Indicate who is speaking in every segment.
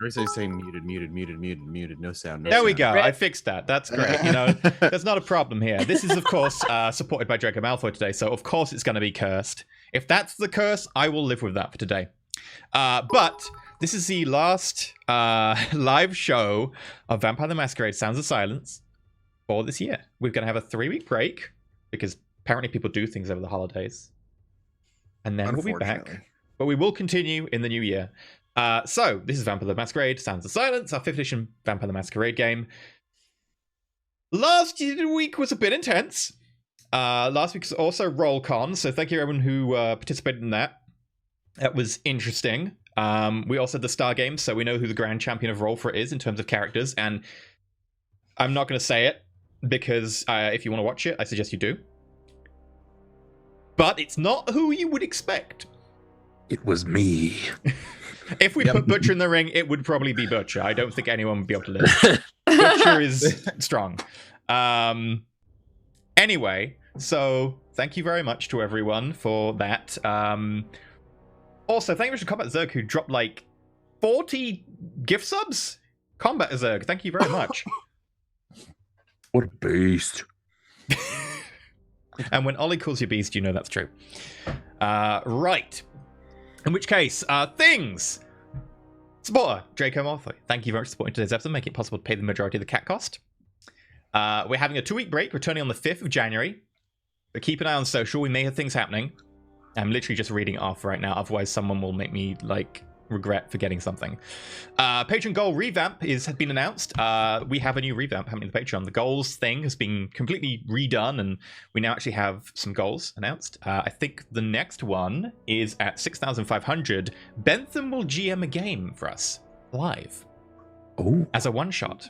Speaker 1: First I say muted, no sound.
Speaker 2: There we go. I fixed that. That's great. There's not a problem here. This is, of course, supported by Draco Malfoy today, so of course it's going to be cursed. If that's the curse, I will live with that for today. But this is the last live show of Vampire the Masquerade Sounds of Silence for this year. We're going to have a 3-week break because apparently people do things over the holidays. And then we'll be back. But we will continue in the new year. So, this is Vampire the Masquerade Sounds of Silence, our 5th edition Vampire the Masquerade game. Last week was a bit intense. Last week was also RollCon, so thank you everyone who participated in that. That was interesting. We also had the Star Games, so we know who the grand champion of Roll4It is in terms of characters, and I'm not going to say it, because if you want to watch it, I suggest you do. But it's not who you would expect.
Speaker 3: It was me.
Speaker 2: If we put Butcher in the ring, it would probably be Butcher. I don't think anyone would be able to live. Butcher is strong. Anyway, so thank you very much to everyone for that. Also, thank you to Combat Zerg, who dropped like 40 gift subs. Combat Zerg, thank you very much.
Speaker 3: What a beast.
Speaker 2: And when Ollie calls you beast, you know that's true. Right. In which case, things. Supporter, Draco Malfoy. Thank you very much for supporting today's episode, making it possible to pay the majority of the cat cost. We're having a 2-week break, returning on the 5th of January. But keep an eye on social. We may have things happening. I'm literally just reading it off right now. Otherwise, someone will make me, regret forgetting something. Patreon goal revamp has been announced. We have a new revamp happening in the Patreon. The goals thing has been completely redone, and we now actually have some goals announced. I think the next one is at 6,500. Bentham will GM a game for us live.
Speaker 3: Oh,
Speaker 2: as a one-shot.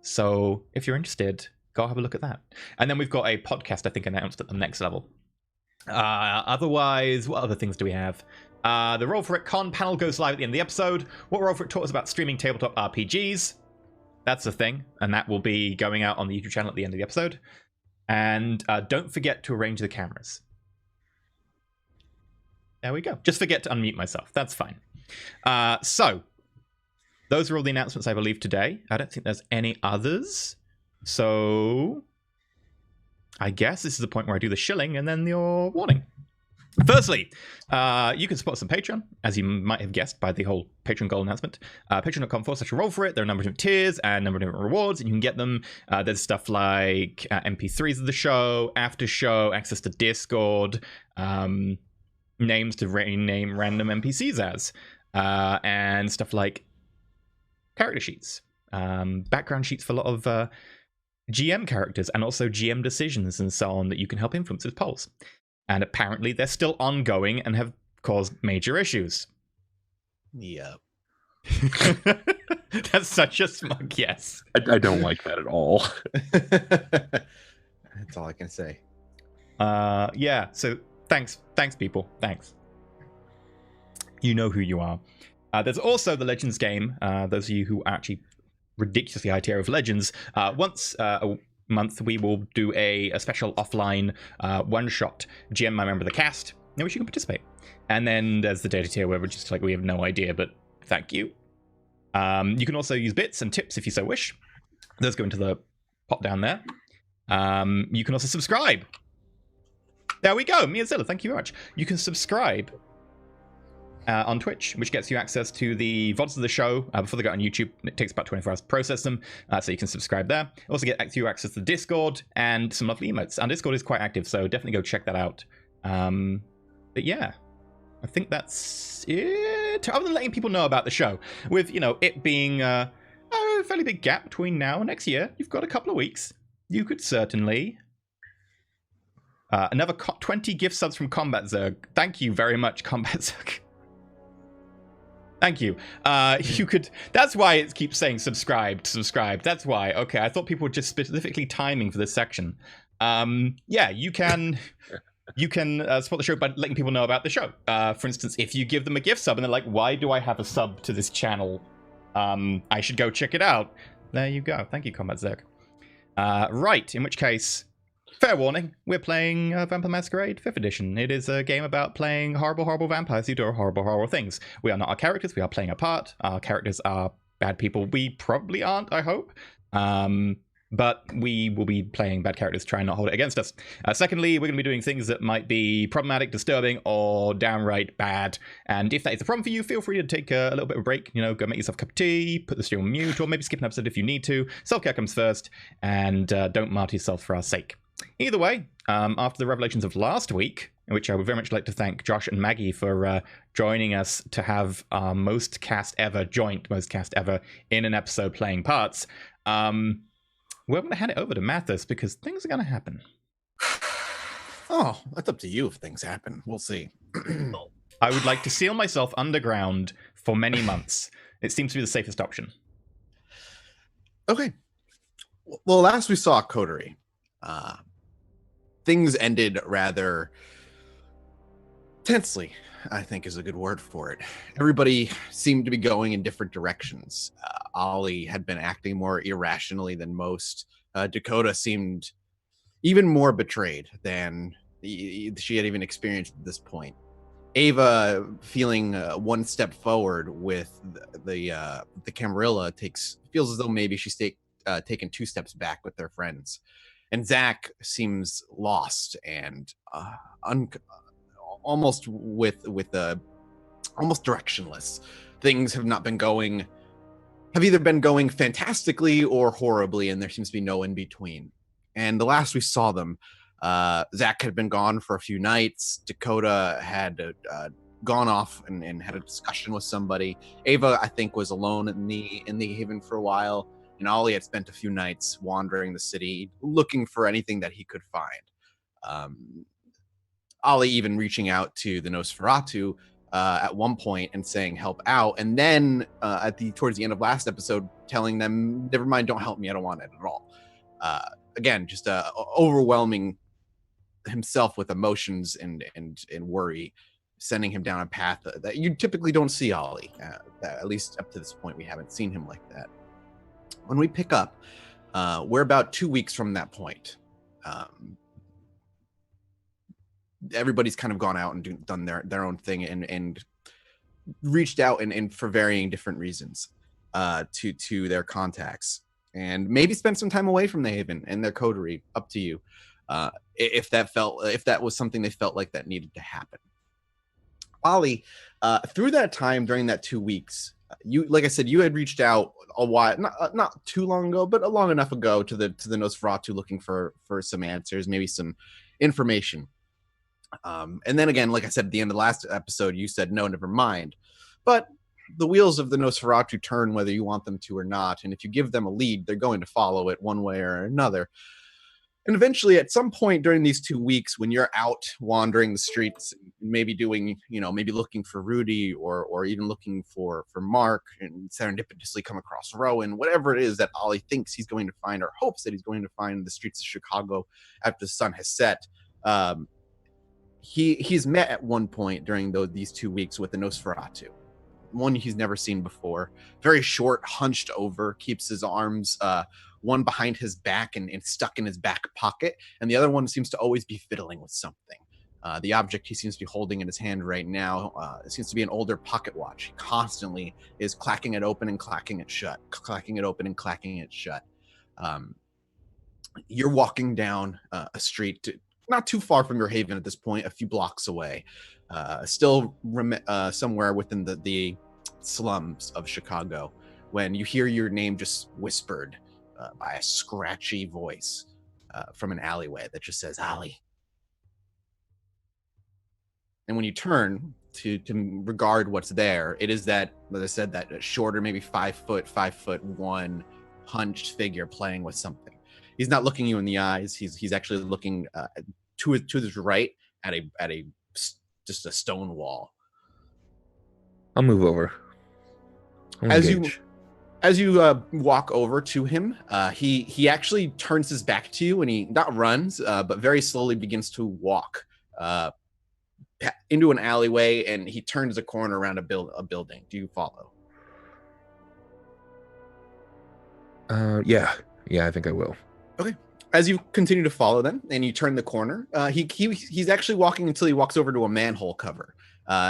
Speaker 2: So if you're interested, go have a look at that. And then we've got a podcast, I think, announced at the next level. Otherwise, what other things do we have? The Roll4It Con panel goes live at the end of the episode. What Roll4It taught us about streaming tabletop RPGs. That's a thing, and that will be going out on the YouTube channel at the end of the episode. And don't forget to arrange the cameras. There we go. Just forget to unmute myself. That's fine. So, those are all the announcements, I believe, today. I don't think there's any others. So, I guess this is the point where I do the shilling and then your warning. Firstly, you can support us on Patreon, as you might have guessed by the whole Patreon goal announcement. Patreon.com/Roll4It. There are a number of different tiers and a number of different rewards, and you can get them. There's stuff like MP3s of the show, after show, access to Discord, names to rename random NPCs as, and stuff like character sheets, background sheets for a lot of GM characters, and also GM decisions and so on that you can help influence with polls. And apparently they're still ongoing and have caused major issues.
Speaker 1: Yep.
Speaker 2: That's such a smug yes.
Speaker 3: I don't like that at all.
Speaker 1: That's all I can say.
Speaker 2: Yeah, so thanks people. Thanks. You know who you are. There's also the Legends game. Those of you who are actually ridiculously high tier of Legends. Once a month we will do a special offline one-shot GM my member of the cast in which you can participate. And then there's the data tier where we're just like, we have no idea, but thank you. You can also use bits and tips if you so wish. Those go into the pot down there. You can also subscribe. There we go. Miazilla, thank you very much. You can subscribe on Twitch, which gets you access to the VODs of the show before they go on YouTube. It takes about 24 hours to process them, so you can subscribe there. Also get you access to Discord and some lovely emotes. And Discord is quite active, so definitely go check that out. But yeah, I think that's it. Other than letting people know about the show, with it being a fairly big gap between now and next year, you've got a couple of weeks. You could certainly another 20 gift subs from Combat Zerg. Thank you very much, Combat Zerg. Thank you. You could. That's why it keeps saying subscribe. That's why. Okay, I thought people were just specifically timing for this section. Yeah, you can. You can support the show by letting people know about the show. For instance, if you give them a gift sub and they're like, "Why do I have a sub to this channel? I should go check it out." There you go. Thank you, Combat Zerg. Right. In which case, Fair warning, we're playing Vampire Masquerade 5th edition. It is a game about playing horrible, horrible vampires who do horrible, horrible things. We are not our characters, we are playing a part. Our characters are bad people. We probably aren't, I hope. But we will be playing bad characters, trying not to hold it against us. Secondly, we're going to be doing things that might be problematic, disturbing, or downright bad. And if that is a problem for you, feel free to take a little bit of a break. Go make yourself a cup of tea, put the stream on mute, or maybe skip an episode if you need to. Self-care comes first, and don't martyr yourself for our sake. Either way, after the revelations of last week, in which I would very much like to thank Josh and Maggie for joining us to have our joint most cast ever in an episode playing parts, we're going to hand it over to Mathis because things are going to happen.
Speaker 1: Oh, that's up to you if things happen. We'll see.
Speaker 2: I would like to seal myself underground for many months. It seems to be the safest option.
Speaker 1: Okay. Well, last we saw Coterie, things ended rather tensely, I think is a good word for it. Everybody seemed to be going in different directions. Ollie had been acting more irrationally than most. Dakota seemed even more betrayed than she had even experienced at this point. Ava, feeling one step forward with the Camarilla, feels as though maybe she's taken 2 steps back with their friends. And Zach seems lost and almost almost directionless. Things have either been going fantastically or horribly, and there seems to be no in between. And the last we saw them, Zach had been gone for a few nights. Dakota had gone off and had a discussion with somebody. Ava, I think, was alone in the Haven for a while, and Ollie had spent a few nights wandering the city looking for anything that he could find. Ollie even reaching out to the Nosferatu at one point and saying help out, and then towards the end of last episode telling them never mind, don't help me, I don't want it at all. Again, just overwhelming himself with emotions and worry, sending him down a path that you typically don't see Ollie. At least up to this point, we haven't seen him like that. When we pick up, we're about 2 weeks from that point. Everybody's kind of gone out and done their own thing and reached out and for varying different reasons to their contacts, and maybe spent some time away from the Haven and their coterie. Up to you. If that was something they felt like that needed to happen. Ollie, through that time during that 2 weeks, like I said, you had reached out a while, not too long ago, but long enough ago to the Nosferatu looking for some answers, maybe some information. And then again, like I said, at the end of the last episode, you said, no, never mind. But the wheels of the Nosferatu turn whether you want them to or not. And if you give them a lead, they're going to follow it one way or another. And eventually, at some point during these 2 weeks, when you're out wandering the streets, maybe doing, maybe looking for Rudy or even looking for Mark, and serendipitously come across Rowan, whatever it is that Ollie thinks he's going to find or hopes that he's going to find in the streets of Chicago after the sun has set, he's met at one point during these 2 weeks with the Nosferatu. One he's never seen before. Very short, hunched over, keeps his arms one behind his back and stuck in his back pocket, and the other one seems to always be fiddling with something. The object he seems to be holding in his hand right now seems to be an older pocket watch. He constantly is clacking it open and clacking it shut, clacking it open and clacking it shut. You're walking down a street not too far from your haven at this point, a few blocks away, still somewhere within the slums of Chicago, when you hear your name just whispered by a scratchy voice from an alleyway that just says, Ollie. And when you turn to regard what's there, it is that, as I said, that shorter, maybe 5'1" hunched figure playing with something. He's not looking you in the eyes. He's actually looking to his right at just a stone wall.
Speaker 3: I'll move over.
Speaker 1: As you walk over to him, he actually turns his back to you, and he not runs, but very slowly begins to walk into an alleyway, and he turns a corner around a building. Do you follow?
Speaker 3: Yeah, I think I will.
Speaker 1: Okay. as you continue to follow them and you turn the corner, he's actually walking until he walks over to a manhole cover.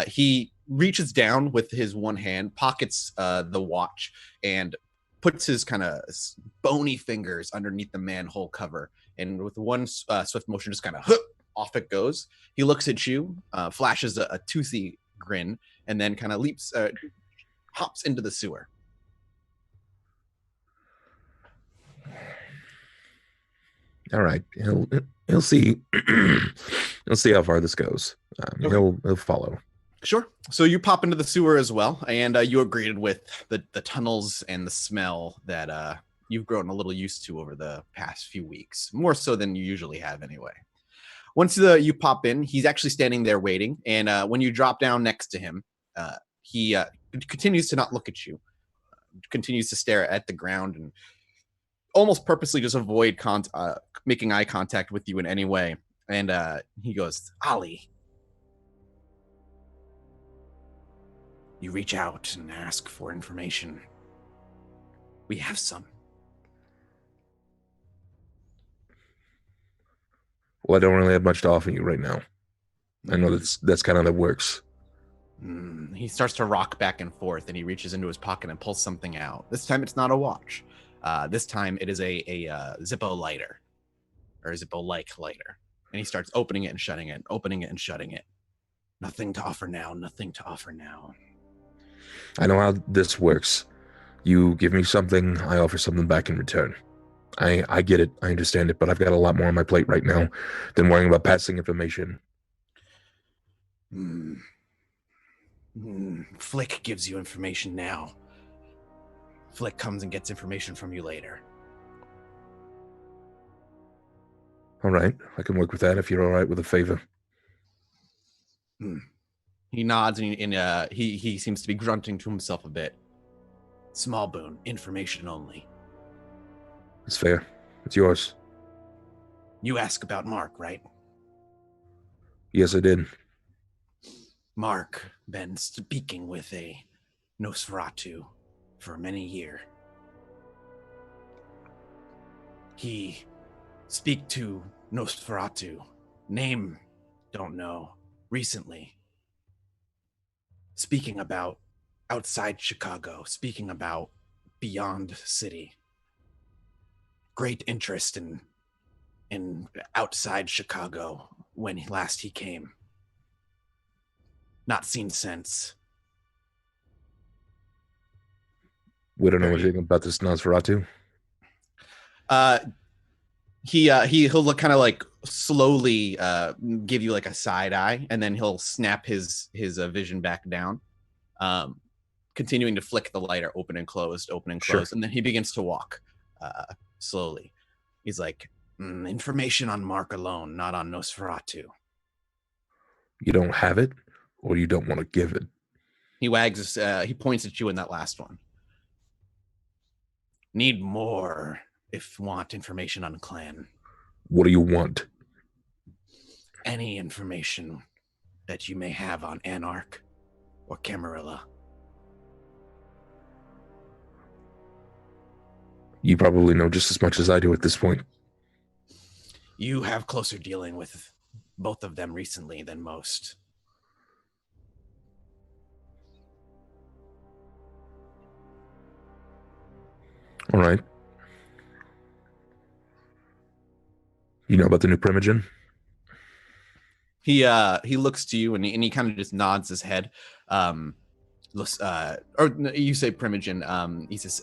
Speaker 1: He reaches down with his one hand, pockets the watch, and puts his kind of bony fingers underneath the manhole cover. And with one swift motion, just kind of off it goes. He looks at you, flashes a toothy grin, and then kind of hops into the sewer.
Speaker 3: All right, he'll see. He'll see how far this goes.
Speaker 1: Okay.
Speaker 3: He'll follow.
Speaker 1: Sure. So you pop into the sewer as well, and you are greeted with the tunnels and the smell that you've grown a little used to over the past few weeks, more so than you usually have anyway. Once you pop in, he's actually standing there waiting, and when you drop down next to him, he continues to not look at you, continues to stare at the ground, and almost purposely just avoid making eye contact with you in any way. And he goes, "Ollie, you reach out and ask for information. We have some."
Speaker 3: Well, I don't really have much to offer you right now. I know that's kind of how that works.
Speaker 1: He starts to rock back and forth, and he reaches into his pocket and pulls something out. This time it's not a watch. This time it is a Zippo lighter, or a Zippo-like lighter. And he starts opening it and shutting it, opening it and shutting it. Nothing to offer now, nothing to offer now.
Speaker 3: I know how this works. You give me something, I offer something back in return. I get it, I understand it, but I've got a lot more on my plate right now than worrying about passing information.
Speaker 1: Flick gives you information now. Flick comes and gets information from you later.
Speaker 3: All right, I can work with that if you're all right with a favor.
Speaker 1: He nods and he seems to be grunting to himself a bit. Small boon, information only.
Speaker 3: It's fair. It's yours.
Speaker 1: You ask about Mark, right?
Speaker 3: Yes, I did.
Speaker 1: Mark been speaking with a Nosferatu for many years. He speak to Nosferatu. Name, don't know. Recently. Speaking about outside Chicago. Speaking about beyond city. Great interest in outside Chicago when last he came. Not seen since.
Speaker 3: We don't know anything about this Nosferatu.
Speaker 1: He'll look kind of like slowly give you like a side eye, and then he'll snap his vision back down, continuing to flick the lighter open and closed,
Speaker 3: Sure.
Speaker 1: and then he begins to walk slowly. He's like, information on Mark alone, not on Nosferatu.
Speaker 3: You don't have it, or you don't want to give it.
Speaker 1: He wags. He points at you in that last one. Need more if want information on Clan.
Speaker 3: What do you want?
Speaker 1: Any information that you may have on Anarch or Camarilla.
Speaker 3: You probably know just as much as I do at this point.
Speaker 1: You have closer dealing with both of them recently than most.
Speaker 3: All right. You know about the new Primogen?
Speaker 1: He looks to you and he kind of just nods his head. Looks or you say Primogen. He says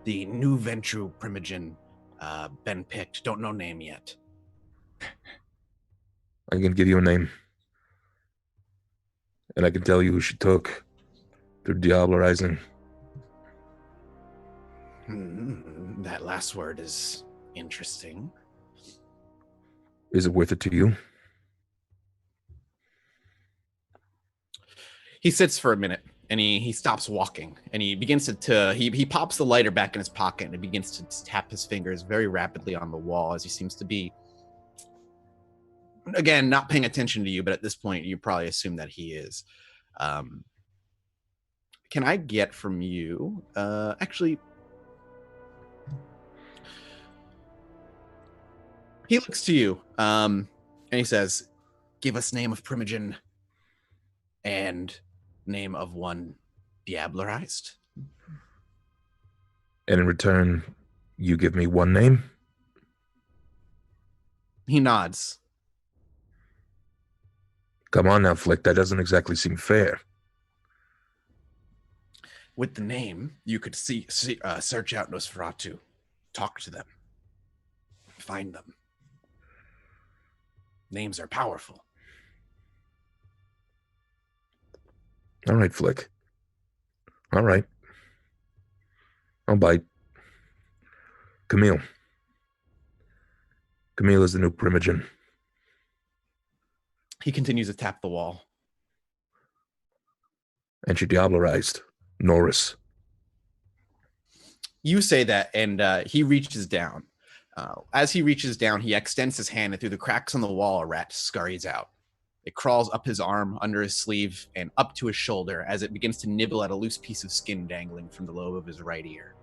Speaker 1: the new Ventru Primogen been picked. Don't know name yet.
Speaker 3: I can give you a name. And I can tell you who she took through Diablo Rising.
Speaker 1: That last word is interesting.
Speaker 3: Is it worth it to you?
Speaker 1: He sits for a minute and he stops walking and he begins to he pops the lighter back in his pocket and he begins to tap his fingers very rapidly on the wall as he seems to be, again, not paying attention to you, but at this point you probably assume that he is. Can I get from you actually He looks to you, and he says, "Give us name of Primogen and name of one diablerized."
Speaker 3: And in return, you give me one name?
Speaker 1: He nods.
Speaker 3: Come on now, Flick. That doesn't exactly seem fair.
Speaker 1: With the name, you could search out Nosferatu, talk to them, find them. Names are powerful.
Speaker 3: All right, Flick. All right. I'll bite. Camille. Camille is the new Primogen.
Speaker 1: He continues to tap the wall.
Speaker 3: And she diablerized Norris.
Speaker 1: You say that, and he reaches down. As he reaches down, he extends his hand, and through the cracks on the wall, a rat scurries out. It crawls up his arm, under his sleeve, and up to his shoulder as it begins to nibble at a loose piece of skin dangling from the lobe of his right ear.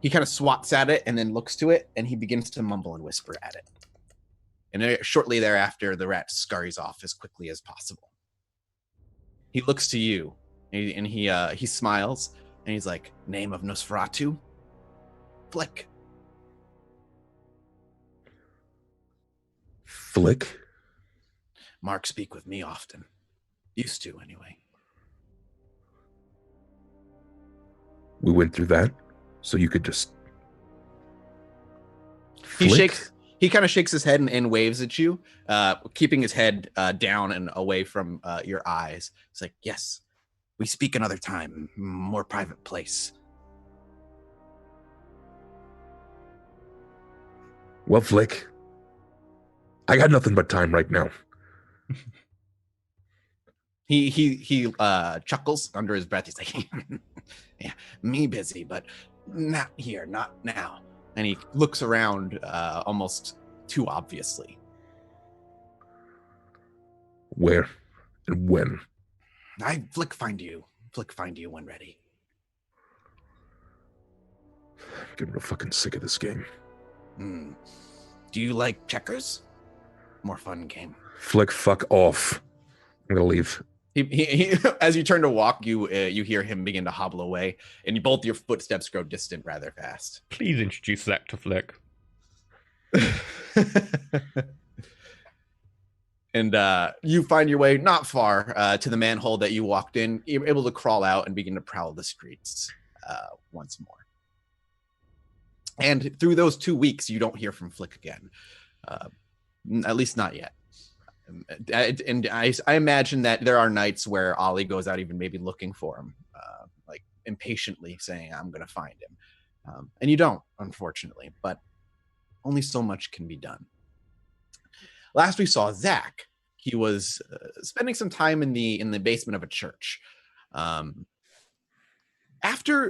Speaker 1: He kind of swats at it and then looks to it, and he begins to mumble and whisper at it. And shortly thereafter, the rat scurries off as quickly as possible. He looks to you, and he smiles, and he's like, "Name of Nosferatu? Flick."
Speaker 3: Flick?
Speaker 1: Mark speak with me often. Used to, anyway.
Speaker 3: We went through that, so you could just... Flick?
Speaker 1: He kind of shakes his head and waves at you, keeping his head down and away from your eyes. It's like, "Yes, we speak another time, more private place."
Speaker 3: Well, Flick, I got nothing but time right now.
Speaker 1: He chuckles under his breath. He's like, "Yeah, me busy, but not here, not now." And he looks around almost too obviously.
Speaker 3: Where and when?
Speaker 1: Flick find you when ready.
Speaker 3: I'm getting real fucking sick of this game.
Speaker 1: Do you like checkers? More fun game.
Speaker 3: Flick, fuck off. I'm gonna leave.
Speaker 1: He as you turn to walk, you hear him begin to hobble away, and both your footsteps grow distant rather fast.
Speaker 2: Please introduce Zach to Flick.
Speaker 1: And you find your way not far to the manhole that you walked in. You're able to crawl out and begin to prowl the streets once more. And through those 2 weeks, you don't hear from Flick again. At least not yet. And I imagine that there are nights where Ollie goes out even maybe looking for him, like impatiently saying, "I'm going to find him." And you don't, unfortunately, but only so much can be done. Last we saw Zach, he was spending some time in the basement of a church. After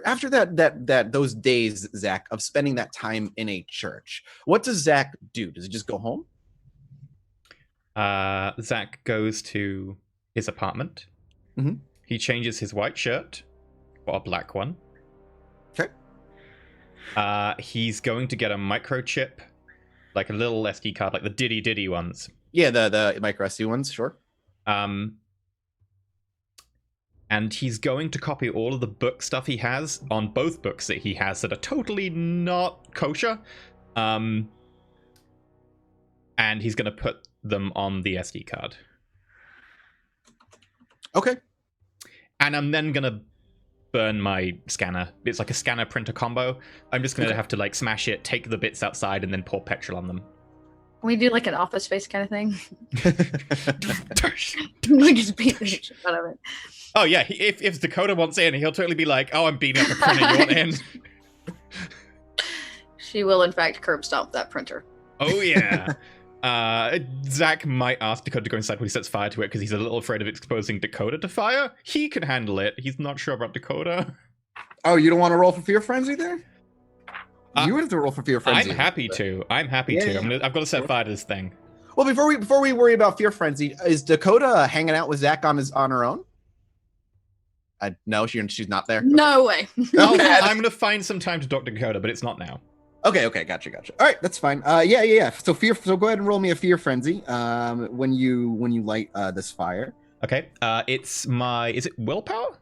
Speaker 1: that those days, Zach, of spending that time in a church, what does Zach do? Does he just go home?
Speaker 2: Zach goes to his apartment.
Speaker 1: Mm-hmm.
Speaker 2: He changes his white shirt for a black one.
Speaker 1: Okay.
Speaker 2: He's going to get a microchip, like a little SD card, like the Diddy ones.
Speaker 1: Yeah, the micro SD ones, sure.
Speaker 2: And he's going to copy all of the book stuff he has on both books that he has that are totally not kosher. And he's going to put them on the SD card.
Speaker 1: Okay.
Speaker 2: And I'm then going to burn my scanner. It's like a scanner printer combo. I'm just going to have to like smash it, take the bits outside, and then pour petrol on them.
Speaker 4: Can we do like an Office Space kind of thing? We just beat the shit out of it.
Speaker 2: Oh yeah, if Dakota wants in, he'll totally be like, "Oh, I'm beating up the printer. You want in?"
Speaker 4: She will, in fact, curb stomp that printer.
Speaker 2: Oh yeah. Zach might ask Dakota to go inside when he sets fire to it because he's a little afraid of exposing Dakota to fire. He can handle it. He's not sure about Dakota.
Speaker 1: Oh, you don't want to roll for Fear Frenzy there? You would have to roll for Fear Frenzy.
Speaker 2: I'm happy to. I've got to set fire to this thing.
Speaker 1: Well, before we worry about Fear Frenzy, is Dakota hanging out with Zach on her own? No, she's not there.
Speaker 4: No way.
Speaker 2: I'm going to find some time to talk to Dakota, but it's not now.
Speaker 1: Okay, gotcha. All right, that's fine. Yeah. So go ahead and roll me a fear frenzy. When you light this fire.
Speaker 2: Okay. It's my. Is it willpower?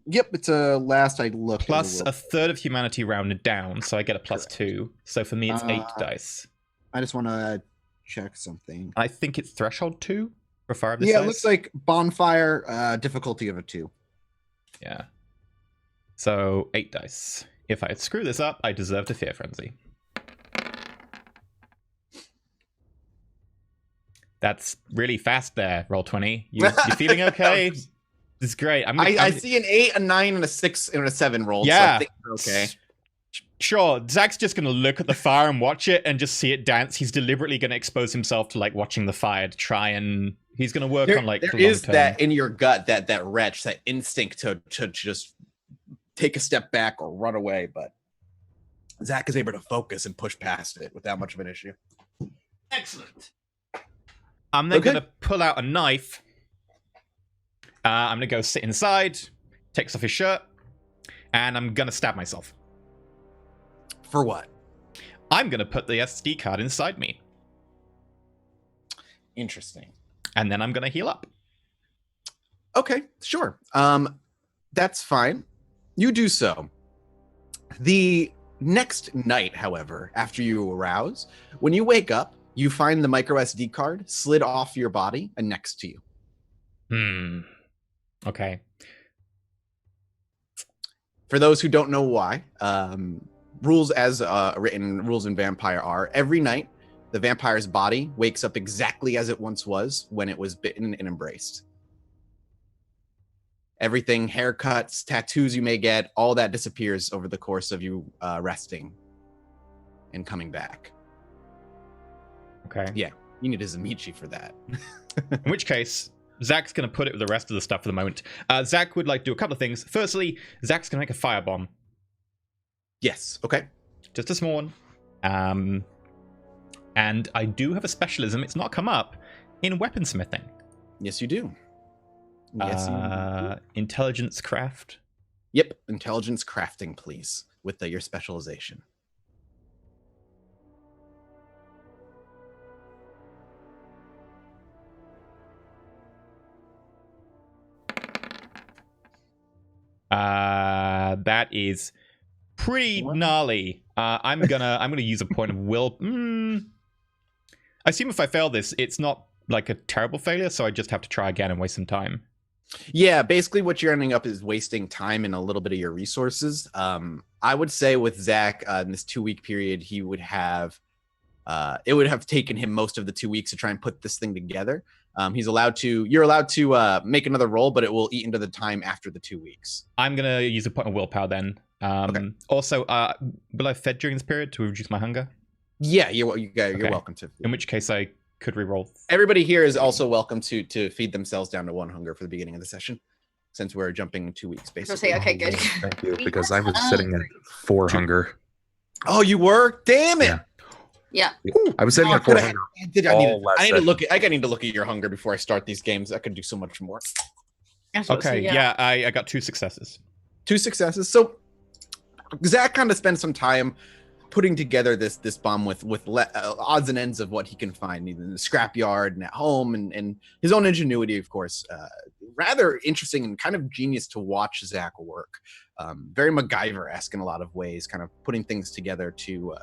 Speaker 1: Yep, it's a last I looked.
Speaker 2: Plus a third of humanity rounded down, so I get a +2. So for me, it's 8 dice.
Speaker 1: I just want to check something.
Speaker 2: I think it's threshold 2 for fire of this
Speaker 1: Yeah,
Speaker 2: size.
Speaker 1: it looks like bonfire, difficulty of a 2.
Speaker 2: Yeah. So 8 dice. If I screw this up, I deserve to fear frenzy. That's really fast there, Roll20. You feeling okay? This is great.
Speaker 1: I see an 8, a 9, and a 6, and a 7 rolled.
Speaker 2: Yeah.
Speaker 1: So I think we're okay.
Speaker 2: Sure, Zach's just going to look at the fire and watch it and just see it dance. He's deliberately going to expose himself to like watching the fire to try and he's going to work on like
Speaker 1: there is that in your gut, that retch, that instinct to just take a step back or run away, but Zach is able to focus and push past it without much of an issue.
Speaker 2: Excellent. I'm then going to pull out a knife. I'm going to go sit inside, takes off his shirt, and I'm going to stab myself.
Speaker 1: For what?
Speaker 2: I'm going to put the SD card inside me.
Speaker 1: Interesting.
Speaker 2: And then I'm going to heal up.
Speaker 1: Okay, sure. That's fine. You do so. The next night, however, after you arouse, when you wake up, you find the micro SD card slid off your body and next to you.
Speaker 2: Okay.
Speaker 1: For those who don't know why, rules as written, rules in Vampire are every night, the vampire's body wakes up exactly as it once was when it was bitten and embraced. Everything, haircuts, tattoos you may get, all that disappears over the course of you resting and coming back.
Speaker 2: Okay.
Speaker 1: Yeah, you need a Zamichi for that.
Speaker 2: In which case, Zach's going to put it with the rest of the stuff for the moment. Zach would like to do a couple of things. Firstly, Zach's going to make a firebomb.
Speaker 1: Yes, okay.
Speaker 2: Just a small one. And I do have a specialism. It's not come up in weaponsmithing.
Speaker 1: Yes, you do. Yes, you do.
Speaker 2: Intelligence craft.
Speaker 1: Yep, intelligence crafting, please, with your specialization.
Speaker 2: That is pretty gnarly. I'm gonna use a point of will. I assume if I fail this, it's not like a terrible failure, so I just have to try again and waste some time.
Speaker 1: Yeah, basically what you're ending up is wasting time and a little bit of your resources. I would say with Zach in this 2-week period, he would have it would have taken him most of the 2 weeks to try and put this thing together. You're allowed to make another roll, but it will eat into the time after the 2 weeks.
Speaker 2: I'm gonna use a point of willpower then.
Speaker 1: Okay.
Speaker 2: Also, will I fed during this period to reduce my hunger?
Speaker 1: Yeah, you're welcome to.
Speaker 2: In which case, I could reroll.
Speaker 1: Everybody here is also welcome to feed themselves down to 1 hunger for the beginning of the session, since we're jumping 2 weeks basically.
Speaker 4: Okay, good.
Speaker 3: Thank you, because I was sitting at 4 hunger.
Speaker 1: Oh, you were? Damn it!
Speaker 4: Yeah.
Speaker 3: I was sitting at 4 hunger.
Speaker 1: I need to look at your hunger before I start these games. I could do so much more.
Speaker 2: Okay, yeah, I got 2 successes.
Speaker 1: 2 successes. So Zach kind of spends some time putting together this bomb with odds and ends of what he can find, either in the scrapyard and at home, and his own ingenuity, of course. Rather interesting and kind of genius to watch Zach work. Very MacGyver-esque in a lot of ways, kind of putting things together to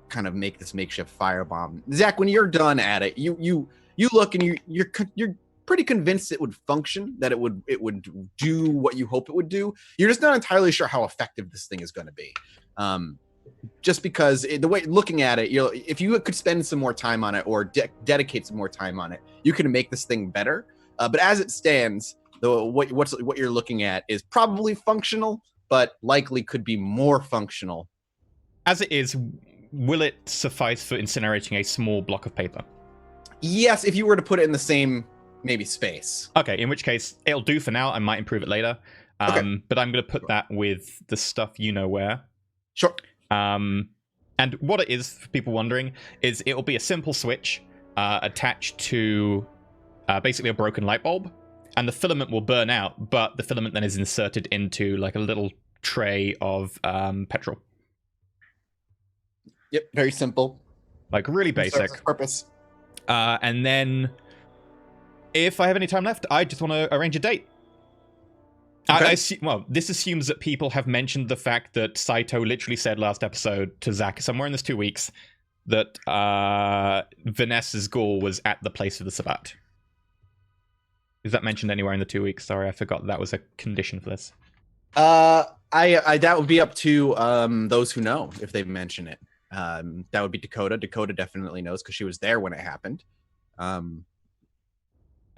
Speaker 1: kind of make this makeshift firebomb. Zach, when you're done at it, you look and you're pretty convinced it would function, that it would do what you hope it would do. You're just not entirely sure how effective this thing is going to be. Just because the way looking at it, if you could spend some more time on it or dedicate some more time on it, you can make this thing better. But as it stands, what you're looking at is probably functional, but likely could be more functional.
Speaker 2: As it is, will it suffice for incinerating a small block of paper?
Speaker 1: Yes, if you were to put it in the same maybe space.
Speaker 2: Okay, in which case it'll do for now. I might improve it later.
Speaker 1: Okay.
Speaker 2: But I'm going to put that with the stuff you know where.
Speaker 1: Sure.
Speaker 2: And what it is, for people wondering, is it'll be a simple switch attached to basically a broken light bulb, and the filament will burn out, but the filament then is inserted into like a little tray of petrol.
Speaker 1: Yep, very simple.
Speaker 2: Like really basic.
Speaker 1: Serves its purpose.
Speaker 2: And then, if I have any time left, I just want to arrange a date.
Speaker 1: Okay.
Speaker 2: This assumes that people have mentioned the fact that Saito literally said last episode to Zach somewhere in this 2 weeks that Vanessa's ghoul was at the place of the Sabbat. Is that mentioned anywhere in the 2 weeks? Sorry, I forgot that was a condition for this.
Speaker 1: I that would be up to those who know if they mention it. That would be Dakota. Dakota definitely knows because she was there when it happened.
Speaker 2: I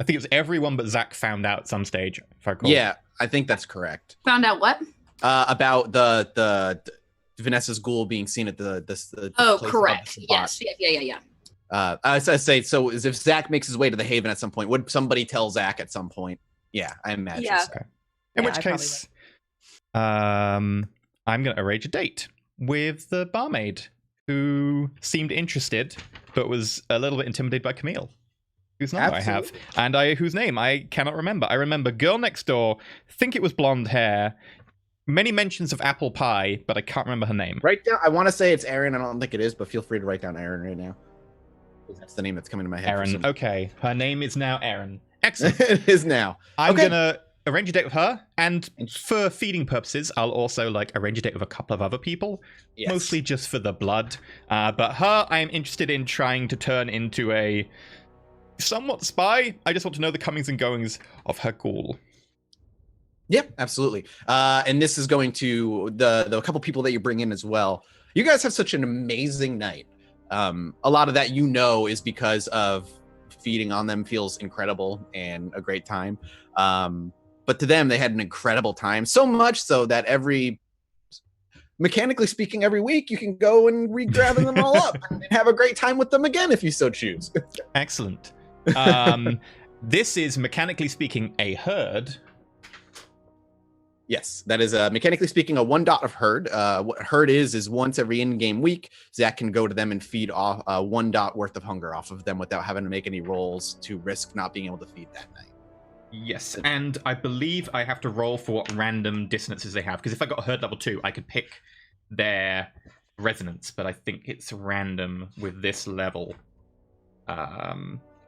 Speaker 2: think it was everyone but Zach found out at some stage. If I recall.
Speaker 1: Yeah, I think that's correct.
Speaker 4: Found out what?
Speaker 1: About the Vanessa's ghoul being seen at the
Speaker 4: Oh,
Speaker 1: place
Speaker 4: correct.
Speaker 1: above the
Speaker 4: Yes.
Speaker 1: spot.
Speaker 4: Yeah.
Speaker 1: I say so. As if Zach makes his way to the Haven at some point, would somebody tell Zach at some point? Yeah, I imagine.
Speaker 4: Yeah.
Speaker 1: So.
Speaker 2: In
Speaker 5: Yeah,
Speaker 2: which
Speaker 5: I probably
Speaker 2: case, I'm going to arrange a date with the barmaid who seemed interested, but was a little bit intimidated by Camille, whose number I have, and whose name I cannot remember. I remember girl next door, think it was blonde hair, many mentions of apple pie, but I can't remember her name.
Speaker 1: Write down. I want to say it's Erin. I don't think it is, but feel free to write down Erin right now. That's the name that's coming to my head.
Speaker 2: Erin. Okay, her name is now Erin. Excellent.
Speaker 1: It is now.
Speaker 2: I'm
Speaker 1: Okay.
Speaker 2: gonna arrange a date with her, and for feeding purposes, I'll also arrange a date with a couple of other people,
Speaker 1: Yes.
Speaker 2: mostly just for the blood. But her, I am interested in trying to turn into a somewhat spy. I just want to know the comings and goings of her ghoul.
Speaker 1: Yep, absolutely. And this is going to the couple people that you bring in as well. You guys have such an amazing night. A lot of that is because of feeding on them feels incredible and a great time. But to them, they had an incredible time. So much so that mechanically speaking, every week you can go and re-gather them all up and have a great time with them again if you so choose.
Speaker 2: Excellent. This is, mechanically speaking, a herd.
Speaker 1: Yes, that is mechanically speaking a 1 dot of herd. What herd is once every in-game week, Zach can go to them and feed off 1 dot worth of hunger off of them without having to make any rolls to risk not being able to feed that night.
Speaker 2: Yes, and I believe I have to roll for what random dissonances they have, because if I got a herd level 2, I could pick their resonance, but I think it's random with this level.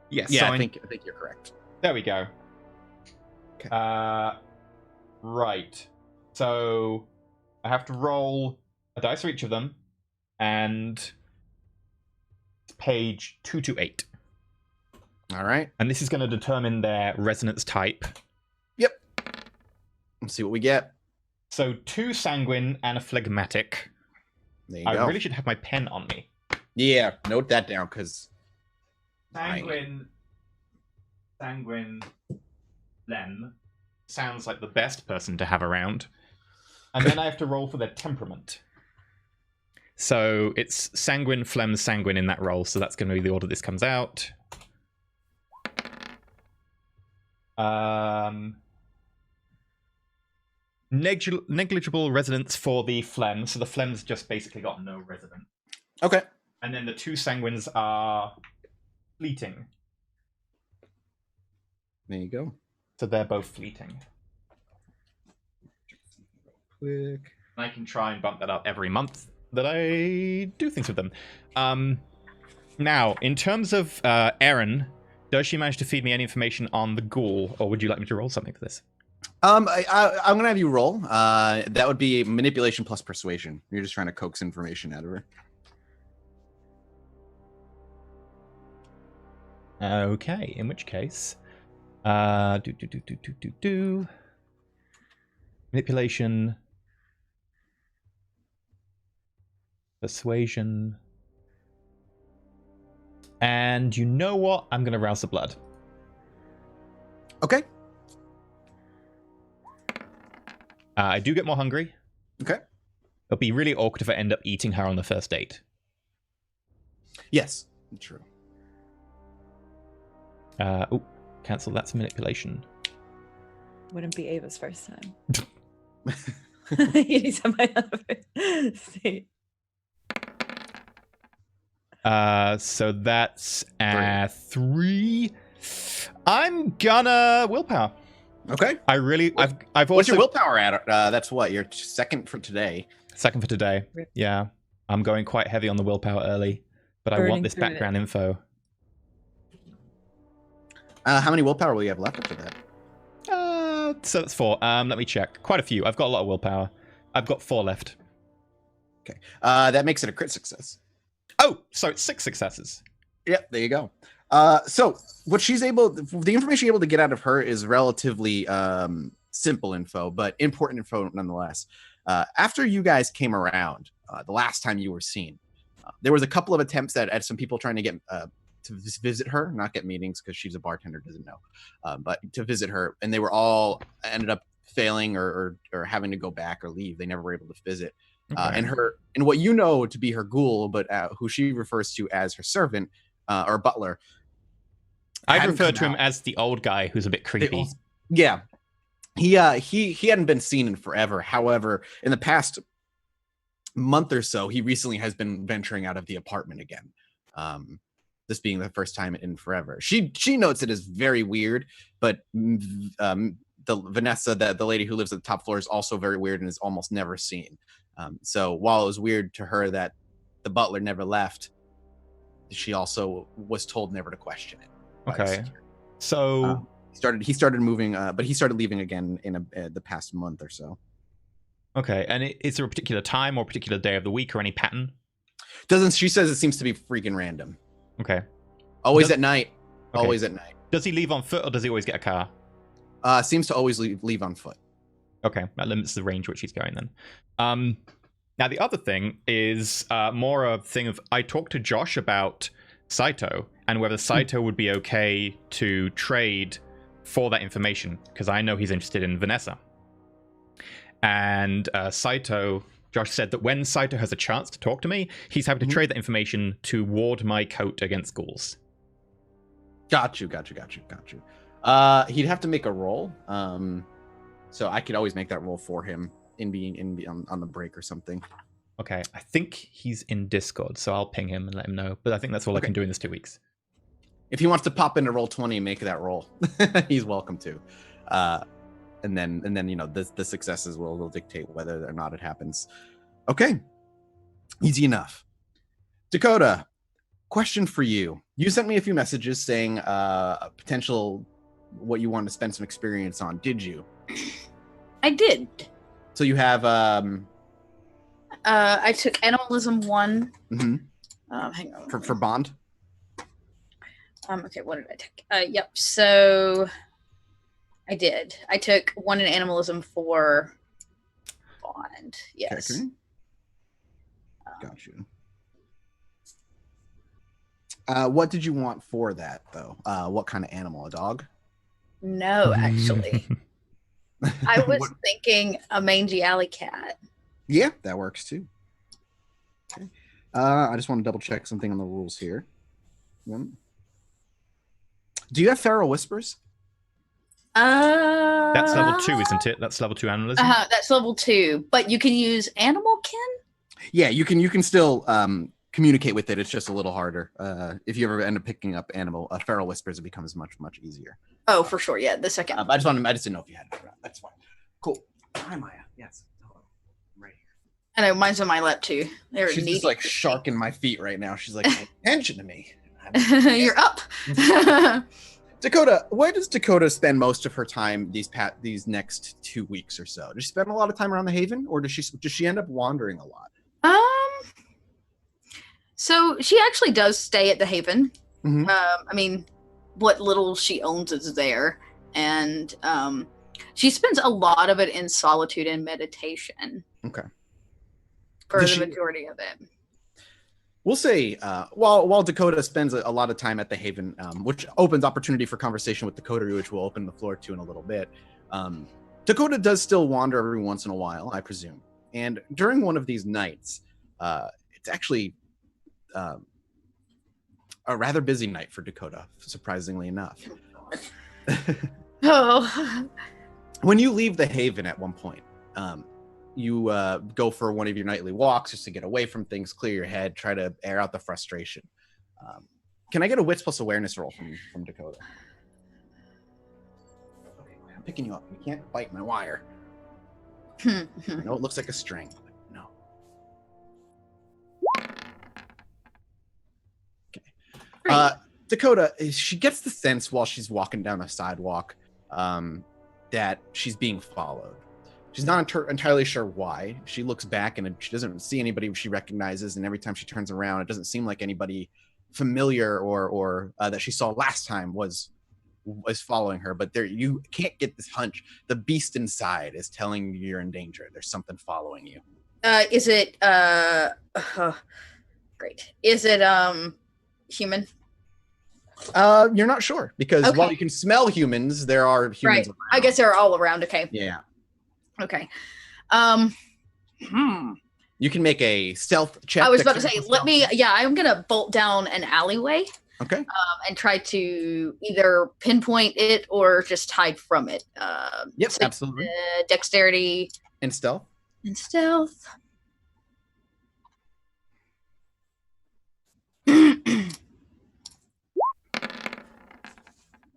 Speaker 2: Yes,
Speaker 1: Yeah,
Speaker 2: so
Speaker 1: I think you're correct.
Speaker 2: there we go.
Speaker 1: Okay.
Speaker 2: Right. So I have to roll a dice for each of them, and it's page 228.
Speaker 1: All right.
Speaker 2: And this is going to determine their resonance type.
Speaker 1: Yep. Let's see what we get.
Speaker 2: So 2 sanguine and a phlegmatic.
Speaker 1: There you
Speaker 2: I
Speaker 1: go.
Speaker 2: really should have my pen on me.
Speaker 1: Yeah, note that down because
Speaker 2: Sanguine, Lem sounds like the best person to have around. And then I have to roll for their temperament. So it's sanguine, phlegm, sanguine in that roll. So that's going to be the order this comes out. Negligible resonance for the phlegm. So the phlegm's just basically got no resonance.
Speaker 1: okay.
Speaker 2: And then the 2 sanguines are fleeting.
Speaker 1: There you go.
Speaker 2: So they're both fleeting.
Speaker 1: Quick.
Speaker 2: I can try and bump that up every month that I do things with them. Now, in terms of Erin, does she manage to feed me any information on the ghoul, or would you like me to roll something for this?
Speaker 1: I'm gonna have you roll. That would be manipulation plus persuasion. You're just trying to coax information out of her.
Speaker 2: Okay, in which case, manipulation, persuasion, and you know what? I'm gonna rouse the blood.
Speaker 1: Okay.
Speaker 2: I do get more hungry.
Speaker 1: Okay.
Speaker 2: It'll be really awkward if I end up eating her on the first date.
Speaker 1: Yes. True.
Speaker 2: Cancel. That's manipulation.
Speaker 5: Wouldn't be Ava's first time. You need somebody else. See.
Speaker 2: So that's 3. I'm gonna willpower.
Speaker 1: Okay.
Speaker 2: I've also
Speaker 1: What's your willpower at? That's what your second for today.
Speaker 2: second for today. Yeah. I'm going quite heavy on the willpower early, but I want
Speaker 5: Burning
Speaker 2: this
Speaker 5: through it.
Speaker 2: background info.
Speaker 1: How many willpower will you have left after that?
Speaker 2: So that's 4. Let me check. Quite a few. I've got a lot of willpower. I've got 4 left.
Speaker 1: Okay. That makes it a crit success.
Speaker 2: Oh, so it's 6 successes.
Speaker 1: Yep, there you go. So what the information you're able to get out of her is relatively simple info, but important info nonetheless. After you guys came around, the last time you were seen, there was a couple of attempts at some people trying to get to visit her, not get meetings because she's a bartender, doesn't know, but to visit her, and they were all ended up failing or having to go back or leave. They never were able to visit.
Speaker 2: Okay.
Speaker 1: And what you know to be her ghoul, but who she refers to as her servant or butler.
Speaker 2: I'd refer to him as the old guy who's a bit creepy.
Speaker 1: Yeah. He hadn't been seen in forever. However, in the past month or so, he recently has been venturing out of the apartment again. This being the first time in forever. She notes it as very weird, but the Vanessa, the lady who lives at the top floor, is also very weird and is almost never seen. So while it was weird to her that the butler never left, she also was told never to question it.
Speaker 2: Okay. So
Speaker 1: he started moving, but he started leaving again in the past month or so.
Speaker 2: Okay, and is there a particular time or particular day of the week or any pattern?
Speaker 1: She says it seems to be freaking random.
Speaker 2: Okay.
Speaker 1: Always at night.
Speaker 2: Okay.
Speaker 1: Always at night.
Speaker 2: Does he leave on foot or does he always get a car?
Speaker 1: Seems to always leave on foot.
Speaker 2: Okay, that limits the range which he's going then. Now the other thing is more a thing of I talked to Josh about Saito and whether Saito would be okay to trade for that information because I know he's interested in Vanessa. And Josh said that when Saito has a chance to talk to me, he's happy to trade that information to ward my coat against ghouls.
Speaker 1: Got you. He'd have to make a roll. So I could always make that roll for him on the break or something.
Speaker 2: Okay, I think he's in Discord, so I'll ping him and let him know. But I think that's all I can do in this 2 weeks.
Speaker 1: If he wants to pop into Roll20 and make that roll, he's welcome to. And then the successes will dictate whether or not it happens. Okay, easy enough. Dakota, question for you. You sent me a few messages saying a potential what you wanted to spend some experience on. Did you?
Speaker 4: I did.
Speaker 1: So you have
Speaker 4: I took Animalism 1.
Speaker 1: hang
Speaker 4: on.
Speaker 1: for Bond.
Speaker 4: Okay, what did I take? Yep. So I did. I took 1 in Animalism for Bond. Yes.
Speaker 1: Okay. Got you. What did you want for that though? What kind of animal? A dog?
Speaker 4: No, actually. I was thinking a mangy alley cat.
Speaker 1: Yeah, that works too. Okay. I just want to double check something on the rules here. Do you have feral whispers?
Speaker 2: That's level 2, isn't it? That's level 2 animalism.
Speaker 4: That's level 2, but you can use animal kin.
Speaker 1: Yeah, you can still communicate with it. It's just a little harder. If you ever end up picking up feral whispers, it becomes much easier.
Speaker 4: Oh, for sure. Yeah, the second.
Speaker 1: I just didn't know if you had it. That's fine. Cool. Hi, Maya. Yes. Hello. I'm right here.
Speaker 4: I know mine's on my lap too.
Speaker 1: She's just like sharking my feet right now. She's like, pay attention to me.
Speaker 4: You're up.
Speaker 1: Dakota, where does Dakota spend most of her time these next 2 weeks or so? Does she spend a lot of time around the Haven, or does she end up wandering a lot?
Speaker 4: So she actually does stay at the Haven.
Speaker 1: Mm-hmm.
Speaker 4: I mean, what little she owns is there, and she spends a lot of it in solitude and meditation.
Speaker 1: Okay.
Speaker 4: For the majority of it.
Speaker 1: We'll say, while Dakota spends a lot of time at the Haven, which opens opportunity for conversation with Dakota, which we'll open the floor to in a little bit, Dakota does still wander every once in a while, I presume. And during one of these nights, it's actually a rather busy night for Dakota, surprisingly enough.
Speaker 4: Oh.
Speaker 1: When you leave the Haven at one point, you go for one of your nightly walks just to get away from things, clear your head, try to air out the frustration. Can I get a wits plus awareness roll from Dakota? Okay, I'm picking you up. You can't bite my wire. I know it looks like a string, but no. Dakota, she gets the sense while she's walking down the sidewalk that she's being followed. She's not entirely sure why. She looks back and she doesn't see anybody she recognizes, and every time she turns around, it doesn't seem like anybody familiar or that she saw last time was following her. But you can't get this hunch. The beast inside is telling you you're in danger. There's something following you.
Speaker 4: Is it great? Is it human?
Speaker 1: You're not sure because while you can smell humans, there are humans around.
Speaker 4: I guess they're all around. Okay.
Speaker 1: Yeah.
Speaker 4: Okay.
Speaker 1: You can make a stealth check.
Speaker 4: I was about to say, I'm gonna bolt down an alleyway.
Speaker 1: Okay.
Speaker 4: And try to either pinpoint it or just hide from it.
Speaker 1: Yep, so, absolutely.
Speaker 4: Dexterity.
Speaker 1: And stealth.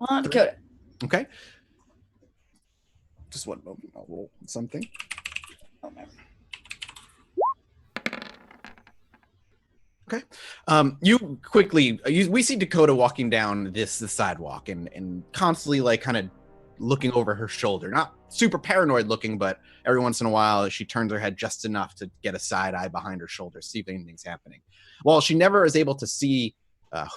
Speaker 4: On Dakota.
Speaker 1: Okay. Just one moment. I'll roll something. Okay. You quickly, we see Dakota walking down the sidewalk and constantly like kind of looking over her shoulder. Not super paranoid looking, but every once in a while she turns her head just enough to get a side eye behind her shoulder, see if anything's happening. While she never is able to see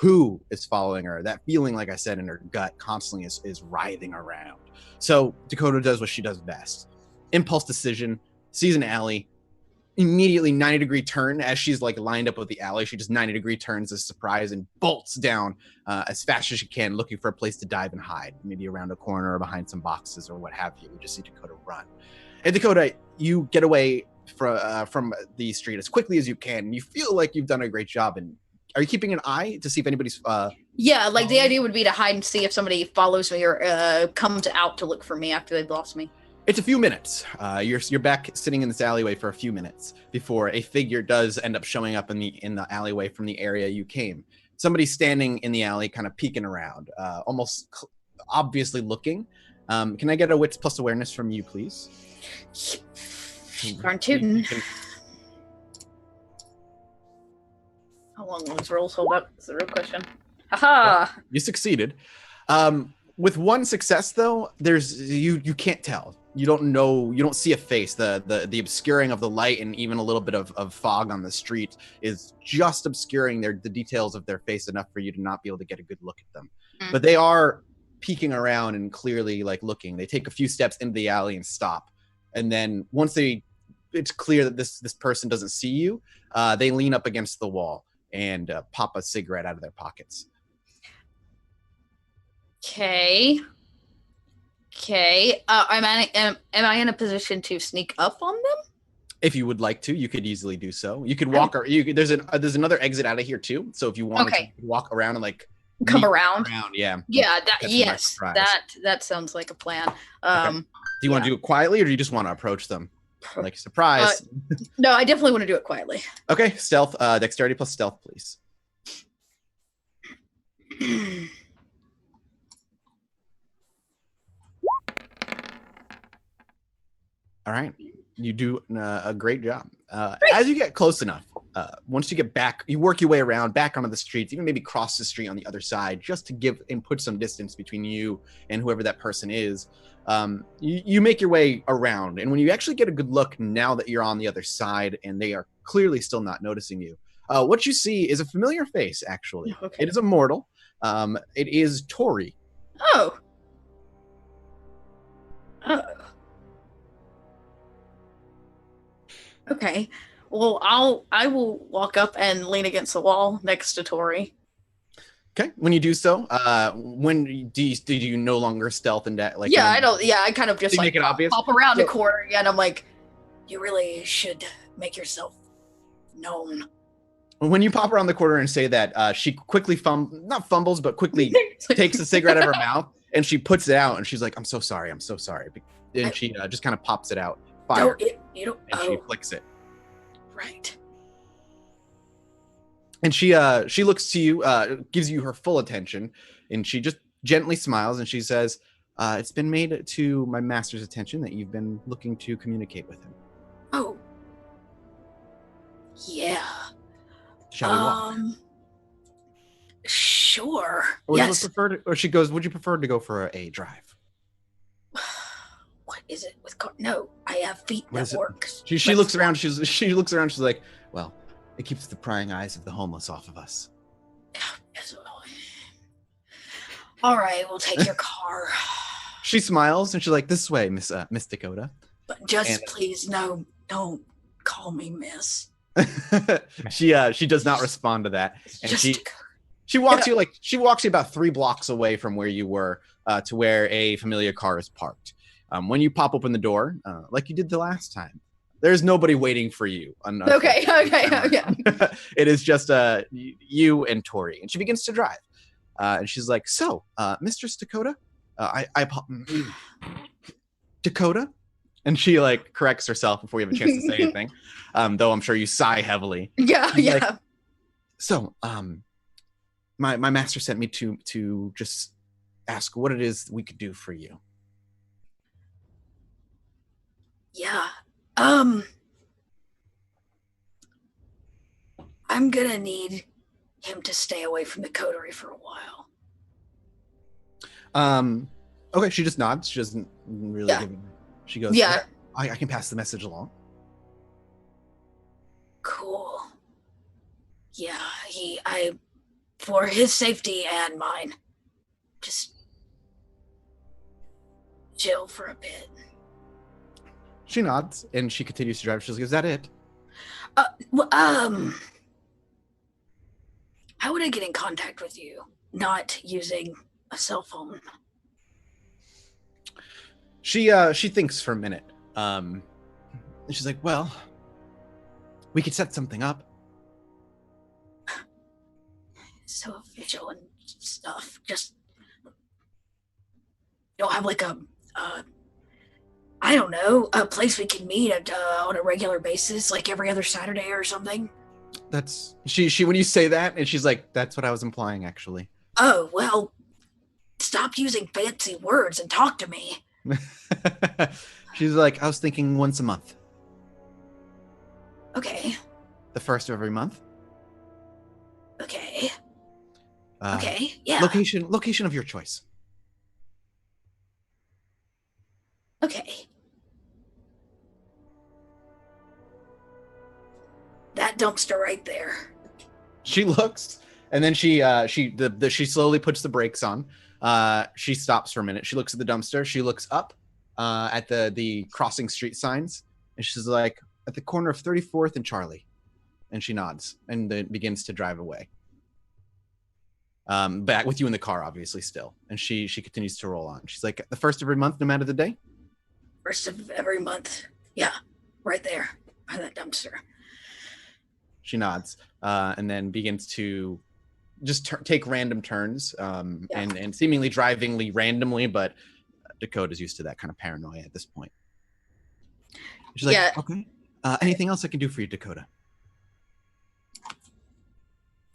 Speaker 1: who is following her, that feeling, like I said, in her gut constantly is writhing around. So Dakota does what she does best. Impulse decision, sees an alley, immediately 90-degree turn. As she's like lined up with the alley, she just 90-degree turns as surprise and bolts down as fast as she can, looking for a place to dive and hide, maybe around a corner or behind some boxes or what have you. We just see Dakota run. And Dakota, you get away from the street as quickly as you can. You feel like you've done a great job. And are you keeping an eye to see if anybody's
Speaker 4: yeah, like the idea would be to hide and see if somebody follows me or comes out to look for me after they've lost me.
Speaker 1: It's a few minutes. You're back sitting in this alleyway for a few minutes before a figure does end up showing up in the alleyway from the area you came. Somebody's standing in the alley, kind of peeking around, almost obviously looking. Can I get a wits plus awareness from you, please?
Speaker 4: Darn tootin'. How long will these rolls hold up? Is the real question. Haha!
Speaker 1: You succeeded. With one success, though, you can't tell. You don't know. You don't see a face. The obscuring of the light and even a little bit of fog on the street is just obscuring the details of their face enough for you to not be able to get a good look at them. Mm. But they are peeking around and clearly like looking. They take a few steps into the alley and stop, and then once it's clear that this person doesn't see you, they lean up against the wall and pop a cigarette out of their pockets.
Speaker 4: Okay. Am I in a position to sneak up on them?
Speaker 1: If you would like to, you could easily do so. You could walk, there's another exit out of here too. So if you wanted to walk around and like
Speaker 4: come around,
Speaker 1: yeah.
Speaker 4: That sounds like a plan.
Speaker 1: Okay. Do you want to do it quietly, or do you just want to approach them like surprise?
Speaker 4: No, I definitely want to do it quietly.
Speaker 1: Okay, stealth, dexterity plus stealth, please. All right, you do a great job. As you get close enough, once you get back, you work your way around back onto the streets, even maybe cross the street on the other side, just to give and put some distance between you and whoever that person is. You make your way around, and when you actually get a good look, now that you're on the other side and they are clearly still not noticing you, what you see is a familiar face. Actually, It is a mortal. It is Tori.
Speaker 4: Oh. Okay. Well, I will walk up and lean against the wall next to Tori.
Speaker 1: Okay. When you do so, when do you no longer stealth and like?
Speaker 4: Yeah, I don't. Yeah, I kind of just like
Speaker 1: make it obvious?
Speaker 4: pop around the corner, and I'm like, you really should make yourself known.
Speaker 1: When you pop around the corner and say that, she quickly not fumbles, but quickly takes the cigarette out of her mouth and she puts it out, and she's like, "I'm so sorry. And she just kind of pops it out. Fire. She flicks it.
Speaker 4: Right.
Speaker 1: And she looks to you, gives you her full attention, and she just gently smiles and she says, "It's been made to my master's attention that you've been looking to communicate with him."
Speaker 4: Oh. Yeah.
Speaker 1: Shall we walk?
Speaker 4: Sure.
Speaker 1: Or
Speaker 4: Yes.
Speaker 1: or she goes, would you prefer to go for a drive?
Speaker 4: What is it with car? No, I have feet
Speaker 1: What
Speaker 4: that
Speaker 1: is it?
Speaker 4: works.
Speaker 1: She looks around. She looks around. She's like, well, it keeps the prying eyes of the homeless off of us.
Speaker 4: All right, we'll take your car.
Speaker 1: She smiles and she's like, this way, Miss Dakota.
Speaker 4: But just please, no, don't call me Miss.
Speaker 1: She does not respond to that, and
Speaker 4: Just
Speaker 1: she walks you about 3 blocks away from where you were to where a familiar car is parked. When you pop open the door, like you did the last time, there's nobody waiting for you.
Speaker 4: Okay.
Speaker 1: It is just you and Tori, and she begins to drive. And she's like, so, Mistress Dakota, Dakota? And she like corrects herself before you have a chance to say anything. Though I'm sure you sigh heavily.
Speaker 4: Yeah.
Speaker 1: Like, so, my master sent me to just ask what it is we could do for you.
Speaker 4: Yeah. I'm gonna need him to stay away from the coterie for a while.
Speaker 1: Okay, she just nods. She doesn't really give she goes,
Speaker 4: yeah.
Speaker 1: I can pass the message along.
Speaker 4: Cool. Yeah, for his safety and mine, just chill for a bit.
Speaker 1: She nods and she continues to drive. She's like, is that it?
Speaker 4: How would I get in contact with you? Not using a cell phone.
Speaker 1: She thinks for a minute. And she's like, well, we could set something up.
Speaker 4: So official and stuff. Just don't have like I don't know, a place we can meet at, on a regular basis, like every other Saturday or something.
Speaker 1: That's she when you say that, and she's like, that's what I was implying, actually.
Speaker 4: Oh, well, stop using fancy words and talk to me.
Speaker 1: She's like, I was thinking once a month.
Speaker 4: Okay.
Speaker 1: The first of every month.
Speaker 4: Okay. Okay, yeah.
Speaker 1: Location of your choice.
Speaker 4: Okay. That dumpster right there.
Speaker 1: She looks, and then she slowly puts the brakes on. She stops for a minute. She looks at the dumpster. She looks up at the crossing street signs, and she's like, at the corner of 34th and Charlie. And she nods and then begins to drive away. Back with you in the car, obviously, still. And she continues to roll on. She's like, the first of every month, no matter the day?
Speaker 4: First of every month. Yeah, right there by that dumpster.
Speaker 1: She nods and then begins to just take random turns and seemingly drivingly randomly, but Dakota's used to that kind of paranoia at this point. She's like, okay. Anything else I can do for you, Dakota?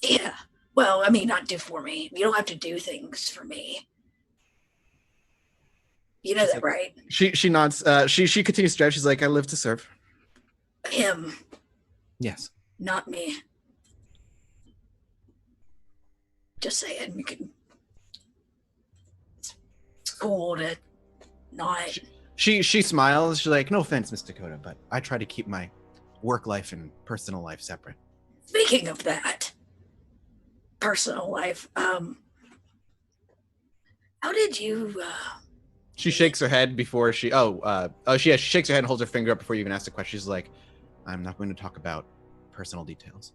Speaker 4: Yeah. Well, I mean, not do for me. You don't have to do things for me. You know that, right?
Speaker 1: She nods. She continues to drive. She's like, I live to serve.
Speaker 4: Him.
Speaker 1: Yes.
Speaker 4: Not me. Just saying, we can. It's cool to not.
Speaker 1: She smiles. She's like, no offense, Miss Dakota, but I try to keep my work life and personal life separate.
Speaker 4: Speaking of that, personal life, how did you,
Speaker 1: She shakes her head before she shakes her head and holds her finger up before you even ask the question. She's like, I'm not going to talk about personal details.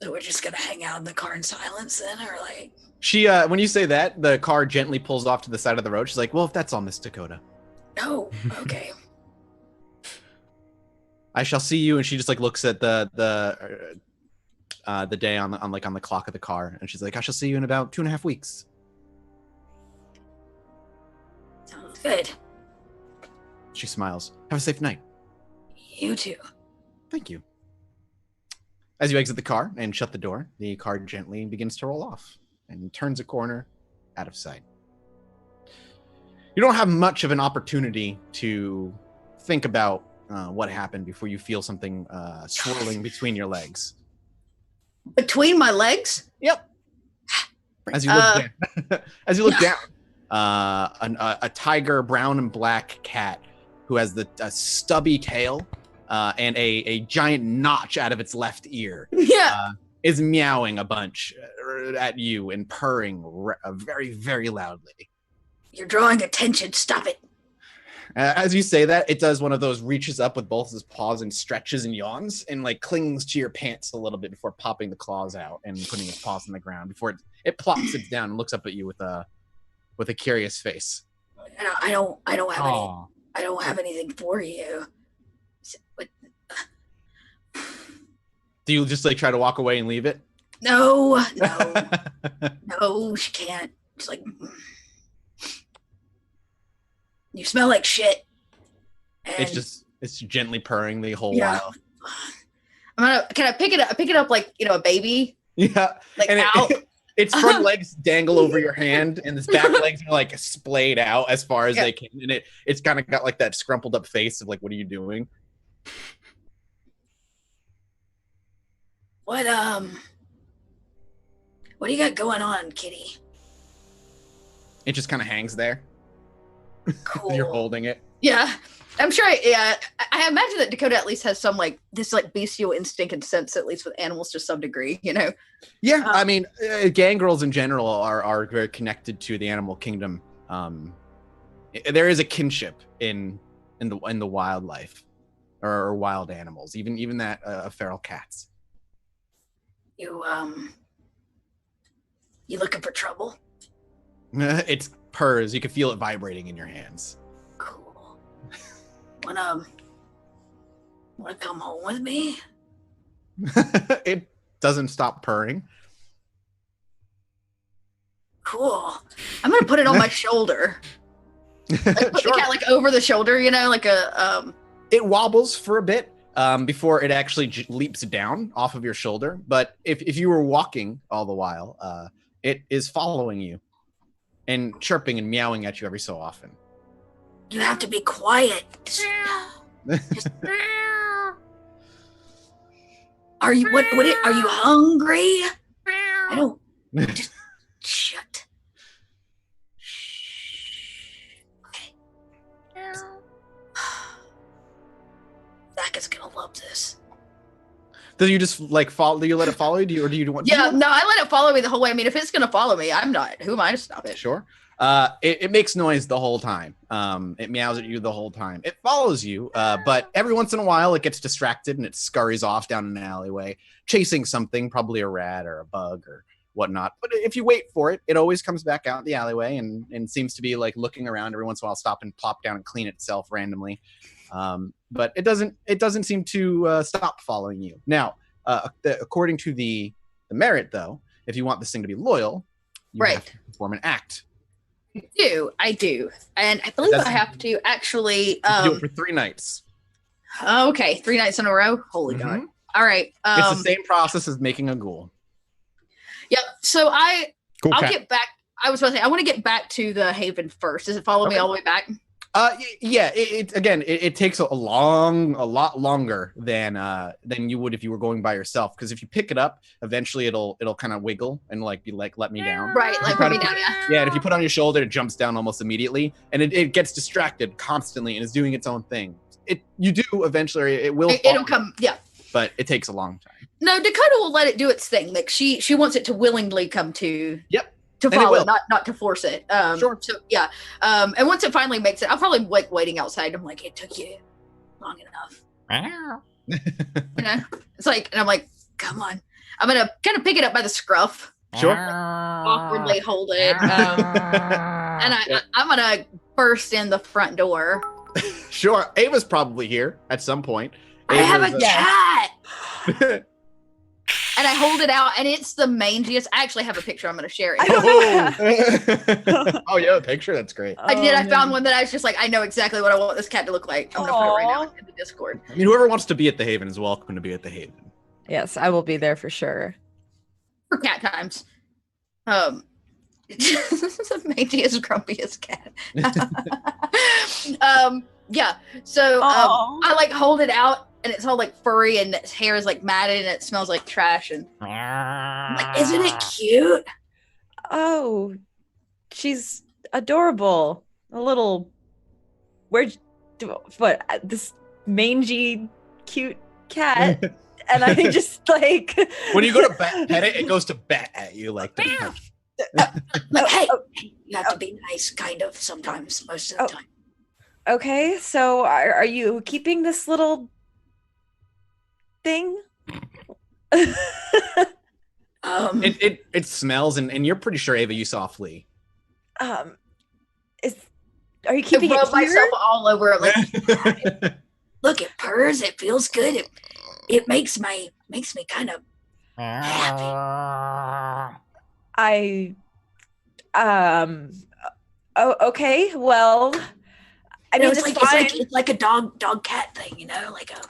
Speaker 4: So we're just gonna hang out in the car in silence then, or like?
Speaker 1: She, when you say that, the car gently pulls off to the side of the road. She's like, well, if that's all, Miss Dakota.
Speaker 4: No, okay.
Speaker 1: I shall see you. And she just like looks at the day on the clock of the car. And she's like, I shall see you in about 2.5 weeks.
Speaker 4: Sounds good.
Speaker 1: She smiles. Have a safe night.
Speaker 4: You too.
Speaker 1: Thank you. As you exit the car and shut the door, the car gently begins to roll off and turns a corner out of sight. You don't have much of an opportunity to think about what happened before you feel something swirling between your legs.
Speaker 4: Between my legs?
Speaker 1: Yep. As you look down, a tiger, brown and black cat who has a stubby tail and a giant notch out of its left ear.
Speaker 4: Yeah.
Speaker 1: Is meowing a bunch at you and purring very, very loudly.
Speaker 4: You're drawing attention. Stop it.
Speaker 1: As you say that, it does one of those reaches up with both his paws and stretches and yawns and like clings to your pants a little bit before popping the claws out and putting its paws on the ground before it plops it down and looks up at you with a curious face.
Speaker 4: I don't have anything for you.
Speaker 1: Do you just like try to walk away and leave it?
Speaker 4: No, she can't. It's like, you smell like shit. And
Speaker 1: it's gently purring the whole while.
Speaker 4: Can I pick it up? Pick it up like, a baby.
Speaker 1: Yeah.
Speaker 4: Like
Speaker 1: and
Speaker 4: out.
Speaker 1: Its front legs dangle over your hand, and its back legs are like splayed out as far as they can. And it's kind of got like that scrumpled up face of like, what are you doing?
Speaker 4: What do you got going on, kitty?
Speaker 1: It just kind of hangs there.
Speaker 4: Cool.
Speaker 1: You're holding it.
Speaker 4: Yeah. I'm sure. I imagine that Dakota at least has some like this like bestial instinct and sense, at least with animals to some degree,
Speaker 1: Yeah, I mean, gangrels in general are very connected to the animal kingdom. There is a kinship in the wildlife or wild animals, even that feral cats.
Speaker 4: You looking for trouble?
Speaker 1: It's purrs. You can feel it vibrating in your hands.
Speaker 4: Cool. Wanna come home with me?
Speaker 1: It doesn't stop purring.
Speaker 4: Cool. I'm gonna put it on my shoulder. Like, put the cat like over the shoulder, like a
Speaker 1: It wobbles for a bit before it actually leaps down off of your shoulder. But if you were walking all the while, it is following you and chirping and meowing at you every so often.
Speaker 4: You have to be quiet. Are you are you hungry? I don't. Just shut. Okay. Zach is gonna love this.
Speaker 1: Do you just like follow? Do you let it follow you? Or do you want?
Speaker 4: Yeah, no, I let it follow me the whole way. I mean, if it's gonna follow me, I'm not. Who am I to stop it?
Speaker 1: Sure. It makes noise the whole time. It meows at you the whole time. It follows you, but every once in a while it gets distracted and it scurries off down an alleyway, chasing something, probably a rat or a bug or whatnot. But if you wait for it, it always comes back out the alleyway and seems to be like looking around every once in a while, stop and plop down and clean itself randomly. But it doesn't seem to stop following you. Now, according to the merit, though, if you want this thing to be loyal, you have to perform an act.
Speaker 4: I do. And I believe I have to actually
Speaker 1: do it for 3 nights.
Speaker 4: Okay, 3 nights in a row. Holy God. All right.
Speaker 1: It's the same process as making a ghoul.
Speaker 4: Yep. So I'll
Speaker 2: cat.
Speaker 4: get back. I was supposed to say I want to get back to the Haven first. Does it follow me all the way back?
Speaker 1: Yeah. It takes a lot longer than you would if you were going by yourself. Because if you pick it up, eventually it'll kind of wiggle and like be like, let me down.
Speaker 4: Right, like put me down.
Speaker 1: Yeah, and if you put it on your shoulder, it jumps down almost immediately, and it gets distracted constantly and is doing its own thing. You do eventually. It will.
Speaker 4: It'll come. Yeah.
Speaker 1: But it takes a long time.
Speaker 4: No, Dakota will let it do its thing. Like she wants it to willingly come to.
Speaker 1: Yep.
Speaker 4: To follow, not to force it.
Speaker 1: Sure.
Speaker 4: So yeah. And once it finally makes it, I'll probably like waiting outside. I'm like, it took you long enough. It's like, and I'm like, come on. I'm gonna kind of pick it up by the scruff.
Speaker 1: Sure.
Speaker 4: Awkwardly hold it. And I'm gonna burst in the front door.
Speaker 1: Sure. Ava's probably here at some point.
Speaker 4: I have a cat. And I hold it out, and it's the mangiest. I actually have a picture. I'm going to share it.
Speaker 1: Oh, yeah, a picture? That's great.
Speaker 4: I did. I found one that I was just like, I know exactly what I want this cat to look like. I'm going to put it right now in the Discord.
Speaker 1: I mean, whoever wants to be at the Haven is welcome to be at the Haven.
Speaker 5: Yes, I will be there for sure.
Speaker 4: For cat times. This is the mangiest, grumpiest cat. Yeah. So
Speaker 5: Aw.
Speaker 4: I like hold it out, and it's all like furry, and its hair is like matted, and it smells like trash. And I'm like, isn't it cute?
Speaker 5: Oh, she's adorable. A little. This mangy, cute cat, and I just like.
Speaker 1: When you go to pet it, it goes to bat at you like.
Speaker 4: Like, hey, you have to be nice, kind of, sometimes, most of the time.
Speaker 5: Okay, so are you keeping this little thing?
Speaker 1: It smells, and you're pretty sure, Ava, you saw a flea.
Speaker 5: Are you keeping
Speaker 4: I
Speaker 5: it
Speaker 4: rub
Speaker 5: here?
Speaker 4: myself all over it, like, look, it purrs, it feels good, it makes me kind of happy.
Speaker 5: Oh, okay, well, I mean, it's fine.
Speaker 4: It's like a dog cat thing, like a.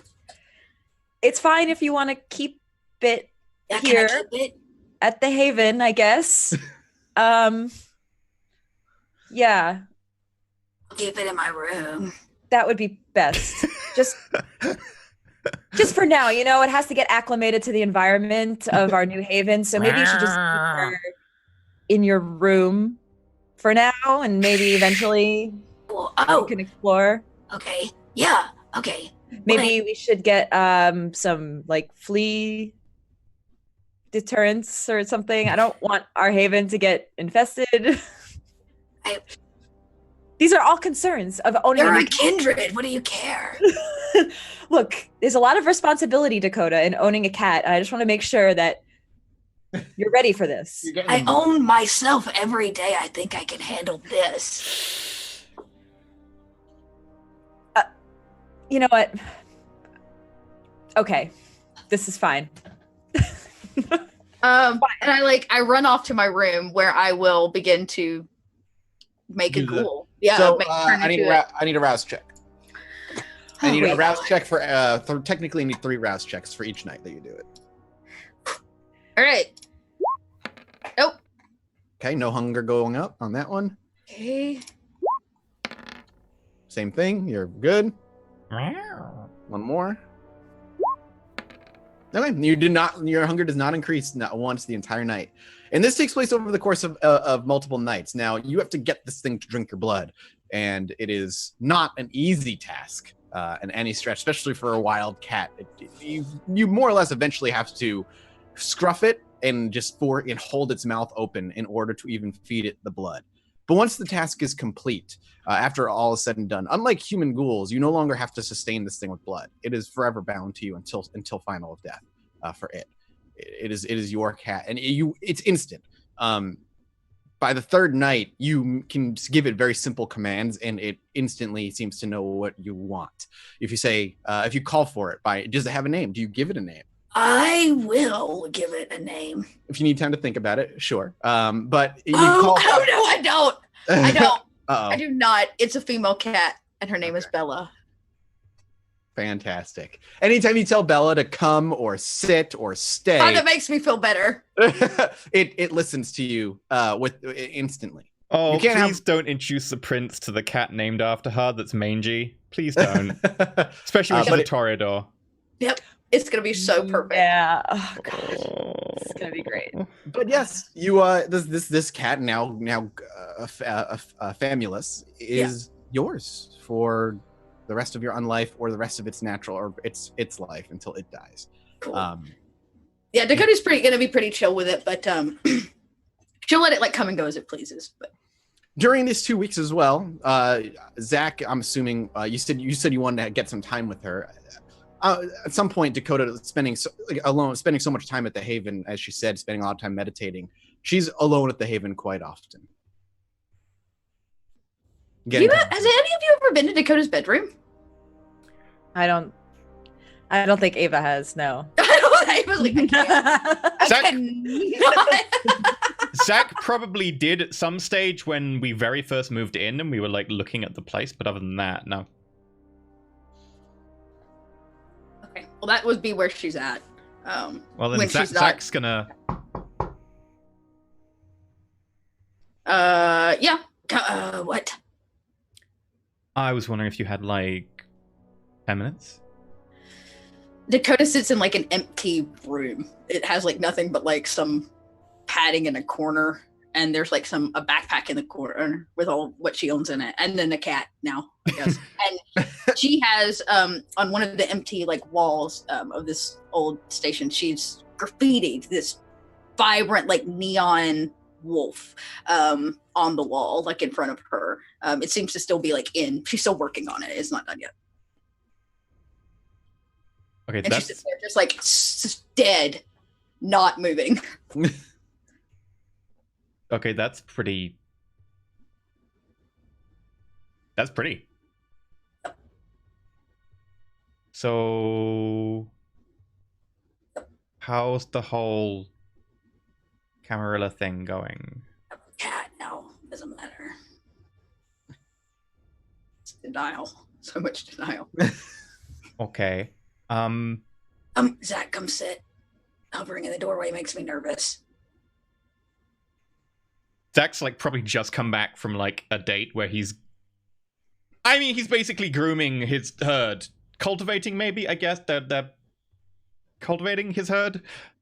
Speaker 5: It's fine if you want to keep it here
Speaker 4: Can I keep it?
Speaker 5: at the Haven, I guess. Yeah,
Speaker 4: I'll keep it in my room.
Speaker 5: that would be best. Just for now, it has to get acclimated to the environment of our new Haven. So maybe you should just keep her in your room for now, and maybe eventually you can explore.
Speaker 4: Okay. Yeah. Okay.
Speaker 5: Maybe we should get some like flea deterrents or something. I don't want our Haven to get infested. These are all concerns of owning.
Speaker 4: You're a kindred. What do you care?
Speaker 5: Look, there's a lot of responsibility, Dakota, in owning a cat. And I just want to make sure that you're ready for this.
Speaker 4: I own myself every day. I think I can handle this.
Speaker 5: You know what? Okay, this is fine.
Speaker 4: And I run off to my room where I will begin to make a ghoul. Yeah.
Speaker 1: So I need a rouse check. I need a rouse check for technically I need 3 rouse checks for each night that you do it.
Speaker 4: All right. Nope.
Speaker 1: Okay, no hunger going up on that one.
Speaker 4: Okay.
Speaker 1: Same thing. You're good. One more. Okay, your hunger does not increase not once the entire night. And this takes place over the course of multiple nights. Now, you have to get this thing to drink your blood, and it is not an easy task in any stretch, especially for a wild cat. You more or less eventually have to scruff it and hold its mouth open in order to even feed it the blood. But once the task is complete, after all is said and done, unlike human ghouls, you no longer have to sustain this thing with blood. It is forever bound to you until final of death for it. It is your cat, and it's instant. By the 3rd night, you can give it very simple commands, and it instantly seems to know what you want. If you say, if you call for it, does it have a name? Do you give it a name?
Speaker 4: I will give it a name.
Speaker 1: If you need time to think about it, sure. But you
Speaker 4: no, I don't. I don't.
Speaker 1: Uh-oh.
Speaker 4: I do not. It's a female cat, and her name is Bella.
Speaker 1: Fantastic. Anytime you tell Bella to come or sit or stay,
Speaker 4: that makes me feel better.
Speaker 1: it listens to you instantly.
Speaker 2: Oh, please don't introduce the prince to the cat named after her that's mangy. Please don't. Especially when she's a Toreador.
Speaker 4: Yep. It's going to be so perfect.
Speaker 5: Yeah. Oh, God. It's going to be great.
Speaker 1: But yes, you this cat now Famulus is yours for the rest of your unlife or the rest of its natural or its life until it dies.
Speaker 4: Cool. Yeah, Dakota's going to be pretty chill with it, but she'll let it come and go as it pleases. But
Speaker 1: during these 2 weeks as well, Zach, I'm assuming you said you wanted to get some time with her. At some point, Dakota spending so much time at the Haven, as she said, spending a lot of time meditating. She's alone at the Haven quite often.
Speaker 4: Has any of you ever been to Dakota's bedroom?
Speaker 5: I don't think Ava has. No.
Speaker 4: Ava's like, I cannot.
Speaker 2: Zach probably did at some stage when we very first moved in and we were looking at the place, but other than that, no.
Speaker 4: Okay, well that would be where she's at.
Speaker 2: Well then Zach's gonna.
Speaker 4: Yeah. What?
Speaker 2: I was wondering if you had like 10 minutes.
Speaker 4: Dakota sits in like an empty room. It has like nothing but like some padding in a corner, and there's like a backpack in the corner with all what she owns in it, and then a cat now, I guess. And she has on one of the empty like walls of this old station, she's graffitied this vibrant like neon wolf on the wall, like in front of her. It seems to still be like she's still working on it. It's not done yet.
Speaker 2: Okay,
Speaker 4: and she sits there just like dead, not moving.
Speaker 2: Okay, that's pretty. That's pretty. So, how's the whole Camarilla thing going?
Speaker 4: Cat, no, doesn't matter. It's denial. So much denial.
Speaker 2: Okay.
Speaker 4: Zach, come sit. Hovering in the doorway makes me nervous.
Speaker 2: Zach's like probably just come back from like a date where he's basically grooming his herd. Cultivating, maybe, I guess. They're cultivating his herd.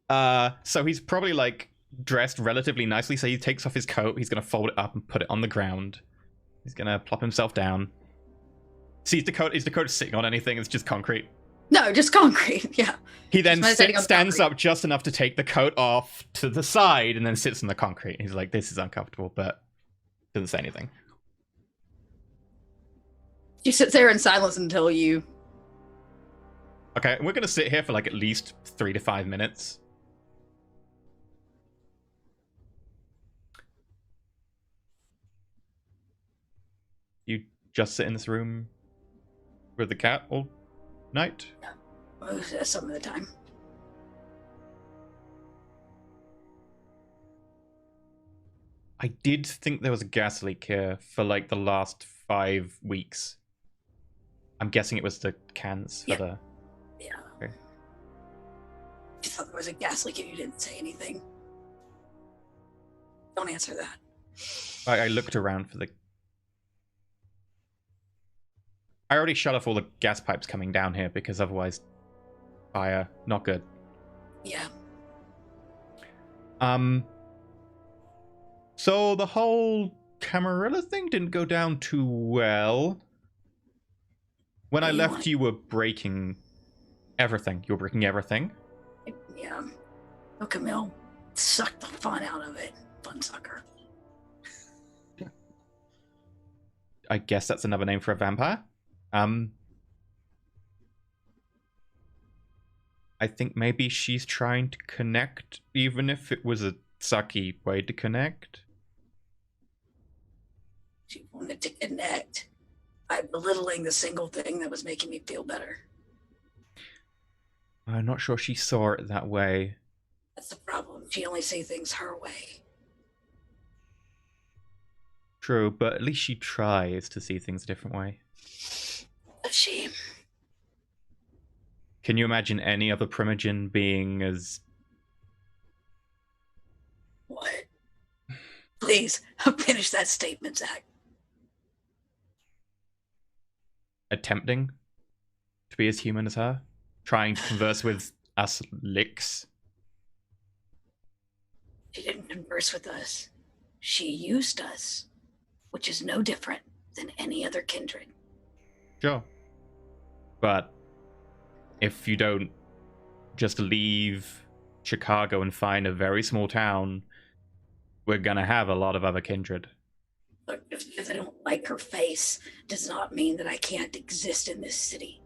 Speaker 2: So he's probably like dressed relatively nicely. So he takes off his coat, he's gonna fold it up and put it on the ground. He's gonna plop himself down. See, is Dakota sitting on anything? It's just concrete.
Speaker 4: No, just concrete, yeah.
Speaker 2: He then stands up just enough to take the coat off to the side and then sits on the concrete. He's like, this is uncomfortable, but doesn't say anything.
Speaker 4: She sits there in silence until you...
Speaker 2: Okay, we're going to sit here for like at least 3 to 5 minutes. You just sit in this room with the cat all night?
Speaker 4: Some of the time.
Speaker 2: I did think there was a gas leak here for like the last 5 weeks. I'm guessing it was the cans for the...
Speaker 4: Yeah.
Speaker 2: Okay.
Speaker 4: I thought there was a gas leak and you didn't say anything. Don't answer that.
Speaker 2: I looked around for the... I already shut off all the gas pipes coming down here because otherwise fire, not good.
Speaker 4: Yeah.
Speaker 2: So the whole Camarilla thing didn't go down too well. When I left, you were breaking everything. You were breaking everything?
Speaker 4: Yeah. Oh, Camille sucked the fun out of it. Fun sucker.
Speaker 2: I guess that's another name for a vampire. I think maybe she's trying to connect, even if it was a sucky way to connect.
Speaker 4: She wanted to connect by belittling the single thing that was making me feel better.
Speaker 2: I'm not sure she saw it that way.
Speaker 4: That's the problem. She only sees things her way.
Speaker 2: True, but at least she tries to see things a different way.
Speaker 4: Does she?
Speaker 2: Can you imagine any other Primogen being as...
Speaker 4: What? Please, finish that statement, Zach.
Speaker 2: attempting to be as human as her? Trying to converse with us licks?
Speaker 4: She didn't converse with us. She used us, which is no different than any other kindred.
Speaker 2: Sure. But if you don't just leave Chicago and find a very small town, we're gonna have a lot of other kindred.
Speaker 4: Look, if I don't like her face, does not mean that I can't exist in this city.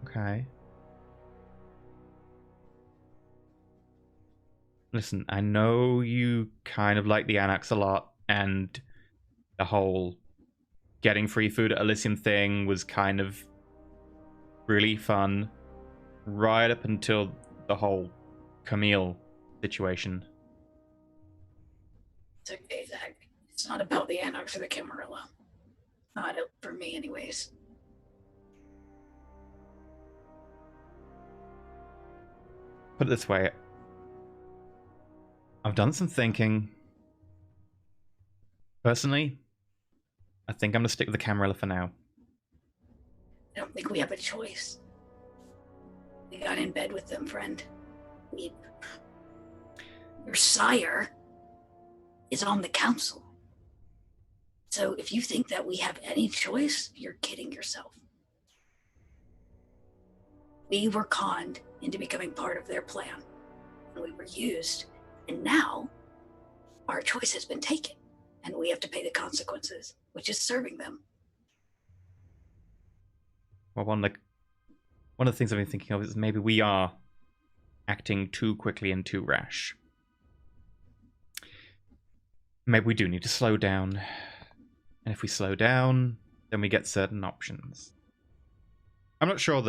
Speaker 2: Okay. Listen, I know you kind of like the Annex a lot, and the whole getting free food at Elysium thing was kind of really fun, right up until the whole Camille situation.
Speaker 4: It's okay, Zach. It's not about the Annex or the Camarilla. Not for me, anyways.
Speaker 2: Put it this way. I've done some thinking. Personally, I think I'm going to stick with the Camarilla for now.
Speaker 4: I don't think we have a choice. We got in bed with them, friend. Your sire is on the council. So if you think that we have any choice, you're kidding yourself. We were conned into becoming part of their plan. And we were used. And now our choice has been taken. And we have to pay the consequences, which is serving them.
Speaker 2: Well, one of the things I've been thinking of is maybe we are acting too quickly and too rash. Maybe we do need to slow down. And if we slow down, then we get certain options. I'm not sure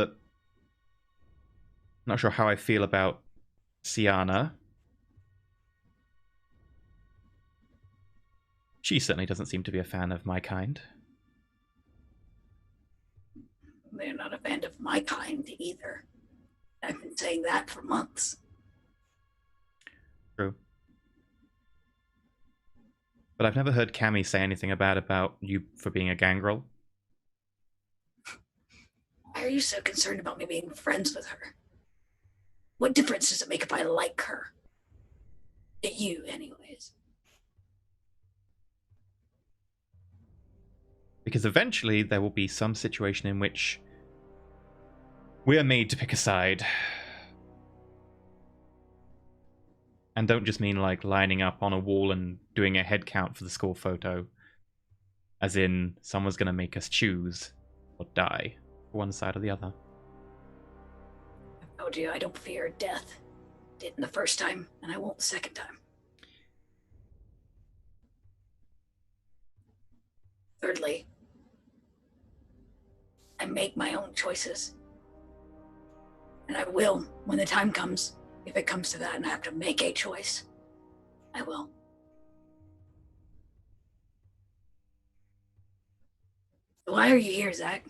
Speaker 2: how I feel about Siana. She certainly doesn't seem to be a fan of my kind.
Speaker 4: They're not a fan of my kind either. I've been saying that for months.
Speaker 2: True. But I've never heard Cammy say anything about you for being a gangrel.
Speaker 4: Why are you so concerned about me being friends with her? What difference does it make if I like her? To you, anyways.
Speaker 2: Because eventually there will be some situation in which we are made to pick a side. And don't just mean like lining up on a wall and doing a head count for the school photo. As in, someone's going to make us choose or die for one side or the other.
Speaker 4: I told you I don't fear death. Didn't the first time, and I won't the second time. Thirdly, I make my own choices. And I will when the time comes. If it comes to that and I have to make a choice, I will. Why are you here, Zach?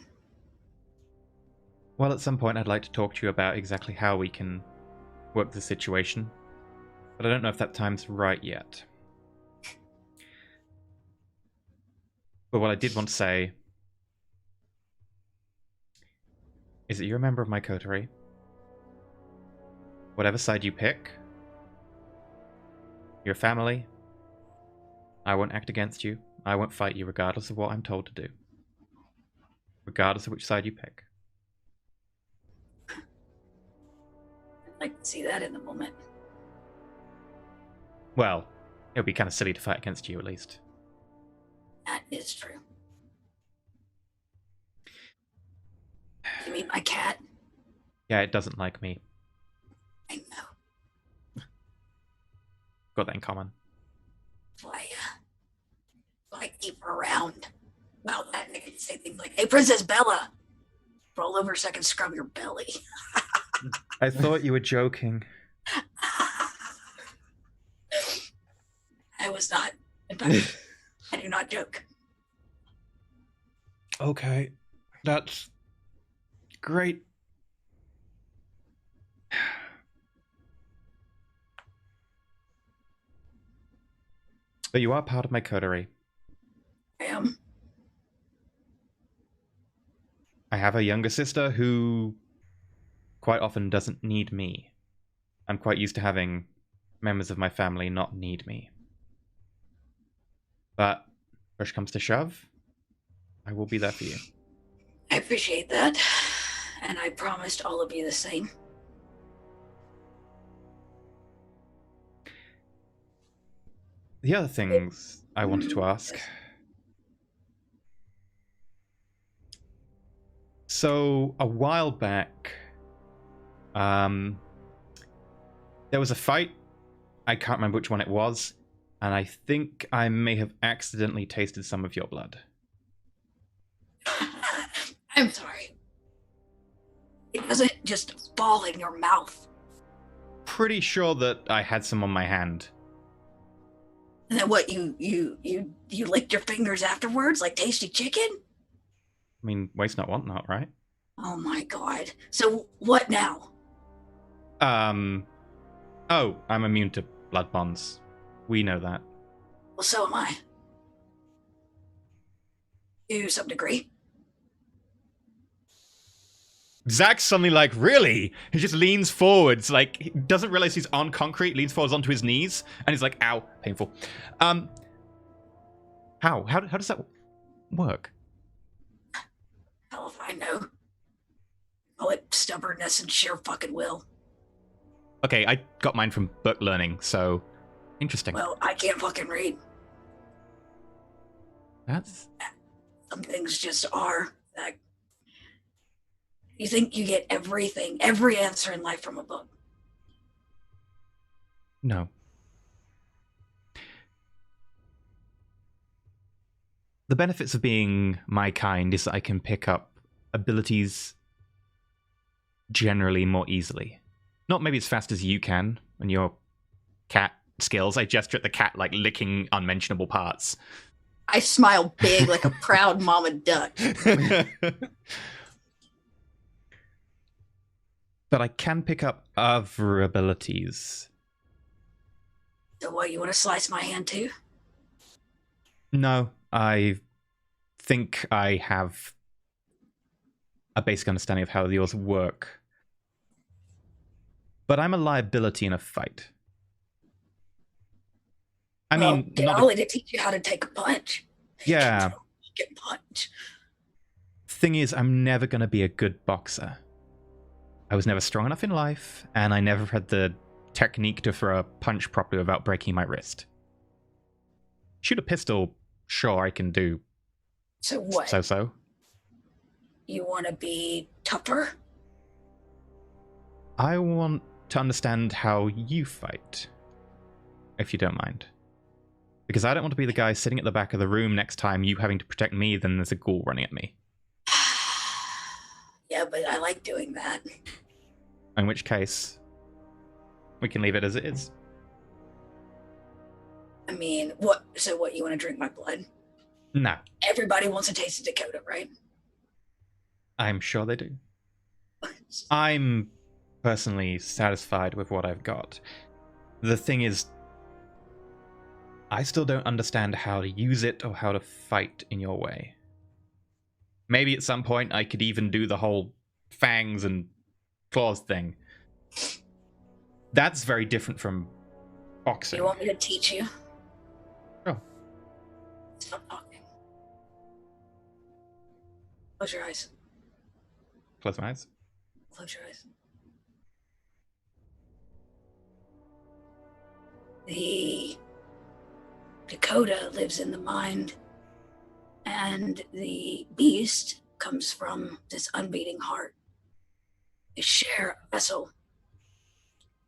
Speaker 2: Well, at some point I'd like to talk to you about exactly how we can work the situation. But I don't know if that time's right yet. But what I did want to say is that you're a member of my coterie. Whatever side you pick, you're family. I won't act against you. I won't fight you regardless of what I'm told to do. Regardless of which side you pick.
Speaker 4: I'd like to see that in the moment.
Speaker 2: Well, it would be kind of silly to fight against you, at least.
Speaker 4: That is true. You mean my cat?
Speaker 2: Yeah, it doesn't like me.
Speaker 4: I know.
Speaker 2: Got that in common.
Speaker 4: Why keep her around? Well, that nigga can say things like, "Hey, Princess Bella, roll over so I can scrub your belly."
Speaker 2: I thought you were joking.
Speaker 4: I was not. In fact, I do not joke.
Speaker 2: Okay, that's great. But you are part of my coterie.
Speaker 4: I am.
Speaker 2: I have a younger sister who quite often doesn't need me. I'm quite used to having members of my family not need me. But push comes to shove, I will be there for you.
Speaker 4: I appreciate that. And I promised all of you the same.
Speaker 2: The other things I wanted to ask. So, a while back, there was a fight. I can't remember which one it was. And I think I may have accidentally tasted some of your blood.
Speaker 4: I'm sorry. It doesn't just fall in your mouth.
Speaker 2: Pretty sure that I had some on my hand.
Speaker 4: And then what, you licked your fingers afterwards like tasty chicken?
Speaker 2: I mean, waste not, want not, right?
Speaker 4: Oh my god. So what now?
Speaker 2: Oh, I'm immune to blood bonds. We know that.
Speaker 4: Well, so am I. To some degree.
Speaker 2: Zach's suddenly like, really? He just leans forwards, like, he doesn't realize he's on concrete, leans forwards onto his knees, and he's like, ow, painful. How does that work?
Speaker 4: Hell if I know. Call it stubbornness and sheer fucking will.
Speaker 2: Okay, I got mine from book learning, so interesting.
Speaker 4: Well, I can't fucking read.
Speaker 2: That's...
Speaker 4: Some things just are. Like, you think you get everything, every answer in life from a book.
Speaker 2: No. The benefits of being my kind is that I can pick up abilities generally more easily. Not maybe as fast as you can when your cat skills. I gesture at the cat like licking unmentionable parts.
Speaker 4: I smile big like a proud mama duck.
Speaker 2: But I can pick up other abilities.
Speaker 4: So what, you want to slice my hand too?
Speaker 2: No, I think I have a basic understanding of how yours work. But I'm a liability in a fight. I mean,
Speaker 4: get Ollie to teach you how to take a punch.
Speaker 2: Yeah.
Speaker 4: Get punch.
Speaker 2: Thing is, I'm never going to be a good boxer. I was never strong enough in life, and I never had the technique to throw a punch properly without breaking my wrist. Shoot a pistol, sure, I can do.
Speaker 4: So what?
Speaker 2: So.
Speaker 4: You want to be tougher?
Speaker 2: I want to understand how you fight, if you don't mind. Because I don't want to be the guy sitting at the back of the room next time you having to protect me, then there's a ghoul running at me.
Speaker 4: Yeah, but I like doing that.
Speaker 2: In which case, we can leave it as it is.
Speaker 4: I mean, what? So what, you want to drink my blood?
Speaker 2: No.
Speaker 4: Everybody wants a taste of Dakota, right?
Speaker 2: I'm sure they do. I'm personally satisfied with what I've got. The thing is, I still don't understand how to use it or how to fight in your way. Maybe at some point I could even do the whole fangs and claws thing. That's very different from boxing.
Speaker 4: You want me to teach you?
Speaker 2: Oh.
Speaker 4: Stop talking. Close your eyes.
Speaker 2: Close my eyes.
Speaker 4: Close your eyes. The Dakota lives in the mind, and the beast comes from this unbeating heart. They share a vessel.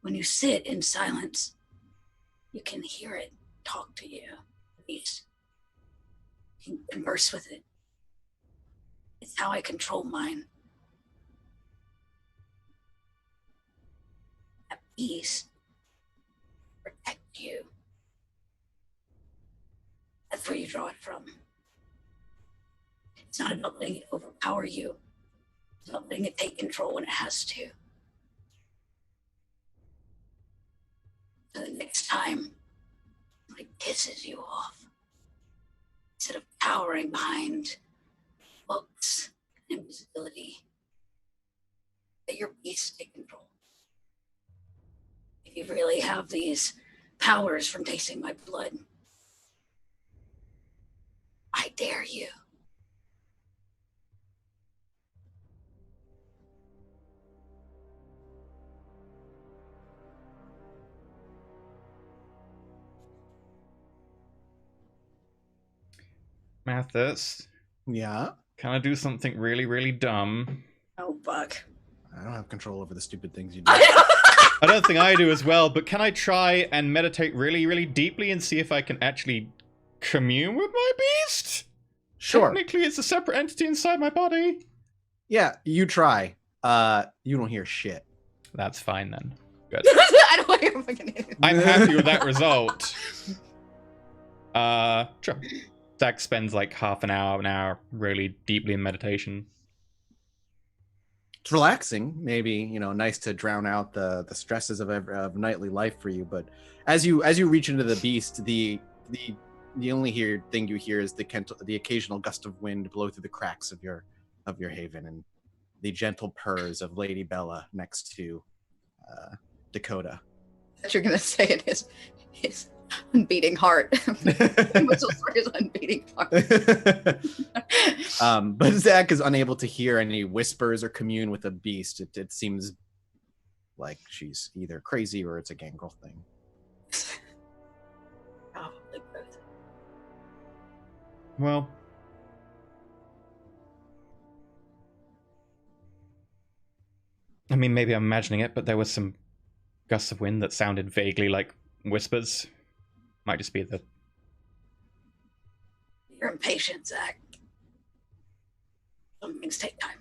Speaker 4: When you sit in silence, you can hear it talk to you. The beast. You can converse with it. It's how I control mine. That beast protect you. That's where you draw it from. It's not about letting it overpower you. It's about letting it take control when it has to. So the next time it pisses you off, instead of cowering behind books and invisibility, let your beast take control. If you really have these powers from tasting my blood, I dare you.
Speaker 2: Mathis,
Speaker 1: Yeah.
Speaker 2: can I do something really, really dumb?
Speaker 4: Oh, fuck.
Speaker 1: I don't have control over the stupid things you do.
Speaker 2: I don't think I do as well, but can I try and meditate really, really deeply and see if I can actually commune with my beast?
Speaker 1: Sure.
Speaker 2: Technically, it's a separate entity inside my body.
Speaker 1: Yeah, you try. You don't hear shit.
Speaker 2: That's fine then. Good.
Speaker 4: I don't want your fucking.
Speaker 2: I'm happy with that result. Sure. Zach spends like half an hour really deeply in meditation.
Speaker 1: It's relaxing, maybe, nice to drown out the stresses of nightly life for you. But as you reach into the beast, the the only thing you hear is the occasional gust of wind blow through the cracks of your haven, and the gentle purrs of Lady Bella next to Dakota.
Speaker 4: That you're gonna say it is his unbeating heart. His unbeating heart.
Speaker 1: But Zach is unable to hear any whispers or commune with a beast. It seems like she's either crazy or it's a gangrel thing.
Speaker 4: Probably both.
Speaker 2: Well, I mean, maybe I'm imagining it, but there was some gusts of wind that sounded vaguely like whispers. Might just be the...
Speaker 4: You're impatient, Zach. Some things take time.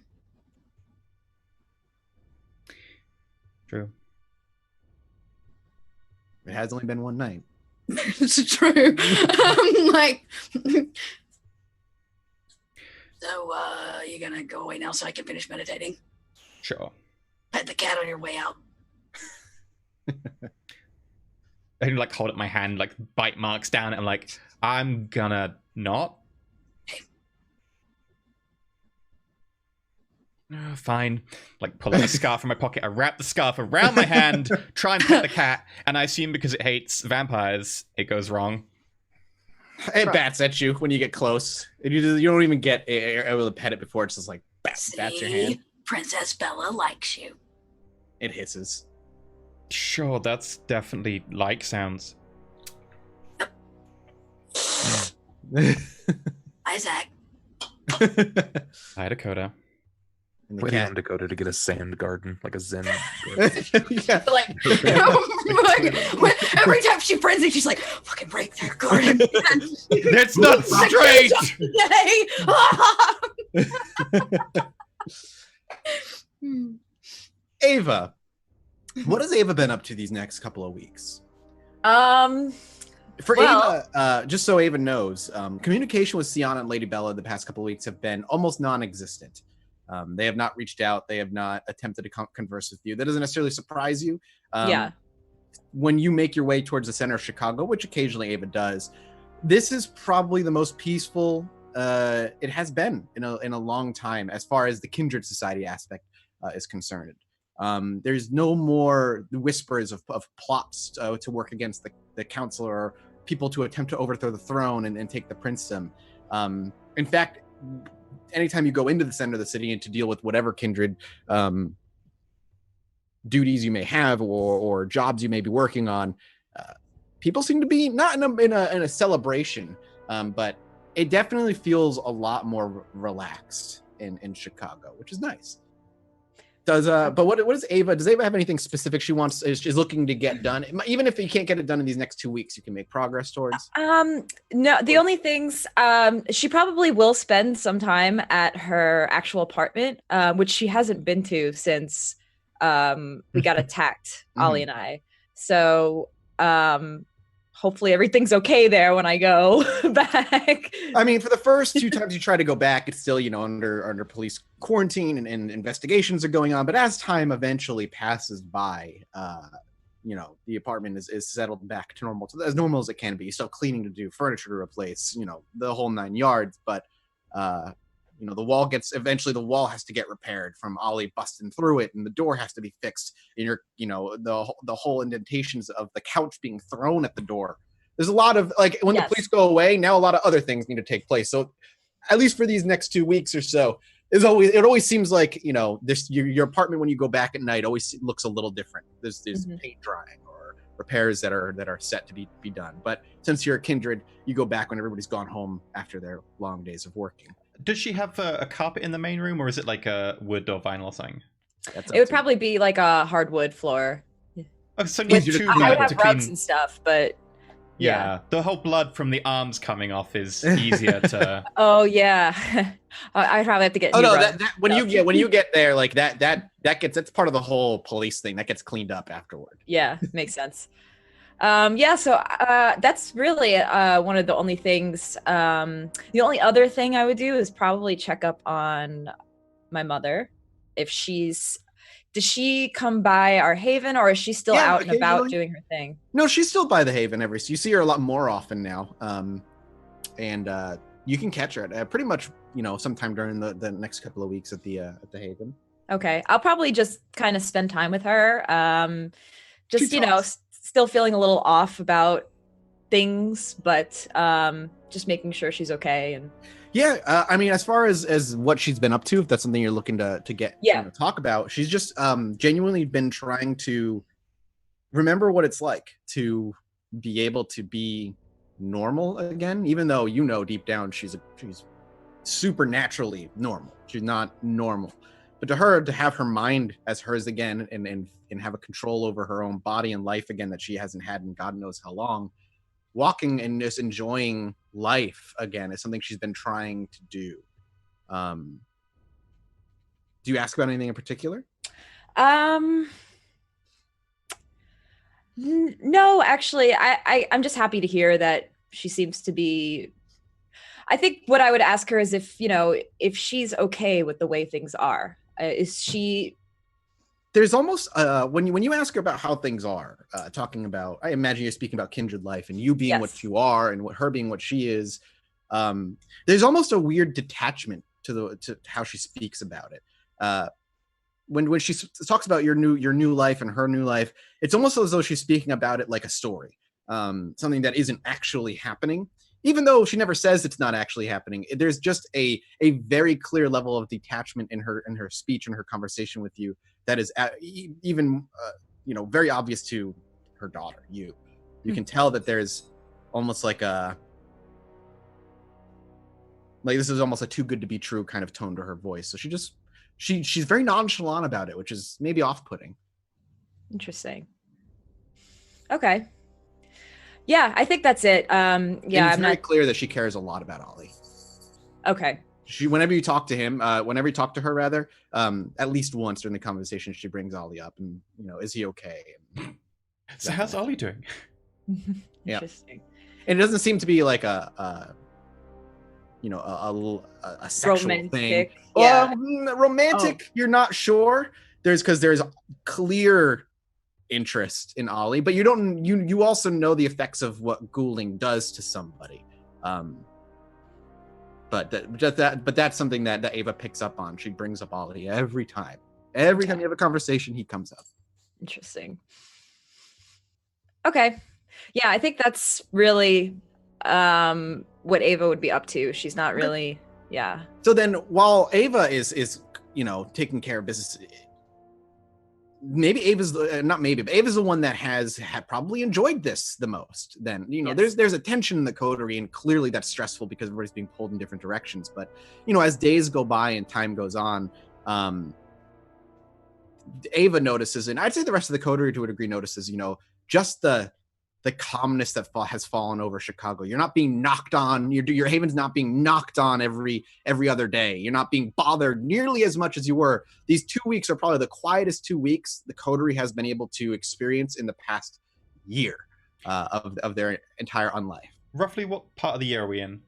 Speaker 2: True.
Speaker 1: It has only been one night.
Speaker 4: It's true. So, you're gonna go away now so I can finish meditating?
Speaker 2: Sure.
Speaker 4: Pet the cat on your way out.
Speaker 2: I like hold up my hand, like bite marks down, and like, I'm gonna not. Fine. Like pull out a scarf from my pocket. I wrap the scarf around my hand, try and pet the cat, and I assume because it hates vampires, it goes wrong.
Speaker 1: It bats at you when you get close. And you don't even get able to pet it before it's just like bats your hand.
Speaker 4: Princess Bella likes you.
Speaker 1: It hisses.
Speaker 2: Sure, that's definitely like sounds.
Speaker 4: Hi, Zach.
Speaker 2: Hi, Dakota.
Speaker 3: Waiting on Dakota to get a sand garden, like a zen garden.
Speaker 1: Yeah.
Speaker 4: Like, every time she friends it, she's like, fucking break their garden.
Speaker 2: That's not straight!
Speaker 1: Ava. What has Ava been up to these next couple of weeks? For Ava, just so Ava knows, communication with Sienna and Lady Bella the past couple of weeks have been almost non-existent. They have not reached out. They have not attempted to converse with you. That doesn't necessarily surprise you.
Speaker 5: Yeah.
Speaker 1: When you make your way towards the center of Chicago, which occasionally Ava does, this is probably the most peaceful it has been in a long time as far as the Kindred Society aspect is concerned. There's no more whispers of plots to work against the council or people to attempt to overthrow the throne and take the princedom. In fact, anytime you go into the center of the city and to deal with whatever kindred duties you may have or jobs you may be working on, people seem to be not in a celebration, but it definitely feels a lot more relaxed in Chicago, which is nice. But what does Ava have anything specific she wants is looking to get done? Even if you can't get it done in these next 2 weeks, you can make progress towards.
Speaker 5: No, the only things she probably will spend some time at her actual apartment, which she hasn't been to since we got attacked, Ollie and I. So hopefully everything's okay there when I go back.
Speaker 1: I mean, for the first 2 times you try to go back, it's still, under police quarantine and investigations are going on. But as time eventually passes by, the apartment is settled back to normal, as normal as it can be. Still cleaning to do, furniture to replace, the whole 9 yards. But, the wall has to get repaired from Ollie busting through it, and the door has to be fixed. And the whole indentations of the couch being thrown at the door. There's a lot of when the police go away, now a lot of other things need to take place. So at least for these next 2 weeks or so, it always seems like, your apartment when you go back at night always looks a little different. There's paint drying or repairs that are set to be done. But since you're a kindred, you go back when everybody's gone home after their long days of working.
Speaker 2: Does she have a carpet in the main room, or is it like a wood or vinyl thing?
Speaker 5: It would probably be like a hardwood floor.
Speaker 2: Oh, so
Speaker 5: I would have rugs and stuff, but
Speaker 2: yeah, the whole blood from the arms coming off is easier to.
Speaker 5: Oh yeah, I'd probably have to get.
Speaker 1: Oh no, when you get there, that's part of the whole police thing that gets cleaned up afterward.
Speaker 5: Yeah, makes sense. So that's really one of the only things. The only other thing I would do is probably check up on my mother. If does she come by our haven, or is she still out and about doing her thing?
Speaker 1: No, she's still by the haven you see her a lot more often now. and you can catch her at pretty much sometime during the next couple of weeks at the Haven.
Speaker 5: Okay, I'll probably just kind of spend time with her. Just still feeling a little off about things, but just making sure she's okay. And
Speaker 1: yeah, I mean, as far as what she's been up to, if that's something you're looking to get talk about, she's just genuinely been trying to remember what it's like to be able to be normal again, even though deep down she's supernaturally normal. She's not normal, but to her, to have her mind as hers again and have a control over her own body and life again that she hasn't had in God knows how long, walking and just enjoying life again is something she's been trying to do. Do you ask about anything in particular?
Speaker 5: No, actually, I'm just happy to hear that she seems to be. I think what I would ask her is if she's okay with the way things are. Is she?
Speaker 1: There's almost when you ask her about how things are, talking about, I imagine you're speaking about kindred life and you being what you are and her being what she is. There's almost a weird detachment to how she speaks about it. When she talks about your new life and her new life, it's almost as though she's speaking about it like a story, something that isn't actually happening. Even though she never says it's not actually happening, there's just a very clear level of detachment in her speech and her conversation with you that is even very obvious to her daughter. You can tell that there's almost like this is almost a too good to be true kind of tone to her voice. So she's very nonchalant about it, which is maybe off-putting.
Speaker 5: Interesting. Okay. Yeah, I think that's it. And
Speaker 1: it's very clear that she cares a lot about Ollie.
Speaker 5: Okay.
Speaker 1: Whenever you talk to her rather, at least once during the conversation, she brings Ollie up and, is he okay?
Speaker 2: So how's Ollie doing?
Speaker 5: Interesting.
Speaker 1: And it doesn't seem to be like a sexual
Speaker 5: romantic
Speaker 1: thing.
Speaker 5: Yeah.
Speaker 1: Romantic, You're not sure. There's clear interest in Ollie, but you also know the effects of what ghouling does to somebody. But that's something that Ava picks up on. She brings up Ollie every time. Every time you have a conversation, he comes up.
Speaker 5: Interesting. Okay. Yeah, I think that's really what Ava would be up to. She's not really
Speaker 1: So then while Ava is taking care of business, Ava's the one that had probably enjoyed this the most. Then there's a tension in the coterie, and clearly that's stressful because everybody's being pulled in different directions. But as days go by and time goes on, Ava notices, and I'd say the rest of the coterie to a degree notices, just the calmness that has fallen over Chicago. You're not being knocked on. Your Haven's not being knocked on every other day. You're not being bothered nearly as much as you were. These 2 weeks are probably the quietest 2 weeks the coterie has been able to experience in the past year of their entire unlife.
Speaker 2: Roughly what part of the year are we in?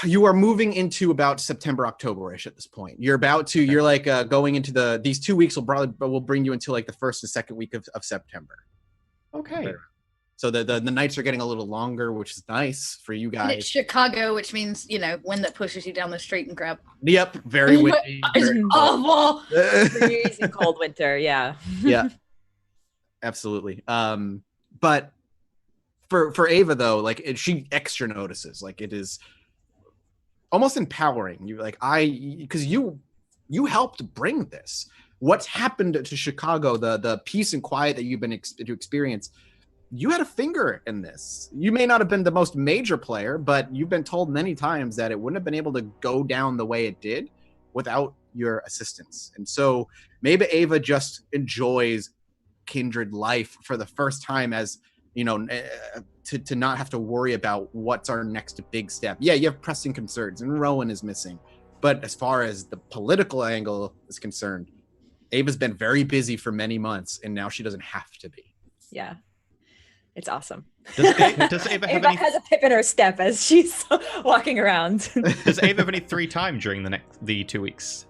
Speaker 1: You are moving into about September, October-ish at this point. You're about to, you're like going into these 2 weeks will bring you into like the first and second week of September.
Speaker 2: Okay.
Speaker 1: So the nights are getting a little longer, which is nice for you guys.
Speaker 4: And it's Chicago, which means, wind that pushes you down the street and grab.
Speaker 1: Yep, very windy.
Speaker 4: It's awful.
Speaker 5: Freezing cold winter, yeah.
Speaker 1: Yeah, absolutely. But for Ava though, she extra notices, it is almost empowering. You because you helped bring this. What's happened to Chicago, the peace and quiet that you've been to experience. You had a finger in this. You may not have been the most major player, but you've been told many times that it wouldn't have been able to go down the way it did without your assistance. And so maybe Ava just enjoys kindred life for the first time, as to not have to worry about what's our next big step. Yeah, you have pressing concerns and Rowan is missing. But as far as the political angle is concerned, Ava's been very busy for many months, and now she doesn't have to be.
Speaker 5: Yeah. It's awesome.
Speaker 2: Does Ava have
Speaker 5: has a pip in her step as she's walking around.
Speaker 2: Does Ava have any free time during the 2 weeks?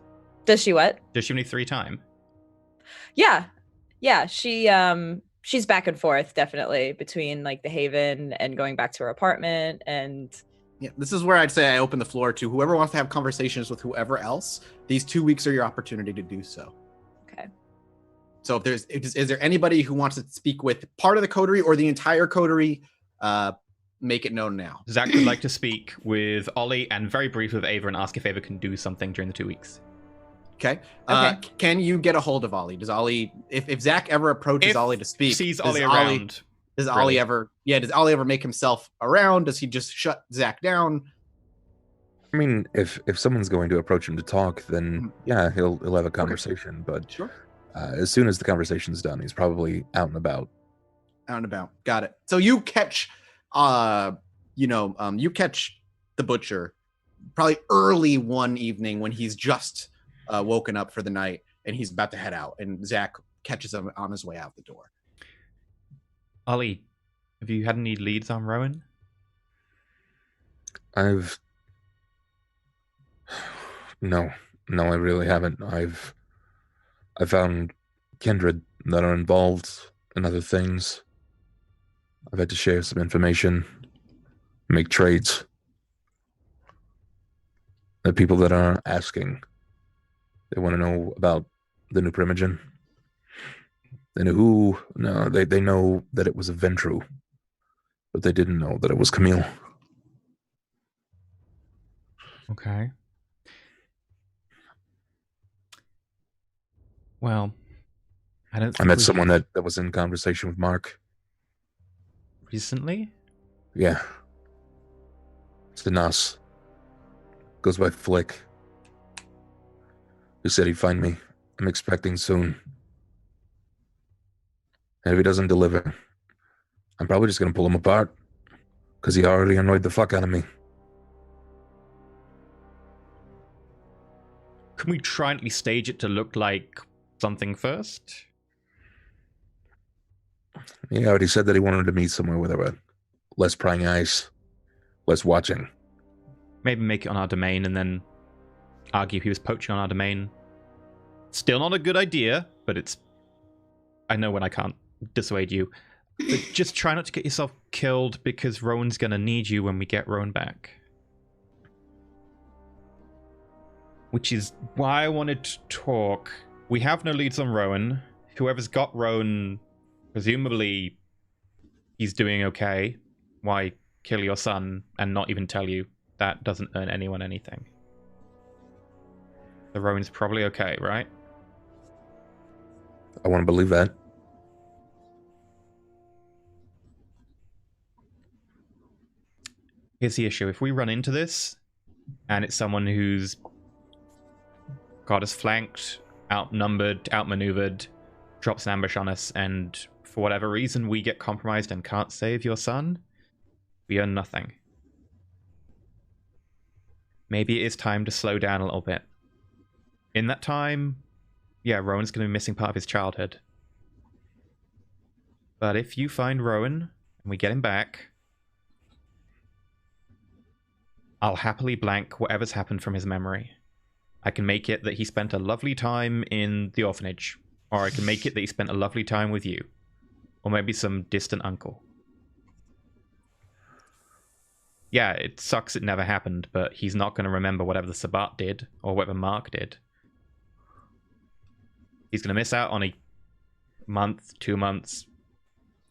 Speaker 5: Does she what?
Speaker 2: Does she have any free time?
Speaker 5: Yeah. She's back and forth definitely between the Haven and going back to her apartment, and
Speaker 1: Yeah, this is where I'd say I open the floor to whoever wants to have conversations with whoever else. These 2 weeks are your opportunity to do so.
Speaker 5: Okay.
Speaker 1: So is there anybody who wants to speak with part of the coterie or the entire coterie? Make it known now.
Speaker 2: Zach would like to speak with Ollie and very briefly with Ava and ask if Ava can do something during the 2 weeks.
Speaker 1: Okay.
Speaker 5: Okay.
Speaker 1: Can you get a hold of Ollie? Does Ollie, if Zach ever approaches Ollie to speak,
Speaker 2: sees Ollie around,
Speaker 1: does Ollie ever make himself around? Does he just shut Zach down?
Speaker 3: I mean, if someone's going to approach him to talk, then yeah, he'll have a conversation. But
Speaker 1: Sure.
Speaker 3: As soon as the conversation's done, he's probably out and about.
Speaker 1: Out and about. Got it. So you catch, you catch the butcher probably early one evening when he's just woken up for the night and he's about to head out, and Zach catches him on his way out the door.
Speaker 2: Ollie, have you had any leads on Rowan?
Speaker 3: No, I really haven't. I found kindred that are involved in other things. I've had to share some information, make trades. The people that are asking, they want to know about the new Primogen. They know they know that it was a Ventru, but they didn't know that it was Camille.
Speaker 2: Okay. Well, I
Speaker 3: met someone that was in conversation with Mark.
Speaker 2: Recently?
Speaker 3: Yeah. It's the Nas. Goes by Flick. He said he'd find me. I'm expecting soon. And if he doesn't deliver, I'm probably just going to pull him apart. Because he already annoyed the fuck out of me.
Speaker 2: Can we try and stage it to look like something first?
Speaker 3: He already said that he wanted to meet somewhere where there were less prying eyes, less watching.
Speaker 2: Maybe make it on our domain and then argue he was poaching on our domain. Still not a good idea, but I know when I can't dissuade you. But just try not to get yourself killed because Rowan's going to need you when we get Rowan back. Which is why I wanted to talk. We have no leads on Rowan. Whoever's got Rowan, presumably he's doing okay. Why kill your son and not even tell you? That doesn't earn anyone anything. The Rowan's probably okay, right?
Speaker 3: I want to believe that.
Speaker 2: Here's the issue. If we run into this, and it's someone who's got us flanked, outnumbered, outmaneuvered, drops an ambush on us, and for whatever reason we get compromised and can't save your son, we earn nothing. Maybe it is time to slow down a little bit. In that time, yeah, Rowan's going to be missing part of his childhood. But if you find Rowan, and we get him back, I'll happily blank whatever's happened from his memory. I can make it that he spent a lovely time in the orphanage, or I can make it that he spent a lovely time with you, or maybe some distant uncle. Yeah, it sucks it never happened, but he's not going to remember whatever the Sabbat did, or whatever Mark did. He's going to miss out on a month, 2 months,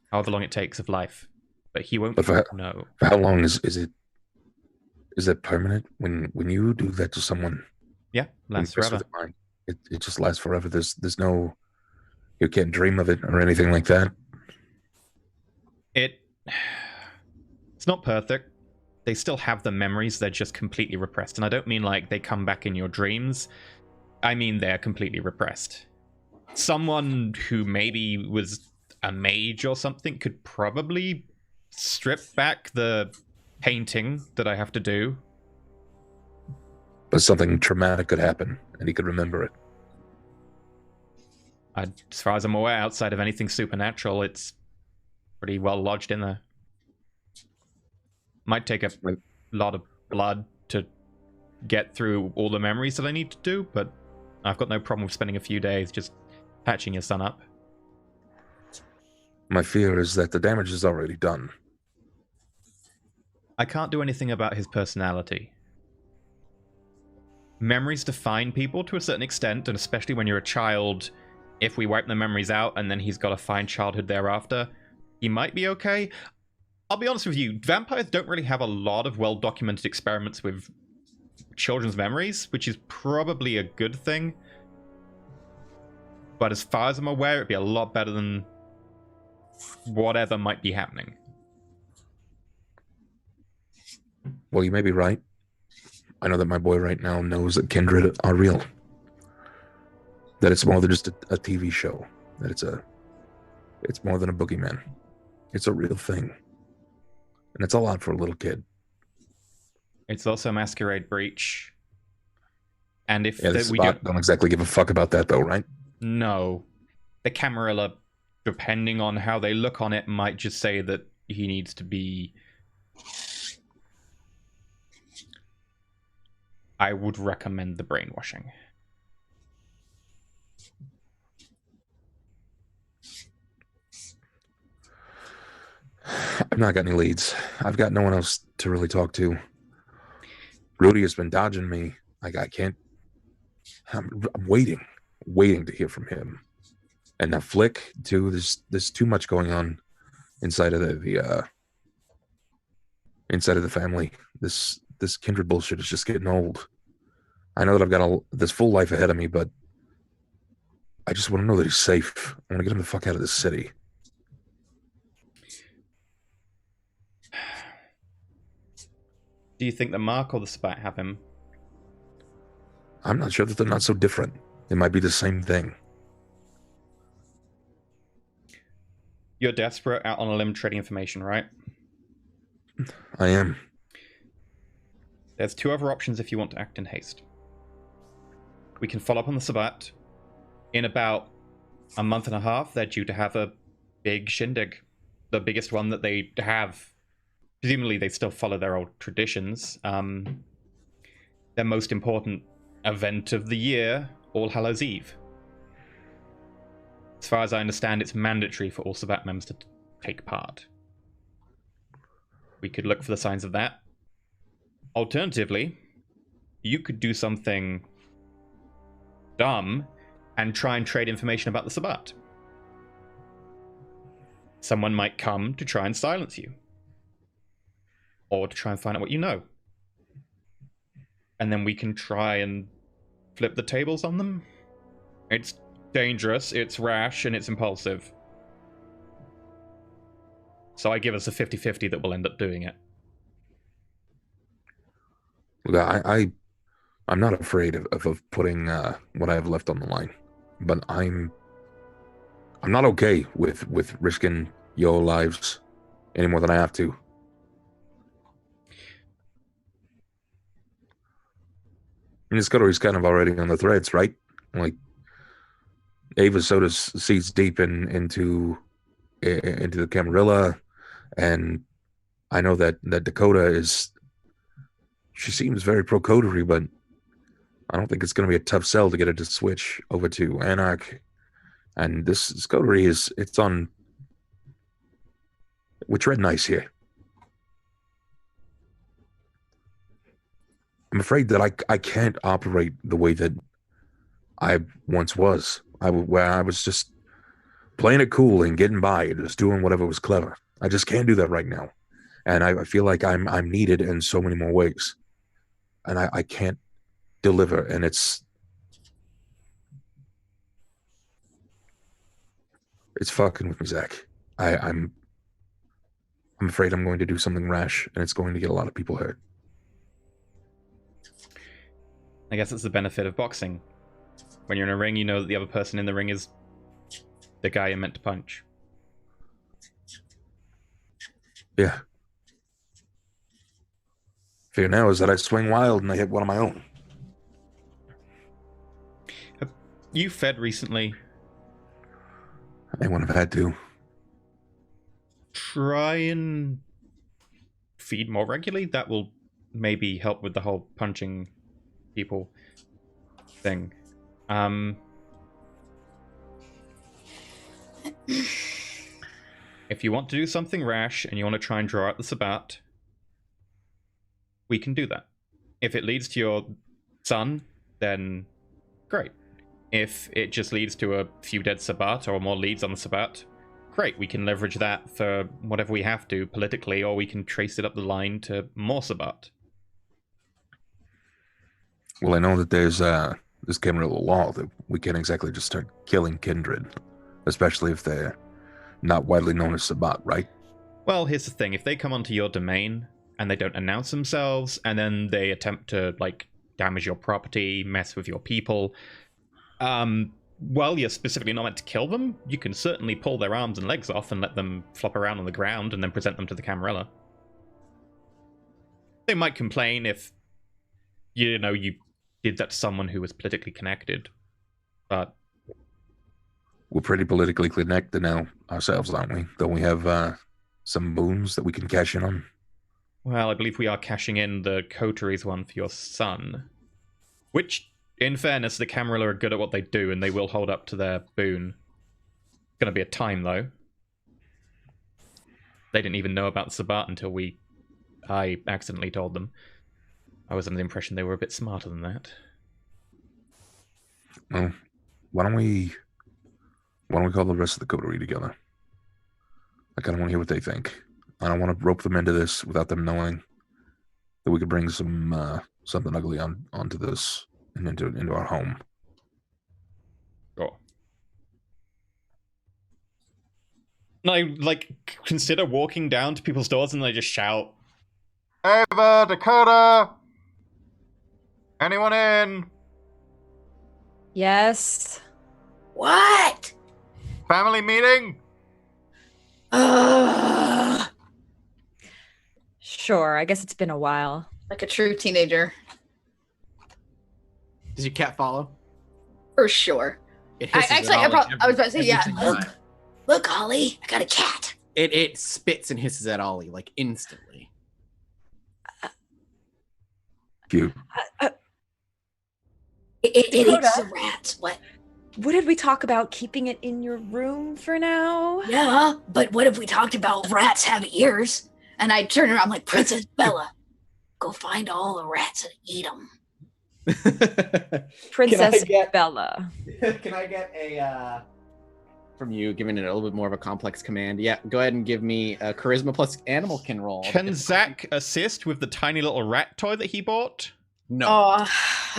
Speaker 2: however long it takes of life. But he won't know.
Speaker 3: For how long is it? Is it permanent? When you do that to someone?
Speaker 2: Yeah, lasts forever.
Speaker 3: It just lasts forever. There's no, you can't dream of it or anything like that.
Speaker 2: It's not perfect. They still have the memories, they're just completely repressed. And I don't mean like they come back in your dreams. I mean they're completely repressed. Someone who maybe was a mage or something could probably strip back the painting that I have to do.
Speaker 3: But something traumatic could happen, and he could remember it.
Speaker 2: As far as I'm aware, outside of anything supernatural, it's pretty well lodged in there. Might take a lot of blood to get through all the memories that I need to do, but I've got no problem with spending a few days just patching your son up.
Speaker 3: My fear is that the damage is already done.
Speaker 2: I can't do anything about his personality. Memories define people to a certain extent, and especially when you're a child, if we wipe the memories out and then he's got a fine childhood thereafter, he might be okay. I'll be honest with you, vampires don't really have a lot of well-documented experiments with children's memories, which is probably a good thing. But as far as I'm aware, it'd be a lot better than whatever might be happening.
Speaker 3: Well, you may be right. I know that my boy right now knows that kindred are real. That it's more than just a TV show. That it's more than a boogeyman. It's a real thing. And it's a lot for a little kid.
Speaker 2: It's also a masquerade breach. And if
Speaker 3: we don't exactly give a fuck about that though, right?
Speaker 2: No. The Camarilla, depending on how they look on it, might just say that he needs to be... I would recommend the brainwashing.
Speaker 3: I've not got any leads. I've got no one else to really talk to. Rudy has been dodging me. I can't... I'm waiting to hear from him. And that Flick, too, there's too much going on inside of the family. This kindred bullshit is just getting old. I know that I've got this full life ahead of me, but I just want to know that he's safe. I want to get him the fuck out of this city.
Speaker 2: Do you think the Mark or the Spat have him?
Speaker 3: I'm not sure that they're not so different. It might be the same thing.
Speaker 2: You're desperate, out on a limb trading information, right?
Speaker 3: I am.
Speaker 2: There's two other options if you want to act in haste. We can follow up on the Sabbat. In about a month and a half, they're due to have a big shindig. The biggest one that they have. Presumably, they still follow their old traditions. Their most important event of the year, All Hallows Eve. As far as I understand, it's mandatory for all Sabbat members to take part. We could look for the signs of that. Alternatively, you could do something dumb and try and trade information about the Sabbat. Someone might come to try and silence you. Or to try and find out what you know. And then we can try and flip the tables on them. It's dangerous, it's rash, and it's impulsive. So I give us a 50-50 that we'll end up doing it.
Speaker 3: Look, I'm not afraid of putting what I have left on the line. But I'm not okay with risking your lives any more than I have to. And this Scuddery's kind of already on the threads, right? Like, Ava Soda's seats deep into the Camarilla, and I know that Dakota she seems very pro-coterie, but I don't think it's going to be a tough sell to get her to switch over to Anarch. And this Scuddery it's on... We're treading nice here. I'm afraid that I can't operate the way that I once was. Where I was just playing it cool and getting by and just doing whatever was clever. I just can't do that right now. And I feel like I'm needed in so many more ways. And I can't deliver. And it's fucking with me, Zach. I'm afraid I'm going to do something rash, and it's going to get a lot of people hurt.
Speaker 2: I guess it's the benefit of boxing. When you're in a ring, you know that the other person in the ring is the guy you're meant to punch.
Speaker 3: Yeah. Fear now is that I swing wild and I hit one of my own.
Speaker 2: Have you fed recently?
Speaker 3: I wouldn't have had to.
Speaker 2: Try and feed more regularly. That will maybe help with the whole punching people thing. If you want to do something rash and you want to try and draw out the Sabbat, we can do that. If it leads to your son, then great. If it just leads to a few dead Sabbat or more leads on the Sabbat, great. We can leverage that for whatever we have to politically, or we can trace it up the line to more Sabbat.
Speaker 3: Well, I know that there's this Camarilla law that we can't exactly just start killing kindred, especially if they're not widely known as Sabbat, right?
Speaker 2: Well, here's the thing. If they come onto your domain and they don't announce themselves, and then they attempt to, like, damage your property, mess with your people, well, you're specifically not meant to kill them. You can certainly pull their arms and legs off and let them flop around on the ground and then present them to the Camarilla. They might complain if, you did that to someone who was politically connected, but...
Speaker 3: We're pretty politically connected now ourselves, aren't we? Don't we have some boons that we can cash in on?
Speaker 2: Well, I believe we are cashing in the coteries one for your son. Which, in fairness, the Camarilla are good at what they do, and they will hold up to their boon. It's gonna be a time, though. They didn't even know about Sabbat until I accidentally told them. I was under the impression they were a bit smarter than that.
Speaker 3: Well, why don't we call the rest of the coterie together? I kind of want to hear what they think. I don't want to rope them into this without them knowing that we could bring some something ugly onto this and into our home.
Speaker 2: Sure. No, like, consider walking down to people's doors and they just shout, "Ava, Dakota! Anyone in?
Speaker 5: Yes.
Speaker 4: What?
Speaker 2: Family meeting?"
Speaker 5: Sure, I guess it's been a while.
Speaker 4: Like a true teenager.
Speaker 1: Does your cat follow?
Speaker 4: For sure.
Speaker 1: It
Speaker 4: I
Speaker 1: hisses at
Speaker 4: actually,
Speaker 1: Ollie
Speaker 4: I was about to say,
Speaker 1: every
Speaker 4: yeah.
Speaker 1: single
Speaker 4: Look,
Speaker 1: time.
Speaker 4: look, Ollie, I got a cat.
Speaker 1: It spits and hisses at Ollie, like, instantly.
Speaker 3: Cute.
Speaker 4: It eats
Speaker 5: Dakota?
Speaker 4: the rats. What?
Speaker 5: What did we talk about? Keeping it in your room for now?
Speaker 4: Yeah, but what if we talked about rats have ears? And I turn around, I'm like, Princess Bella, go find all the rats and eat them.
Speaker 5: Princess
Speaker 1: get-
Speaker 5: Bella.
Speaker 1: Can I get a from you, giving it a little bit more of a complex command? Yeah, go ahead and give me a charisma plus animal can roll.
Speaker 2: Can Zach assist with the tiny little rat toy that he bought?
Speaker 1: No.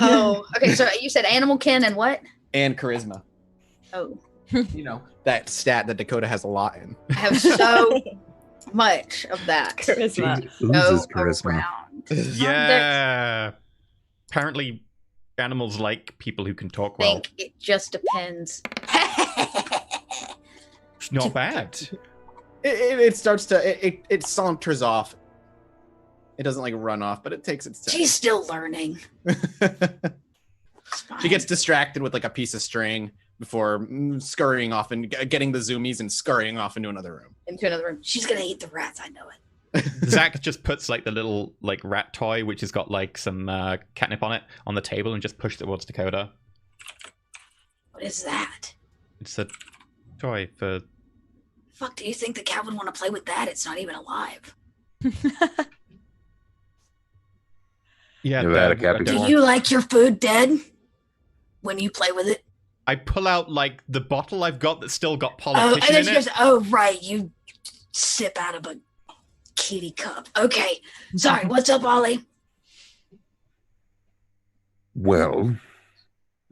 Speaker 4: Oh. Okay, so you said animal kin and what?
Speaker 1: And charisma.
Speaker 4: Oh,
Speaker 1: That stat that Dakota has a lot in.
Speaker 4: I have so much of that.
Speaker 5: Charisma.
Speaker 3: Oozes
Speaker 4: Go
Speaker 3: charisma.
Speaker 4: around.
Speaker 2: Yeah. Apparently, animals like people who can talk
Speaker 4: I
Speaker 2: well.
Speaker 4: think it just depends.
Speaker 2: It's not bad.
Speaker 1: It starts to it saunters off. It doesn't like run off, but it takes its time.
Speaker 4: She's still learning.
Speaker 1: She gets distracted with like a piece of string before scurrying off and getting the zoomies and scurrying off into another room.
Speaker 4: into another room. She's gonna eat the rats. I know it.
Speaker 2: Zach just puts like the little like rat toy, which has got like some catnip on it, on the table and just pushes it towards Dakota.
Speaker 4: What is that?
Speaker 2: It's a toy for...
Speaker 4: Fuck, do you think the cat would want to play with that? It's not even alive.
Speaker 2: Yeah,
Speaker 3: Never had a
Speaker 2: the-
Speaker 3: cat
Speaker 2: I don't-
Speaker 3: before.
Speaker 4: Do you like your food dead when you play with it?
Speaker 2: I pull out like the bottle I've got that's still got
Speaker 4: Oh, and
Speaker 2: politician
Speaker 4: then
Speaker 2: in
Speaker 4: she
Speaker 2: it.
Speaker 4: goes, "Oh, right, you sip out of a kitty cup." Okay, sorry. What's up, Ollie?
Speaker 3: Well,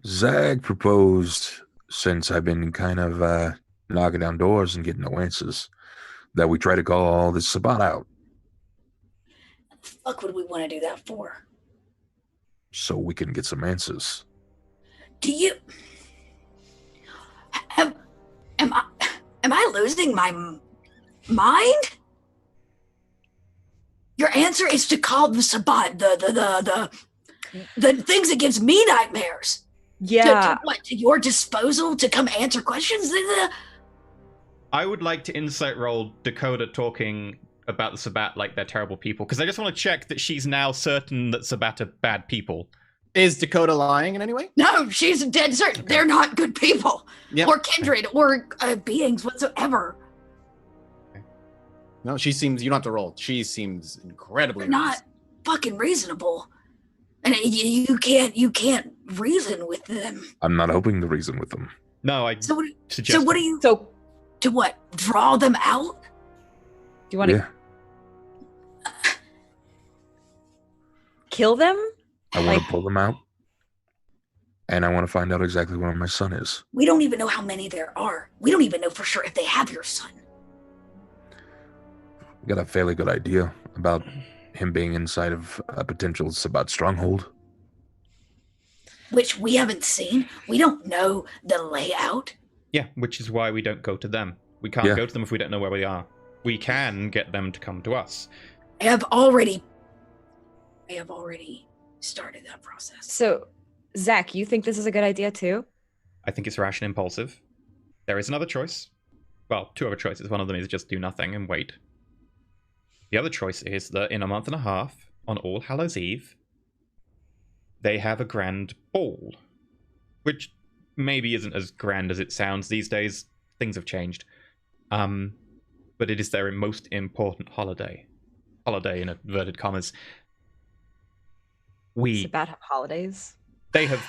Speaker 3: Zag proposed, since I've been kind of knocking down doors and getting no answers, that we try to call all this Sabbat out
Speaker 4: What the fuck would we want to do that for?
Speaker 3: so we can get some answers.
Speaker 4: Do you? Am I losing my mind? Your answer is to call the Sabbat the things that gives me nightmares.
Speaker 5: Yeah.
Speaker 4: To what? To your disposal to come answer questions?
Speaker 2: I would like to insight roll Dakota talking about the Sabbat like they're terrible people, because I just want to check that she's now certain that Sabbat are bad people.
Speaker 1: Is Dakota lying in any way?
Speaker 4: No, she's dead certain.
Speaker 2: Okay.
Speaker 4: They're not good people
Speaker 1: Yep.
Speaker 4: or kindred or beings whatsoever.
Speaker 1: No, she seems. You don't have to roll. She seems incredibly
Speaker 4: They're not. fucking reasonable. And you can't reason with them.
Speaker 3: I'm not hoping to reason with them.
Speaker 2: No, I
Speaker 4: So
Speaker 2: suggest.
Speaker 4: what do you...
Speaker 5: So,
Speaker 4: To what? Draw them out?
Speaker 5: do you want to
Speaker 3: Yeah,
Speaker 5: kill them?
Speaker 3: I want to pull them out, and I want to find out exactly where my son is.
Speaker 4: We don't even know how many there are. We don't even know for sure if they have your son.
Speaker 3: Got a fairly good idea about him being inside of a potential Sabbat stronghold.
Speaker 4: Which we haven't seen. We don't know the layout.
Speaker 2: Yeah, which is why we don't go to them. We can't go to them if we don't know where we are. We can get them to come to us.
Speaker 4: I have already started that process.
Speaker 5: So, Zach, you think this is a good idea too?
Speaker 2: I think it's rash and impulsive. There is another choice. Well, two other choices. One of them is just do nothing and wait. The other choice is that in a month and a half, on All Hallows Eve, they have a grand ball. Which maybe isn't as grand as it sounds these days. Things have changed. But it is their most important holiday. Holiday in inverted commas.
Speaker 5: Sabbat have holidays.
Speaker 2: They have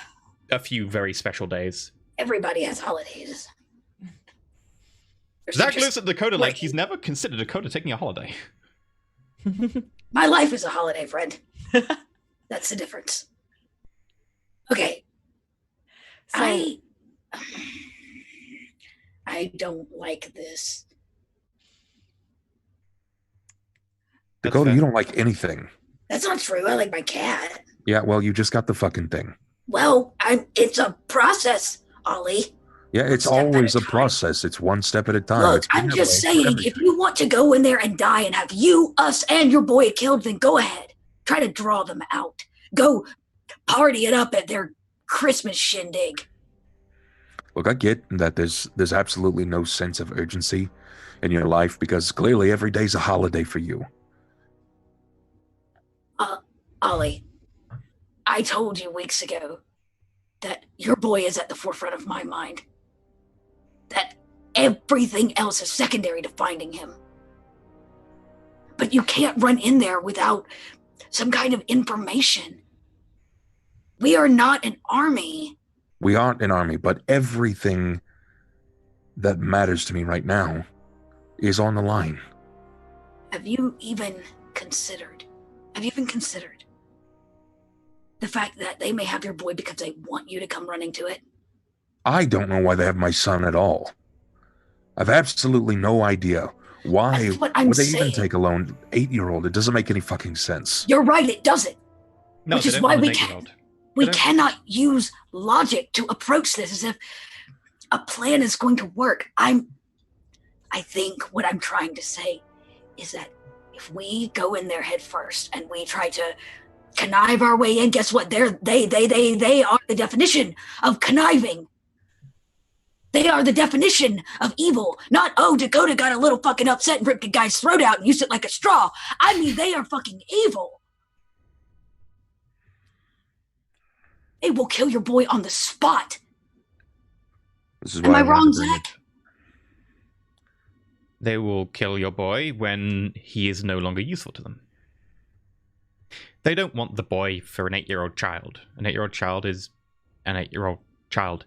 Speaker 2: a few very special days.
Speaker 4: Everybody has holidays.
Speaker 2: Zach looks at Dakota like he's never considered Dakota taking a holiday.
Speaker 4: My life is a holiday, friend. That's the difference. Okay.
Speaker 5: So,
Speaker 4: I don't like this.
Speaker 3: Dakota, you don't like anything.
Speaker 4: That's not true. I like my cat.
Speaker 3: Yeah, well, you just got the fucking thing.
Speaker 4: Well, it's a process, Ollie.
Speaker 3: Yeah, it's
Speaker 4: One step at
Speaker 3: always
Speaker 4: a
Speaker 3: a
Speaker 4: time.
Speaker 3: process. It's one step at a time.
Speaker 4: Look,
Speaker 3: It's been
Speaker 4: I'm
Speaker 3: that
Speaker 4: just
Speaker 3: way
Speaker 4: saying,
Speaker 3: forever.
Speaker 4: if you want to go in there and die and have you, us, and your boy killed, then go ahead. Try to draw them out. Go party it up at their Christmas shindig.
Speaker 3: Look, I get that there's absolutely no sense of urgency in your life because clearly every day's a holiday for you.
Speaker 4: Ollie, I told you weeks ago that your boy is at the forefront of my mind. That everything else is secondary to finding him. But you can't run in there without some kind of information. We are not an army.
Speaker 3: We aren't an army, but everything that matters to me right now is on the line.
Speaker 4: Have you even considered the fact that they may have your boy because they want you to come running to it?
Speaker 3: I don't know why they have my son at all. I've absolutely no idea why
Speaker 4: That's what I'm
Speaker 3: would they
Speaker 4: saying.
Speaker 3: even take a lone 8-year-old. It doesn't make any fucking sense.
Speaker 4: You're right, it doesn't.
Speaker 2: No,
Speaker 4: Which
Speaker 2: they
Speaker 4: is
Speaker 2: don't
Speaker 4: why
Speaker 2: want
Speaker 4: we
Speaker 2: an
Speaker 4: can't.
Speaker 2: 8-year-old.
Speaker 4: We
Speaker 2: They don't-
Speaker 4: cannot use logic to approach this as if a plan is going to work. I think what I'm trying to say is that if we go in there head first and we try to connive our way in, guess what? They are the definition of conniving. They are the definition of evil. Not, oh, Dakota got a little fucking upset and ripped a guy's throat out and used it like a straw. I mean, they are fucking evil. They will kill your boy on the spot.
Speaker 3: This is
Speaker 4: Am
Speaker 3: why
Speaker 4: I
Speaker 3: wanted
Speaker 4: wrong,
Speaker 3: to bring
Speaker 4: Zach?
Speaker 2: They will kill your boy when he is no longer useful to them. They don't want the boy for an 8-year-old child. An 8-year-old child is an 8-year-old child.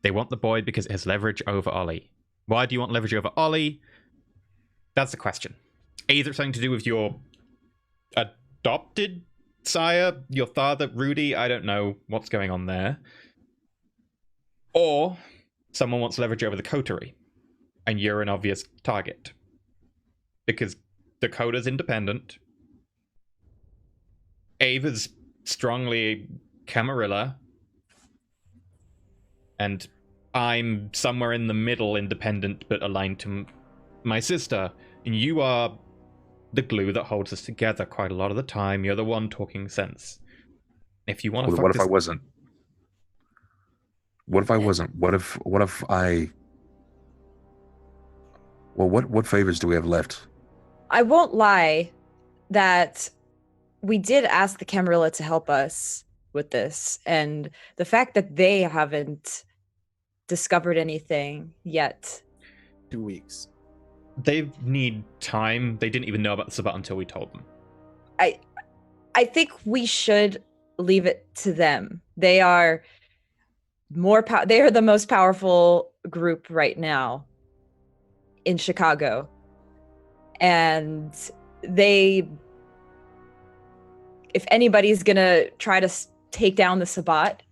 Speaker 2: They want the boy because it has leverage over Ollie. Why do you want leverage over Ollie? That's the question. Either something to do with your adopted sire, your father, Rudy, I don't know what's going on there. Or someone wants leverage over the coterie, and you're an obvious target. Because Dakota's independent, Ava's strongly Camarilla, and I'm somewhere in the middle, independent but aligned to my sister. And you are the glue that holds us together quite a lot of the time. You're the one talking sense. If you want to,
Speaker 3: What if I wasn't? What if I wasn't? What if I? Well, what favors do we have left?
Speaker 5: I won't lie that we did ask the Camarilla to help us with this, and the fact that they haven't discovered anything yet.
Speaker 1: 2 weeks.
Speaker 2: They need time. They didn't even know about the Sabbat until we told them.
Speaker 5: I think we should leave it to them. They are they are the most powerful group right now in Chicago. And if anybody's going to try to take down the Sabbat,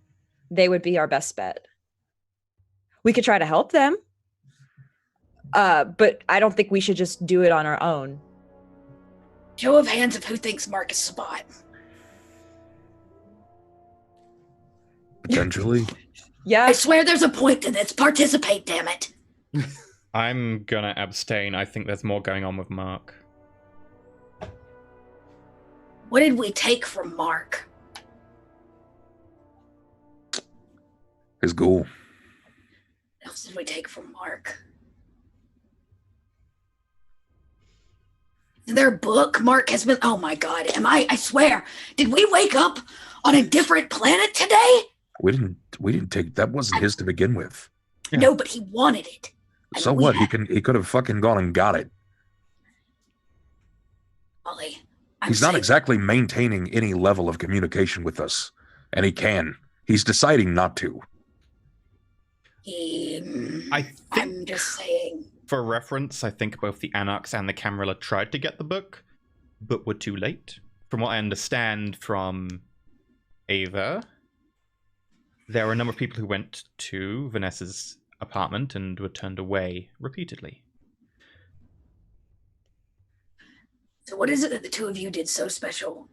Speaker 5: they would be our best bet. We could try to help them. But I don't think we should just do it on our own.
Speaker 4: Show of hands of who thinks Mark is Sabbat.
Speaker 3: Potentially.
Speaker 5: Yeah.
Speaker 4: I swear there's a point to this. Participate, damn it.
Speaker 2: I'm gonna abstain. I think there's more going on with Mark.
Speaker 4: What did we take from Mark?
Speaker 3: His goal.
Speaker 4: What else did we take from Mark? Their book, Mark has been. Oh my God! I swear, did we wake up on a different planet today?
Speaker 3: We didn't take. That wasn't his to begin with.
Speaker 2: Yeah.
Speaker 4: No, but he wanted it.
Speaker 3: So what? He could have fucking gone and got it.
Speaker 4: Ollie,
Speaker 3: He's not exactly maintaining any level of communication with us, and he can. He's deciding not to.
Speaker 4: I'm just saying.
Speaker 2: For reference, I think both the Anarchs and the Camarilla tried to get the book, but were too late. From what I understand from Ava, there were a number of people who went to Vanessa's apartment and were turned away repeatedly.
Speaker 4: So what is it that the two of you did so special?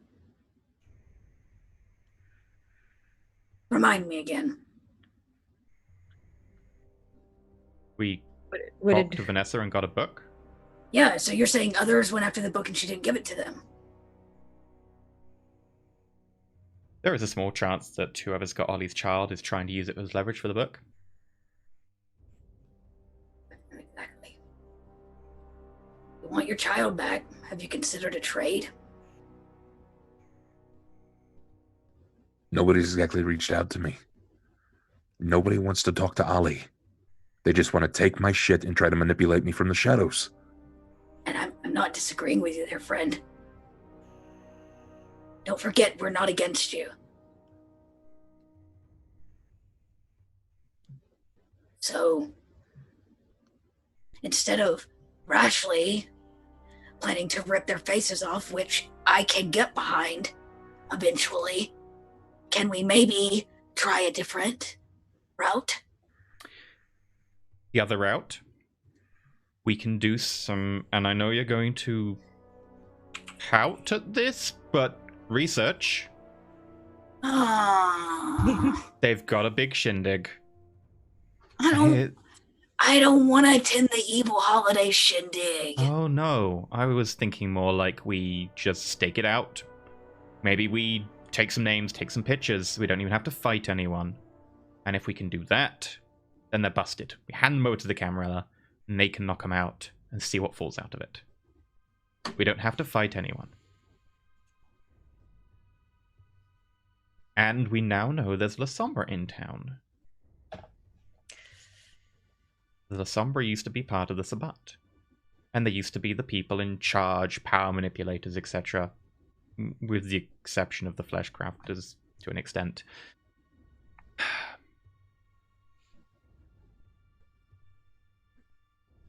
Speaker 4: Remind me again.
Speaker 2: We
Speaker 5: What
Speaker 2: talked
Speaker 5: did
Speaker 2: to Vanessa and got a book.
Speaker 4: Yeah, so you're saying others went after the book and she didn't give it to them.
Speaker 2: There is a small chance that whoever's got Ollie's child is trying to use it as leverage for the book.
Speaker 4: Exactly. You want your child back? Have you considered a trade?
Speaker 3: Nobody's exactly reached out to me. Nobody wants to talk to Ollie. They just want to take my shit and try to manipulate me from the shadows.
Speaker 4: And I'm not disagreeing with you there, friend. Don't forget, we're not against you. So, instead of rashly planning to rip their faces off, which I can get behind eventually, can we maybe try a different route?
Speaker 2: The other route, we can do some, and I know you're going to pout at this, but research. They've got a big shindig.
Speaker 4: I don't want to attend the evil holiday shindig.
Speaker 2: Oh no, I was thinking more like we just stake it out. Maybe we take some names, take some pictures. We don't even have to fight anyone. And if we can do that, then they're busted. We hand them over to the Camarilla, and they can knock them out and see what falls out of it. We don't have to fight anyone. And we now know there's La Sombra in town. The Sombra used to be part of the Sabbat. And they used to be the people in charge, power manipulators, etc. With the exception of the flesh crafters, to an extent.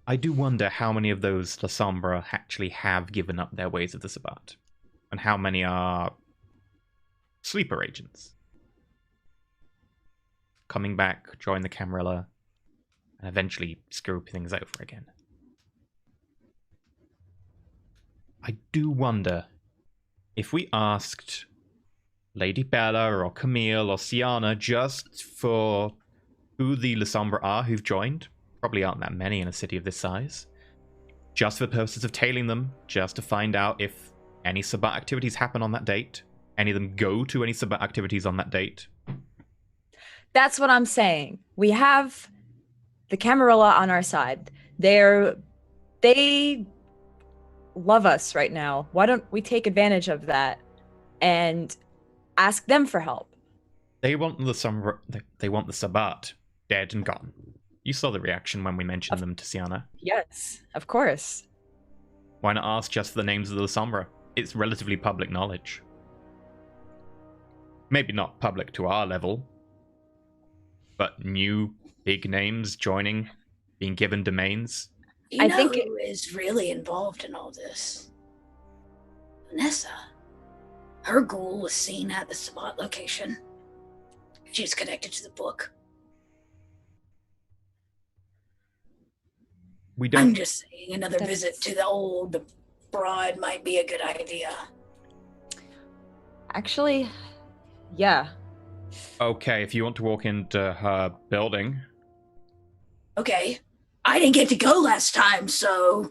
Speaker 2: I do wonder how many of those La Sombra actually have given up their ways of the Sabbat. And how many are sleeper agents. Coming back, join the Camarilla, and eventually screw things over again. I do wonder if we asked Lady Bella or Camille or Sienna just for who the La Sombra are who've joined. Probably aren't that many in a city of this size. Just for the purposes of tailing them, just to find out if any Sabbat activities happen on that date. Any of them go to any Sabbat activities on that date.
Speaker 5: That's what I'm saying. We have the Camarilla on our side. They love us right now. Why don't we take advantage of that and ask them for help?
Speaker 2: They want the Sabbat dead and gone. You saw the reaction when we mentioned them to Sienna.
Speaker 5: Yes, of course.
Speaker 2: Why not ask just for the names of the Sombra? It's relatively public knowledge. Maybe not public to our level, but new big names joining, being given domains.
Speaker 4: I think who is really involved in all this? Vanessa. Her ghoul was seen at the spot location. She's connected to the book. I'm just saying another visit to the old broad might be a good idea.
Speaker 5: Actually, yeah.
Speaker 2: Okay, if you want to walk into her building.
Speaker 4: Okay. I didn't get to go last time, so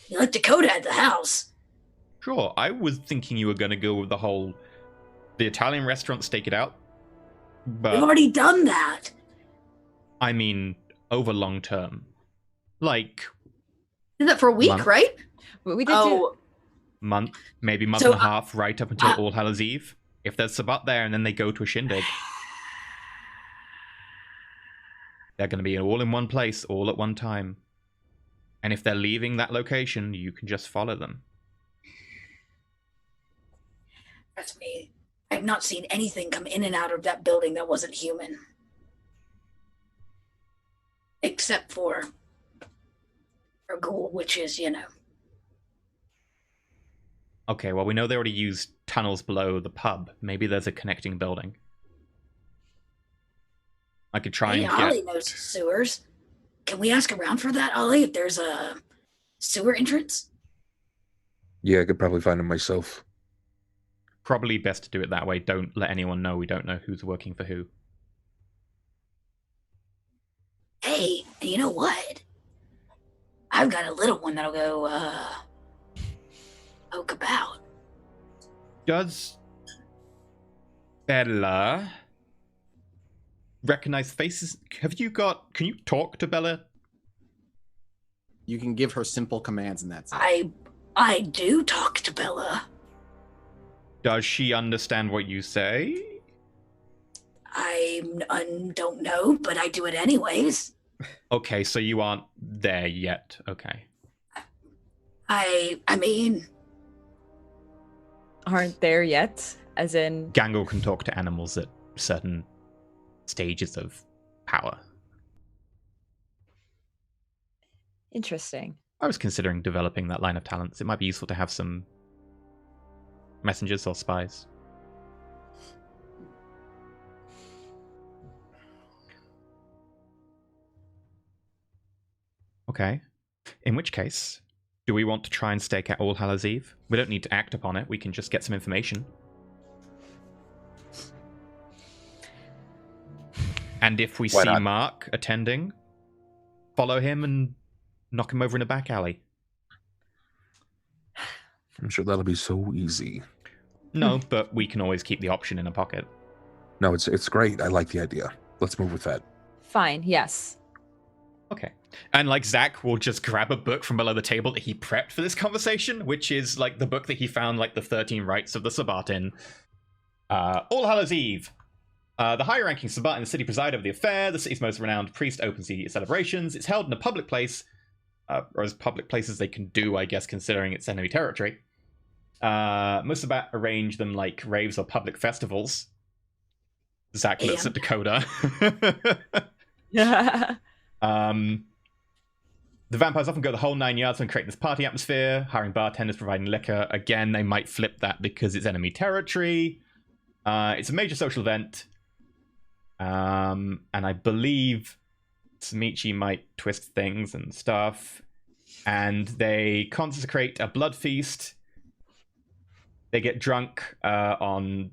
Speaker 4: you let Dakota at the house.
Speaker 2: Sure, I was thinking you were going to go with the Italian restaurant, stake it out. But
Speaker 4: we've already done that.
Speaker 2: I mean, over long term. Like...
Speaker 4: Did that for a week, right?
Speaker 5: We did do...
Speaker 2: Month, maybe month and a half, right up until All Hallows Eve. If there's Sabbat there and then they go to a shindig, they're going to be all in one place, all at one time. And if they're leaving that location, you can just follow them.
Speaker 4: That's me. I've not seen anything come in and out of that building that wasn't human. Except for a ghoul, which is,
Speaker 2: Okay, well, we know they already used tunnels below the pub. Maybe there's a connecting building. I could try and get...
Speaker 4: Ollie knows sewers. Can we ask around for that, Ollie, if there's a sewer entrance?
Speaker 3: Yeah, I could probably find them myself.
Speaker 2: Probably best to do it that way. Don't let anyone know. We don't know who's working for who.
Speaker 4: Hey, you know what? I've got a little one that'll go, poke about.
Speaker 2: Does Bella recognize faces? Can you talk to Bella?
Speaker 1: You can give her simple commands in that sense.
Speaker 4: I do talk to Bella.
Speaker 2: Does she understand what you say?
Speaker 4: I don't know, but I do it anyways.
Speaker 2: Okay, so you aren't there yet. Okay.
Speaker 4: I mean...
Speaker 5: Aren't there yet? As in...
Speaker 2: Gangle can talk to animals at certain stages of power.
Speaker 5: Interesting.
Speaker 2: I was considering developing that line of talents. It might be useful to have some messengers or spies. Okay. In which case, do we want to try and stake out All Hallows Eve? We don't need to act upon it. We can just get some information. And if we see Mark attending, follow him and knock him over in a back alley.
Speaker 3: I'm sure that'll be so easy.
Speaker 2: No, but we can always keep the option in a pocket.
Speaker 3: No, it's great. I like the idea. Let's move with that.
Speaker 5: Fine, yes.
Speaker 2: Okay. And like Zach will just grab a book from below the table that he prepped for this conversation, which is like the book that he found like the 13 rites of the Sabbat in. All Hallows Eve. The higher-ranking Sabbat in the city preside over the affair. The city's most renowned priest opens the celebrations. It's held in a public place, or as public places they can do, I guess, considering it's enemy territory. Most Sabbat arrange them like raves or public festivals. Zach looks at Dakota. The vampires often go the whole 9 yards when creating this party atmosphere, hiring bartenders, providing liquor. Again, they might flip that because it's enemy territory. It's a major social event. And I believe Smichi might twist things and stuff. And they consecrate a blood feast. They get drunk on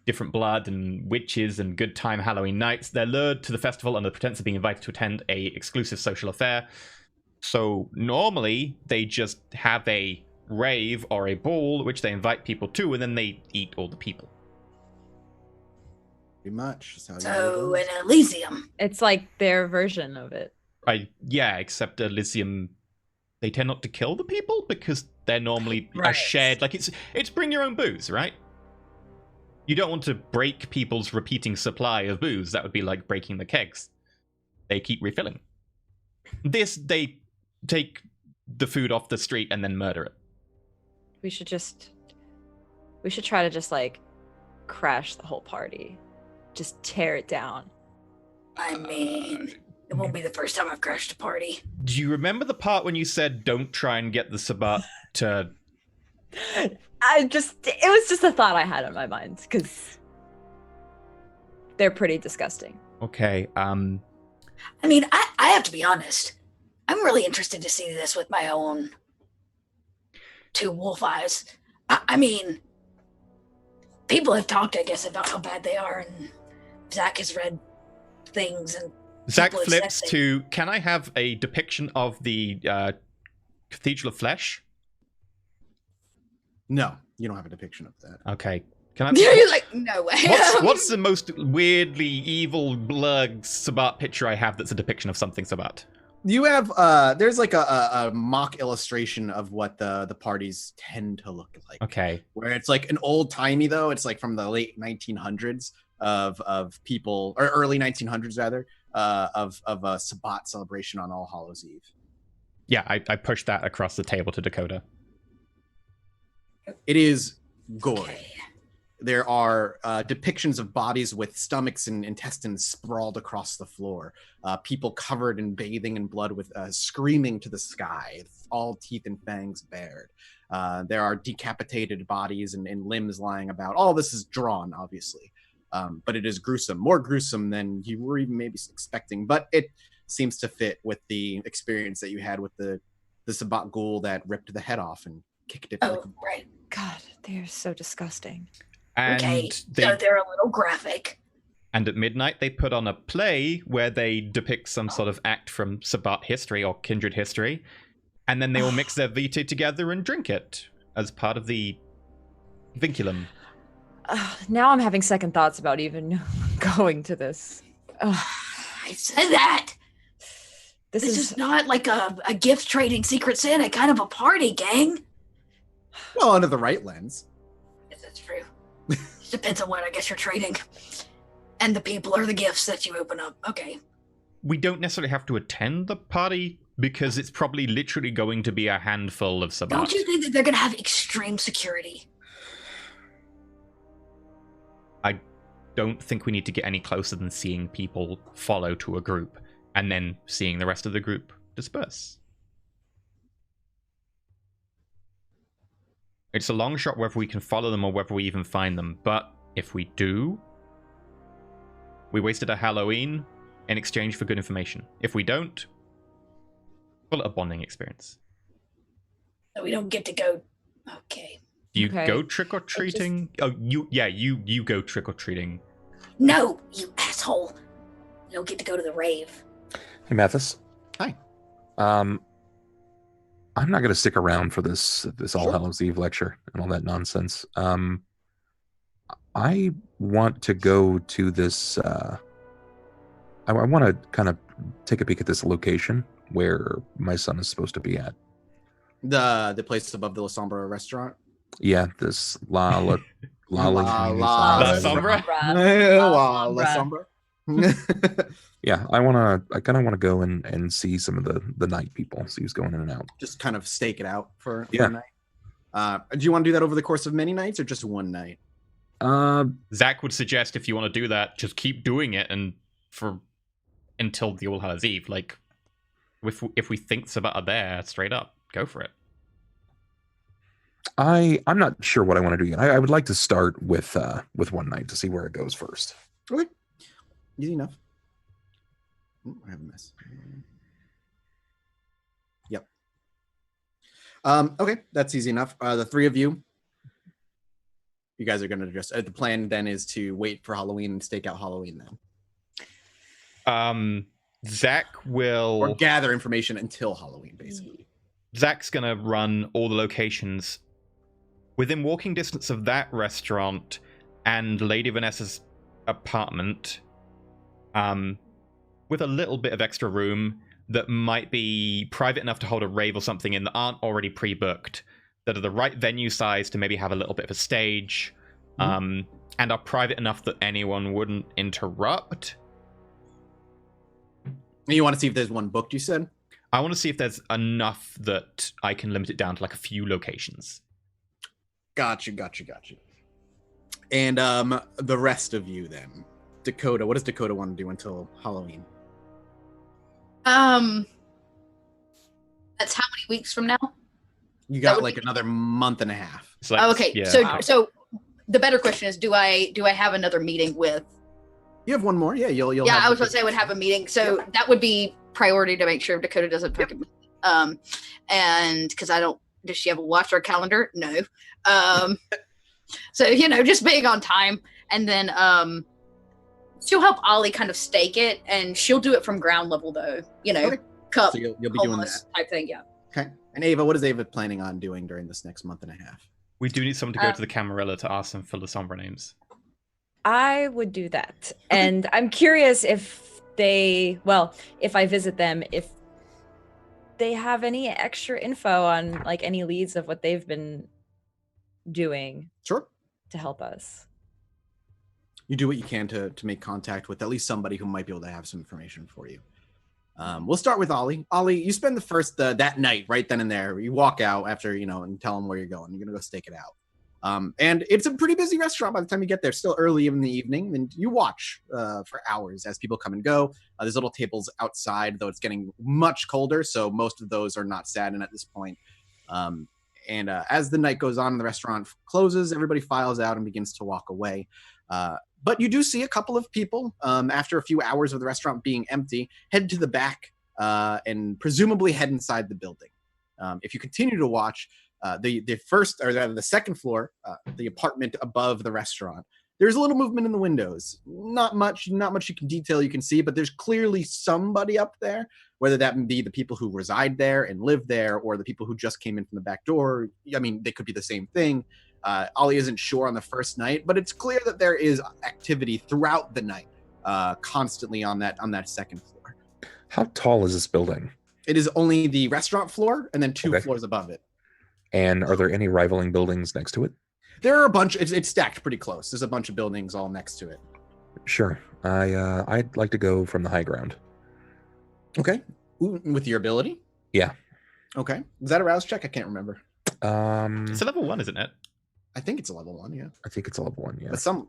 Speaker 2: different blood and witches and good time Halloween nights. They're lured to the festival under the pretense of being invited to attend a exclusive social affair. So normally they just have a rave or a ball which they invite people to, and then they eat all the people.
Speaker 1: Pretty much.
Speaker 4: So an Elysium.
Speaker 5: It's like their version of it.
Speaker 2: Yeah, except Elysium, they tend not to kill the people because they're normally a shared. Like it's bring your own booze, right? You don't want to break people's repeating supply of booze. That would be like breaking the kegs. They keep refilling. This, they take the food off the street and then murder it.
Speaker 5: We should try to just like crash the whole party. Just tear it down.
Speaker 4: I mean, it won't be the first time I've crashed a party.
Speaker 2: Do you remember the part when you said don't try and get the Sabat to...
Speaker 5: It was just a thought I had in my mind, because they're pretty disgusting.
Speaker 2: Okay,
Speaker 4: I mean, I have to be honest. I'm really interested to see this with my own 2 wolf eyes. I mean, people have talked, I guess, about how bad they are, and Zach has read things, and
Speaker 2: Zach
Speaker 4: people have said
Speaker 2: flips
Speaker 4: things.
Speaker 2: to, can I have a depiction of the Cathedral of Flesh?
Speaker 1: No, you don't have a depiction of that.
Speaker 2: Okay. Can I...
Speaker 4: You're like, no way.
Speaker 2: What's the most weirdly evil blurg Sabat picture I have that's a depiction of something Sabat?
Speaker 1: You have there's like a mock illustration of what the parties tend to look like.
Speaker 2: Okay.
Speaker 1: Where it's like an old timey though, it's like from the late 1900s of people, or early 1900s rather, of a Sabat celebration on All Hallows Eve.
Speaker 2: Yeah, I pushed that across the table to Dakota.
Speaker 1: It is gory.
Speaker 4: Okay.
Speaker 1: There are depictions of bodies with stomachs and intestines sprawled across the floor. People covered in bathing in blood with screaming to the sky, all teeth and fangs bared. There are decapitated bodies and limbs lying about. All this is drawn, obviously. But it is gruesome, more gruesome than you were even maybe expecting. But it seems to fit with the experience that you had with the Sabat ghoul that ripped the head off and kicked it.
Speaker 4: Oh, right.
Speaker 5: God, they're so disgusting.
Speaker 2: And
Speaker 4: Okay, so they're a little graphic.
Speaker 2: And at midnight, they put on a play where they depict some sort of act from Sabat history or kindred history, and then they all mix their vitae together and drink it as part of the vinculum.
Speaker 5: Now I'm having second thoughts about even going to this.
Speaker 4: I said that.
Speaker 5: This
Speaker 4: This
Speaker 5: is
Speaker 4: is not like a gift trading Secret Santa kind of a party, gang.
Speaker 1: Well, under the right lens.
Speaker 4: Yes, that's true. Depends on what I guess you're trading. And the people are the gifts that you open up. Okay.
Speaker 2: We don't necessarily have to attend the party because it's probably literally going to be a handful of Sabat.
Speaker 4: Don't you think that they're going to have extreme security?
Speaker 2: I don't think we need to get any closer than seeing people follow to a group and then seeing the rest of the group disperse. It's a long shot whether we can follow them or whether we even find them, but if we do, we wasted a Halloween in exchange for good information. If we don't, call it a bonding experience.
Speaker 4: So we don't get to go. Okay.
Speaker 2: Do you
Speaker 5: Okay.
Speaker 2: go trick-or-treating? Oh, you go trick-or-treating.
Speaker 4: No, you asshole. You don't get to go to the rave.
Speaker 3: Hey, Mathis.
Speaker 1: Hi.
Speaker 3: I'm not going to stick around for this All
Speaker 1: Sure.
Speaker 3: Hallows Eve lecture and all that nonsense. I want to go to this. I want to kind of take a peek at this location where my son is supposed to be at.
Speaker 1: The place above the La Sombra restaurant.
Speaker 3: Yeah, this La
Speaker 2: La Sombra?
Speaker 1: La Sombra.
Speaker 3: Yeah, I kind of want to go and see some of the night people, see who's going in and out.
Speaker 1: Just kind of stake it out for
Speaker 3: Yeah.
Speaker 1: one night. Do you want to do that over the course of many nights or just one night?
Speaker 2: Zach would suggest if you want to do that, just keep doing it until the All Hallows Eve. Like, if we think Sabat are there, straight up, go for it.
Speaker 3: I'm not sure what I want to do yet. I would like to start with one night to see where it goes first.
Speaker 1: Okay. Easy enough. I have a mess. Yep. Okay, that's easy enough. The three of you guys are going to just. The plan then is to wait for Halloween and stake out Halloween then,
Speaker 2: Zach will
Speaker 1: or gather information until Halloween, basically.
Speaker 2: Zach's gonna run all the locations within walking distance of that restaurant and Lady Vanessa's apartment, with a little bit of extra room that might be private enough to hold a rave or something in that aren't already pre-booked, that are the right venue size to maybe have a little bit of a stage, and are private enough that anyone wouldn't interrupt.
Speaker 1: And you want to see if there's one booked, you said?
Speaker 2: I want to see if there's enough that I can limit it down to like a few locations.
Speaker 1: Gotcha. And the rest of you then. Dakota, what does Dakota want to do until Halloween?
Speaker 4: That's how many weeks from now?
Speaker 1: You got like another month and a half.
Speaker 2: Like,
Speaker 4: okay,
Speaker 2: yeah.
Speaker 4: so the better question is, do I have another meeting with?
Speaker 1: You have one more, yeah. You'll.
Speaker 4: Yeah, I was going to say I would have a meeting, so that would be priority to make sure Dakota doesn't fucking. And because I don't, does she have a watch or a calendar? No. So just being on time, and then she'll help Ollie kind of stake it, and she'll do it from ground level though.
Speaker 1: Okay.
Speaker 4: Cup.
Speaker 1: So you'll be doing that
Speaker 4: type thing, yeah.
Speaker 1: Okay. And Ava, what is Ava planning on doing during this next month and a half?
Speaker 2: We do need someone to go to the Camarilla to ask them for the Sombra names.
Speaker 5: I would do that. And I'm curious if if I visit them, if they have any extra info on like any leads of what they've been doing.
Speaker 1: Sure.
Speaker 5: To help us.
Speaker 1: You do what you can to make contact with at least somebody who might be able to have some information for you. We'll start with Ollie. Ollie, you spend the first that night right then and there. You walk out after and tell them where you're going. You're gonna go stake it out. And it's a pretty busy restaurant by the time you get there. Still early in the evening, and you watch for hours as people come and go. There's little tables outside, though it's getting much colder, so most of those are not sat in at this point. And as the night goes on and the restaurant closes, everybody files out and begins to walk away. But you do see a couple of people, after a few hours of the restaurant being empty, head to the back and presumably head inside the building. If you continue to watch, the second floor, the apartment above the restaurant, there's a little movement in the windows. Not much you can detail, you can see, but there's clearly somebody up there, whether that be the people who reside there and live there or the people who just came in from the back door. I mean, they could be the same thing. Ollie isn't sure on the first night, but it's clear that there is activity throughout the night, constantly on that second floor.
Speaker 3: How tall is this building?
Speaker 1: It is only the restaurant floor and then two floors above it.
Speaker 3: And are there any rivaling buildings next to it?
Speaker 1: There are a bunch. It's stacked pretty close. There's a bunch of buildings all next to it.
Speaker 3: Sure. I'd like to go from the high ground.
Speaker 1: Okay. Ooh, with your ability?
Speaker 3: Yeah.
Speaker 1: Okay. Is that a rouse check? I can't remember.
Speaker 2: It's a level 1, isn't it?
Speaker 1: I think it's a level 1, yeah.
Speaker 3: I think it's a level 1, yeah.
Speaker 1: But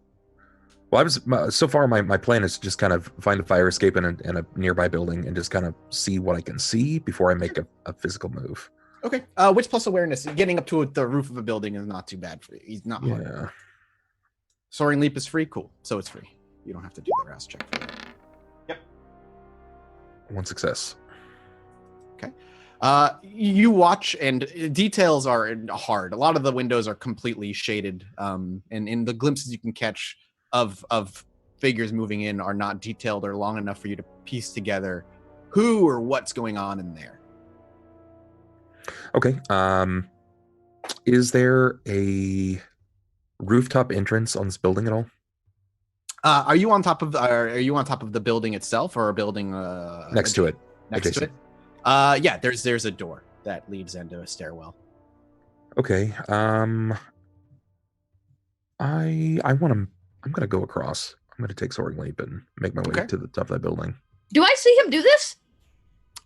Speaker 3: Well, so far my plan is to just kind of find a fire escape in a nearby building and just kind of see what I can see before I make a physical move.
Speaker 1: Okay. Wits plus awareness. Getting up to the roof of a building is not too bad for you. He's not hard.
Speaker 3: Yeah.
Speaker 1: Soaring leap is free. Cool. So it's free. You don't have to do the rouse check for that.
Speaker 2: Yep.
Speaker 3: 1 success.
Speaker 1: Okay. You watch, and details are hard. A lot of the windows are completely shaded, and in the glimpses you can catch of figures moving in are not detailed or long enough for you to piece together who or what's going on in there.
Speaker 3: Okay. Is there a rooftop entrance on this building at all?
Speaker 1: Are you on top of the building itself, or a building
Speaker 3: next to it?
Speaker 1: Next to it. Yeah. There's a door that leads into a stairwell.
Speaker 3: Okay. I'm gonna go across. I'm gonna take soaring leap and make my way to the top of that building.
Speaker 4: Do I see him do this?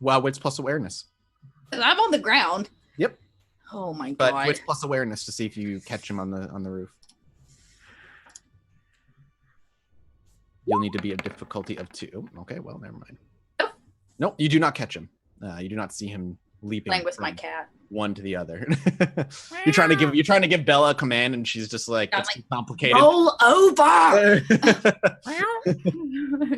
Speaker 1: Well, wits plus awareness.
Speaker 4: I'm on the ground.
Speaker 1: Yep.
Speaker 4: Oh my god.
Speaker 1: But wits plus awareness to see if you catch him on the roof. You'll need to be a difficulty of 2. Okay, well, never mind. Nope, you do not catch him. You do not see him leaping.
Speaker 4: Playing with my cat.
Speaker 1: One to the other. You're trying to give Bella a command, and she's just like, it's too complicated.
Speaker 4: Roll over.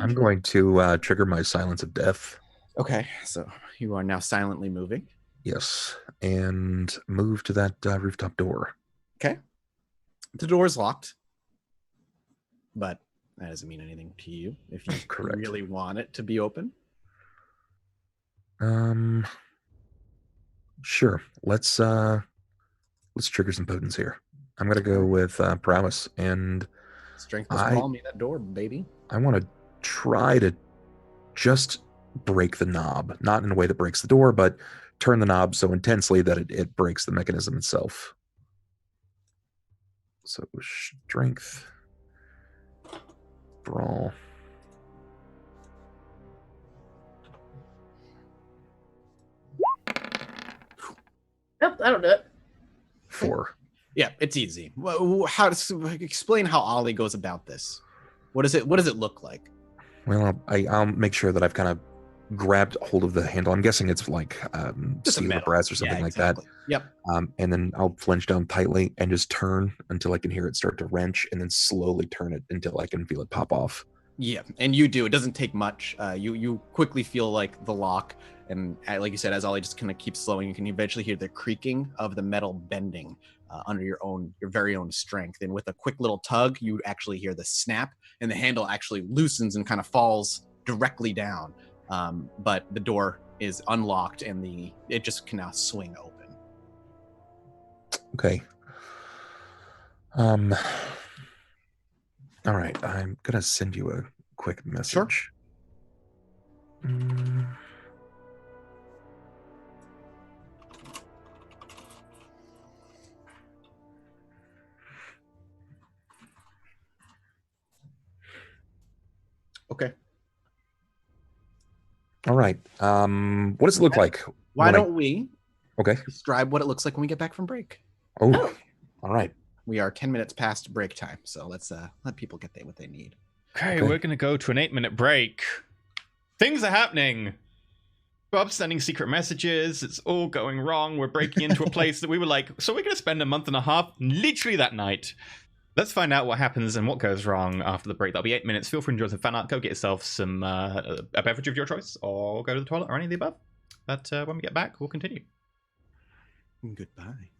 Speaker 3: I'm going to trigger my silence of death.
Speaker 1: Okay, so you are now silently moving.
Speaker 3: Yes, and move to that rooftop door.
Speaker 1: Okay. The door is locked, but that doesn't mean anything to you if you really want it to be open.
Speaker 3: Sure. Let's trigger some potence here. I'm gonna go with prowess and
Speaker 1: strength plus call me that door, baby.
Speaker 3: I want to try to just break the knob, not in a way that breaks the door, but turn the knob so intensely that it breaks the mechanism itself. So strength, brawl.
Speaker 4: Nope, that'll do it.
Speaker 3: 4.
Speaker 1: Yeah, it's easy. How explain how Ollie goes about this? What does it look like?
Speaker 3: Well, I'll make sure that I've kind of grabbed hold of the handle. I'm guessing it's like
Speaker 1: Just a
Speaker 3: steel or
Speaker 1: metal.
Speaker 3: brass or something like
Speaker 1: exactly. Yep.
Speaker 3: that. And then I'll flinch down tightly and just turn until I can hear it start to wrench, and then slowly turn it until I can feel it pop off.
Speaker 1: Yeah, and you do. It doesn't take much. You quickly feel like the lock, and like you said, as Ollie just kind of keeps slowing, you can eventually hear the creaking of the metal bending under your very own strength. And with a quick little tug, you actually hear the snap, and the handle actually loosens and kind of falls directly down. But the door is unlocked, and it just can now swing open.
Speaker 3: Okay. All right, I'm gonna send you a quick message.
Speaker 1: Sure. Okay.
Speaker 3: All right. What does it look like?
Speaker 1: Why don't we
Speaker 3: Okay.
Speaker 1: describe what it looks like when we get back from break?
Speaker 3: Oh. All right.
Speaker 1: We are 10 minutes past break time, so let's let people get what they need.
Speaker 2: Okay, we're going to go to an 8-minute break. Things are happening. Bob's sending secret messages. It's all going wrong. We're breaking into a place that we were like, so we're going to spend a month and a half literally that night. Let's find out what happens and what goes wrong after the break. That'll be 8 minutes. Feel free to enjoy some fan art. Go get yourself some a beverage of your choice, or go to the toilet, or any of the above. But when we get back, we'll continue.
Speaker 1: Goodbye.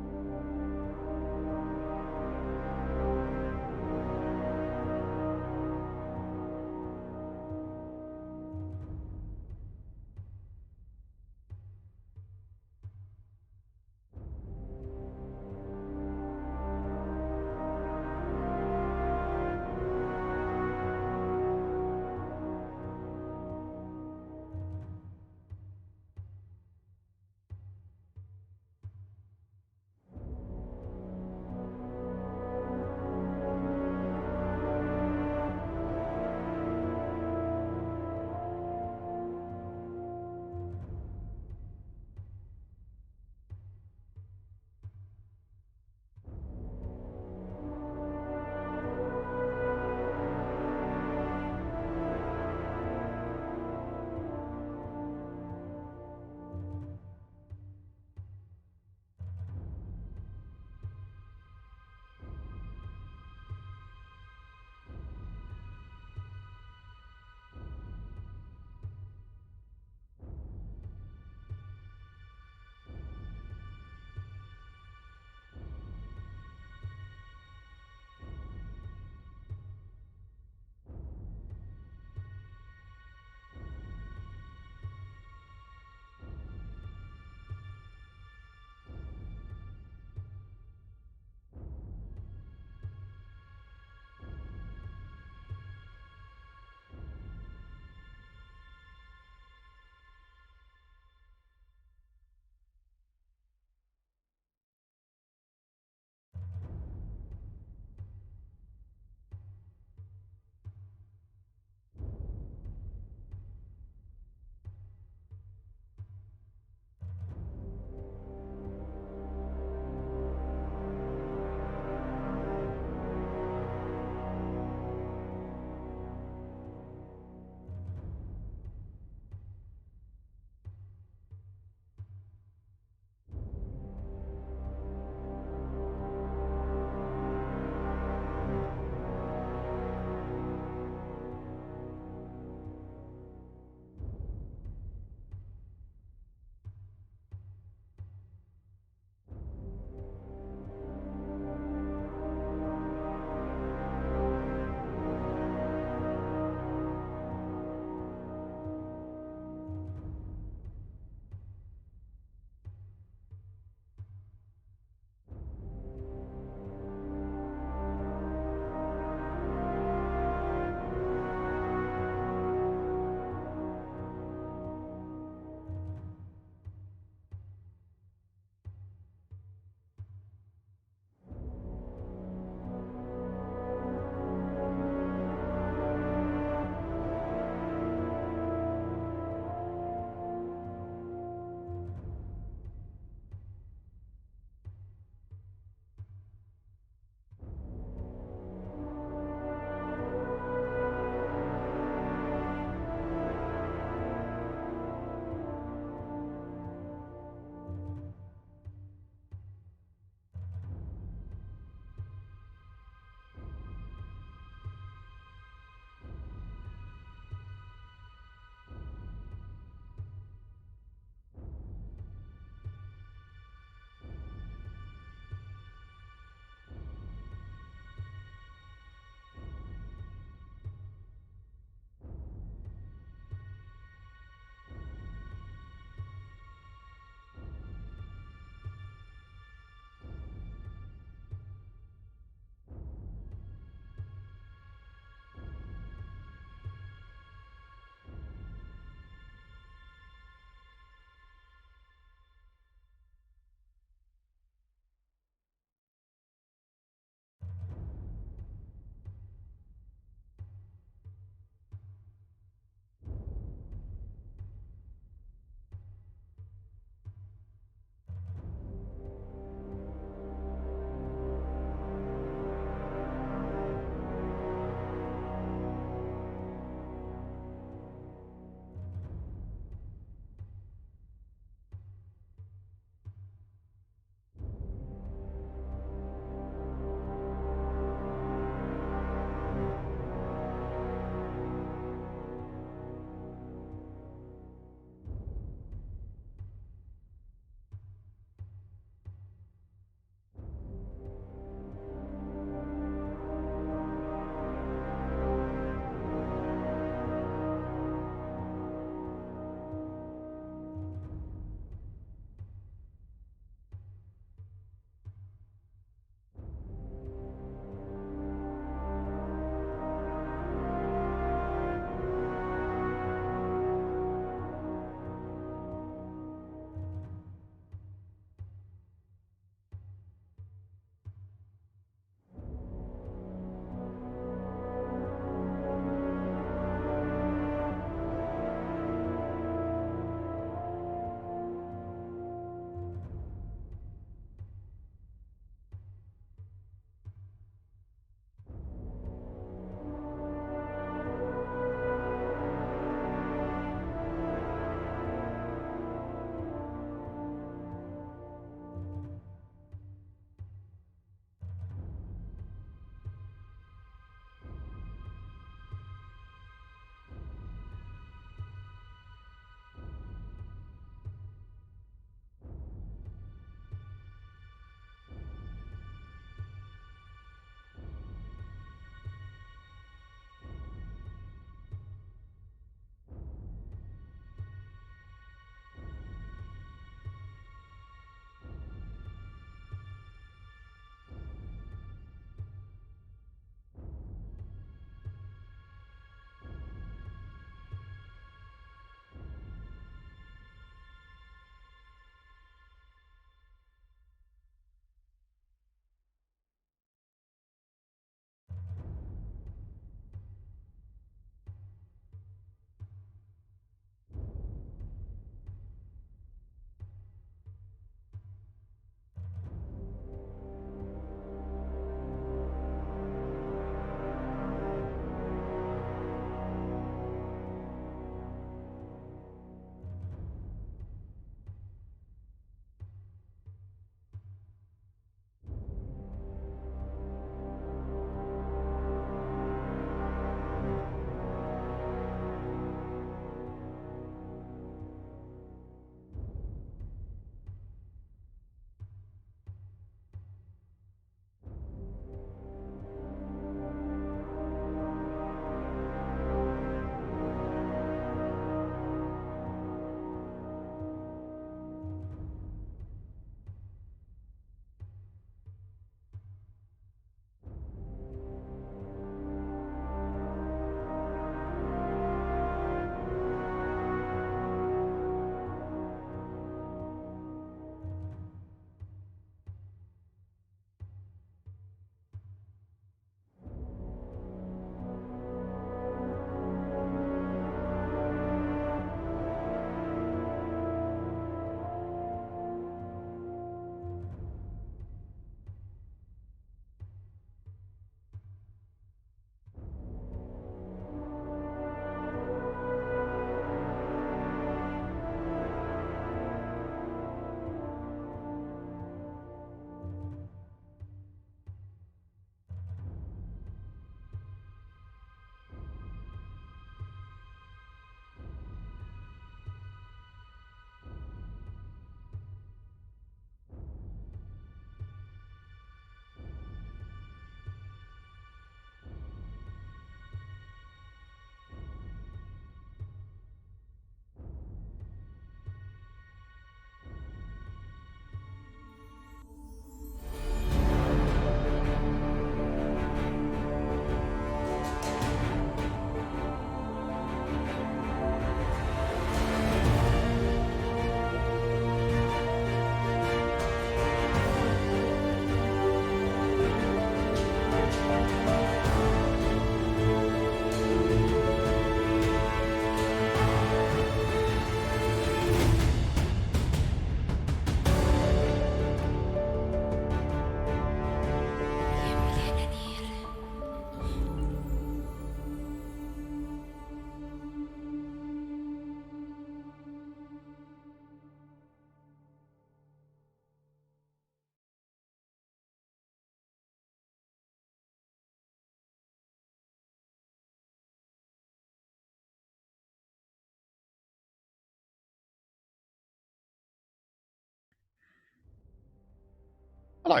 Speaker 2: Hello,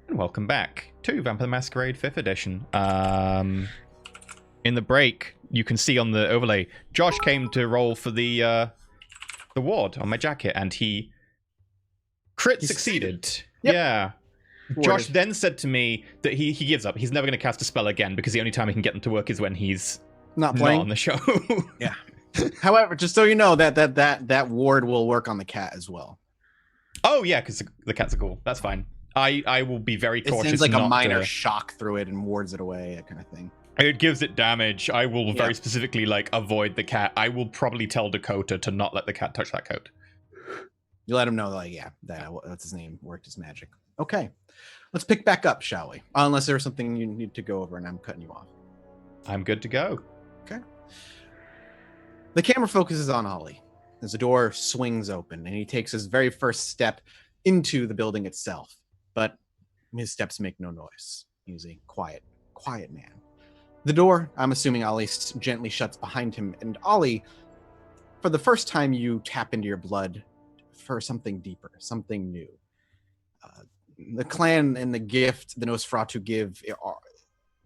Speaker 2: and welcome back to Vampire the Masquerade 5th edition. In the break, you can see on the overlay, Josh came to roll for the ward on my jacket, and he succeeded.
Speaker 1: Yep.
Speaker 2: Yeah. Josh then said to me that he gives up. He's never going to cast a spell again because the only time he can get them to work is when he's
Speaker 1: not playing
Speaker 2: on the show.
Speaker 1: Yeah. However, just so you know, that ward will work on the cat as well.
Speaker 2: Oh yeah, because the cat's a ghoul. That's fine. I will be very cautious.
Speaker 1: It sends like a minor shock through it and wards it away, that kind of thing.
Speaker 2: It gives it damage. I will very specifically avoid the cat. I will probably tell Dakota to not let the cat touch that coat.
Speaker 1: You let him know, that's his name, worked his magic. Okay, let's pick back up, shall we? Unless there's something you need to go over and I'm cutting you off.
Speaker 2: I'm good to go.
Speaker 1: Okay. The camera focuses on Ollie as the door swings open and he takes his very first step into the building itself. But his steps make no noise. He's a quiet man. The door, I'm assuming Ollie gently shuts behind him. And Ollie, for the first time, you tap into your blood for something deeper, something new. The clan and the gift the Nosferatu give,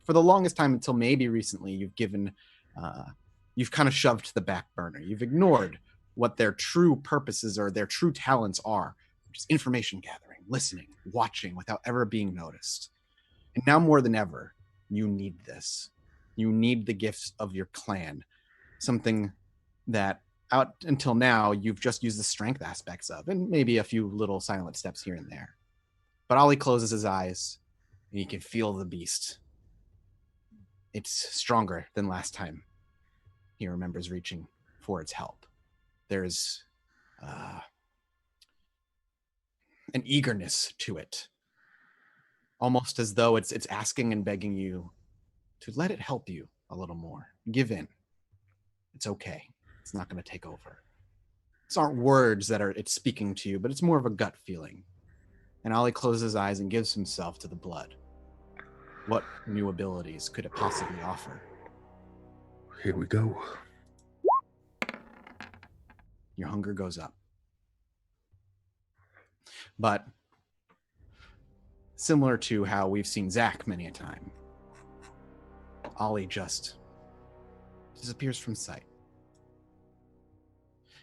Speaker 1: for the longest time until maybe recently, you've kind of shoved to the back burner. You've ignored what their true purposes or their true talents are, which is information gathering, listening, watching without ever being noticed. And now more than ever, you need this. You need the gifts of your clan, something that out until now you've just used the strength aspects of, and maybe a few little silent steps here and there. But Ollie closes his eyes and he can feel the beast. It's stronger than last time. He remembers reaching for its help. There's an eagerness to it, almost as though it's asking and begging you to let it help you a little more. Give in. It's okay. It's not going to take over. These aren't words that it's speaking to you, but it's more of a gut feeling. And Ollie closes his eyes and gives himself to the blood. What new abilities could it possibly offer?
Speaker 3: Here we go.
Speaker 1: Your hunger goes up. But similar to how we've seen Zach many a time, Ollie just disappears from sight.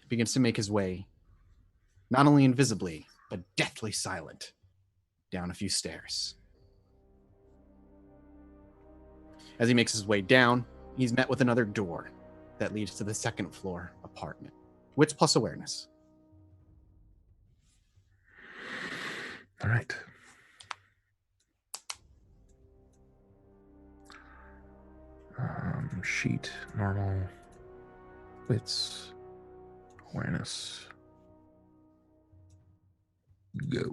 Speaker 1: Begins to make his way, not only invisibly, but deathly silent, down a few stairs. As he makes his way down, he's met with another door that leads to the second floor apartment. Wits plus awareness.
Speaker 3: All right. Sheet, normal, wits, awareness, go.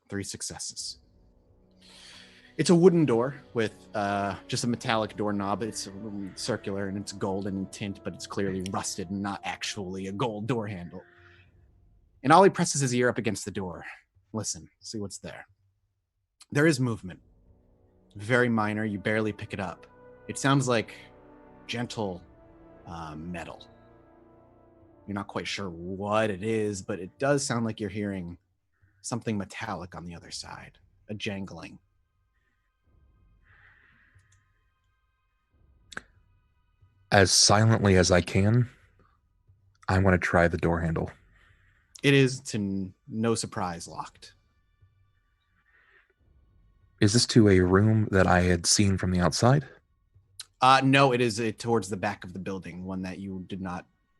Speaker 1: 3 successes. It's a wooden door with just a metallic doorknob. It's a little circular and it's golden in tint, but it's clearly rusted and not actually a gold door handle. And Ollie presses his ear up against the door. Listen, see what's there. There is movement. Very minor, you barely pick it up. It sounds like gentle metal. You're not quite sure what it is, but it does sound like you're hearing something metallic on the other side, a jangling.
Speaker 3: As silently as I can, I want to try the door handle.
Speaker 1: It is, to no surprise, locked.
Speaker 3: Is this to a room that I had seen from the outside?
Speaker 1: No, it is towards the back of the building, one that you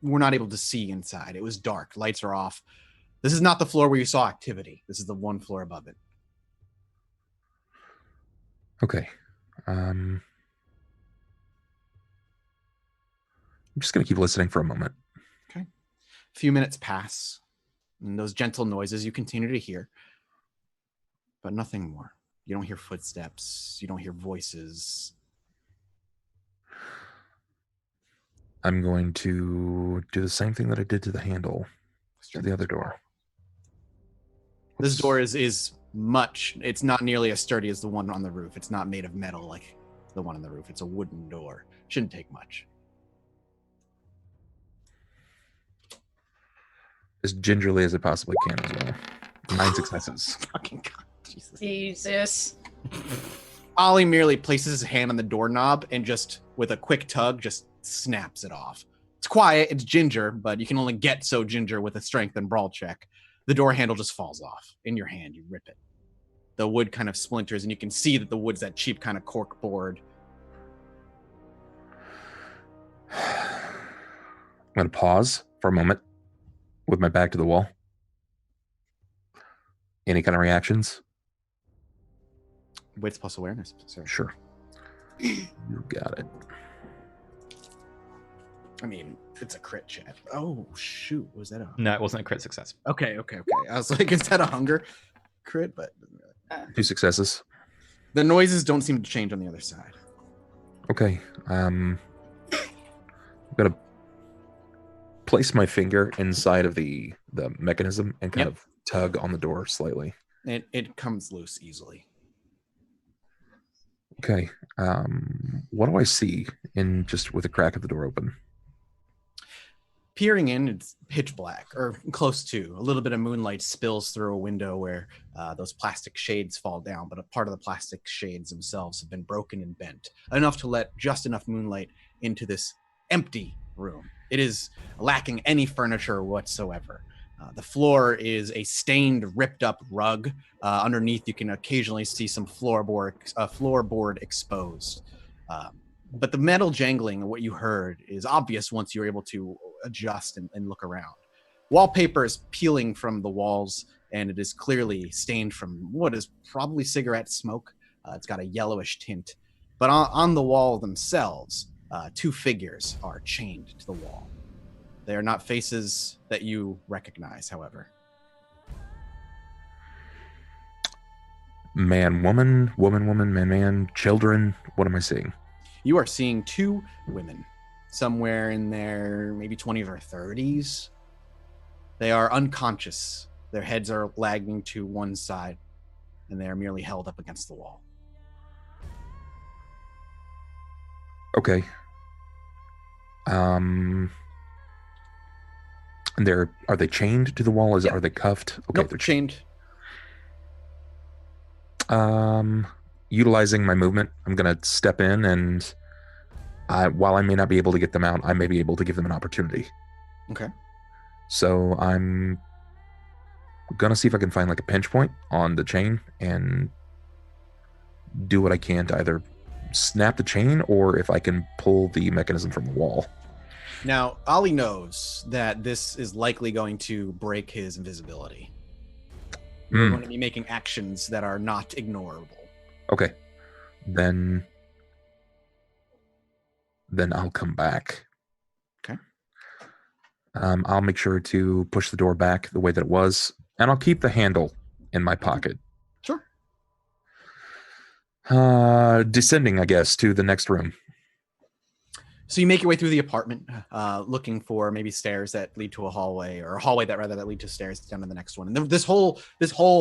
Speaker 1: were not able to see inside. It was dark, lights are off. This is not the floor where you saw activity. This is the one floor above it.
Speaker 3: Okay. I'm just going to keep listening for a moment.
Speaker 1: Okay. A few minutes pass, and those gentle noises you continue to hear, but nothing more. You don't hear footsteps. You don't hear voices.
Speaker 3: I'm going to do the same thing that I did to the handle, to the other door.
Speaker 1: This door is much, it's not nearly as sturdy as the one on the roof. It's not made of metal like the one on the roof. It's a wooden door. Shouldn't take much.
Speaker 3: as gingerly as it possibly can as well. 9 successes.
Speaker 1: Fucking God, Jesus.
Speaker 4: Jesus.
Speaker 1: Ollie merely places his hand on the doorknob and just, with a quick tug, just snaps it off. It's quiet, it's ginger, but you can only get so ginger with a strength and brawl check. The door handle just falls off. In your hand, you rip it. The wood kind of splinters, and you can see that the wood's that cheap kind of cork board.
Speaker 3: I'm going to pause for a moment with my back to the wall. Any kind of reactions?
Speaker 1: Wits plus awareness. Sorry.
Speaker 3: Sure. You got it.
Speaker 1: I mean, it's a crit check. Oh, shoot. Was that a...
Speaker 2: No, it wasn't a crit success.
Speaker 1: Okay. I was like, is that a hunger crit? But
Speaker 3: 2 successes.
Speaker 1: the noises don't seem to change on the other side.
Speaker 3: Okay. I'm going to place my finger inside of the mechanism and kind of tug on the door slightly.
Speaker 1: It comes loose easily.
Speaker 3: Okay. What do I see in just with the crack of the door open?
Speaker 1: Peering in, it's pitch black, or close to. A little bit of moonlight spills through a window where those plastic shades fall down, but a part of the plastic shades themselves have been broken and bent, enough to let just enough moonlight into this empty room. It is lacking any furniture whatsoever. The floor is a stained, ripped-up rug. Underneath, you can occasionally see some floorboard exposed. But the metal jangling of what you heard is obvious once you're able to adjust and look around. Wallpaper is peeling from the walls, and it is clearly stained from what is probably cigarette smoke. It's got a yellowish tint. But on the wall themselves, 2 figures are chained to the wall. They are not faces that you recognize, however.
Speaker 3: Man, woman, woman, man, children. What am I seeing?
Speaker 1: You are seeing 2 women, somewhere in their maybe 20s or 30s. They are unconscious. Their heads are lagging to one side, and they are merely held up against the wall.
Speaker 3: Okay. And are they chained to the wall? Are they cuffed? Okay,
Speaker 1: Nope, they're chained.
Speaker 3: Utilizing my movement, I'm gonna step in, and while I may not be able to get them out, I may be able to give them an opportunity.
Speaker 1: Okay.
Speaker 3: So I'm gonna see if I can find like a pinch point on the chain and do what I can to either snap the chain or if I can pull the mechanism from the wall.
Speaker 1: Now, Ollie knows that this is likely going to break his invisibility. You're going to be making actions that are not ignorable.
Speaker 3: Okay. Then I'll come back.
Speaker 1: Okay.
Speaker 3: I'll make sure to push the door back the way that it was, and I'll keep the handle in my pocket.
Speaker 1: Sure.
Speaker 3: Descending, I guess, to the next room.
Speaker 1: So you make your way through the apartment, looking for maybe stairs that lead to a hallway, or a hallway that lead to stairs down to the next one. And this whole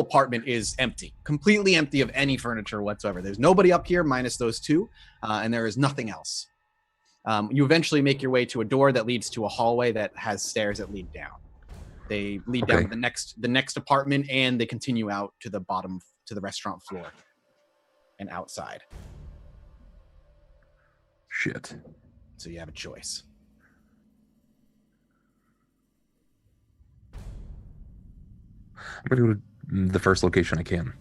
Speaker 1: apartment is empty, completely empty of any furniture whatsoever. There's nobody up here minus those 2, and there is nothing else. You eventually make your way to a door that leads to a hallway that has stairs that lead down. They lead down to the next apartment, and they continue out to the bottom, to the restaurant floor and outside.
Speaker 3: Shit.
Speaker 1: So you have a choice.
Speaker 3: I'm going to go to the first location I can.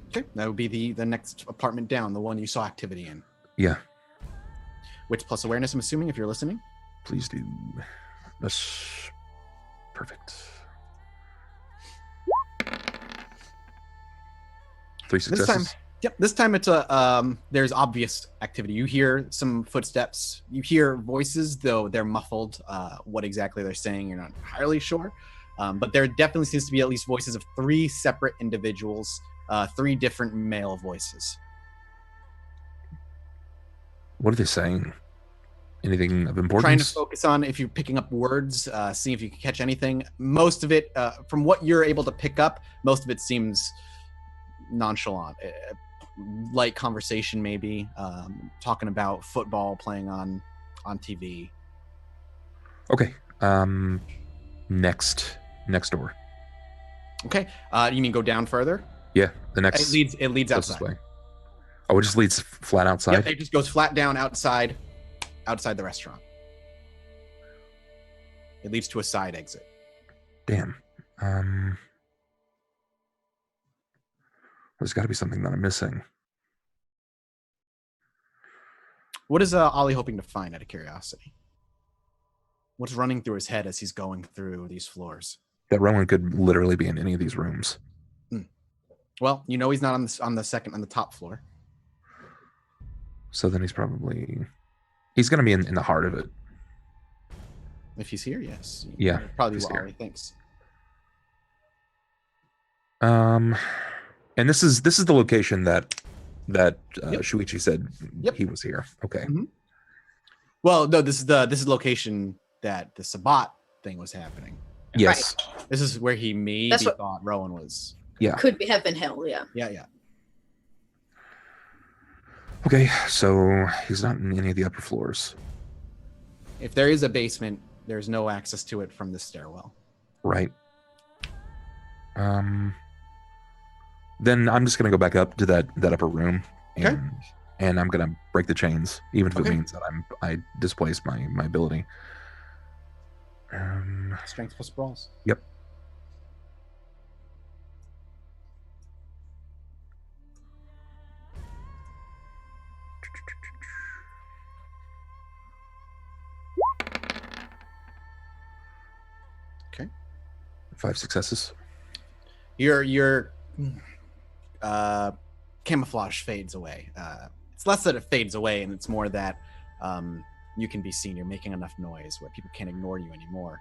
Speaker 1: Okay, that would be the next apartment down, the one you saw activity in.
Speaker 3: Yeah.
Speaker 1: Wits plus awareness, I'm assuming, if you're listening.
Speaker 3: Please do. That's perfect. 3 successes.
Speaker 1: This time it's there's obvious activity. You hear some footsteps. You hear voices, though they're muffled. What exactly they're saying, you're not entirely sure. But there definitely seems to be at least voices of 3 separate individuals, 3 different male voices.
Speaker 3: What are they saying? Anything of importance?
Speaker 1: Trying to focus on if you're picking up words, see if you can catch anything. Most of it, from what you're able to pick up, most of it seems nonchalant. Light conversation, maybe. Talking about football playing on TV.
Speaker 3: Okay. Next next door.
Speaker 1: Okay. You mean go down further?
Speaker 3: Yeah, the next.
Speaker 1: It leads
Speaker 3: closest
Speaker 1: outside.
Speaker 3: way. Oh, it just leads flat outside?
Speaker 1: Yep, it just goes flat down outside the restaurant. It leads to a side exit.
Speaker 3: Damn. There's got to be something that I'm missing.
Speaker 1: What is Ollie hoping to find, out of curiosity? What's running through his head as he's going through these floors?
Speaker 3: That Rowan could literally be in any of these rooms.
Speaker 1: Well, you know he's not on the top floor.
Speaker 3: So then he's going to be in the heart of it.
Speaker 1: If he's here, yes.
Speaker 3: Yeah,
Speaker 1: That's probably
Speaker 3: he's
Speaker 1: what
Speaker 3: here.
Speaker 1: Ollie thinks.
Speaker 3: And this is the location that
Speaker 1: Yep.
Speaker 3: Shuichi said
Speaker 1: Yep.
Speaker 3: he was here. Okay.
Speaker 1: Mhm. Well, no, this is the location that the Sabat thing was happening.
Speaker 3: Yes.
Speaker 1: This is where he maybe
Speaker 4: That's what-
Speaker 1: thought Rowan was.
Speaker 3: Yeah.
Speaker 4: have been hell, yeah.
Speaker 1: Yeah.
Speaker 3: Okay, so he's not in any of the upper floors.
Speaker 1: If there is a basement, there's no access to it from the stairwell.
Speaker 3: Right. Then I'm just gonna go back up to that upper room, and I'm gonna break the chains, even if it means that I displace my ability.
Speaker 1: Strength plus brawls.
Speaker 3: Yep.
Speaker 1: Okay.
Speaker 3: 5 successes.
Speaker 1: Your camouflage fades away. It's less that it fades away, and it's more that you can be seen. You're making enough noise where people can't ignore you anymore.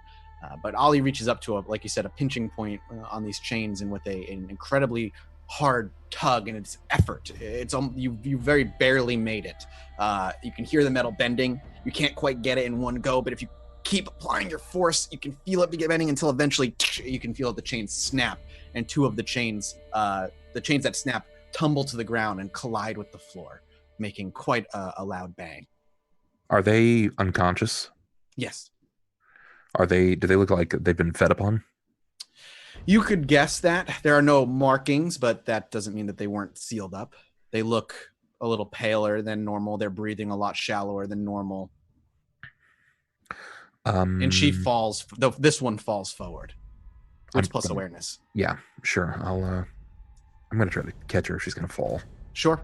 Speaker 1: But Ollie reaches up to like you said, a pinching point on these chains, and with an incredibly hard tug, and it's effort. It's you very barely made it. You can hear the metal bending. You can't quite get it in one go, but if you keep applying your force, you can feel it bending until eventually you can feel the chains snap, and 2 of the chains that snap tumble to the ground and collide with the floor, making quite a loud bang.
Speaker 3: Are they unconscious?
Speaker 1: Yes.
Speaker 3: Do they look like they've been fed upon?
Speaker 1: You could guess that. There are no markings, but that doesn't mean that they weren't sealed up. They look a little paler than normal. They're breathing a lot shallower than normal. And she falls. This one falls forward. Wits plus awareness.
Speaker 3: Yeah, sure. I'm gonna try to catch her if she's gonna fall.
Speaker 1: Sure.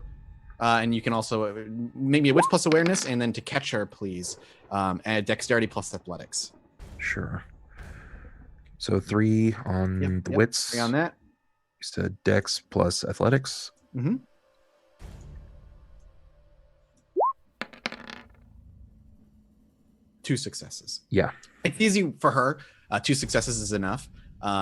Speaker 1: And you can also maybe a wits plus awareness, and then to catch her, please, add dexterity plus athletics.
Speaker 3: Sure. So 3 on the wits.
Speaker 1: 3 on that.
Speaker 3: You said dex plus athletics.
Speaker 1: Mm-hmm. Two successes.
Speaker 3: Yeah.
Speaker 1: It's easy for her. 2 successes is enough.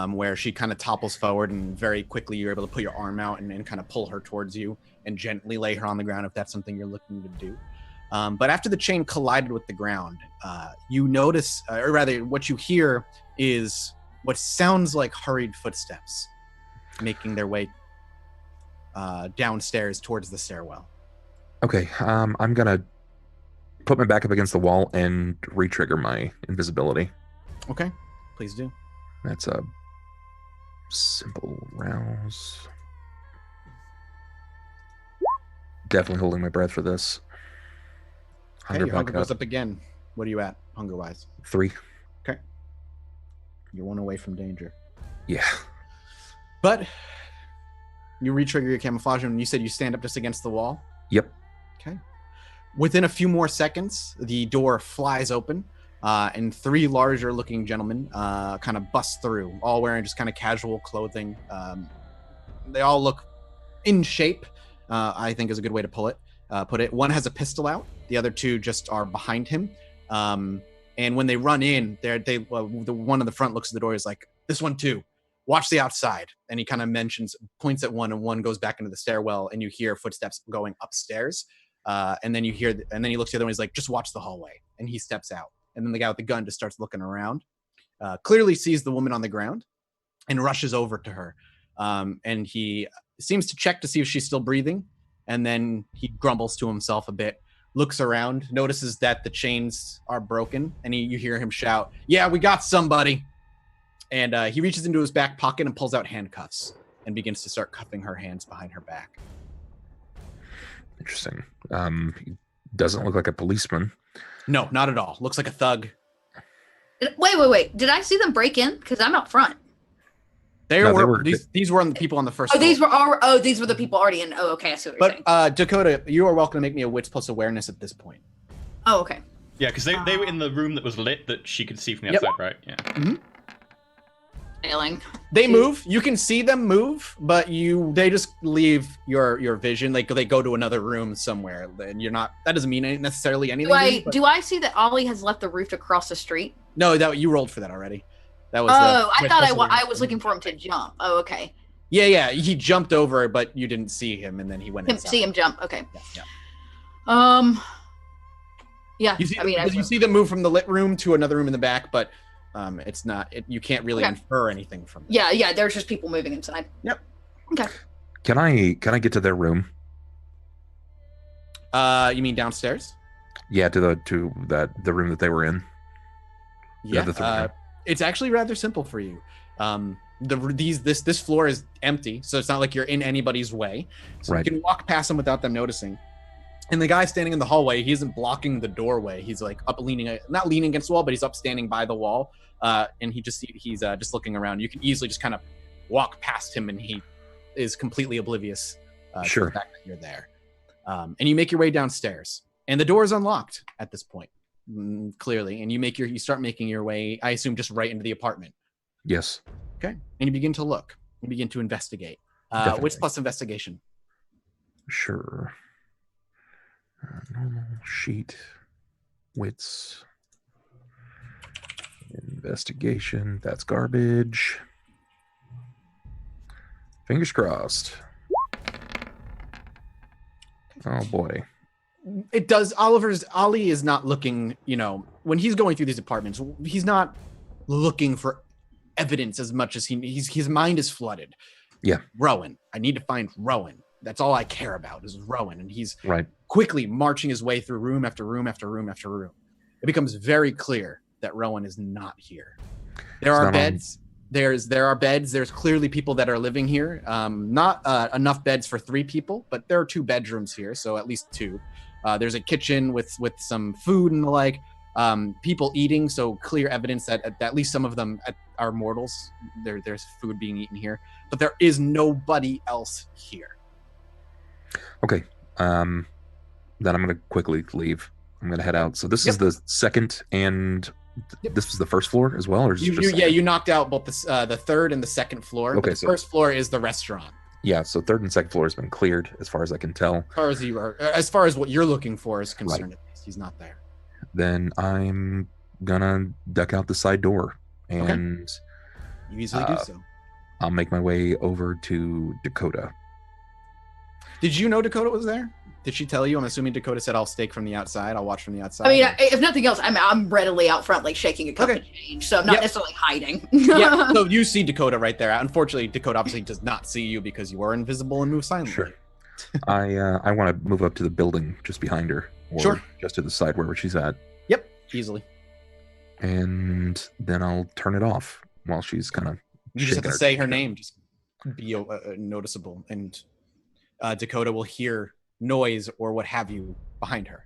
Speaker 1: Where she kind of topples forward, and very quickly you're able to put your arm out and kind of pull her towards you and gently lay her on the ground if that's something you're looking to do. But after the chain collided with the ground, you notice, or rather what you hear is what sounds like hurried footsteps making their way downstairs towards the stairwell.
Speaker 3: Okay, I'm gonna put my back up against the wall and re-trigger my invisibility.
Speaker 1: Okay, please do.
Speaker 3: That's a simple rouse. Definitely holding my breath for this.
Speaker 1: Hunger goes up again. What are you at, hunger-wise?
Speaker 3: 3.
Speaker 1: Okay. You're 1 away from danger.
Speaker 3: Yeah.
Speaker 1: But you re-trigger your camouflage, and you said you stand up just against the wall?
Speaker 3: Yep.
Speaker 1: Okay. Within a few more seconds, the door flies open, and 3 larger-looking gentlemen kind of bust through, all wearing just kind of casual clothing. They all look in shape, I think is a good way to put it. One has a pistol out. The other 2 just are behind him. And when they run in, the one in the front looks at the door. He's like, "This one too. Watch the outside." And he kind of points at one, and one goes back into the stairwell, and you hear footsteps going upstairs. And then he looks at the other one. He's like, "Just watch the hallway." And he steps out. And then the guy with the gun just starts looking around, clearly sees the woman on the ground, and rushes over to her. And he seems to check to see if she's still breathing. And then he grumbles to himself a bit, looks around, notices that the chains are broken, and you hear him shout, "Yeah, we got somebody." And he reaches into his back pocket and pulls out handcuffs and begins to start cuffing her hands behind her back.
Speaker 3: Interesting. He doesn't look like a policeman.
Speaker 1: No, not at all. Looks like a thug.
Speaker 4: Wait. Did I see them break in? Because I'm out front.
Speaker 1: These were on the people on the first floor.
Speaker 4: These were the people already in. Oh, okay. I see what you're saying.
Speaker 1: Dakota, you are welcome to make me a wits plus awareness at this point.
Speaker 4: Oh, okay.
Speaker 2: Yeah, because they were in the room that was lit that she could see from the outside, right? Yeah.
Speaker 1: Mm-hmm.
Speaker 4: Failing.
Speaker 1: They move. You can see them move, but they just leave your vision. Like they go to another room somewhere, and you're not. That doesn't mean necessarily anything.
Speaker 4: Do I see that Ollie has left the roof to cross the street?
Speaker 1: No, you rolled for that already. That was.
Speaker 4: I thought I was looking for him to jump. Oh, okay.
Speaker 1: Yeah. He jumped over, but you didn't see him, and then he went inside.
Speaker 4: See him jump. Okay.
Speaker 1: Yeah.
Speaker 4: Yeah.
Speaker 1: You see them move from the lit room to another room in the back, but it's not. You can't really infer anything from that.
Speaker 4: Yeah. There's just people moving inside.
Speaker 1: Yep.
Speaker 4: Okay.
Speaker 3: Can I get to their room?
Speaker 1: You mean downstairs?
Speaker 3: Yeah, to the room that they were in.
Speaker 1: Yeah. It's actually rather simple for you. This floor is empty, so it's not like you're in anybody's way. So you can walk past them without them noticing. And the guy standing in the hallway, he isn't blocking the doorway. He's like not leaning against the wall, but he's up standing by the wall. And he's just looking around. You can easily just kind of walk past him, and he is completely oblivious to the fact that you're there. And you make your way downstairs, and the door is unlocked at this point, clearly. And you start making your way, I assume, just right into the apartment.
Speaker 3: Yes.
Speaker 1: Okay. And you begin to look. You begin to investigate. Wits plus investigation.
Speaker 3: Sure. Normal sheet. Wits. Investigation. That's garbage. Fingers crossed. Oh boy.
Speaker 1: It does. Ollie is not looking, when he's going through these apartments, he's not looking for evidence as much as his mind is flooded.
Speaker 3: Yeah.
Speaker 1: Rowan. I need to find Rowan. That's all I care about is Rowan. And he's
Speaker 3: right.
Speaker 1: Quickly marching his way through room after room after room after room. It becomes very clear that Rowan is not here. There are beds. There are beds. There's clearly people that are living here. Not enough beds for 3 people, but there are 2 bedrooms here, so at least 2. There's a kitchen with some food and the like. People eating, so clear evidence that at least some of them are mortals. There's food being eaten here, but there is nobody else here.
Speaker 3: Okay. Then I'm going to quickly leave. I'm going to head out. So this is the second, and this was the first floor as well, or
Speaker 1: you knocked out both the third and the second floor. Okay, the first floor is the restaurant.
Speaker 3: Yeah, so third and second floor has been cleared, as far as I can tell.
Speaker 1: As far as what you're looking for is concerned, at least he's not there.
Speaker 3: Then I'm gonna duck out the side door, and
Speaker 1: you easily do so.
Speaker 3: I'll make my way over to Dakota.
Speaker 1: Did you know Dakota was there? Did she tell you? I'm assuming Dakota said, "I'll stake from the outside. I'll watch from the outside."
Speaker 4: I mean, if nothing else, I'm readily out front, like shaking a cup of change, so I'm not necessarily hiding.
Speaker 1: Yeah. So you see Dakota right there. Unfortunately, Dakota obviously does not see you because you are invisible and move silently.
Speaker 3: Sure. I want to move up to the building just behind her, or just to the side where she's at.
Speaker 1: Yep, easily.
Speaker 3: And then I'll turn it off while she's kind of.
Speaker 1: You just have to say her name, just be noticeable, and Dakota will hear noise or what have you behind her.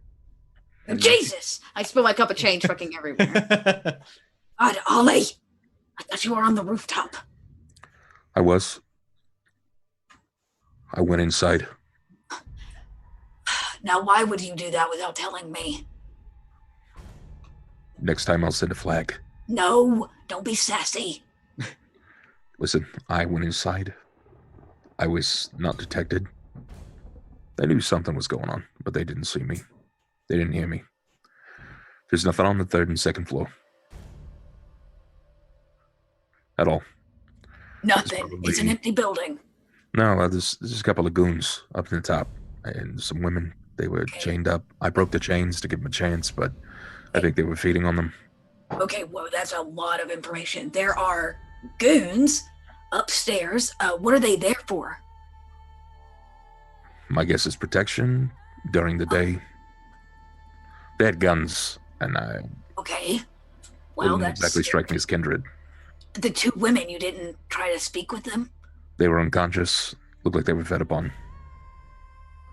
Speaker 4: And Jesus! I spill my cup of change fucking everywhere. God, Ollie! I thought you were on the rooftop.
Speaker 3: I was. I went inside.
Speaker 4: Now, why would you do that without telling me?
Speaker 3: Next time I'll send a flag.
Speaker 4: No, don't be sassy.
Speaker 3: Listen, I went inside. I was not detected. They knew something was going on, but they didn't see me. They didn't hear me. There's nothing on the third and second floor. At all.
Speaker 4: Nothing. It's an empty building.
Speaker 3: No, there's a couple of goons up in the top. And some women. They were chained up. I broke the chains to give them a chance, but I think they were feeding on them.
Speaker 4: Okay, well, that's a lot of information. There are goons upstairs. What are they there for?
Speaker 3: My guess is protection during the day. They had guns, and I
Speaker 4: well,
Speaker 3: didn't exactly strike me as kindred.
Speaker 4: The 2 women, you didn't try to speak with them?
Speaker 3: They were unconscious. Looked like they were fed upon.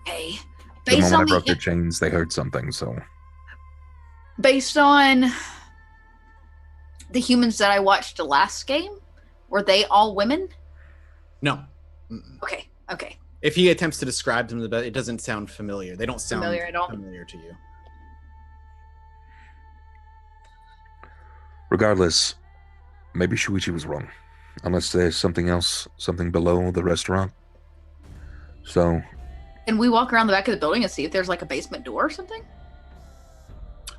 Speaker 4: Okay.
Speaker 3: The
Speaker 4: Based
Speaker 3: moment I
Speaker 4: on
Speaker 3: broke their chains, they heard something, so...
Speaker 4: Based on the humans that I watched the last game, were they all women?
Speaker 1: No. Mm-mm.
Speaker 4: Okay.
Speaker 1: If he attempts to describe them, it doesn't sound familiar. They don't sound
Speaker 4: Familiar at all?
Speaker 1: familiar to you.
Speaker 3: Regardless, maybe Shuichi was wrong. Unless there's something else, something below the restaurant. So...
Speaker 4: Can we walk around the back of the building and see if there's like a basement door or something?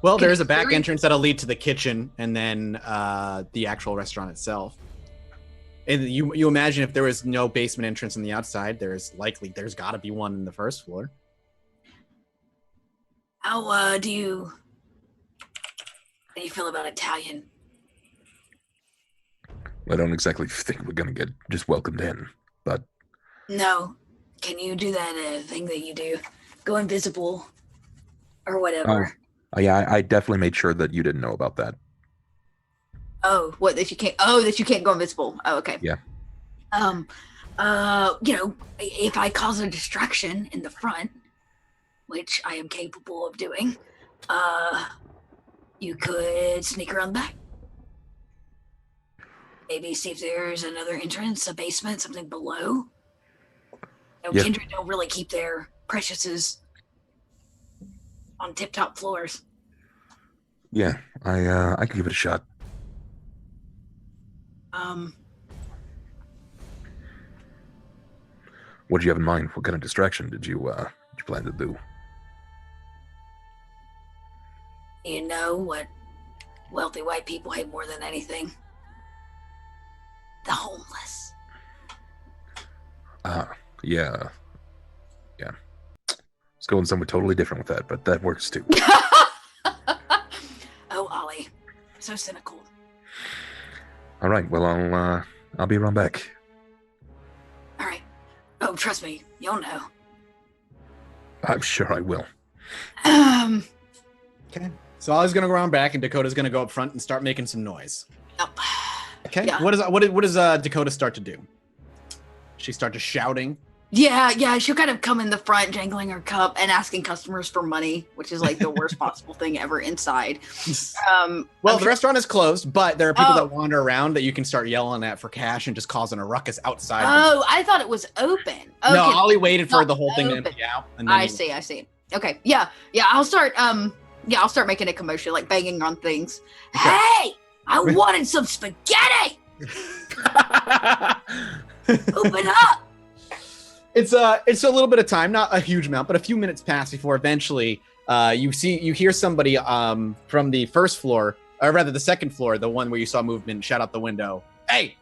Speaker 1: Well, there is a
Speaker 4: Can you
Speaker 1: back
Speaker 4: carry-
Speaker 1: entrance that'll lead to the kitchen and then the actual restaurant itself. And you imagine if there was no basement entrance on the outside, there's got to be one in the first floor.
Speaker 4: How do you feel about Italian?
Speaker 3: I don't exactly think we're gonna get just welcomed in, but...
Speaker 4: No. Can you do that thing that you do? Go invisible or whatever.
Speaker 3: Yeah, I definitely made sure that you didn't know about that.
Speaker 4: Oh, what, that you can't? Oh, that you can't go invisible. Oh, okay.
Speaker 3: Yeah.
Speaker 4: If I cause a distraction in the front, which I am capable of doing, you could sneak around the back. Maybe see if there's another entrance, a basement, something below.
Speaker 3: Yeah.
Speaker 4: Kindred don't really keep their preciouses on tip-top floors.
Speaker 3: Yeah, I can give it a shot. What did you have in mind? What kind of distraction did you plan to do?
Speaker 4: You know what wealthy white people hate more than anything? The homeless.
Speaker 3: Yeah. It's going somewhere totally different with that, but that works too.
Speaker 4: Oh, Ollie. So cynical.
Speaker 3: All right, well, I'll be around back.
Speaker 4: All right. Oh, trust me. You'll know.
Speaker 3: I'm sure I will.
Speaker 1: Okay. So Ollie's gonna go around back, and Dakota's gonna go up front and start making some noise.
Speaker 4: Yep.
Speaker 1: Okay.
Speaker 4: Yeah.
Speaker 1: What does Dakota start to do? She starts shouting.
Speaker 4: Yeah, she'll kind of come in the front, jangling her cup and asking customers for money, which is like the worst possible thing ever inside.
Speaker 1: Well, the restaurant is closed, but there are people that wander around that you can start yelling at for cash and just causing a ruckus outside.
Speaker 4: Oh, I thought it was open. Okay.
Speaker 1: No, Ollie waited for the whole thing to empty out. And then
Speaker 4: I see. Okay, yeah, I'll start making a commotion, like banging on things.
Speaker 1: Okay.
Speaker 4: Hey, I wanted some spaghetti. Open up.
Speaker 1: It's a little bit of time, not a huge amount, but a few minutes pass before eventually you hear somebody from the first floor, or rather the second floor, the one where you saw movement, shout out the window. Hey,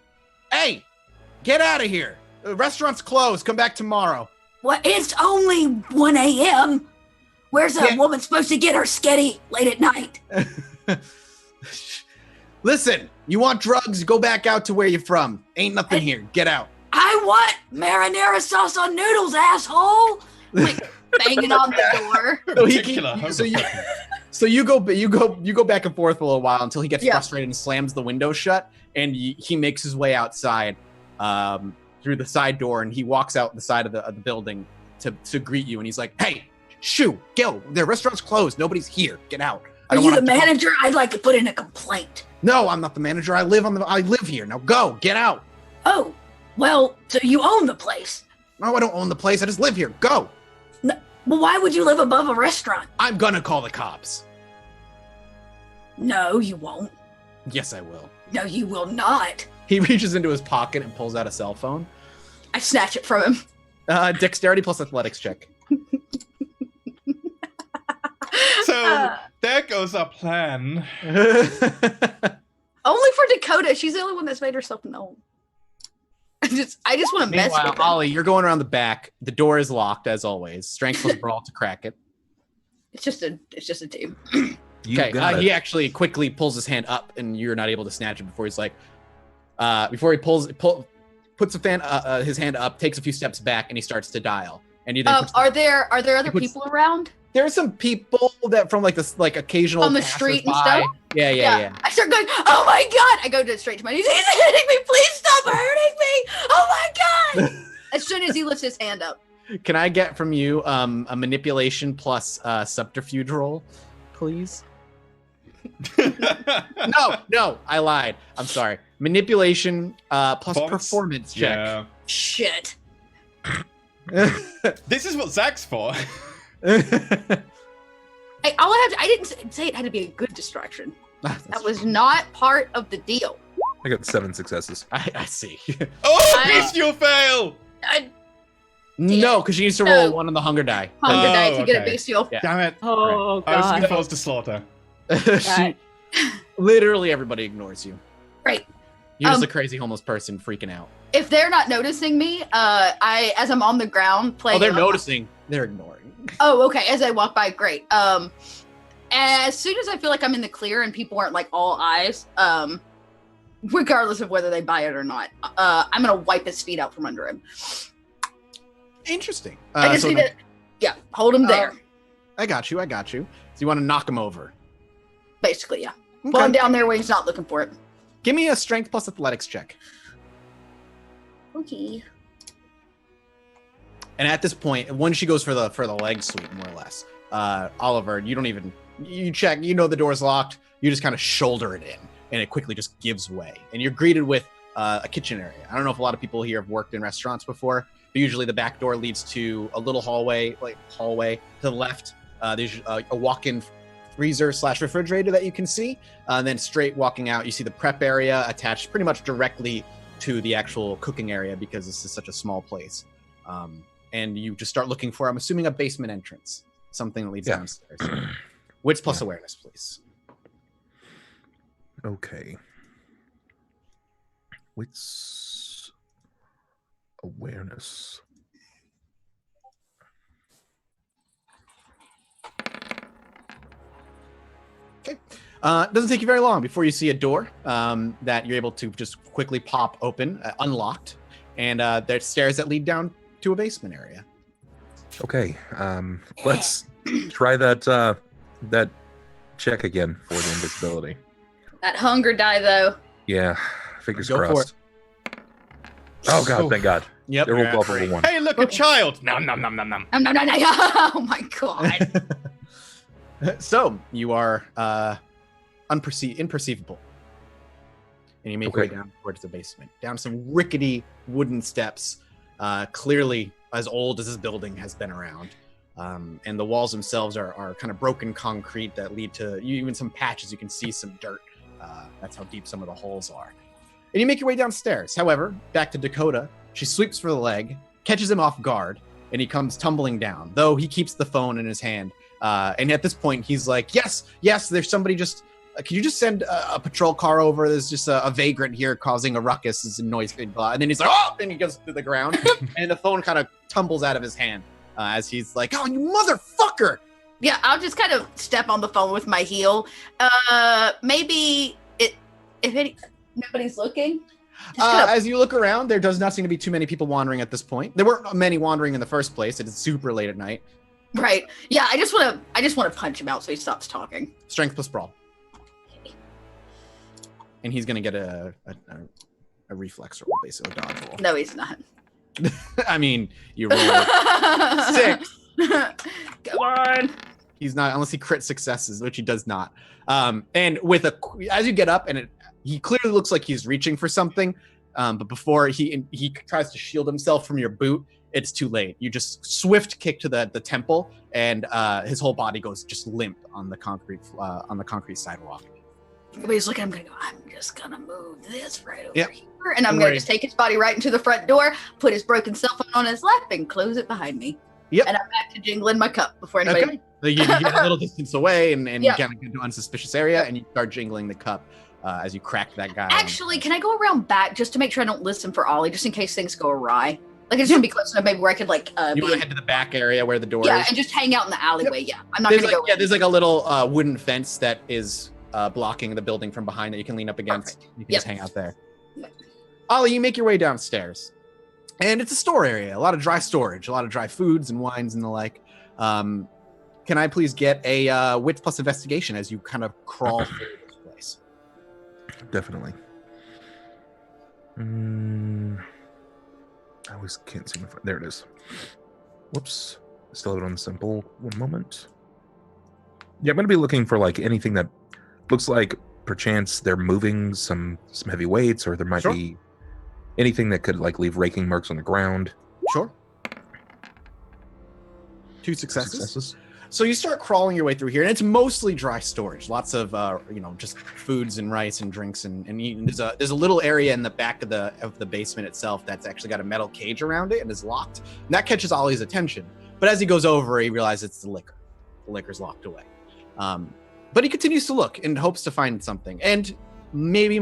Speaker 1: get out of here. The restaurant's closed. Come back tomorrow.
Speaker 4: Well, it's only 1 a.m. Where's a woman supposed to get her sketty late at night?
Speaker 1: Listen, you want drugs? Go back out to where you're from. Ain't nothing here. Get out.
Speaker 4: I want marinara sauce on noodles, asshole! Like banging on the door.
Speaker 1: So you go back and forth for a little while until he gets frustrated and slams the window shut, and he makes his way outside through the side door, and he walks out the side of the building to greet you, and he's like, "Hey, shoo, go! The restaurant's closed. Nobody's here. Get out."
Speaker 4: Are you the manager? I'd like to put in a complaint.
Speaker 1: No, I'm not the manager. I live here. Now go. Get out.
Speaker 4: Oh. Well, so you own the place?
Speaker 1: No, I don't own the place. I just live here. Go.
Speaker 4: No, well, why would you live above a restaurant?
Speaker 1: I'm gonna call the cops.
Speaker 4: No, you won't.
Speaker 1: Yes, I will.
Speaker 4: No, you will not.
Speaker 1: He reaches into his pocket and pulls out a cell phone.
Speaker 4: I snatch it from him.
Speaker 1: Dexterity plus athletics check.
Speaker 2: So there goes our plan.
Speaker 4: Only for Dakota. She's the only one that's made herself known. I just want to mess with him.
Speaker 1: Ollie, you're going around the back. The door is locked as always. Strength plus brawl to crack it.
Speaker 4: It's just a team.
Speaker 1: Okay. He actually quickly pulls his hand up, and you're not able to snatch it before he's like, before he puts his hand up, takes a few steps back, and he starts to dial. And you then
Speaker 4: are there other people around?
Speaker 1: There are some people that from like this, like occasional
Speaker 4: on the street and
Speaker 1: passersby.
Speaker 4: stuff.
Speaker 1: Yeah.
Speaker 4: I start going, oh my god! I go straight to my knees. He's hitting me! Please stop hurting me! Oh my god! As soon as he lifts his hand up.
Speaker 1: Can I get from you a manipulation plus subterfuge roll, please? No, I lied. I'm sorry. Manipulation plus performance check.
Speaker 2: Yeah.
Speaker 4: Shit.
Speaker 2: This is what Zach's for.
Speaker 4: I didn't say it had to be a good distraction. That was not part of the deal.
Speaker 3: I got 7 successes.
Speaker 1: I see.
Speaker 2: Oh, bestial fail!
Speaker 1: No, because she needs to roll 1 on the hunger die.
Speaker 4: Hunger die to get a
Speaker 2: okay.
Speaker 4: bestial.
Speaker 1: Yeah.
Speaker 2: Damn it.
Speaker 5: Oh
Speaker 2: I was
Speaker 5: god.
Speaker 2: being forced to slaughter.
Speaker 1: Literally everybody ignores you.
Speaker 4: Right.
Speaker 1: You're just a crazy homeless person freaking out.
Speaker 4: If they're not noticing me, as I'm on the ground playing.
Speaker 1: Oh, they're noticing. They're ignoring.
Speaker 4: Oh, okay. As I walk by, great. As soon as I feel like I'm in the clear and people aren't like all eyes, regardless of whether they buy it or not, I'm gonna wipe his feet out from under him.
Speaker 1: Interesting.
Speaker 4: I just need to, hold him there.
Speaker 1: I got you. So you want to knock him over?
Speaker 4: Basically, yeah.
Speaker 1: Okay.
Speaker 4: Pull him down there when he's not looking for it.
Speaker 1: Give me a strength plus athletics check.
Speaker 4: Okay.
Speaker 1: And at this point, when she goes for the leg sweep, more or less, Oliver, you check, the door's locked. You just kind of shoulder it in, and it quickly just gives way. And you're greeted with a kitchen area. I don't know if a lot of people here have worked in restaurants before, but usually the back door leads to a little hallway to the left. There's a walk-in freezer/refrigerator that you can see. And then straight walking out, you see the prep area attached pretty much directly to the actual cooking area because this is such a small place. And you just start looking for, I'm assuming, a basement entrance, something that leads downstairs. Wits plus awareness, please.
Speaker 3: Okay. Wits awareness.
Speaker 1: Okay. It doesn't take you very long before you see a door that you're able to just quickly pop open, unlocked, and there's stairs that lead down to a basement area.
Speaker 3: Okay. Let's try that check again for the invisibility.
Speaker 4: That hunger die, though.
Speaker 3: Yeah. Fingers
Speaker 1: Go for
Speaker 3: crossed. Oh god, thank God.
Speaker 1: Yep.
Speaker 3: They rolled off over 1.
Speaker 2: Hey, look, a child! Nom, nom, nom, nom, nom.
Speaker 4: No. Oh my god.
Speaker 1: So you are imperceivable, and you make your way down towards the basement, down some rickety wooden steps, clearly as old as this building has been around. And the walls themselves are kind of broken concrete that lead to even some patches. You can see some dirt. That's how deep some of the holes are. And you make your way downstairs. However, back to Dakota, she sweeps for the leg, catches him off guard, and he comes tumbling down, though he keeps the phone in his hand. And at this point, he's like, yes, there's somebody just, can you just send a patrol car over? There's just a vagrant here causing a ruckus, is a noise, blah. And then he's like, oh, and he goes to the ground, and the phone kind of tumbles out of his hand as he's like, oh, you motherfucker.
Speaker 4: Yeah, I'll just kind of step on the phone with my heel. Maybe if nobody's looking.
Speaker 1: As you look around, there does not seem to be too many people wandering at this point. There weren't many wandering in the first place. It is super late at night.
Speaker 4: Right. Yeah, I just want to punch him out so he stops talking.
Speaker 1: Strength plus brawl. And he's going to get a reflex roll, basically, a dodge roll.
Speaker 4: No, he's not.
Speaker 1: I mean, you roll 6.
Speaker 4: Come on.
Speaker 1: He's not, unless he crit successes, which he does not. And with as you get up, and he clearly looks like he's reaching for something, but before he tries to shield himself from your boot, it's too late. You just swift kick to the temple, and his whole body goes just limp on the concrete sidewalk.
Speaker 4: Everybody's looking. I'm gonna go. I'm just gonna move this right over
Speaker 1: Yep.
Speaker 4: here, and I'm gonna just take his body right into the front door, put his broken cell phone on his lap, and close it behind me.
Speaker 1: Yep.
Speaker 4: And I'm back to jingling my cup before anybody.
Speaker 1: Okay. So you get a little distance away, and
Speaker 4: Yep.
Speaker 1: you kind of get to an unsuspicious area, and you start jingling the cup as you crack that guy.
Speaker 4: Actually, can I go around back just to make sure I don't listen for Ollie, just in case things go awry? Like, I just want to be close enough, maybe where I could
Speaker 1: you want to head to the back area where the door
Speaker 4: yeah,
Speaker 1: is?
Speaker 4: and just hang out in the alleyway.
Speaker 1: Yep.
Speaker 4: Yeah, I'm not
Speaker 1: There's
Speaker 4: gonna
Speaker 1: like,
Speaker 4: go.
Speaker 1: there's like a little wooden fence that is blocking the building from behind that you can lean up against.
Speaker 4: Perfect.
Speaker 1: You can just hang out there. Ollie, you make your way downstairs, and it's a store area. A lot of dry storage, a lot of dry foods and wines and the like. can I please get a wits plus investigation as you kind of crawl through this place?
Speaker 3: Definitely. I always can't seem to find. There it is. Whoops. Still have it on simple. One moment. Yeah, I'm going to be looking for like anything that looks like perchance they're moving some heavy weights, or there might be anything that could like leave raking marks on the ground.
Speaker 1: Sure. 2 successes. So you start crawling your way through here, and it's mostly dry storage. Lots of just foods and rice and drinks and eating. There's a little area in the back of the basement itself that's actually got a metal cage around it and is locked. And that catches Ollie's attention. But as he goes over, he realizes it's the liquor. The liquor's locked away. But he continues to look in hopes to find something. And maybe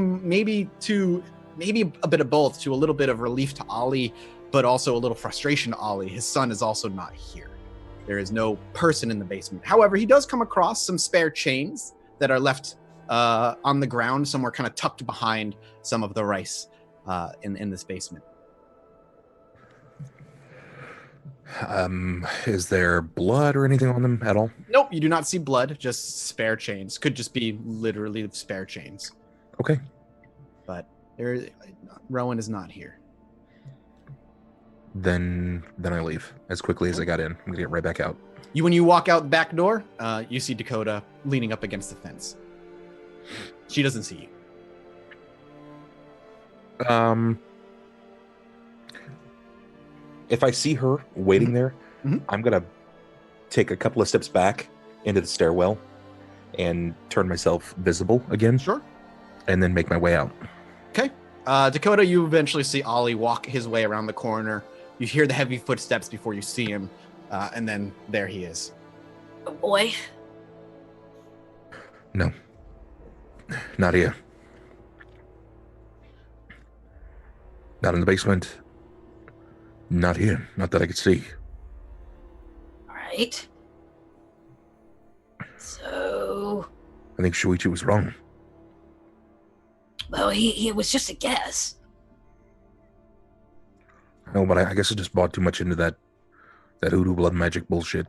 Speaker 1: a bit of both, to a little bit of relief to Ollie, but also a little frustration to Ollie. His son is also not here. There is no person in the basement. However, he does come across some spare chains that are left on the ground, somewhere kind of tucked behind some of the rice in this basement.
Speaker 3: Is there blood or anything on them at all?
Speaker 1: Nope, you do not see blood, just spare chains. Could just be literally spare chains.
Speaker 3: Okay.
Speaker 1: But Rowan is not here.
Speaker 3: Then I leave as quickly as I got in. I'm gonna get right back out.
Speaker 1: When you walk out the back door, you see Dakota leaning up against the fence. She doesn't see you.
Speaker 3: If I see her waiting there, I'm gonna take a couple of steps back into the stairwell and turn myself visible again.
Speaker 1: Sure.
Speaker 3: And then make my way out.
Speaker 1: Okay. Dakota, you eventually see Ollie walk his way around the corner. You hear the heavy footsteps before you see him, and then there he is.
Speaker 4: Oh boy.
Speaker 3: No. Not here. Not in the basement. Not here. Not that I could see.
Speaker 4: All right. So...
Speaker 3: I think Shuichi was wrong.
Speaker 4: Well, he was just a guess.
Speaker 3: No, but I guess I just bought too much into that hoodoo blood magic bullshit.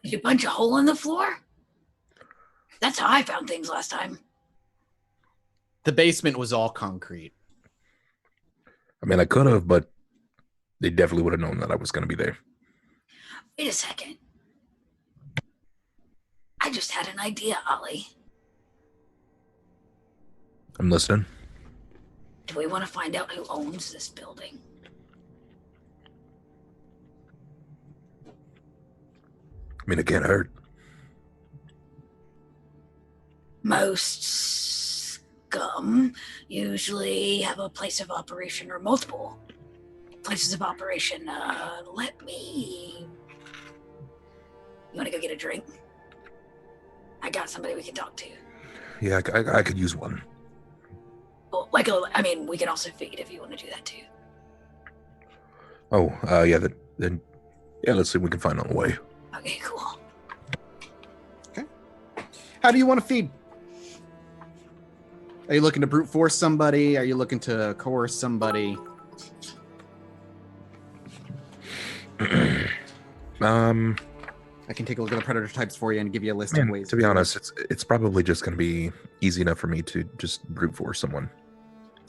Speaker 4: Did you punch a hole in the floor? That's how I found things last time.
Speaker 1: The basement was all concrete.
Speaker 3: I mean, I could have, but they definitely would have known that I was going to be there.
Speaker 4: Wait a second. I just had an idea, Ollie.
Speaker 3: I'm listening.
Speaker 4: Do we want to find out who owns this building?
Speaker 3: I mean, it can't hurt.
Speaker 4: Most scum usually have a place of operation or multiple places of operation. You want to go get a drink? I got somebody we can talk to.
Speaker 3: Yeah, I could use one.
Speaker 4: Well, we can also feed if you want to do that too.
Speaker 3: Oh, yeah, then let's see if we can find on the way.
Speaker 4: Okay, cool.
Speaker 1: Okay. How do you want to feed? Are you looking to brute force somebody? Are you looking to coerce somebody? I can take a look at the predator types for you and give you a list of ways.
Speaker 3: To be honest, it's probably just going to be easy enough for me to just brute force someone.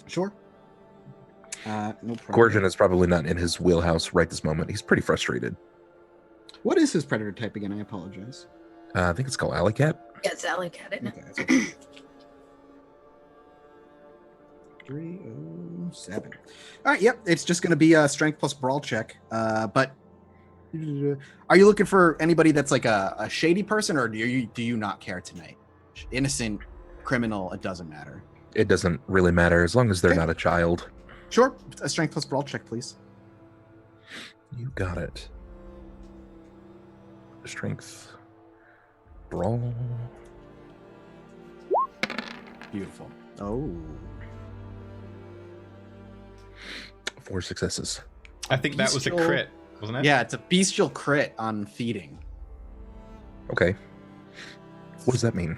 Speaker 1: Sure. No problem.
Speaker 3: Coercion is probably not in his wheelhouse right this moment. He's pretty frustrated.
Speaker 1: What is his predator type again? I apologize.
Speaker 3: I think it's called Alley Cat.
Speaker 4: Yeah, it's Alley Cat, isn't it?
Speaker 1: Okay, 307. All right, yep. It's just going to be a strength plus brawl check. But are you looking for anybody that's like a shady person, or do you not care tonight? Innocent, criminal, it doesn't matter.
Speaker 3: It doesn't really matter as long as they're not a child.
Speaker 1: Sure. A strength plus brawl check, please.
Speaker 3: You got it. Strength. Brawl.
Speaker 1: Beautiful. Oh.
Speaker 3: 4 successes.
Speaker 2: I think that was a crit, wasn't it?
Speaker 1: Yeah, it's a bestial crit on feeding.
Speaker 3: Okay. What does that mean?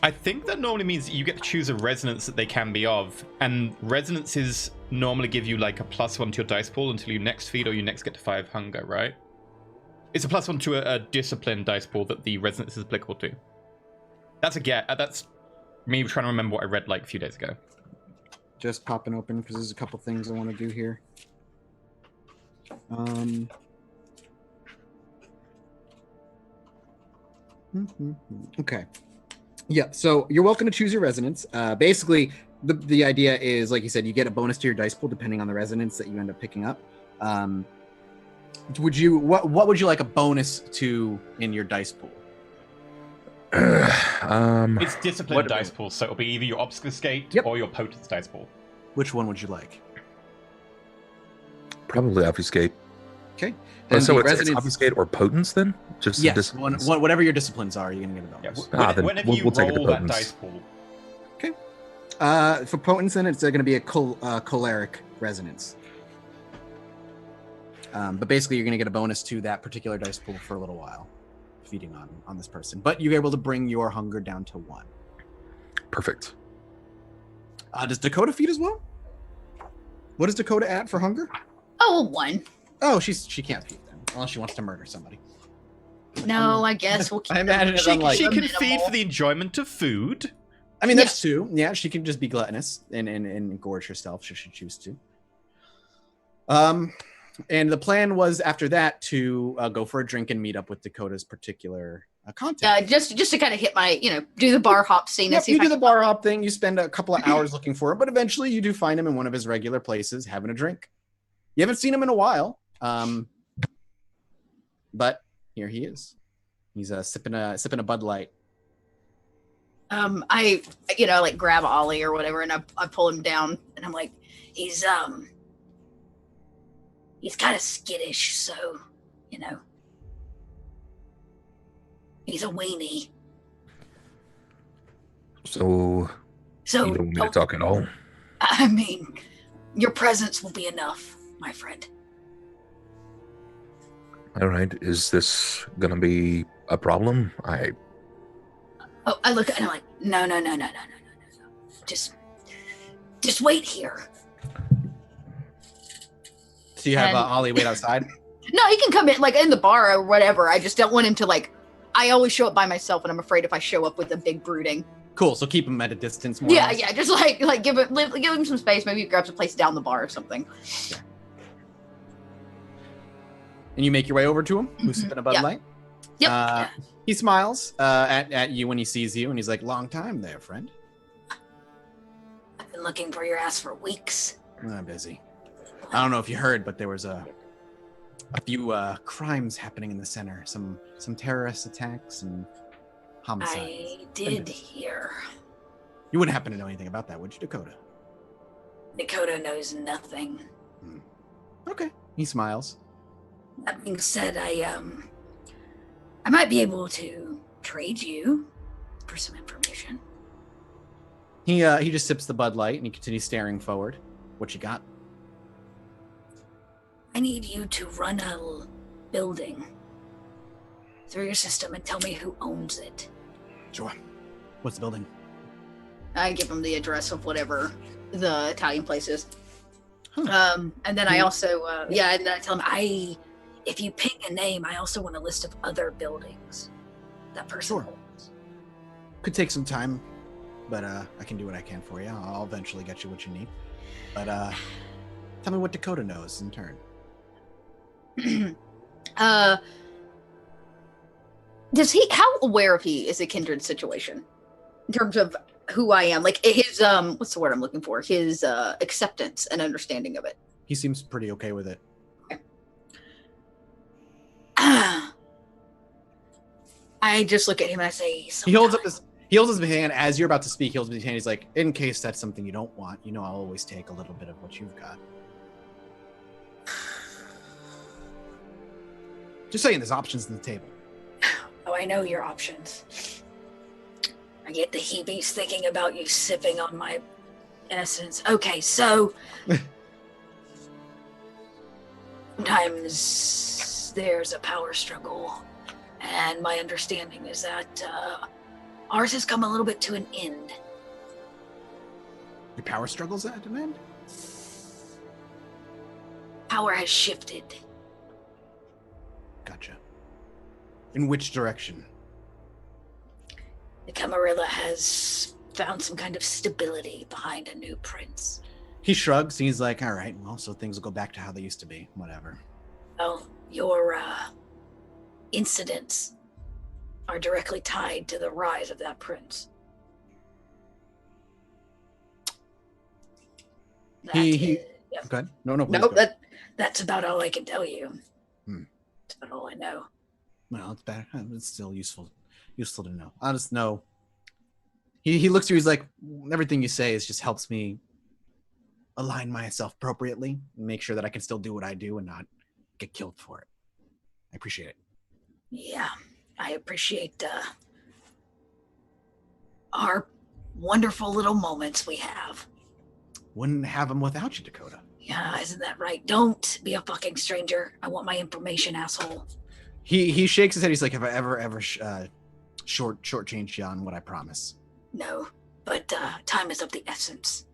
Speaker 2: I think that normally means you get to choose a resonance that they can be of, and resonances normally give you like a +1 to your dice pool until you next feed or you next get to 5 hunger, right? It's a +1 to a discipline dice pool that the resonance is applicable to. That's a get. That's me trying to remember what I read like a few days ago.
Speaker 1: Just popping open because there's a couple things I want to do here. Okay. Yeah, so you're welcome to choose your resonance. Basically, the idea is, like you said, you get a bonus to your dice pool depending on the resonance that you end up picking up. What would you like a bonus to in your dice pool?
Speaker 2: It's disciplined dice pool, so it'll be either your obfuscate or your potence dice pool.
Speaker 1: Which one would you like?
Speaker 3: Probably obfuscate.
Speaker 1: Okay.
Speaker 3: So it's obfuscate or potence then? Just
Speaker 1: yes, whatever your disciplines are, you're gonna get a bonus.
Speaker 2: Yeah. Whenever you roll that dice pool.
Speaker 1: Okay. For potence, then it's going to be a choleric resonance. But basically, you're going to get a bonus to that particular dice pool for a little while, feeding on this person. But you're able to bring your hunger down to 1.
Speaker 3: Perfect.
Speaker 1: Does Dakota feed as well? What does Dakota add for hunger?
Speaker 4: Oh, 1.
Speaker 1: Oh, she can't feed then, unless she wants to murder somebody.
Speaker 4: No, I guess we'll keep
Speaker 1: I imagine
Speaker 2: she can feed for the enjoyment of food.
Speaker 1: I mean, that's 2. Yeah, she can just be gluttonous and gorge herself should she choose to. And the plan was after that to go for a drink and meet up with Dakota's particular contact.
Speaker 4: Just to kind of hit my, do the bar hop scene.
Speaker 1: Yep, you do the bar hop thing. You spend a couple of hours looking for him, but eventually you do find him in one of his regular places having a drink. You haven't seen him in a while, but here he is. He's sipping a Bud Light.
Speaker 4: I like grab Ollie or whatever, and I pull him down, and I'm like, he's kind of skittish, so he's a weenie.
Speaker 3: So you don't want me to talk at all?
Speaker 4: I mean, your presence will be enough, my friend.
Speaker 3: All right. Is this gonna be a problem?
Speaker 4: I look at him like, no. Just wait here.
Speaker 1: So you have Ollie wait outside?
Speaker 4: No, he can come in like in the bar or whatever. I just don't want him to I always show up by myself, and I'm afraid if I show up with a big brooding. Cool.
Speaker 1: So keep him at a distance. More
Speaker 4: yeah. Just give him some space. Maybe he grabs a place down the bar or something.
Speaker 1: Yeah. And you make your way over to him, who's sipping a Bud Light.
Speaker 4: Yep.
Speaker 1: He smiles at you when he sees you, and he's like, "Long time there, friend."
Speaker 4: I've been looking for your ass for weeks.
Speaker 1: I'm busy. I don't know if you heard, but there was a few crimes happening in the center. Some terrorist attacks and homicides.
Speaker 4: I did hear.
Speaker 1: You wouldn't happen to know anything about that, would you, Dakota?
Speaker 4: Dakota knows nothing.
Speaker 1: Okay. He smiles.
Speaker 4: That being said, I might be able to trade you for some information.
Speaker 1: He just sips the Bud Light and he continues staring forward. What you got?
Speaker 4: I need you to run a building through your system and tell me who owns it.
Speaker 1: Sure. What's the building?
Speaker 4: I give him the address of whatever the Italian place is. Huh. And then I also, and then I tell him, if you ping a name, I also want a list of other buildings that person owns.
Speaker 1: Could take some time, but I can do what I can for you. I'll eventually get you what you need. But tell me what Dakota knows in turn.
Speaker 4: How aware is a kindred situation in terms of who I am? Like his what's the word I'm looking for? His acceptance and understanding of it.
Speaker 1: He seems pretty okay with it.
Speaker 4: Okay. I just look at him and I say,
Speaker 1: he holds his hand as you're about to speak. He holds up his hand. He's like, in case that's something you don't want, I'll always take a little bit of what you've got. Just saying, there's options on the table.
Speaker 4: Oh, I know your options. I get the heebies thinking about you sipping on my essence. Okay, so sometimes there's a power struggle, and my understanding is that ours has come a little bit to an end.
Speaker 1: Your power struggle's at an end?
Speaker 4: power has shifted.
Speaker 1: Gotcha. In which direction?
Speaker 4: The Camarilla has found some kind of stability behind a new prince.
Speaker 1: He shrugs. He's like, all right, well, so things will go back to how they used to be. Whatever.
Speaker 4: Well, your incidents are directly tied to the rise of that prince.
Speaker 1: He yeah. Go ahead. No,
Speaker 4: Nope, that's about all I can tell you. That's about all I know.
Speaker 1: Well, it's bad. It's still useful to know. I just know. He looks through. He's like, everything you say just helps me align myself appropriately and make sure that I can still do what I do and not get killed for it. I appreciate it.
Speaker 4: Yeah, I appreciate our wonderful little moments we have.
Speaker 1: Wouldn't have them without you, Dakota.
Speaker 4: Yeah, isn't that right? Don't be a fucking stranger. I want my information, asshole.
Speaker 1: He shakes his head. He's like, have I ever shortchanged you on what I promise?
Speaker 4: No, but time is of the essence.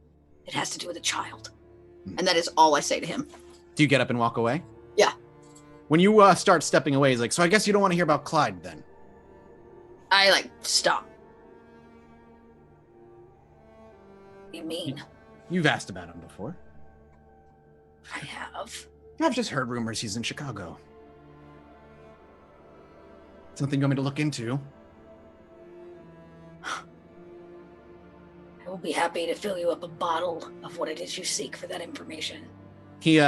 Speaker 4: It has to do with a child.
Speaker 5: And that is all I say to him.
Speaker 1: Do you get up and walk away?
Speaker 5: Yeah.
Speaker 1: When you start stepping away, he's like, so I guess you don't want to hear about Clyde then?
Speaker 5: I stop.
Speaker 4: What do you mean?
Speaker 1: You've asked about him before.
Speaker 4: I have.
Speaker 1: I've just heard rumors he's in Chicago. Something you want me to look into?
Speaker 4: I will be happy to fill you up a bottle of what it is you seek for that information.
Speaker 1: He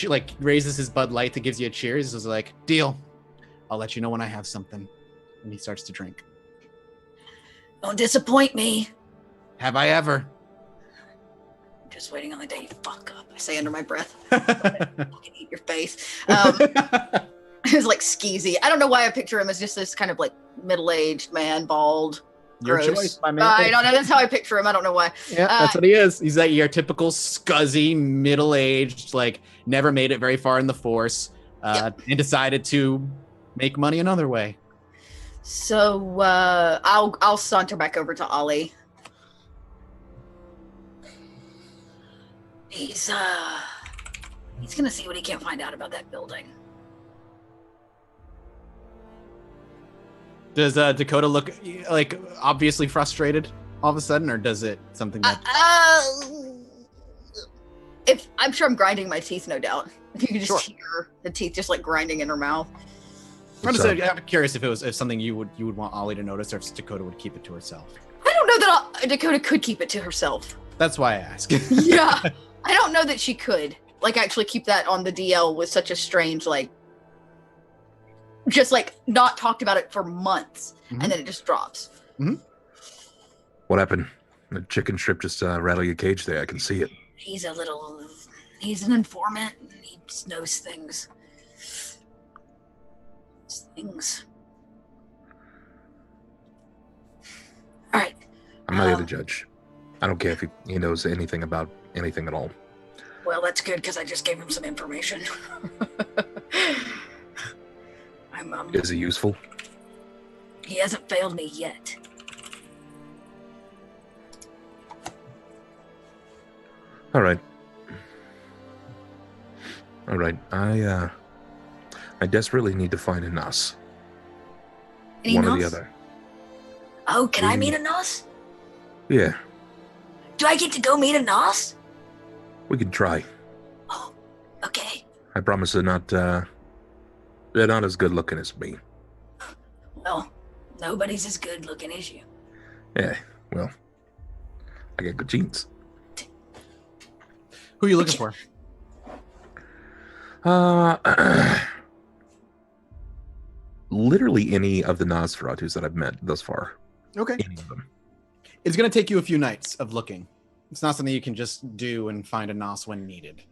Speaker 1: like raises his Bud Light that gives you a cheers. He's like, deal. I'll let you know when I have something. And he starts to drink.
Speaker 4: Don't disappoint me.
Speaker 1: Have I ever?
Speaker 4: I'm just waiting on the day you fuck up.
Speaker 5: I say under my breath.
Speaker 4: Fucking eat your face.
Speaker 5: It's like skeezy. I don't know why I picture him as just this kind of like middle-aged man, bald.
Speaker 1: Your
Speaker 5: gross.
Speaker 1: choice, my man.
Speaker 5: I don't know. That's how I picture him. I don't know why.
Speaker 1: Yeah, that's what he is. He's like your typical scuzzy, middle-aged, like never made it very far in the force, and decided to make money another way.
Speaker 5: So I'll saunter back over to Ollie.
Speaker 4: He's gonna see what he can find out about that building.
Speaker 1: Does Dakota look like obviously frustrated all of a sudden, or does it something that?
Speaker 5: If I'm sure I'm grinding my teeth, no doubt. If you could just
Speaker 1: Sure.
Speaker 5: hear the teeth just like grinding in her mouth.
Speaker 1: I'm curious if it was something you would want Ollie to notice, or if Dakota would keep it to herself.
Speaker 5: I don't know that Dakota could keep it to herself.
Speaker 1: That's why I ask.
Speaker 5: Yeah, I don't know that she could like actually keep that on the DL with such a strange like, just like not talked about it for months, and then it just drops.
Speaker 3: What happened? The chicken strip just rattled your cage there. I can see it.
Speaker 4: He's an informant. He just knows things. All right.
Speaker 3: I'm not here to judge. I don't care if he knows anything about anything at all.
Speaker 4: Well, that's good because I just gave him some information.
Speaker 3: Is it useful?
Speaker 4: He hasn't failed me yet.
Speaker 3: All right. I desperately need to find a Nas.
Speaker 4: Any
Speaker 3: One or
Speaker 4: Nos?
Speaker 3: the other.
Speaker 4: Oh, can I meet a Nos?
Speaker 3: Yeah,
Speaker 4: Do I get to go meet a Nos?
Speaker 3: we can try.
Speaker 4: Oh, okay.
Speaker 3: I promise they're not as good looking as me.
Speaker 4: Well, nobody's as good looking as you.
Speaker 3: Yeah, well, I got good genes.
Speaker 1: Who are you looking for?
Speaker 3: Literally any of the Nosferatus that I've met thus far.
Speaker 1: Okay.
Speaker 3: Any of them.
Speaker 1: It's going to take you a few nights of looking. It's not something you can just do and find a Nos when needed.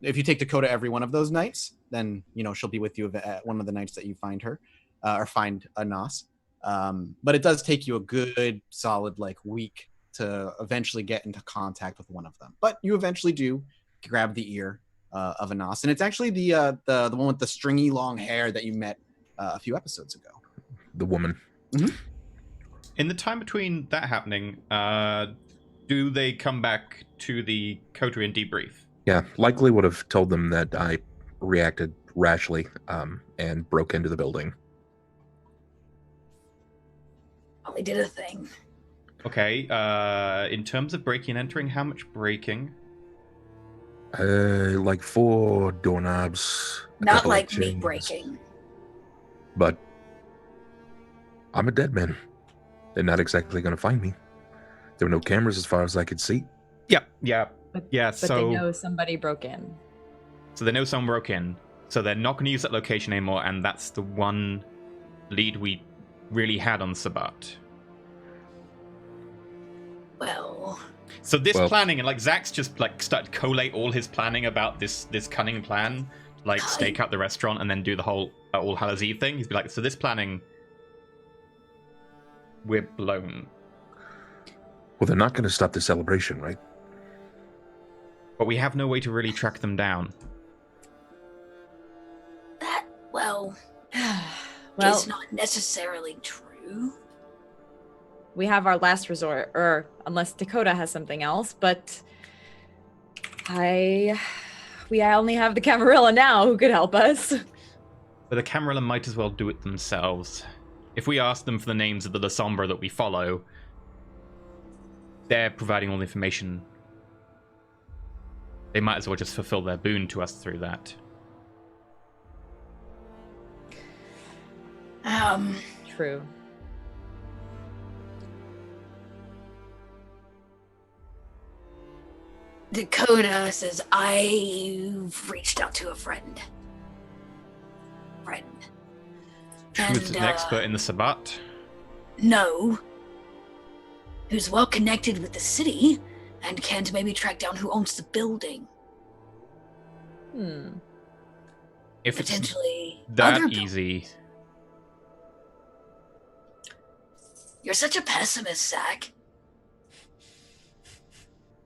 Speaker 1: If you take Dakota every one of those nights, then she'll be with you at one of the nights that you find her or find a Nos. But it does take you a good solid week to eventually get into contact with one of them. But you eventually do grab the ear of a Nos, and it's actually the one with the stringy long hair that you met a few episodes ago.
Speaker 3: The woman.
Speaker 1: Mm-hmm.
Speaker 2: In the time between that happening, do they come back to the coterie and debrief?
Speaker 3: Yeah, likely would have told them that I reacted rashly and broke into the building.
Speaker 4: Only did a thing.
Speaker 2: Okay, in terms of breaking and entering, how much breaking?
Speaker 3: Like 4 doorknobs.
Speaker 4: Not like me breaking.
Speaker 3: But I'm a dead man. They're not exactly going to find me. There were no cameras as far as I could see.
Speaker 2: Yeah.
Speaker 5: But
Speaker 2: Yeah,
Speaker 5: they know somebody broke in.
Speaker 2: So they know someone broke in. So they're not going to use that location anymore, and that's the one lead we really had on Sabat.
Speaker 4: Well...
Speaker 2: So this planning, and like Zach's just like started to collate all his planning about this cunning plan, like stake out the restaurant and then do the whole All Hallows Eve thing. He's be like, so this planning, we're blown.
Speaker 3: Well, they're not going to stop the celebration, right?
Speaker 2: But we have no way to really track them down.
Speaker 4: That, well, is not necessarily true.
Speaker 5: We have our last resort, or unless Dakota has something else, but we only have the Camarilla now who could help us.
Speaker 2: But the Camarilla might as well do it themselves. If we ask them for the names of the SOMBRA that we follow, they're providing all the information. They might as well just fulfill their boon to us through that.
Speaker 5: True.
Speaker 4: Dakota says, I've reached out to a friend.
Speaker 2: Who's an expert in the Sabat?
Speaker 4: No. Who's well connected with the city and can maybe track down who owns the building.
Speaker 2: If
Speaker 4: potentially
Speaker 2: it's that easy.
Speaker 4: You're such a pessimist, Zach.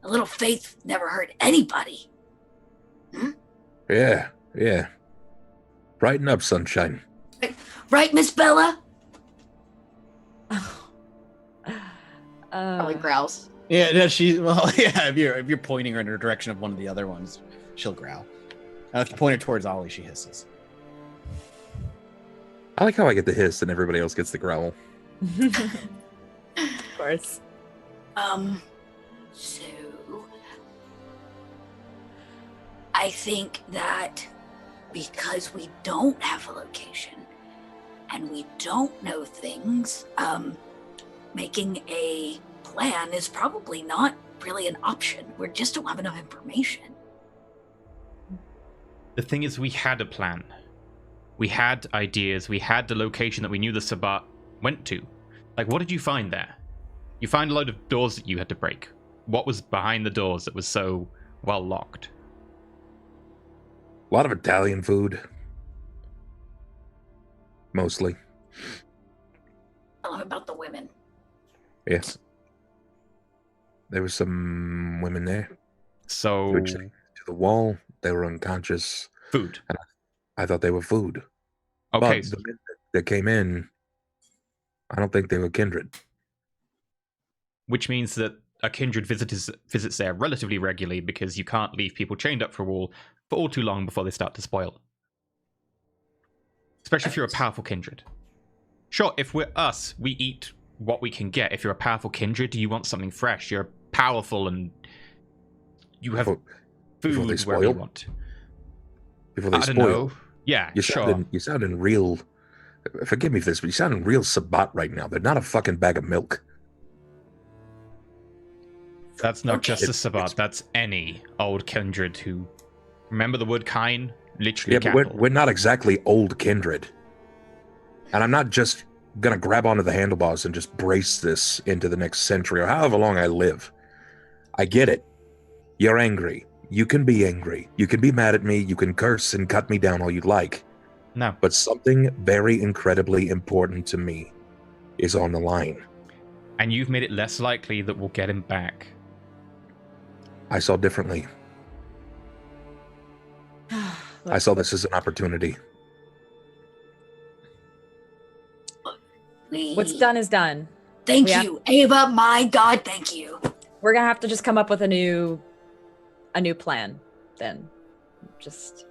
Speaker 4: A little faith never hurt anybody.
Speaker 3: Yeah. Brighten up, sunshine.
Speaker 4: Right, Miss Bella?
Speaker 1: Probably growls. Yeah, no, if you're pointing her in the direction of one of the other ones, she'll growl. If you point her towards Ollie, she hisses.
Speaker 3: I like how I get the hiss and everybody else gets the growl.
Speaker 5: Of course.
Speaker 4: So I think that because we don't have a location and we don't know things, making a plan is probably not really an option. We just don't have enough information.
Speaker 2: The thing is, we had a plan. We had ideas. We had the location that we knew the Sabat went to. Like, what did you find there? You find a load of doors that you had to break. What was behind the doors that was so well locked?
Speaker 3: A lot of Italian food. Mostly.
Speaker 4: I love about the women.
Speaker 3: Yes. There were some women there.
Speaker 2: So
Speaker 3: to the wall, they were unconscious.
Speaker 2: Food.
Speaker 3: And I thought they were food.
Speaker 2: Okay.
Speaker 3: But the men that came in, I don't think they were kindred.
Speaker 2: Which means that a kindred visits there relatively regularly, because you can't leave people chained up for a wall for all too long before they start to spoil. Especially if you're a powerful kindred. Sure, if we're us, we eat what we can get. If you're a powerful kindred, you want something fresh. You're powerful and you have food wherever you want.
Speaker 3: Before they spoil.
Speaker 2: Know. Yeah,
Speaker 3: You sound in real... Forgive me for this, but you sound in real Sabat right now. They're not a fucking bag of milk.
Speaker 2: That's not just a Sabat. That's any old kindred who... Remember the word kine? Literally
Speaker 3: but we're not exactly old kindred. And I'm not just gonna grab onto the handlebars and just brace this into the next century or however long I live. I get it. You're angry. You can be angry. You can be mad at me. You can curse and cut me down all you'd like.
Speaker 2: No.
Speaker 3: But something very incredibly important to me is on the line.
Speaker 2: And you've made it less likely that we'll get him back.
Speaker 3: I saw differently. I saw this as an opportunity.
Speaker 5: What's done is done.
Speaker 4: Thank you, Ava. My God, thank you.
Speaker 5: We're gonna have to just come up with a new plan. then. Just,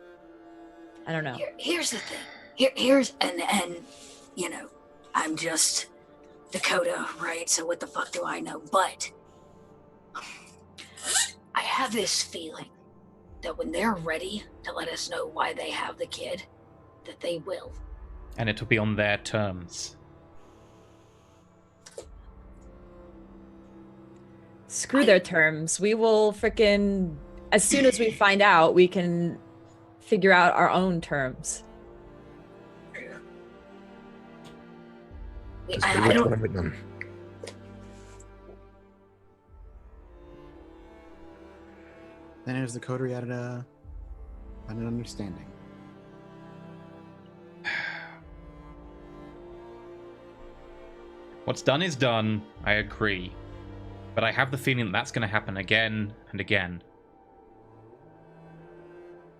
Speaker 5: I don't know.
Speaker 4: Here's the thing. Here's and you know, I'm just Dakota, right? So what the fuck do I know? But I have this feeling that when they're ready to let us know why they have the kid, that they will.
Speaker 2: And it'll be on their terms.
Speaker 5: Screw their terms. We will frickin', as soon as we find out, we can figure out our own terms.
Speaker 4: I don't.
Speaker 1: Then it was the coterie at an understanding.
Speaker 2: What's done is done, I agree. But I have the feeling that's going to happen again and again.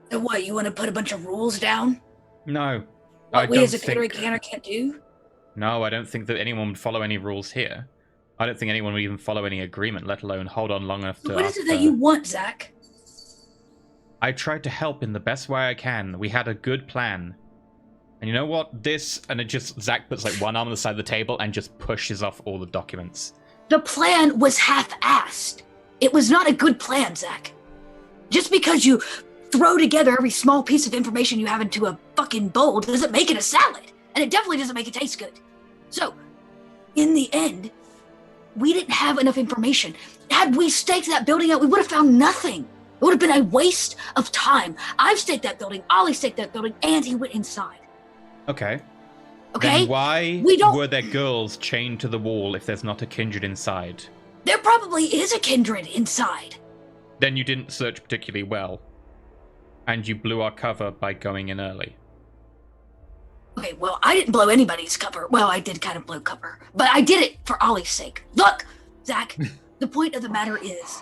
Speaker 4: So what, you want to put a bunch of rules down?
Speaker 2: No.
Speaker 4: What we as a coterie can or can't do?
Speaker 2: No, I don't think that anyone would follow any rules here. I don't think anyone would even follow any agreement, let alone hold on long enough to...
Speaker 4: What is it that you want, Zach?
Speaker 2: I tried to help in the best way I can. We had a good plan. And you know what? This, and it just, Zach puts like one arm on the side of the table and just pushes off all the documents.
Speaker 4: The plan was half-assed. It was not a good plan, Zach. Just because you throw together every small piece of information you have into a fucking bowl doesn't make it a salad. And it definitely doesn't make it taste good. So, in the end, we didn't have enough information. Had we staked that building out, we would have found nothing. It would have been a waste of time. I've staked that building, Ollie staked that building, and he went inside.
Speaker 2: Okay.
Speaker 4: Okay?
Speaker 2: Then why were there girls chained to the wall if there's not a kindred inside?
Speaker 4: There probably is a kindred inside.
Speaker 2: Then you didn't search particularly well. And you blew our cover by going in early.
Speaker 4: Okay, well, I didn't blow anybody's cover. Well, I did kind of blow cover. But I did it for Ollie's sake. Look, Zach, the point of the matter is,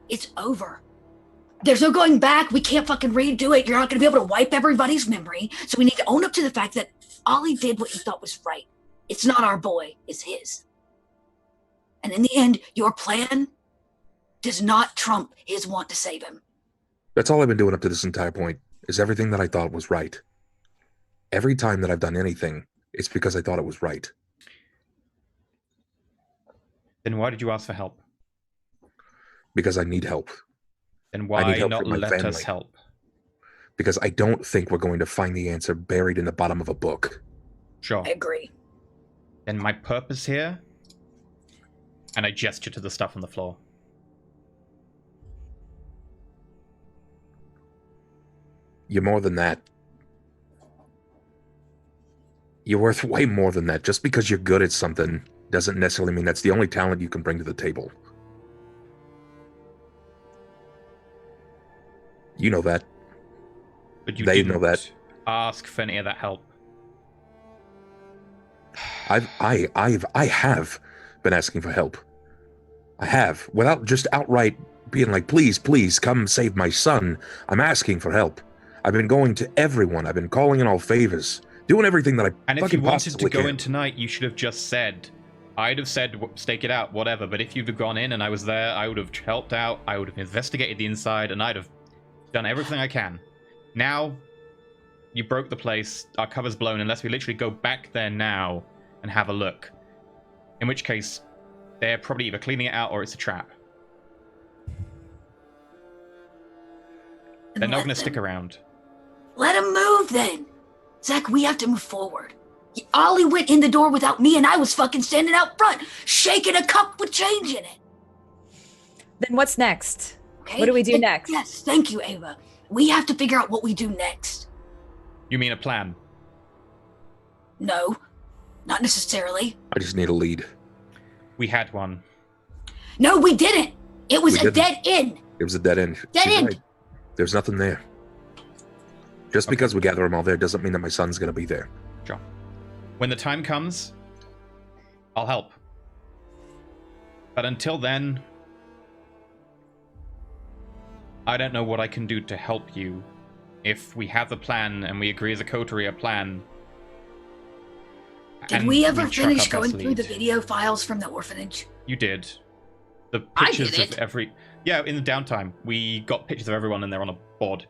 Speaker 4: it's over. There's no going back. We can't fucking redo it. You're not going to be able to wipe everybody's memory. So we need to own up to the fact that Ollie did what he thought was right. It's not our boy. It's his. And in the end, your plan does not trump his want to save him.
Speaker 3: That's all I've been doing up to this entire point, is everything that I thought was right. Every time that I've done anything, it's because I thought it was right.
Speaker 2: Then why did you ask for help?
Speaker 3: Because I need help.
Speaker 2: Then why not let us help?
Speaker 3: Because I don't think we're going to find the answer buried in the bottom of a book.
Speaker 2: Sure.
Speaker 4: I agree.
Speaker 2: Then my purpose here, and I gesture to the stuff on the floor.
Speaker 3: You're more than that. You're worth way more than that. Just because you're good at something doesn't necessarily mean that's the only talent you can bring to the table. You know that.
Speaker 2: But you
Speaker 3: they
Speaker 2: didn't
Speaker 3: know that.
Speaker 2: Ask for any of that help.
Speaker 3: I have been asking for help. I have, without just outright being like, please, please come save my son. I'm asking for help. I've been going to everyone. I've been calling in all favors, doing everything that I
Speaker 2: And
Speaker 3: fucking
Speaker 2: if you wanted to go
Speaker 3: can.
Speaker 2: in tonight, you should have just said, I'd have said, stake it out, whatever. But if you'd have gone in and I was there, I would have helped out. I would have investigated the inside, and I'd have done everything I can. Now, you broke the place. Our cover's blown unless we literally go back there now and have a look. In which case, they're probably either cleaning it out or it's a trap. They're not going to stick around.
Speaker 4: Let him move then. Zach, we have to move forward. Ollie went in the door without me and I was fucking standing out front, shaking a cup with change in it.
Speaker 5: Then what's next?
Speaker 4: Okay?
Speaker 5: What do we do next?
Speaker 4: Yes, thank you, Ava. We have to figure out what we do next.
Speaker 2: You mean a plan?
Speaker 4: No, not necessarily.
Speaker 3: I just need a lead.
Speaker 2: We had one.
Speaker 4: No, we didn't. It was a dead end.
Speaker 3: It was a dead end.
Speaker 4: Dead
Speaker 3: She's
Speaker 4: end.
Speaker 3: right. There's nothing there. Just because we gather them all there doesn't mean that my son's going to be there.
Speaker 2: Sure. When the time comes, I'll help. But until then, I don't know what I can do to help you. If we have a plan and we agree as a coterie a plan.
Speaker 4: Did we ever finish going through the video files from the orphanage?
Speaker 2: You did. The
Speaker 4: I
Speaker 2: pictures
Speaker 4: did
Speaker 2: of every... Yeah, in the downtime, we got pictures of everyone and they're on a board.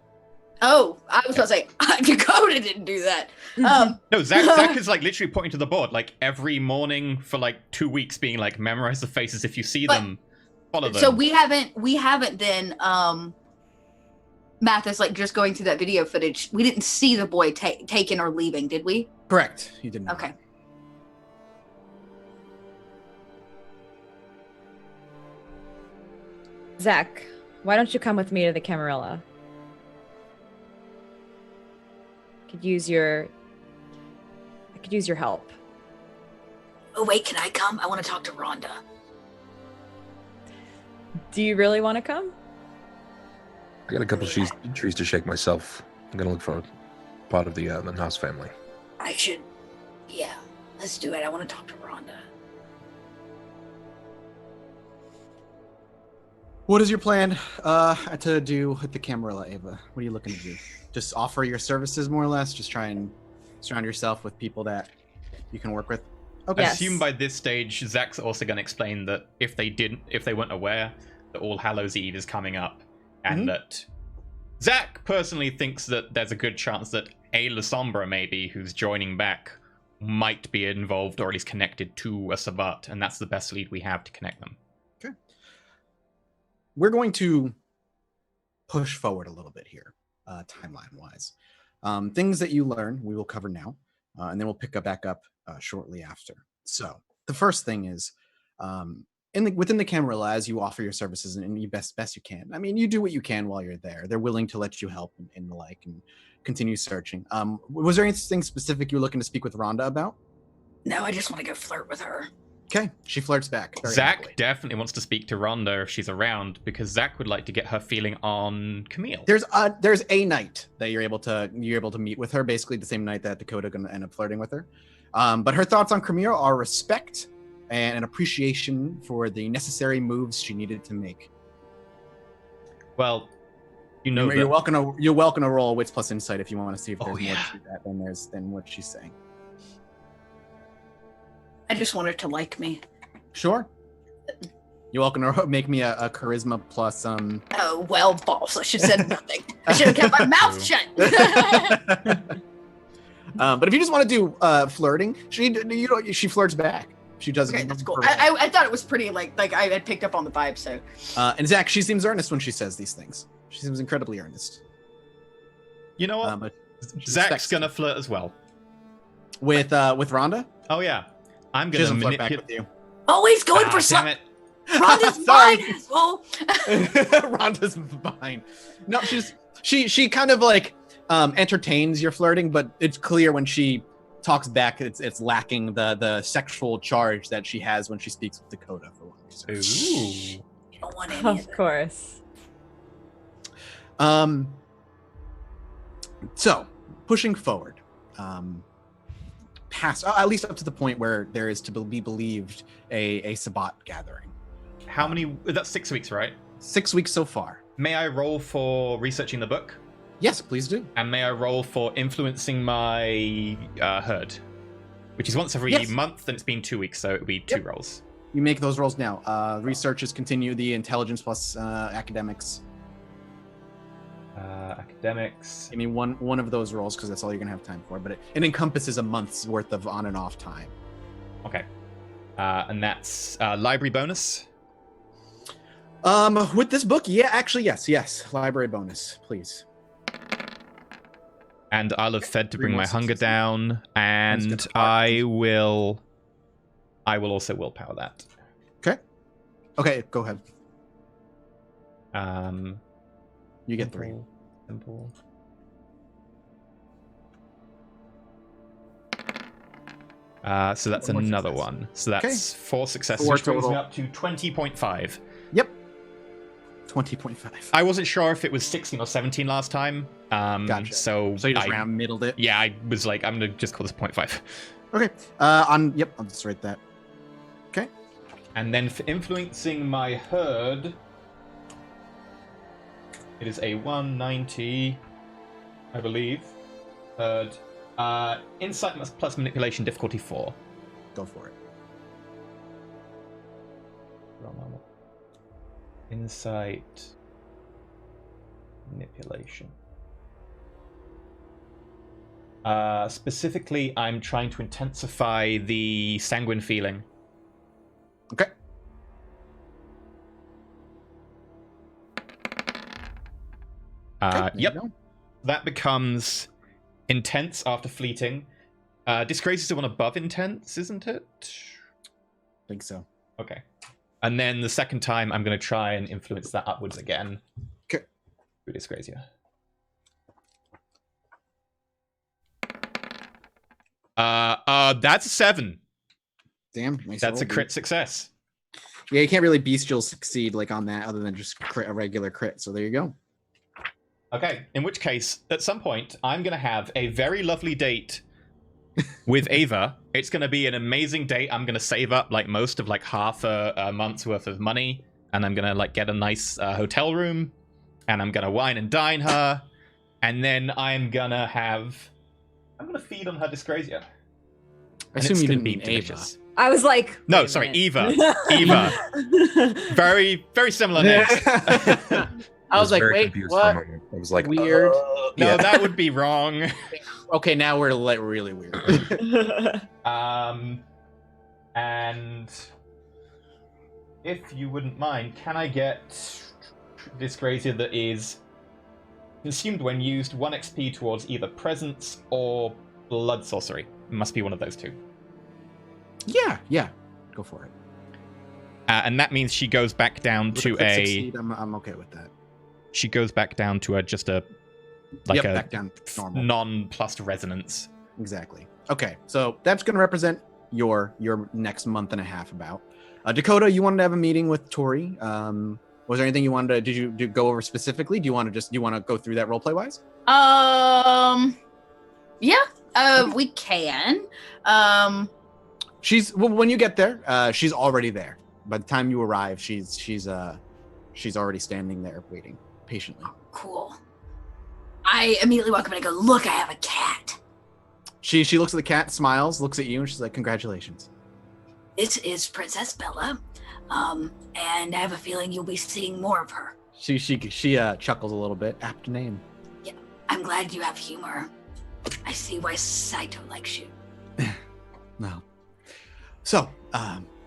Speaker 4: Oh, I was about to say, Dakota didn't do that.
Speaker 2: No, Zach is like literally pointing to the board like every morning for like 2 weeks, being like, memorize the faces if you see them, follow them.
Speaker 4: So we haven't then, Mathis, like just going through that video footage, we didn't see the boy taken or leaving, did we?
Speaker 1: Correct. You didn't.
Speaker 4: Okay.
Speaker 5: Zach, why don't you come with me to the Camarilla? I could use your help.
Speaker 4: Oh wait, can I come? I want to talk to Rhonda.
Speaker 5: Do you really want to come?
Speaker 3: I got a couple trees to shake myself. I'm gonna look for part of the Haas family.
Speaker 4: I should. Yeah, let's do it. I want to talk to Rhonda.
Speaker 1: What is your plan to do with the Camarilla, Ava? What are you looking to do? Just offer your services, more or less? Just try and surround yourself with people that you can work with?
Speaker 2: Okay.
Speaker 5: Yes.
Speaker 2: I assume by this stage, Zach's also going to explain that if they weren't aware that All Hallows Eve is coming up, and that Zach personally thinks that there's a good chance that La Sombra, maybe, who's joining back, might be involved or at least connected to a Sabbat, and that's the best lead we have to connect them.
Speaker 1: Okay. We're going to push forward a little bit here, timeline-wise. Things that you learn, we will cover now, and then we'll pick back up shortly after. So the first thing is, within the Camarilla, as you offer your services and you best you can. I mean, you do what you can while you're there. They're willing to let you help and the like, and continue searching. Was there anything specific you were looking to speak with Rhonda about?
Speaker 4: No, I just want to go flirt with her.
Speaker 1: Okay, she flirts back.
Speaker 2: Zach
Speaker 1: happily.
Speaker 2: definitely wants to speak to Rhonda if she's around, because Zach would like to get her feeling on Camille.
Speaker 1: There's a night that you're able to meet with her, basically the same night that Dakota gonna end up flirting with her. But her thoughts on Camille are respect and an appreciation for the necessary moves she needed to make.
Speaker 2: Well, you know,
Speaker 1: you're welcome to roll Wits plus Insight if you want to see if there's more to that than what she's saying.
Speaker 4: I just want her to like me.
Speaker 1: Sure. You're welcome to make me a charisma plus
Speaker 4: Oh well, balls! I should have said nothing. I should have kept my mouth shut.
Speaker 1: But if you just want to do flirting, she flirts back. She does.
Speaker 4: Okay, that's cool. I thought it was pretty like I had picked up on the vibe. So.
Speaker 1: And Zach, she seems earnest when she says these things. She seems incredibly earnest.
Speaker 2: You know what?
Speaker 1: But
Speaker 2: Zach's gonna flirt as well.
Speaker 1: With Rhonda?
Speaker 2: Oh yeah, I'm
Speaker 1: She
Speaker 2: gonna
Speaker 1: doesn't flirt back
Speaker 2: manipulate.
Speaker 1: with you.
Speaker 4: Always going for
Speaker 2: Damn
Speaker 4: something.
Speaker 2: it!
Speaker 4: Rhonda's
Speaker 1: Sorry.
Speaker 4: fine, asshole.
Speaker 1: Rhonda's fine. No, she kind of like entertains your flirting, but it's clear when she talks back, it's lacking the sexual charge that she has when she speaks with Dakota, for one reason.
Speaker 2: Ooh.
Speaker 4: You don't want any of
Speaker 5: Of
Speaker 4: it.
Speaker 5: course.
Speaker 1: So pushing forward, past at least up to the point where there is to be believed a Sabbat gathering.
Speaker 2: How many? That's 6 weeks, right?
Speaker 1: 6 weeks so far.
Speaker 2: May I roll for researching the book?
Speaker 1: Yes, please do.
Speaker 2: And may I roll for influencing my herd? Which is once every
Speaker 1: Yes.
Speaker 2: month, and it's been 2 weeks, so it would be two rolls.
Speaker 1: You make those rolls now. Researchers continue the intelligence plus academics.
Speaker 2: Academics.
Speaker 1: Give me one of those rolls because that's all you're gonna have time for. But it encompasses a month's worth of on and off time.
Speaker 2: Okay. And that's library bonus.
Speaker 1: With this book, yeah, actually, yes. Library bonus, please.
Speaker 2: And I'll have fed to
Speaker 1: Three
Speaker 2: bring
Speaker 1: more
Speaker 2: my hunger
Speaker 1: successes.
Speaker 2: down, and I will also willpower that.
Speaker 1: Okay, go ahead. You get 3.
Speaker 2: Simple. So that's
Speaker 1: One more
Speaker 2: another
Speaker 1: success.
Speaker 2: one. So that's 4 successes,
Speaker 1: 4
Speaker 2: which brings me
Speaker 1: total.
Speaker 2: up to 20.5.
Speaker 1: Yep. 20.5.
Speaker 2: I wasn't sure if it was 16 or 17 last time.
Speaker 1: Gotcha.
Speaker 2: So
Speaker 1: you just
Speaker 2: I,
Speaker 1: round middled it.
Speaker 2: yeah, I was like, I'm gonna just call this 0.5.
Speaker 1: Okay. I'll just write that. Okay.
Speaker 2: And then for influencing my herd, it is a 190, I believe. Herd. Insight plus manipulation, difficulty 4.
Speaker 1: Go for it.
Speaker 2: Insight. Manipulation. Specifically, I'm trying to intensify the sanguine feeling.
Speaker 1: Okay.
Speaker 2: Yep. That becomes intense after fleeting. Disgrace is the one above intense, isn't it?
Speaker 1: I think so.
Speaker 2: Okay. And then the second time, I'm going to try and influence that upwards again.
Speaker 1: Okay.
Speaker 2: Through Disgracia. That's a 7.
Speaker 1: Damn. Nice
Speaker 2: That's a
Speaker 1: roll,
Speaker 2: crit
Speaker 1: dude.
Speaker 2: success.
Speaker 1: Yeah, you can't really bestial succeed like on that other than just crit, a regular crit. So there you go.
Speaker 2: Okay, in which case, at some point, I'm going to have a very lovely date with Ava. It's going to be an amazing date. I'm going to save up like most of like half a month's worth of money, and I'm going to like get a nice hotel room, and I'm going to wine and dine her, and then I'm going to feed on her Disgracia.
Speaker 1: I assume you didn't mean Ava.
Speaker 5: I was like,
Speaker 2: No,
Speaker 5: wait a
Speaker 2: sorry,
Speaker 5: minute.
Speaker 2: Eva. Very, very similar names.
Speaker 6: I was like,
Speaker 3: very
Speaker 6: wait,
Speaker 3: confused for a
Speaker 6: what?
Speaker 3: moment. I was like,
Speaker 6: Weird.
Speaker 2: No,
Speaker 1: Yeah.
Speaker 2: that would be wrong.
Speaker 1: Okay, now we're like really weird.
Speaker 2: And if you wouldn't mind, can I get Disgracia that is consumed when used 1 XP towards either presence or blood sorcery? It must be one of those two.
Speaker 1: Yeah. Go for it.
Speaker 2: And that means she goes back down
Speaker 1: With
Speaker 2: to
Speaker 1: crit
Speaker 2: a.
Speaker 1: succeed, I'm okay with that.
Speaker 2: She goes back down to just a
Speaker 1: Back down normal.
Speaker 2: non-plus resonance.
Speaker 1: Exactly. Okay, so that's going to represent your next month and a half about. Dakota, you wanted to have a meeting with Tori. Was there anything you wanted to? Did you go over specifically? Do you want to go through that roleplay wise?
Speaker 4: Yeah. We can.
Speaker 1: When you get there, she's already there. By the time you arrive, she's already standing there waiting patiently.
Speaker 4: Cool. I immediately walk up and I go, look, I have a cat.
Speaker 1: She looks at the cat, smiles, looks at you, and she's like, "Congratulations."
Speaker 4: This is Princess Bella. And I have a feeling you'll be seeing more of her.
Speaker 1: She chuckles a little bit. Apt name.
Speaker 4: Yeah, I'm glad you have humor. I see why Saito likes you.
Speaker 1: No. So,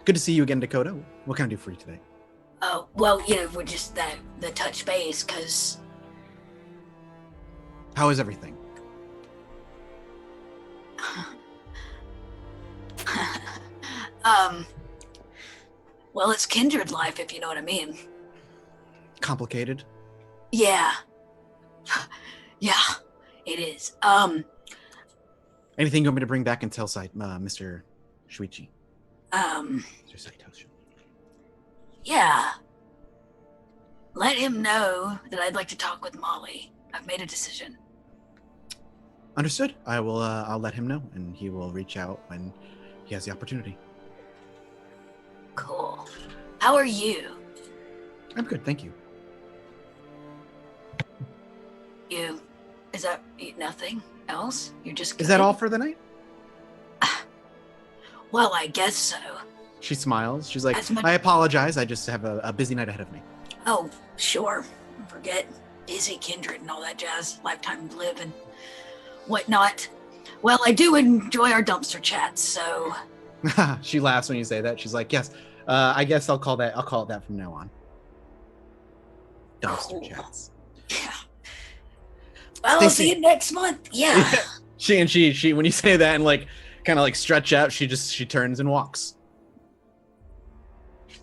Speaker 1: good to see you again, Dakota. What can I do for you today?
Speaker 4: Oh, well, we're just the touch base, because...
Speaker 1: How is everything?
Speaker 4: Well, it's kindred life, if you know what I mean.
Speaker 1: Complicated?
Speaker 4: Yeah. Yeah, it is.
Speaker 1: Anything you want me to bring back and tell Mr. Shuichi? Mr. Saito.
Speaker 4: Yeah. Let him know that I'd like to talk with Molly. I've made a decision.
Speaker 1: Understood. I will. I'll let him know, and he will reach out when he has the opportunity.
Speaker 4: Cool. How are you?
Speaker 1: I'm good, thank you.
Speaker 4: Is that nothing else? You're just
Speaker 1: Is that
Speaker 4: good?
Speaker 1: all for the night?
Speaker 4: Well, I guess so.
Speaker 1: She smiles. She's like,
Speaker 4: As much-
Speaker 1: I apologize. I just have a busy night ahead of me.
Speaker 4: Oh, sure. Forget busy kindred and all that jazz, lifetime live and whatnot. Well, I do enjoy our dumpster chats, so...
Speaker 1: She laughs when you say that. She's like, yes, I guess I'll call it that from now on. Dumpster
Speaker 4: Cool.
Speaker 1: chats.
Speaker 4: Yeah. Well, I'll see
Speaker 1: Stacey.
Speaker 4: you next month. Yeah.
Speaker 1: She when you say that and like kind of like stretch out, she turns and walks.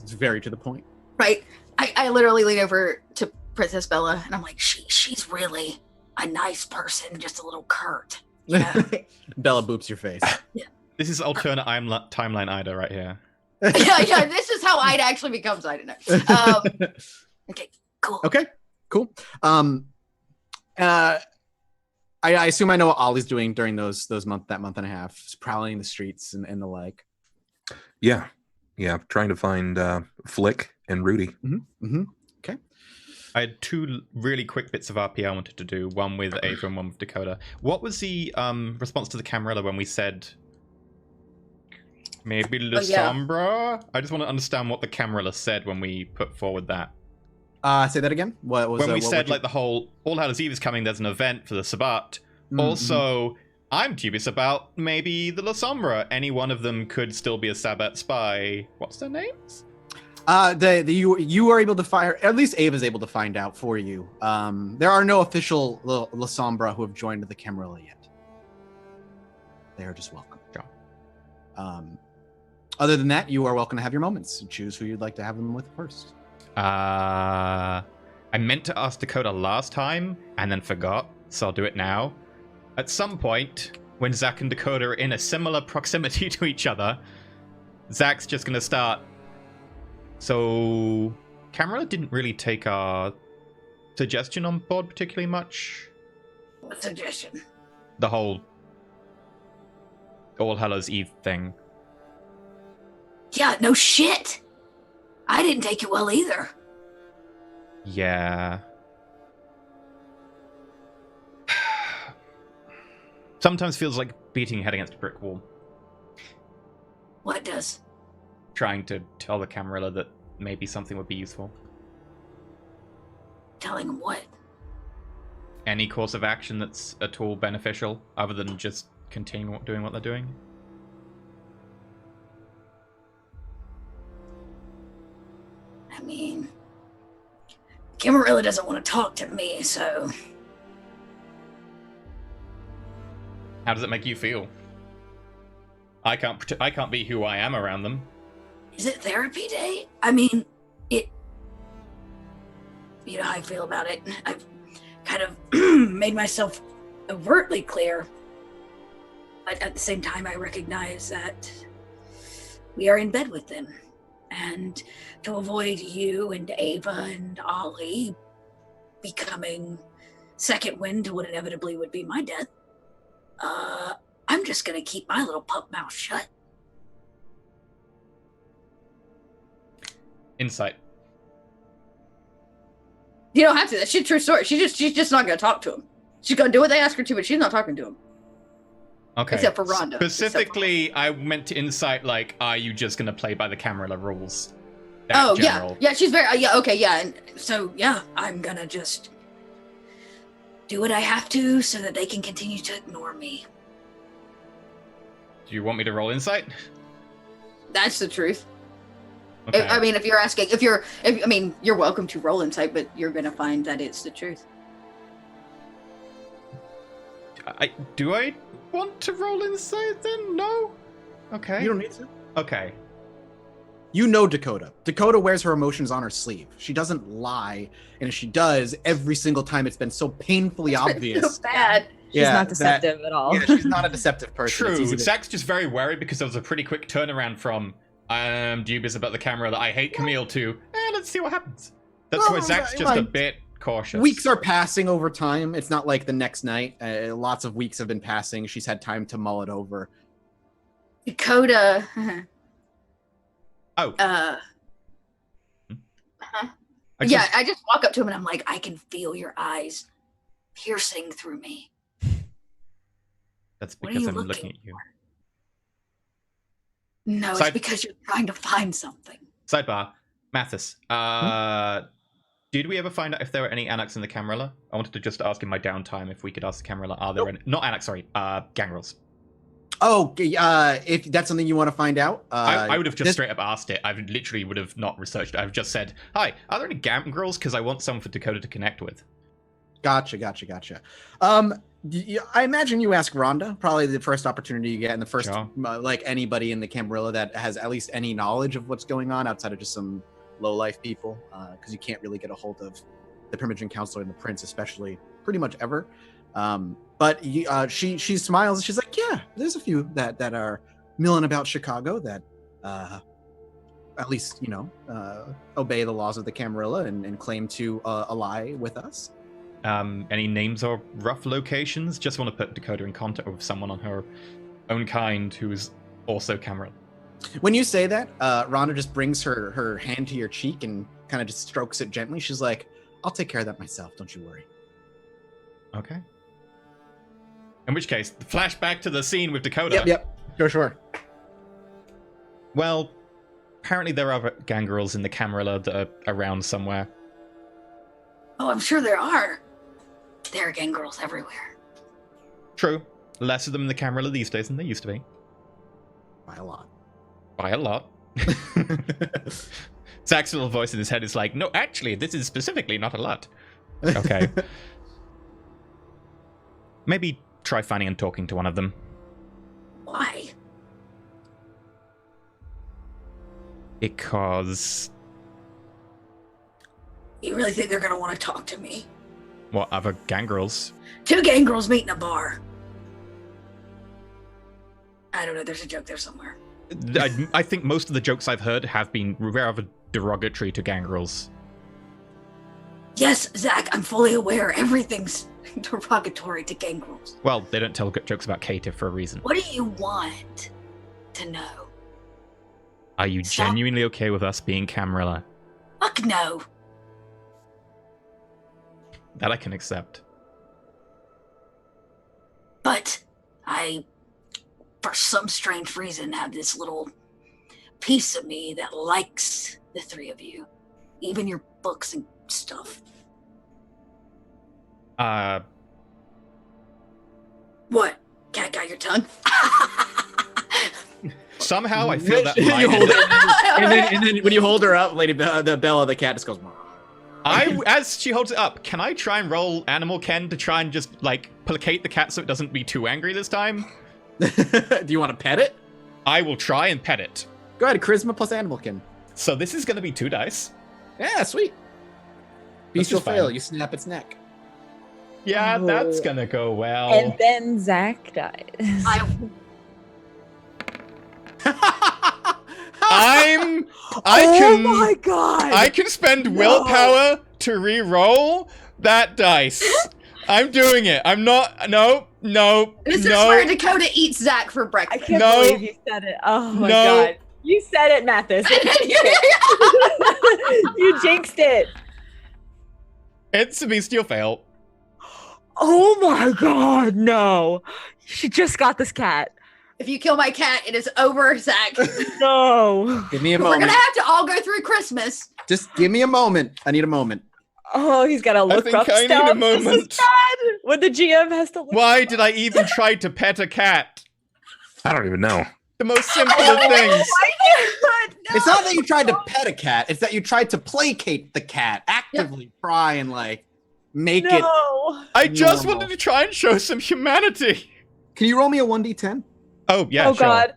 Speaker 1: It's very to the point.
Speaker 4: Right. I literally lean over to Princess Bella and I'm like, she's really a nice person, just a little curt. Yeah.
Speaker 1: Bella boops your face.
Speaker 2: This is alternate timeline Ida right here.
Speaker 4: yeah, this is how Ida actually becomes Ida next. Okay, cool.
Speaker 1: Okay, cool. I assume I know what Ollie's doing during that month and a half, prowling the streets and the like.
Speaker 3: Yeah, trying to find Flick and Rudy.
Speaker 1: Okay.
Speaker 2: I had 2 really quick bits of RP I wanted to do, one with Ava and one with Dakota. What was the response to the Camarilla when we said maybe La
Speaker 5: Oh, yeah.
Speaker 2: Sombra? I just want to understand what the Camarilla said when we put forward that.
Speaker 1: Say that again. What was
Speaker 2: when we
Speaker 1: what
Speaker 2: said
Speaker 1: would you-
Speaker 2: like the whole All Hallows Eve is coming? There's an event for the Sabbat. Also, I'm dubious about maybe the La Sombra. Any one of them could still be a Sabbat spy. What's their names?
Speaker 1: You are able to find, at least Ava's able to find out for you. There are no official La Sombra who have joined the Camarilla yet. They are just welcome.
Speaker 2: Sure.
Speaker 1: Other than that, you are welcome to have your moments. Choose who you'd like to have them with first.
Speaker 2: I meant to ask Dakota last time and then forgot, so I'll do it now. At some point, when Zach and Dakota are in a similar proximity to each other, Zach's just going to start. So, Camarilla didn't really take our suggestion on board particularly much.
Speaker 4: What suggestion?
Speaker 2: The whole All Hallows Eve thing.
Speaker 4: Yeah, no shit. I didn't take it well either.
Speaker 2: Yeah. Sometimes feels like beating your head against a brick wall.
Speaker 4: What does?
Speaker 2: Trying to tell the Camarilla that maybe something would be useful.
Speaker 4: Telling them what?
Speaker 2: Any course of action that's at all beneficial, other than just continuing doing what they're doing.
Speaker 4: I mean, Camarilla doesn't want to talk to me, so...
Speaker 2: How does it make you feel? I can't be who I am around them.
Speaker 4: Is it therapy day? I mean, it... You know how I feel about it. I've kind of made myself overtly clear. But at the same time, I recognize that we are in bed with them. And to avoid you and Ava and Ollie becoming second wind to what inevitably would be my death, I'm just going to keep my little pup mouth shut.
Speaker 2: Insight.
Speaker 4: You don't have to. That's shit true story. She's just not going to talk to him. She's going to do what they ask her to, but she's not talking to him.
Speaker 2: Okay.
Speaker 4: Except for Rhonda.
Speaker 2: Specifically, I meant to insight, like, are you just going to play by the Camarilla rules?
Speaker 4: Yeah, she's very, okay, yeah, and so, yeah, I'm going to just do what I have to so that they can continue to ignore me.
Speaker 2: Do you want me to roll insight?
Speaker 4: That's the truth.
Speaker 2: Okay.
Speaker 4: I mean, if you're asking, you're welcome to roll insight, but you're going to find that it's the truth.
Speaker 2: Do I want to roll insight then? No? Okay.
Speaker 1: You don't need to.
Speaker 2: Okay.
Speaker 1: You know Dakota. Dakota wears her emotions on her sleeve. She doesn't lie, and if she does, every single time it's been so painfully obvious.
Speaker 4: So bad.
Speaker 5: She's not deceptive at all.
Speaker 1: Yeah, she's not a deceptive person.
Speaker 2: True. Zach's just very worried because there was a pretty quick turnaround from I'm dubious about the camera that I hate Camille to let's see what happens. That's why Zach's just a bit cautious.
Speaker 1: Weeks are passing over time. It's not like the next night. Lots of weeks have been passing. She's had time to mull it over.
Speaker 4: Dakota.
Speaker 2: Oh.
Speaker 4: I just walk up to him and I'm like, I can feel your eyes piercing through me.
Speaker 2: That's because I'm looking at you.
Speaker 4: No, it's because you're trying to find something.
Speaker 2: Sidebar. Mathis, did we ever find out if there were any Anarchs in the Camarilla? I wanted to just ask in my downtime if we could ask the Camarilla, are there any... Not Anarchs, sorry, Gangrels.
Speaker 1: Oh, if that's something you want to find out.
Speaker 2: I would have just straight up asked it. I literally would have not researched it. I've just said, hi, are there any Gangrels? Because I want someone for Dakota to connect with.
Speaker 1: Gotcha. I imagine you ask Rhonda, probably the first opportunity you get, and the first, like anybody in the Camarilla that has at least any knowledge of what's going on outside of just some low-life people, because you can't really get a hold of the Primogen Counselor and the Prince, especially pretty much ever. But she smiles and she's like, yeah, there's a few that are milling about Chicago that at least, obey the laws of the Camarilla and claim to ally with us.
Speaker 2: Any names or rough locations? Just want to put Dakota in contact with someone on her own kind who is also Camarilla.
Speaker 1: When you say that, Rhonda just brings her hand to your cheek and kind of just strokes it gently. She's like, I'll take care of that myself, don't you worry.
Speaker 2: Okay. In which case, flashback to the scene with Dakota.
Speaker 1: Yep. Sure.
Speaker 2: Well, apparently there are Gangrels in the Camarilla that are around somewhere.
Speaker 4: Oh, I'm sure there are. There are gangrels everywhere.
Speaker 2: True. Less of them in the camera these days than they used to be.
Speaker 1: By a lot.
Speaker 2: By a lot. Zach's little voice in his head is like, no, actually, this is specifically not a lot. Okay. Maybe try finding and talking to one of them.
Speaker 4: Why?
Speaker 2: Because...
Speaker 4: You really think they're going to want to talk to me?
Speaker 2: What, other gangrels?
Speaker 4: 2 gangrels meet in a bar. I don't know, there's a joke there somewhere.
Speaker 2: I think most of the jokes I've heard have been rather derogatory to gangrels.
Speaker 4: Yes, Zach, I'm fully aware. Everything's derogatory to gangrels.
Speaker 2: Well, they don't tell jokes about caitiff for a reason.
Speaker 4: What do you want to know?
Speaker 2: Are you genuinely okay with us being Camarilla?
Speaker 4: Fuck no.
Speaker 2: That I can accept.
Speaker 4: But I, for some strange reason, have this little piece of me that likes the 3 of you. Even your books and stuff. What? Cat got your tongue?
Speaker 2: Somehow I feel that
Speaker 1: You
Speaker 2: line.
Speaker 1: hold it, and then when you hold her up, the Bella the cat just goes.
Speaker 2: As she holds it up, can I try and roll Animal Ken to try and just, like, placate the cat so it doesn't be too angry this time?
Speaker 1: Do you want to pet it?
Speaker 2: I will try and pet it.
Speaker 1: Go ahead, charisma plus animalkin.
Speaker 2: So this is going to be 2 dice.
Speaker 1: Yeah, sweet. Beast will
Speaker 2: just fine.
Speaker 1: fail. You snap its neck.
Speaker 2: Yeah, that's going to go well.
Speaker 5: And then Zach dies.
Speaker 2: Oh
Speaker 5: my god!
Speaker 2: I can spend willpower to re-roll that dice. I'm doing it. I'm not. No.
Speaker 4: This is where Dakota eats Zach for
Speaker 5: I
Speaker 4: breakfast.
Speaker 5: can't believe you said it. Oh my god. You said it, Mathis. You jinxed it.
Speaker 2: It's a bestial fail.
Speaker 5: Oh my god, no. She just got this cat.
Speaker 4: If you kill my cat, it is over, Zach.
Speaker 5: No.
Speaker 1: Give me a
Speaker 4: We're
Speaker 1: moment.
Speaker 4: gonna have to all go through Christmas.
Speaker 1: Just give me a moment. I need a moment.
Speaker 5: Oh, he's gotta look
Speaker 2: think
Speaker 5: up
Speaker 2: I need
Speaker 5: stuff.
Speaker 2: a moment.
Speaker 5: This is bad. When the GM has to look.
Speaker 2: Why did I even try to pet a cat?
Speaker 3: I don't even know.
Speaker 2: The most simple of things.
Speaker 1: It's not that you tried to pet a cat. It's that you tried to placate the cat. Actively try and, like, make it.
Speaker 2: I just
Speaker 1: normal.
Speaker 2: wanted to try and show some humanity.
Speaker 1: Can you roll me a 1d10?
Speaker 2: Oh, yeah,
Speaker 5: Oh
Speaker 2: sure.
Speaker 5: god.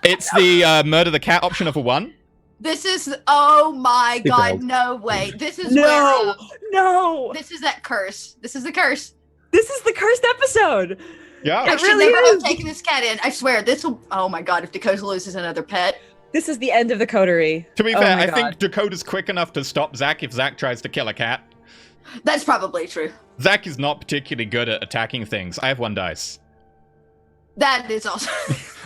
Speaker 2: It's the murder the cat option of a 1.
Speaker 4: This is, oh my
Speaker 3: He
Speaker 4: god,
Speaker 3: failed.
Speaker 4: no way. This is
Speaker 5: No.
Speaker 4: where,
Speaker 5: No.
Speaker 4: this is that curse. This is the curse.
Speaker 5: This is the cursed episode.
Speaker 2: Yeah.
Speaker 4: I
Speaker 5: It
Speaker 4: should
Speaker 5: really
Speaker 4: never
Speaker 5: is.
Speaker 4: have taken this cat in. I swear, this will, oh my god, if Dakota loses another pet.
Speaker 5: This is the end of the coterie.
Speaker 2: To be
Speaker 5: Oh
Speaker 2: fair,
Speaker 5: my
Speaker 2: I
Speaker 5: God.
Speaker 2: think Dakota's quick enough to stop Zach if Zach tries to kill a cat.
Speaker 4: That's probably true.
Speaker 2: Zach is not particularly good at attacking things. I have 1 dice.
Speaker 4: That is also.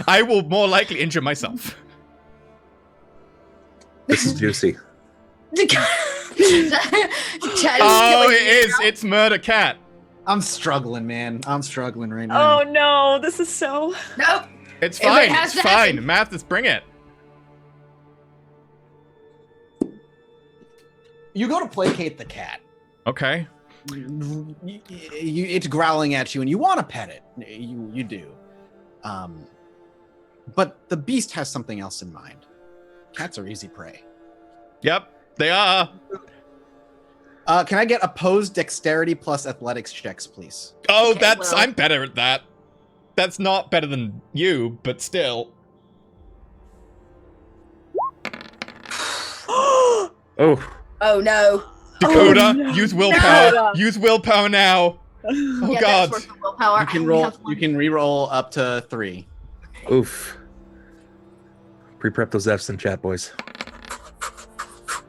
Speaker 2: I will more likely injure myself.
Speaker 3: This is juicy.
Speaker 4: Dakota
Speaker 2: Oh, it is. It's murder cat.
Speaker 1: I'm struggling, man. I'm struggling right now.
Speaker 5: Oh no, this is so.
Speaker 4: Nope.
Speaker 2: It's
Speaker 4: If it
Speaker 2: fine.
Speaker 4: has
Speaker 2: It's
Speaker 4: to
Speaker 2: fine.
Speaker 4: happen.
Speaker 2: Mathis, bring it.
Speaker 1: You go to placate the cat.
Speaker 2: Okay.
Speaker 1: It's growling at you, and you want to pet it. You do. But the beast has something else in mind. Cats are easy prey.
Speaker 2: Yep, they are.
Speaker 1: Can I get opposed dexterity plus athletics checks, please?
Speaker 2: Oh,
Speaker 4: Okay, well.
Speaker 2: I'm better at that. That's not better than you, but still.
Speaker 3: Oh,
Speaker 4: Oh no.
Speaker 2: Dakota,
Speaker 5: Oh, no.
Speaker 2: use willpower.
Speaker 5: No.
Speaker 2: Use willpower now. Oh
Speaker 4: Yeah,
Speaker 2: god.
Speaker 4: that's worth the willpower.
Speaker 1: You can
Speaker 4: I
Speaker 1: roll.
Speaker 4: have one.
Speaker 1: You can re-roll up to 3.
Speaker 3: oof. Pre-prep those Fs in chat, boys.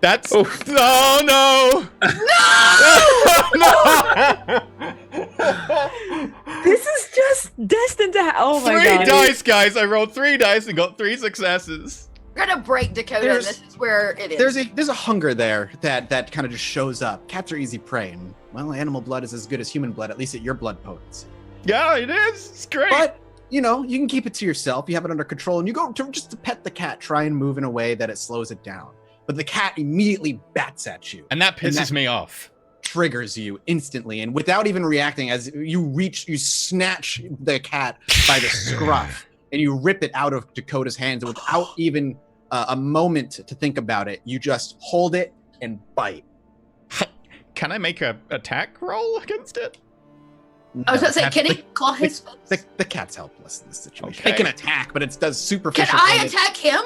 Speaker 2: That's.
Speaker 3: Oh.
Speaker 2: Oh no!
Speaker 5: This is just destined to. Oh my
Speaker 2: 3
Speaker 5: god.
Speaker 2: dice, guys. I rolled 3 dice and got 3 successes.
Speaker 4: We're gonna break Dakota, and this is where it is.
Speaker 1: There's a hunger there that kind of just shows up. Cats are easy prey, and well, animal blood is as good as human blood, at least at your blood potency.
Speaker 2: Yeah, it is. It's great.
Speaker 1: But you know, you can keep it to yourself. You have it under control, and you go to just to pet the cat. Try and move in a way that it slows it down. but the cat immediately bats at you.
Speaker 2: And that pisses me off.
Speaker 1: Triggers you instantly, and without even reacting, as you snatch the cat by the scruff and you rip it out of Dakota's hands, and without even a moment to think about it, you just hold it and bite.
Speaker 2: Can I make a attack roll against it?
Speaker 1: No,
Speaker 4: I was going to say, can he claw his face?
Speaker 1: The cat's helpless in this situation.
Speaker 2: Okay.
Speaker 1: It can attack, but it does superficial
Speaker 4: Can I
Speaker 1: damage.
Speaker 4: attack him?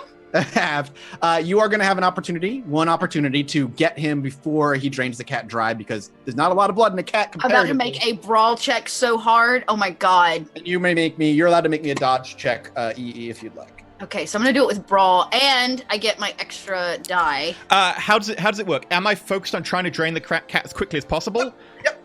Speaker 1: You are going to have one opportunity to get him before he drains the cat dry, because there's not a lot of blood in the cat.
Speaker 4: I'm about to make a brawl check so hard. Oh my god.
Speaker 1: And you're allowed to make me a dodge check, EE, if you'd like.
Speaker 4: Okay, so I'm gonna do it with brawl, and I get my extra die.
Speaker 2: How does it work? Am I focused on trying to drain the cat as quickly as possible?
Speaker 1: Yep.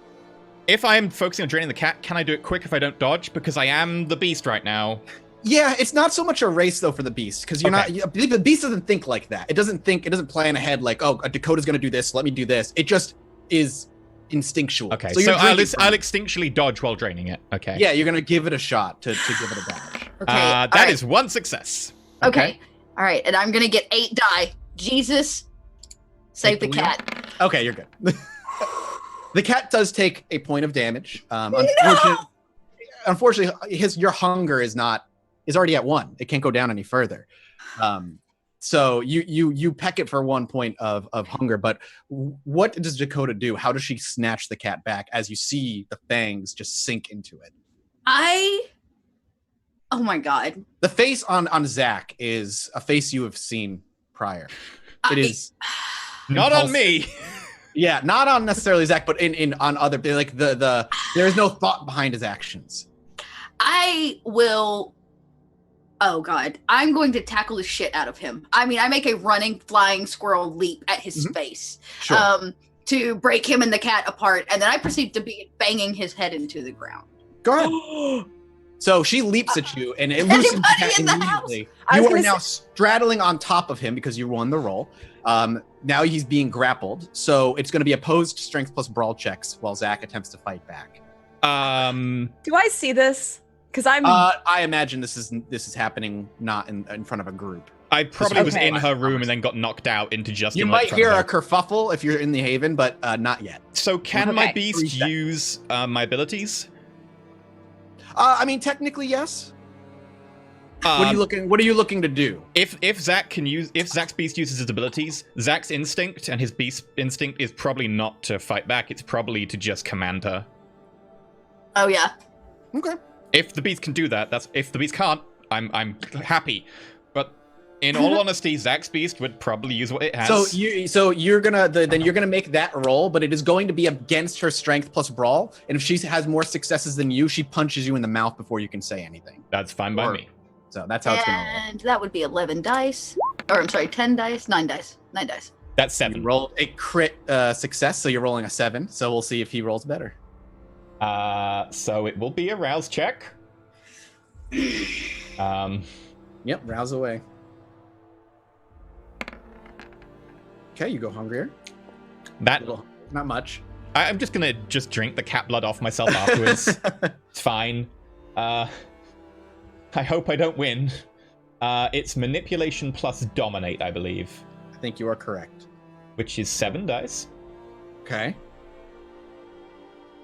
Speaker 2: If I am focusing on draining the cat, can I do it quick if I don't dodge? Because I am the beast right now.
Speaker 1: Yeah, it's not so much a race though for the beast, because the beast doesn't think like that. It doesn't plan ahead like, oh, Dakota's gonna do this, let me do this. It just is instinctual.
Speaker 2: Okay, so I'll instinctually dodge while draining it. Okay.
Speaker 1: Yeah, you're gonna give it a shot to give it a dodge.
Speaker 4: Okay.
Speaker 2: That is one success.
Speaker 4: Okay. All right, and I'm gonna get 8 die. Jesus, save the cat.
Speaker 1: Okay, you're good. The cat does take a point of damage. Unfortunately, your hunger is already at 1. It can't go down any further. So you peck it for 1 point of hunger. But what does Dakota do? How does she snatch the cat back as you see the fangs just sink into it? Oh
Speaker 4: my god.
Speaker 1: The face on Zach is a face you have seen prior. It is
Speaker 2: not on me.
Speaker 1: Yeah, not on necessarily Zach, but on other, like there is no thought behind his actions.
Speaker 4: I will. Oh god, I'm going to tackle the shit out of him. I mean, I make a running, flying squirrel leap at his face,
Speaker 1: Sure.
Speaker 4: To break him and the cat apart, and then I proceed to be banging his head into the ground.
Speaker 1: Go ahead. So she leaps at you, and it loosens the cat immediately. You are now straddling on top of him because you won the roll. Now he's being grappled, so it's going to be opposed strength plus brawl checks while Zach attempts to fight back.
Speaker 5: Do I see this? Because I'm.
Speaker 1: I imagine this is happening not in front of a group.
Speaker 2: I probably was in her room and then got knocked out into just.
Speaker 1: You might hear a kerfuffle if you're in the Haven, but not yet.
Speaker 2: So can my beast use my abilities?
Speaker 1: I mean, technically, yes. What are you looking to do?
Speaker 2: If Zach's beast uses his abilities, Zach's instinct and his beast instinct is probably not to fight back. It's probably to just command her.
Speaker 4: Oh yeah.
Speaker 1: Okay.
Speaker 2: If the beast can do that, if the beast can't, I'm happy. But in all honesty, Zach's beast would probably use what it has.
Speaker 1: So you're gonna make that roll, but it is going to be against her strength plus brawl. And if she has more successes than you, she punches you in the mouth before you can say anything.
Speaker 2: That's fine by me.
Speaker 1: So that's how it's going to roll.
Speaker 4: And that would be 11 dice. Or, I'm sorry, 10 dice? 9 dice. 9 dice.
Speaker 2: That's 7.
Speaker 1: You rolled a crit success, so you're rolling a 7. So we'll see if he rolls better.
Speaker 2: So it will be a rouse check.
Speaker 1: Yep, rouse away. Okay, you go hungrier. Not much.
Speaker 2: I'm just gonna drink the cat blood off myself afterwards. It's fine. I hope I don't win. It's manipulation plus dominate, I believe.
Speaker 1: I think you are correct.
Speaker 2: Which is 7 dice.
Speaker 1: Okay.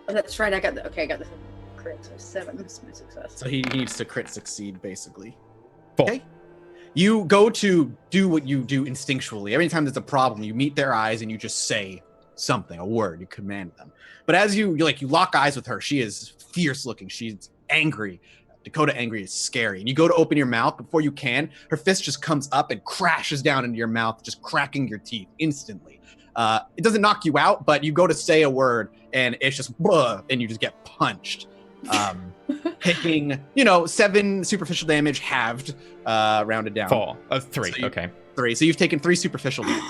Speaker 4: Oh, that's right. I got the crit. So 7 is my success.
Speaker 1: So he needs to crit succeed, basically.
Speaker 2: 4.
Speaker 1: Okay. You go to do what you do instinctually. Every time there's a problem, you meet their eyes and you just say something, a word. You command them. But as you lock eyes with her, she is fierce looking. She's angry. Dakota angry is scary. And you go to open your mouth. Before you can, her fist just comes up and crashes down into your mouth, just cracking your teeth instantly. It doesn't knock you out, but you go to say a word and it's just and you just get punched. Taking 7 superficial damage halved, rounded down.
Speaker 2: 4. 3. Okay.
Speaker 1: 3. So you've taken 3 superficial damage.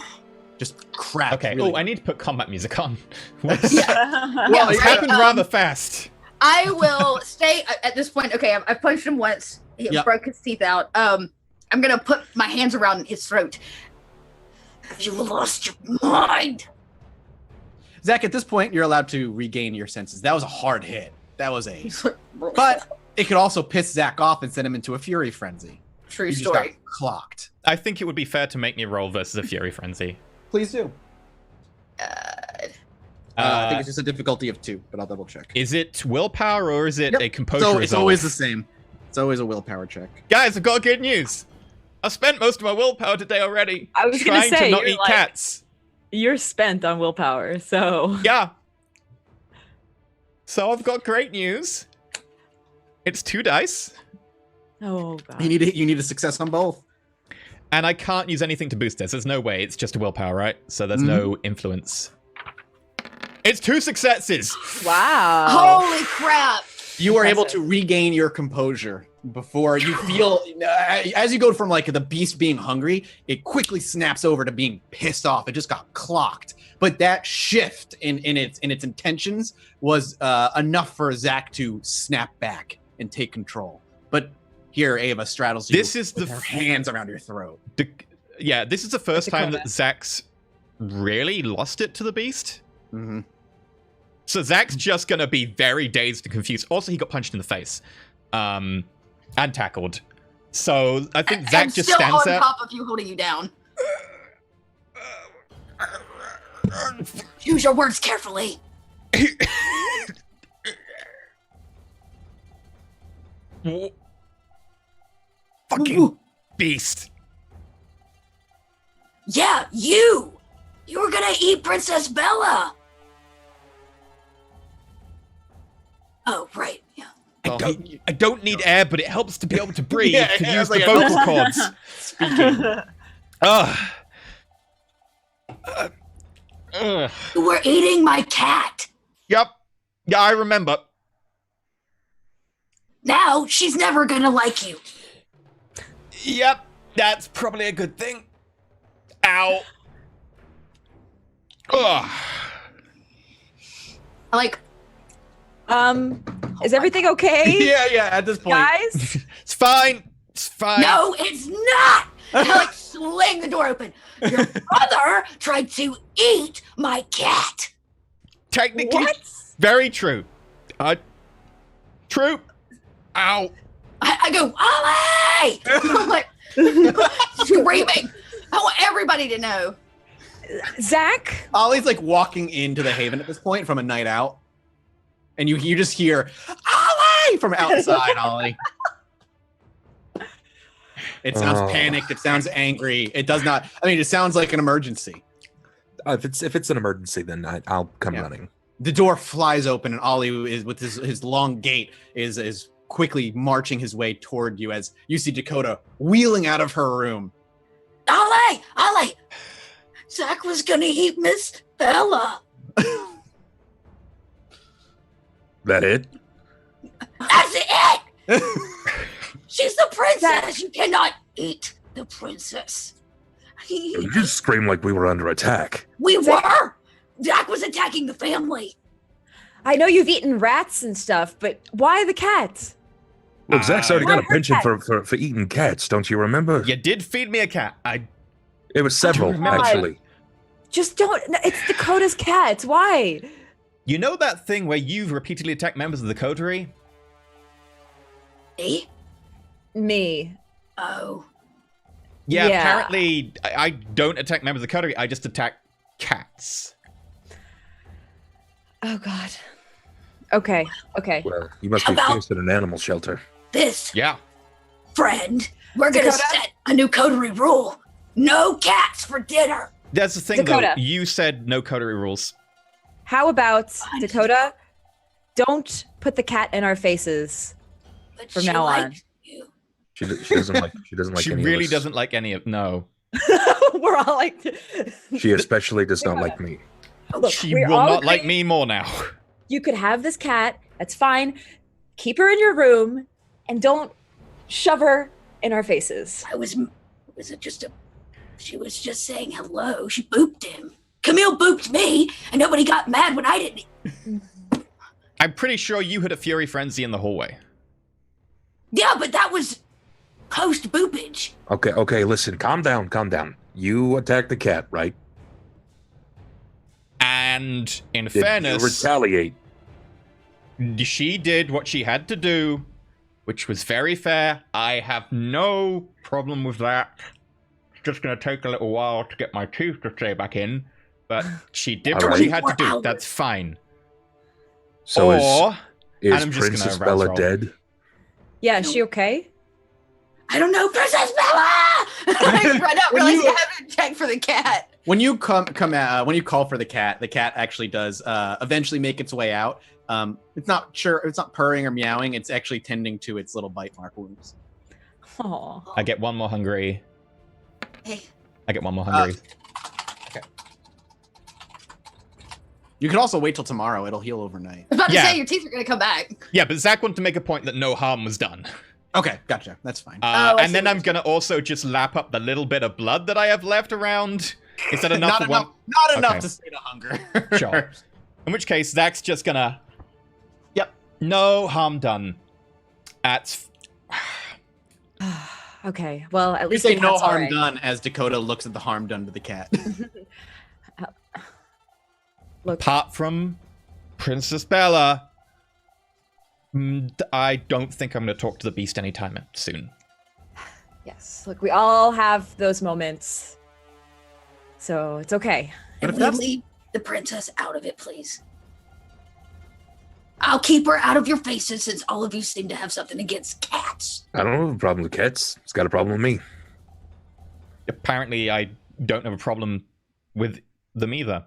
Speaker 1: Just crap.
Speaker 2: Okay.
Speaker 1: Really.
Speaker 2: I need to put combat music on.
Speaker 1: Well,
Speaker 2: it happened rather fast.
Speaker 4: I will stay at this point. Okay, I've punched him once. He broke his teeth out. I'm gonna put my hands around his throat. Have you lost your mind?
Speaker 1: Zach, at this point, you're allowed to regain your senses. That was a hard hit. That was but it could also piss Zach off and send him into a fury frenzy.
Speaker 4: True
Speaker 1: You just got
Speaker 4: story.
Speaker 1: clocked.
Speaker 2: I think it would be fair to make me roll versus a Fury Frenzy.
Speaker 1: Please do. I think
Speaker 2: Uh,
Speaker 1: it's just a difficulty of 2, but I'll double check.
Speaker 2: is it willpower or is it
Speaker 1: Yep.
Speaker 2: a composure
Speaker 1: So it's
Speaker 2: resolve?
Speaker 1: always the same. It's always a willpower check.
Speaker 2: Guys, I've got good news. I've spent most of my willpower today already.
Speaker 5: I was gonna
Speaker 2: trying
Speaker 5: say,
Speaker 2: to not
Speaker 5: you're
Speaker 2: eat
Speaker 5: like-
Speaker 2: cats.
Speaker 5: You're spent on willpower, so
Speaker 2: Yeah. So I've got great news. It's 2 dice,
Speaker 5: oh god.
Speaker 1: You need a success on both.
Speaker 2: and I can't use anything to boost this. There's no way. It's just a willpower, right? So there's no influence. It's 2 successes.
Speaker 5: Wow.
Speaker 4: Holy crap!
Speaker 1: You are able to
Speaker 5: Impressive.
Speaker 1: regain your composure before you feel, as you go from like the beast being hungry, it quickly snaps over to being pissed off. It just got clocked. But that shift in its intentions was enough for Zach to snap back and take control. But here, Ava straddles you.
Speaker 2: This is
Speaker 1: with
Speaker 2: the
Speaker 1: her hands around your throat.
Speaker 2: Yeah, this is the first time
Speaker 5: Dakota.
Speaker 2: that Zach's really lost it to the beast.
Speaker 1: Mm-hmm.
Speaker 2: So Zach's just gonna be very dazed and confused. Also, he got punched in the face, and tackled. So I think Zach
Speaker 4: and
Speaker 2: just
Speaker 4: still
Speaker 2: stands
Speaker 4: on
Speaker 2: there.
Speaker 4: top of you, holding you down. Use your words carefully.
Speaker 2: Fucking
Speaker 4: Ooh.
Speaker 2: beast.
Speaker 4: Yeah, you. You were gonna eat Princess Bella. Oh, right. Yeah.
Speaker 2: I don't need air, but it helps to be able to breathe
Speaker 1: Yeah,
Speaker 2: to
Speaker 1: yeah,
Speaker 2: use
Speaker 1: it's
Speaker 2: the
Speaker 1: like
Speaker 2: vocal cords.
Speaker 1: Speaking.
Speaker 2: Ugh.
Speaker 4: You were eating my cat.
Speaker 2: Yep. Yeah, I remember.
Speaker 4: Now she's never gonna like you.
Speaker 2: Yep. That's probably a good thing. Ow. Ugh.
Speaker 4: Like,
Speaker 5: Is everything okay,
Speaker 1: yeah. At this point,
Speaker 5: guys?
Speaker 2: It's fine. It's fine.
Speaker 4: no, it's not. And I like sling the door open. Your brother tried to eat my cat.
Speaker 2: Technically,
Speaker 5: What?
Speaker 2: very true. True. Ow.
Speaker 4: I go, Ollie! I'm like screaming. I want everybody to know.
Speaker 5: Zach?
Speaker 1: Ollie's like walking into the Haven at this point from a night out, and you just hear Ollie from outside. Ollie. It sounds
Speaker 3: Oh.
Speaker 1: panicked. It sounds angry. It does not. I mean, it sounds like an emergency.
Speaker 3: If it's an emergency, then I'll come
Speaker 1: Yeah.
Speaker 3: running.
Speaker 1: The door flies open, and Ollie is with his long gait is quickly marching his way toward you as you see Dakota wheeling out of her room.
Speaker 4: Ollie! Zach was gonna eat Miss Bella.
Speaker 3: That it?
Speaker 4: That's it! She's the princess! You cannot eat the princess.
Speaker 3: You just screamed like we were under attack.
Speaker 4: We
Speaker 5: Zach-
Speaker 4: were! Zach was attacking the family.
Speaker 5: I know you've eaten rats and stuff, but why the cat?
Speaker 3: Look, Zach's already got a
Speaker 5: Why her
Speaker 3: penchant
Speaker 5: cat?
Speaker 3: for eating cats, don't you remember?
Speaker 2: You did feed me a cat.
Speaker 3: It was several,
Speaker 2: remember.
Speaker 3: actually.
Speaker 5: Just don't. No, it's Dakota's cat. Why?
Speaker 2: You know that thing where you've repeatedly attacked members of the coterie?
Speaker 4: Me?
Speaker 5: Me.
Speaker 4: Oh.
Speaker 2: Yeah,
Speaker 5: Yeah.
Speaker 2: apparently I don't attack members of the coterie. I just attack cats.
Speaker 5: Oh God. Okay. Okay.
Speaker 3: Well, you must be
Speaker 4: How about-
Speaker 3: fierce at an animal shelter.
Speaker 4: This,
Speaker 2: Yeah.
Speaker 4: friend, we're gonna
Speaker 5: Dakota?
Speaker 4: set a new coterie rule. No cats for dinner.
Speaker 2: That's the thing,
Speaker 5: Dakota.
Speaker 2: though. You said no coterie rules.
Speaker 5: How about Dakota? Don't put the cat in our faces.
Speaker 4: But
Speaker 5: From
Speaker 4: she
Speaker 5: now on.
Speaker 4: likes you.
Speaker 3: She doesn't like. She doesn't like.
Speaker 2: She
Speaker 3: any
Speaker 2: really
Speaker 3: of us.
Speaker 2: doesn't like any of. No.
Speaker 5: We're all like.
Speaker 3: She especially does not like me.
Speaker 5: Look,
Speaker 2: She
Speaker 5: we're
Speaker 2: will
Speaker 5: all
Speaker 2: not like
Speaker 5: agreeing
Speaker 2: me more now.
Speaker 5: You could have this cat. That's fine. Keep her in your room, and don't shove her in our faces.
Speaker 4: Was it just a, she was just saying hello. She booped him. Camille booped me, and nobody got mad when I didn't.
Speaker 2: I'm pretty sure you had a fury frenzy in the hallway.
Speaker 4: Yeah, but that was post boopage.
Speaker 3: Okay. Listen, calm down. You attacked the cat, right?
Speaker 2: And in
Speaker 3: Did you
Speaker 2: fairness,
Speaker 3: retaliate?
Speaker 2: she did what she had to do which was very fair. I have no problem with that. It's just going to take a little while to get my teeth to stay back in, but she did what
Speaker 3: Alright.
Speaker 2: she had to do.
Speaker 4: 24 hours.
Speaker 2: That's fine.
Speaker 3: So
Speaker 2: or,
Speaker 3: is
Speaker 2: and I'm just
Speaker 3: Princess
Speaker 2: gonna rouse
Speaker 3: Bella
Speaker 2: roll.
Speaker 3: dead?
Speaker 5: Yeah, is she okay?
Speaker 4: I don't know, Princess Bella. I don't
Speaker 1: When
Speaker 4: realize
Speaker 1: you-
Speaker 4: you haven't checked for the cat.
Speaker 1: When you when you call for the cat actually does eventually make its way out. It's not purring or meowing. It's actually tending to its little bite mark wounds.
Speaker 5: Oh,
Speaker 2: I get one more hungry.
Speaker 4: Hey,
Speaker 2: I get one more hungry.
Speaker 1: You can also wait till tomorrow. It'll heal overnight.
Speaker 4: I was about to
Speaker 2: Yeah.
Speaker 4: say your teeth are gonna come back.
Speaker 2: Yeah, but Zach wanted to make a point that no harm was done.
Speaker 1: Okay, gotcha. That's fine.
Speaker 4: I
Speaker 2: And
Speaker 4: see
Speaker 2: then
Speaker 4: what
Speaker 2: I'm gonna also just lap up the little bit of blood that I have left around. Is that enough
Speaker 1: not
Speaker 2: for one?
Speaker 1: enough. Not enough
Speaker 2: Okay.
Speaker 1: to stay to hunger.
Speaker 2: Sure. In which case, Zach's just gonna...
Speaker 1: Yep.
Speaker 2: No harm done. That's...
Speaker 5: okay. Well, at
Speaker 1: You
Speaker 5: least
Speaker 1: say
Speaker 5: the
Speaker 1: no
Speaker 5: cat's
Speaker 1: harm
Speaker 5: alright.
Speaker 1: done as Dakota looks at the harm done to the cat.
Speaker 5: Look,
Speaker 2: Apart from Princess Bella, I don't think I'm gonna talk to the beast anytime soon.
Speaker 5: yes. Look, we all have those moments, so it's okay.
Speaker 1: But
Speaker 4: And
Speaker 1: if
Speaker 4: we
Speaker 1: that's-
Speaker 4: leave the princess out of it, please. I'll keep her out of your faces since all of you seem to have something against cats.
Speaker 3: I don't have a problem with cats. It's got a problem with me.
Speaker 2: Apparently, I don't have a problem with them either.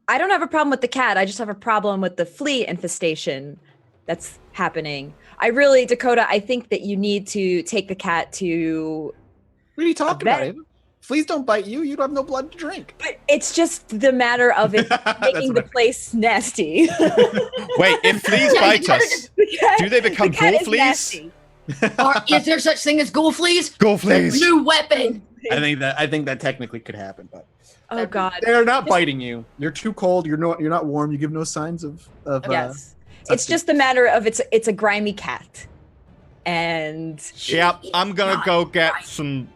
Speaker 5: I don't have a problem with the cat. I just have a problem with the flea infestation that's happening. Dakota, I think that you need to take the cat to.
Speaker 1: What are you talking
Speaker 5: bet-
Speaker 1: about, Ava? Fleas don't bite you. You don't have no blood to drink.
Speaker 5: But it's just the matter of it
Speaker 1: That's
Speaker 5: making
Speaker 1: what
Speaker 5: the place nasty.
Speaker 2: Wait, if fleas
Speaker 4: Yeah,
Speaker 2: bite
Speaker 4: you
Speaker 2: us,
Speaker 5: The cat-
Speaker 2: do they become
Speaker 5: the cat
Speaker 2: ghoul
Speaker 5: is
Speaker 2: fleas?
Speaker 5: nasty.
Speaker 4: Is there such thing as ghoul fleas?
Speaker 2: Ghoul fleas!
Speaker 4: New weapon.
Speaker 1: I think that technically could happen, but
Speaker 5: Oh God.
Speaker 1: they're not biting you. You're too cold. You're not warm. You give no signs of
Speaker 5: Yes. It's
Speaker 1: sustenance.
Speaker 5: just a matter of it's a grimy cat. And
Speaker 2: Yep, I'm gonna
Speaker 4: Not
Speaker 2: go get
Speaker 4: right.
Speaker 2: some...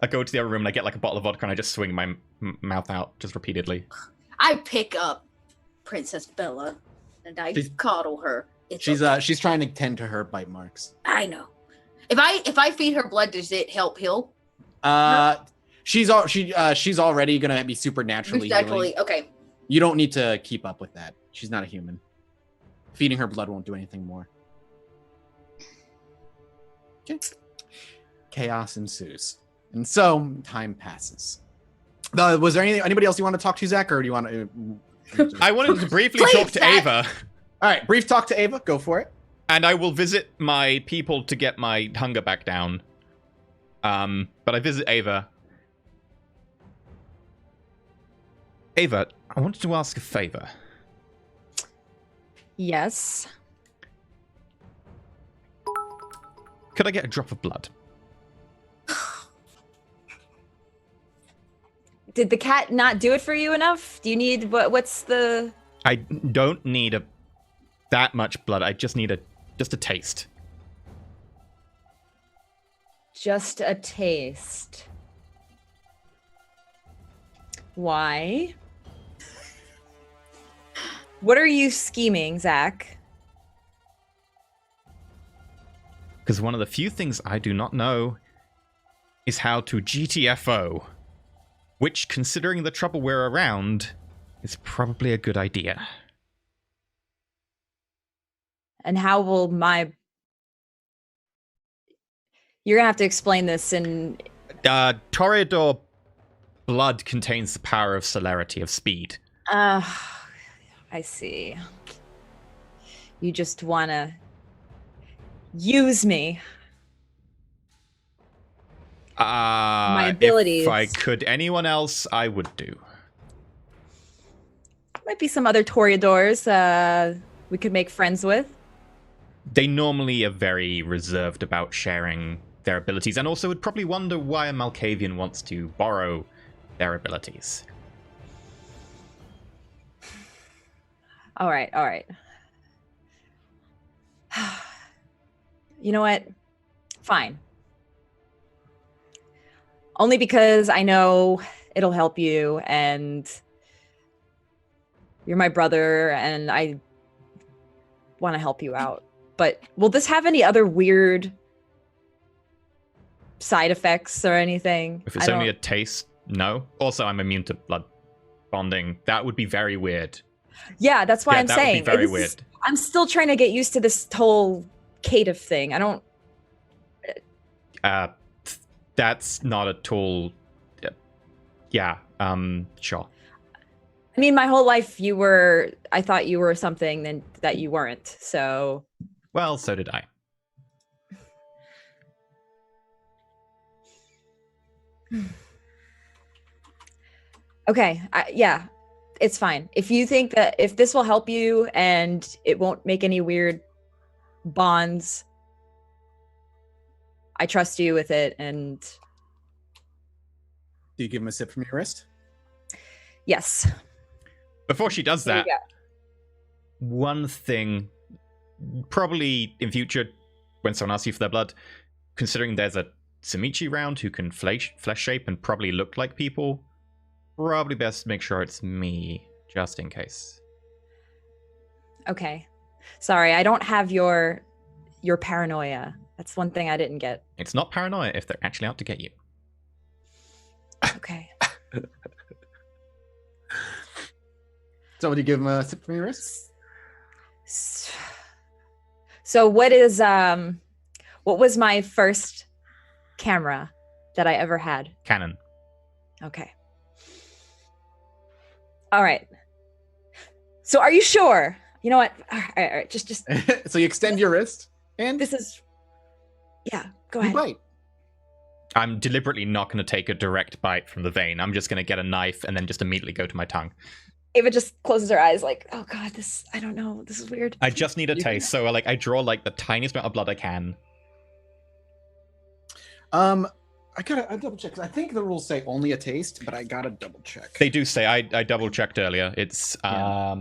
Speaker 2: I go to the other room and I get like a bottle of vodka and I just swing my mouth out just repeatedly.
Speaker 4: I pick up Princess Bella and I
Speaker 1: She's-
Speaker 4: coddle her. It's
Speaker 1: She's
Speaker 4: okay.
Speaker 1: she's trying to tend to her bite marks.
Speaker 4: I know. If I feed her blood, does it help heal?
Speaker 1: She's already gonna be supernaturally healing.
Speaker 4: Actually, okay.
Speaker 1: You don't need to keep up with that. She's not a human. Feeding her blood won't do anything more. Okay. Chaos ensues, and so time passes. Was there anybody else you want to talk to, Zach, or do you want to?
Speaker 2: I wanted to briefly
Speaker 4: Please,
Speaker 2: talk to
Speaker 4: Zach.
Speaker 2: Ava,
Speaker 1: All right, brief talk to Ava. Go for it.
Speaker 2: and I will visit my people to get my hunger back down. But I visit Ava. Ava, I wanted to ask a favor.
Speaker 5: yes.
Speaker 2: Could I get a drop of blood?
Speaker 5: Did the cat not do it for you enough? Do you need what's the
Speaker 2: I don't need that much blood. I just need just a taste.
Speaker 5: just a taste? Why? What are you scheming, Zach?
Speaker 2: Because one of the few things I do not know is how to GTFO, which, considering the trouble we're around, is probably a good idea.
Speaker 5: And how will my... You're gonna have to explain this in...
Speaker 2: Toreador blood contains the power of celerity, of speed.
Speaker 5: I see. You just wanna use me. My abilities.
Speaker 2: If I could anyone else, I would do.
Speaker 5: Might be some other Toreadors we could make friends with.
Speaker 2: They normally are very reserved about sharing their abilities, and also would probably wonder why a Malkavian wants to borrow their abilities.
Speaker 5: All right. You know what? Fine. Only because I know it'll help you, and you're my brother, and I want to help you out. But will this have any other weird side effects or anything?
Speaker 2: If it's only a taste, no. Also, I'm immune to blood bonding. That would be very weird.
Speaker 5: Yeah, that's why I'm
Speaker 2: that
Speaker 5: saying.
Speaker 2: Would be very
Speaker 5: This
Speaker 2: weird.
Speaker 5: is- I'm still trying to get used to this whole cative thing. I don't.
Speaker 2: That's not at all. Yeah. Sure.
Speaker 5: I mean, my whole life I thought you were something then that you weren't. So.
Speaker 2: Well, so did I.
Speaker 5: Okay. Yeah, it's fine. If you think that if this will help you and it won't make any weird bonds, I trust you with it. And
Speaker 1: Do you give him a sip from your wrist?
Speaker 5: yes.
Speaker 2: Before she does
Speaker 5: There you
Speaker 2: that, one thing, probably in future, when someone asks you for their blood, considering there's a Samichi round who can flesh shape and probably look like people, probably best make sure it's me, just in case.
Speaker 5: Okay. Sorry, I don't have your paranoia. That's one thing I didn't get.
Speaker 2: It's not paranoia if they're actually out to get you.
Speaker 5: Okay.
Speaker 1: So would you give him a sip from your wrist?
Speaker 5: So what was my first camera that I ever had?
Speaker 2: Canon.
Speaker 5: Okay. All right. So are you sure? You know what? All right. Just
Speaker 1: So you extend your wrist and
Speaker 5: this is yeah, go
Speaker 1: you
Speaker 5: ahead.
Speaker 1: bite.
Speaker 2: I'm deliberately not going to take a direct bite from the vein. I'm just going to get a knife and then just immediately go to my tongue.
Speaker 5: Ava just closes her eyes like, oh god, I don't know. This is weird.
Speaker 2: I just need a taste, so I draw the tiniest amount of blood I can.
Speaker 1: I double check. 'Cause I think the rules say only a taste, but I gotta double check.
Speaker 2: They do say, I double checked earlier. It's I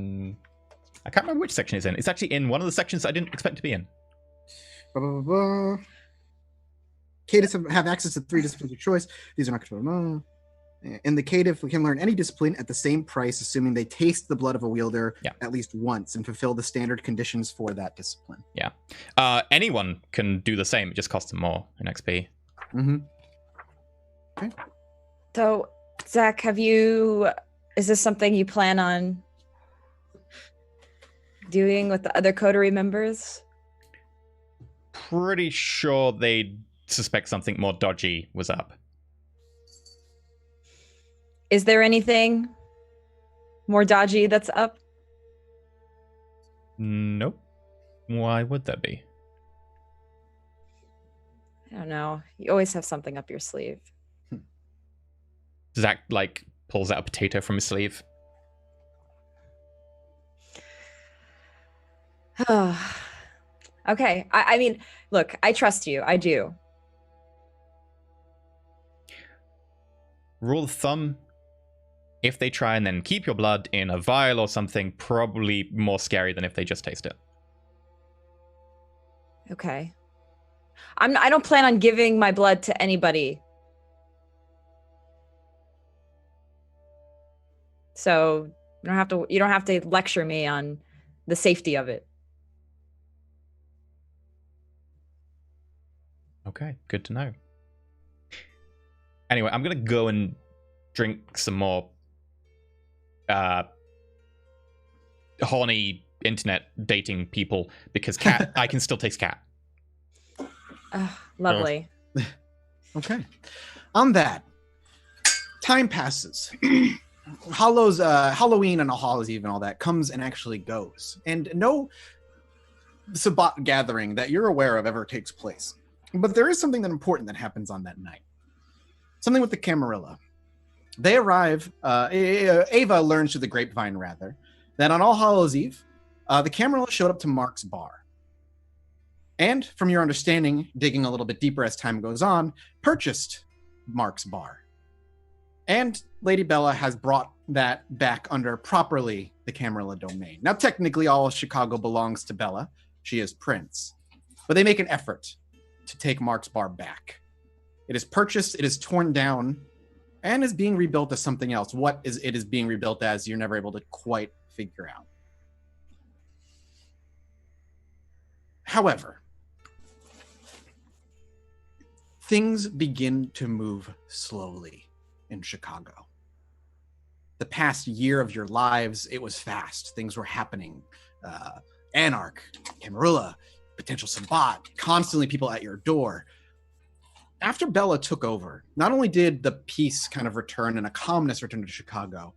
Speaker 2: can't remember which section it's in. It's actually in one of the sections I didn't expect to be in.
Speaker 1: Catives have access to 3 disciplines of choice. These are not controlled. In the cative, we can learn any discipline at the same price, assuming they taste the blood of a wielder at least once and fulfill the standard conditions for that discipline.
Speaker 2: Yeah. Anyone can do the same. It just costs them more in XP.
Speaker 1: Mm-hmm.
Speaker 5: Okay. So, Zach, is this something you plan on doing with the other coterie members?
Speaker 2: Pretty sure they suspect something more dodgy was up.
Speaker 5: Is there anything more dodgy that's up?
Speaker 2: Nope. Why would there be?
Speaker 5: I don't know. You always have something up your sleeve.
Speaker 2: Zach, pulls out a potato from his sleeve.
Speaker 5: Okay. I mean, look, I trust you. I do.
Speaker 2: Rule of thumb, if they try and then keep your blood in a vial or something, probably more scary than if they just taste it.
Speaker 5: Okay. I don't plan on giving my blood to anybody. So you don't have to lecture me on the safety of it.
Speaker 2: Okay, good to know. Anyway, I'm gonna go and drink some more horny internet dating people because cat I can still taste cat.
Speaker 5: Lovely.
Speaker 1: Okay. On that, time passes. Halloween and All Hallows Eve and all that comes and actually goes. And no Sabbat gathering that you're aware of ever takes place. But there is something that important that happens on that night. Something with the Camarilla. They arrive, Ava learns through the grapevine, rather, that on All Hallows Eve, the Camarilla showed up to Mark's bar. And from your understanding, digging a little bit deeper as time goes on, purchased Mark's bar. And Lady Bella has brought that back under properly the Camarilla domain. Now, technically, all of Chicago belongs to Bella. She is Prince. But they make an effort to take Mark's bar back. It is purchased, it is torn down, and is being rebuilt as something else. What is it is being rebuilt as, you're never able to quite figure out. However, things begin to move slowly in Chicago. The past year of your lives, it was fast. Things were happening. Anarch, Camarilla, potential Sabbat, constantly people at your door. After Bella took over, not only did the peace kind of return and a calmness return to Chicago,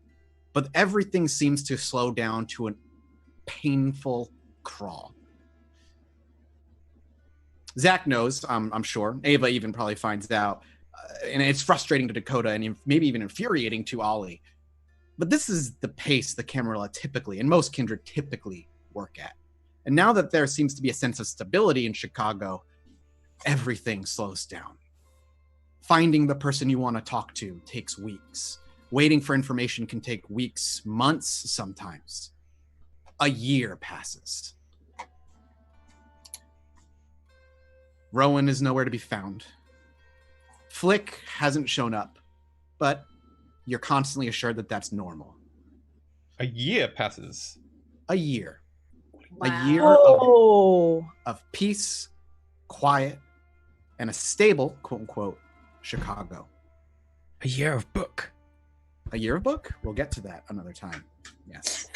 Speaker 1: but everything seems to slow down to a painful crawl. Zach knows, I'm sure. Ava even probably finds out. And it's frustrating to Dakota and maybe even infuriating to Ollie. But this is the pace the Camarilla typically, and most kindred typically, work at. And now that there seems to be a sense of stability in Chicago, everything slows down. Finding the person you want to talk to takes weeks. Waiting for information can take weeks, months sometimes. A year passes. Rowan is nowhere to be found. Flick hasn't shown up, but you're constantly assured that that's normal.
Speaker 2: A year passes.
Speaker 1: A year.
Speaker 4: Wow.
Speaker 1: A year of peace, quiet, and a stable, quote-unquote, Chicago.
Speaker 2: A year of book.
Speaker 1: A year of book? We'll get to that another time. Yes.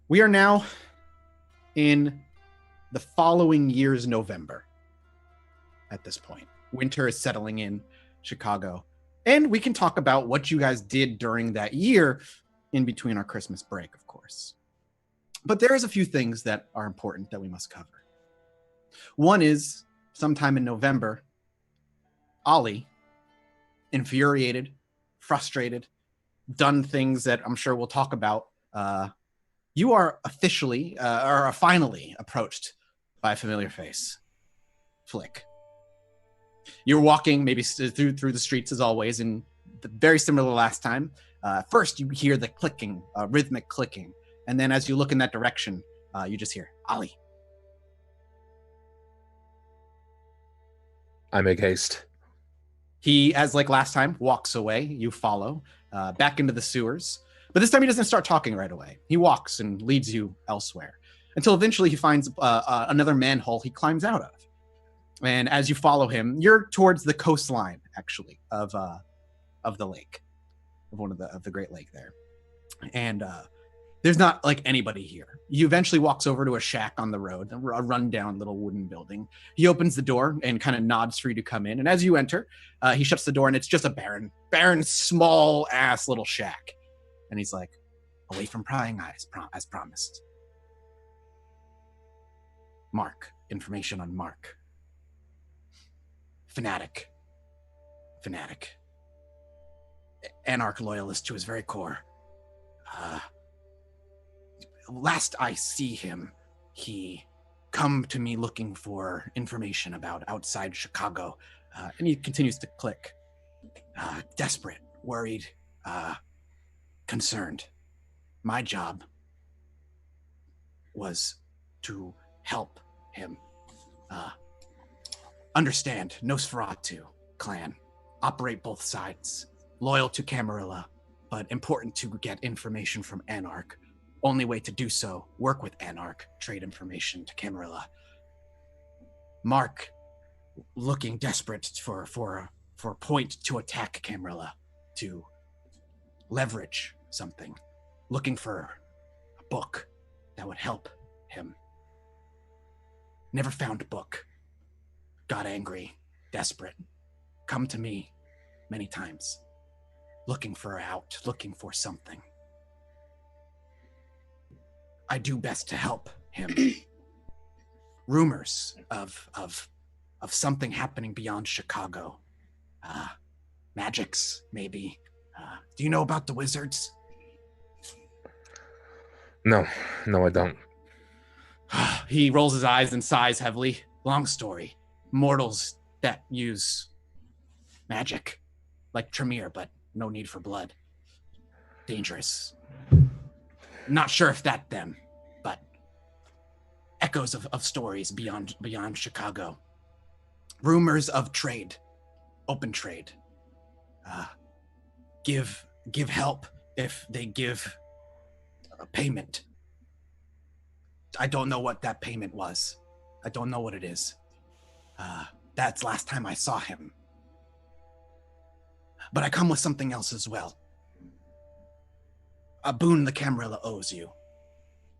Speaker 1: We are now in the following year's November at this point. Winter is settling in Chicago. And we can talk about what you guys did during that year in between our Christmas break, of course. But there is a few things that are important that we must cover. One is, sometime in November, Ollie, infuriated, frustrated, done things that I'm sure we'll talk about. You are officially, or finally, approached by a familiar face. Flick. You're walking maybe through the streets as always, and very similar to last time. First, you hear the clicking, rhythmic clicking, and then as you look in that direction, you just hear, Ollie.
Speaker 3: I make haste.
Speaker 1: He, as like last time, walks away. You follow back into the sewers. But this time he doesn't start talking right away. He walks and leads you elsewhere until eventually he finds another manhole he climbs out of. And as you follow him, you're towards the coastline, actually, of the lake, of one of the Great Lake there. And there's not like anybody here. He eventually walks over to a shack on the road, a rundown little wooden building. He opens the door and kind of nods for you to come in. And as you enter, he shuts the door and it's just a barren, small ass little shack. And he's like, away from prying eyes, as promised. Mark. Information on Mark. Fanatic. Anarch loyalist to his very core. Last I see him, he come to me looking for information about outside Chicago. And he continues to click. Desperate, worried, concerned. My job was to help him understand Nosferatu clan, operate both sides, loyal to Camarilla, but important to get information from Anarch. Only way to do so, work with Anarch, trade information to Camarilla. Mark, looking desperate for a point to attack Camarilla, to leverage something, looking for a book that would help him. Never found a book. Got angry, desperate. Come to me many times, looking for out, looking for something. I do best to help him. Rumors of something happening beyond Chicago. Magics, maybe. Do you know about the wizards?
Speaker 3: No, I don't.
Speaker 1: He rolls his eyes and sighs heavily. Long story. Mortals that use magic, like Tremere, but no need for blood. Dangerous. Not sure if that them, but echoes of stories beyond Chicago. Rumors of trade, open trade. Give help if they give a payment. I don't know what that payment was. I don't know what it is. That's last time I saw him. But I come with something else as well. A boon the Camarilla owes you.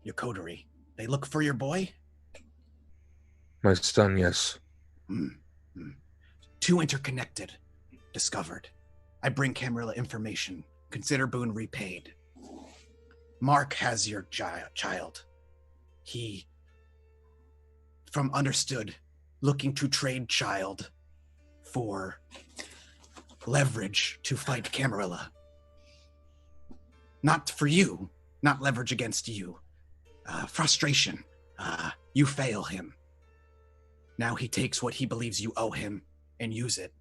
Speaker 1: Your coterie. They look for your boy?
Speaker 3: My son, yes.
Speaker 1: Two interconnected. Discovered. I bring Camarilla information. Consider boon repaid. Mark has your child. He, from understood, looking to trade child for leverage to fight Camarilla. Not for you, not leverage against you. Frustration. You fail him. Now he takes what he believes you owe him and use it.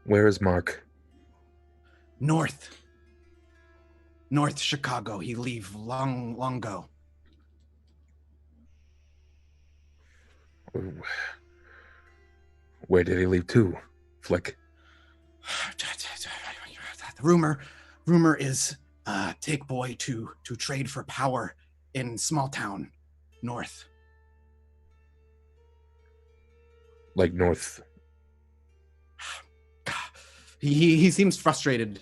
Speaker 3: Where is Mark?
Speaker 1: North Chicago. He leave long ago.
Speaker 3: Where did he leave to, Flick?
Speaker 1: The rumor is take boy to trade for power in small town north.
Speaker 3: Like north.
Speaker 1: He seems frustrated.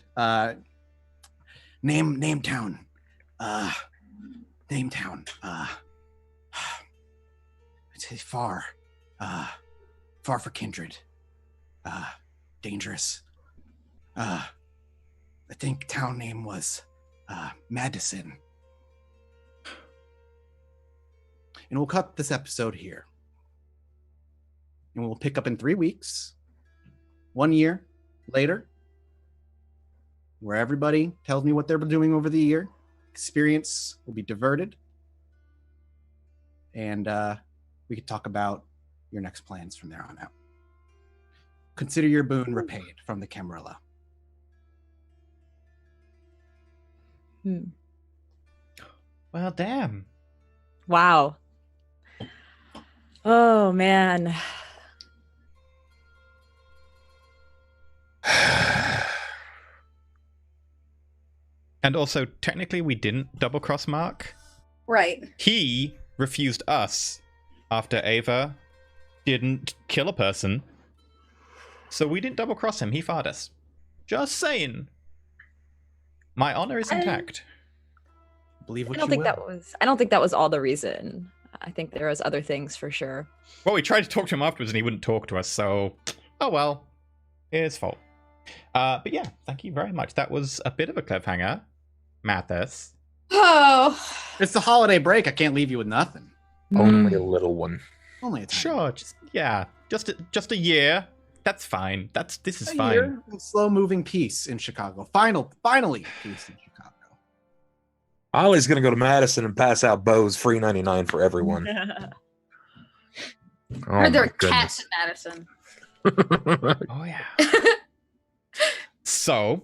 Speaker 1: Name town. Name town. It's far for kindred. Dangerous. I think town name was Madison. And we'll cut this episode here. And we'll pick up in 3 weeks. 1 year later. Where everybody tells me what they're doing over the year. Experience will be diverted. And we could talk about your next plans from there on out. Consider your boon repaid from the Camarilla.
Speaker 2: Well, damn.
Speaker 5: Wow. Oh, man.
Speaker 2: And also, technically, we didn't double-cross Mark.
Speaker 4: Right.
Speaker 2: He refused us after Ava didn't kill a person. So we didn't double-cross him. He fired us. Just saying. My honor is intact.
Speaker 1: Believe what
Speaker 5: I don't think that was all the reason. I think there was other things for sure.
Speaker 2: Well, we tried to talk to him afterwards and he wouldn't talk to us, so oh well. His fault. But yeah, thank you very much. That was a bit of a cliffhanger. Mathis.
Speaker 4: Oh.
Speaker 1: It's the holiday break. I can't leave you with nothing.
Speaker 3: Only a little one.
Speaker 1: Only a tiny
Speaker 2: Sure, just a year. That's fine. This is fine.
Speaker 1: year of slow-moving peace in Chicago. Finally, peace in Chicago.
Speaker 3: Ollie's gonna go to Madison and pass out bows free 99 for everyone. Oh,
Speaker 4: Heard there
Speaker 3: my
Speaker 4: are cats in Madison.
Speaker 3: goodness.
Speaker 2: Oh yeah. So,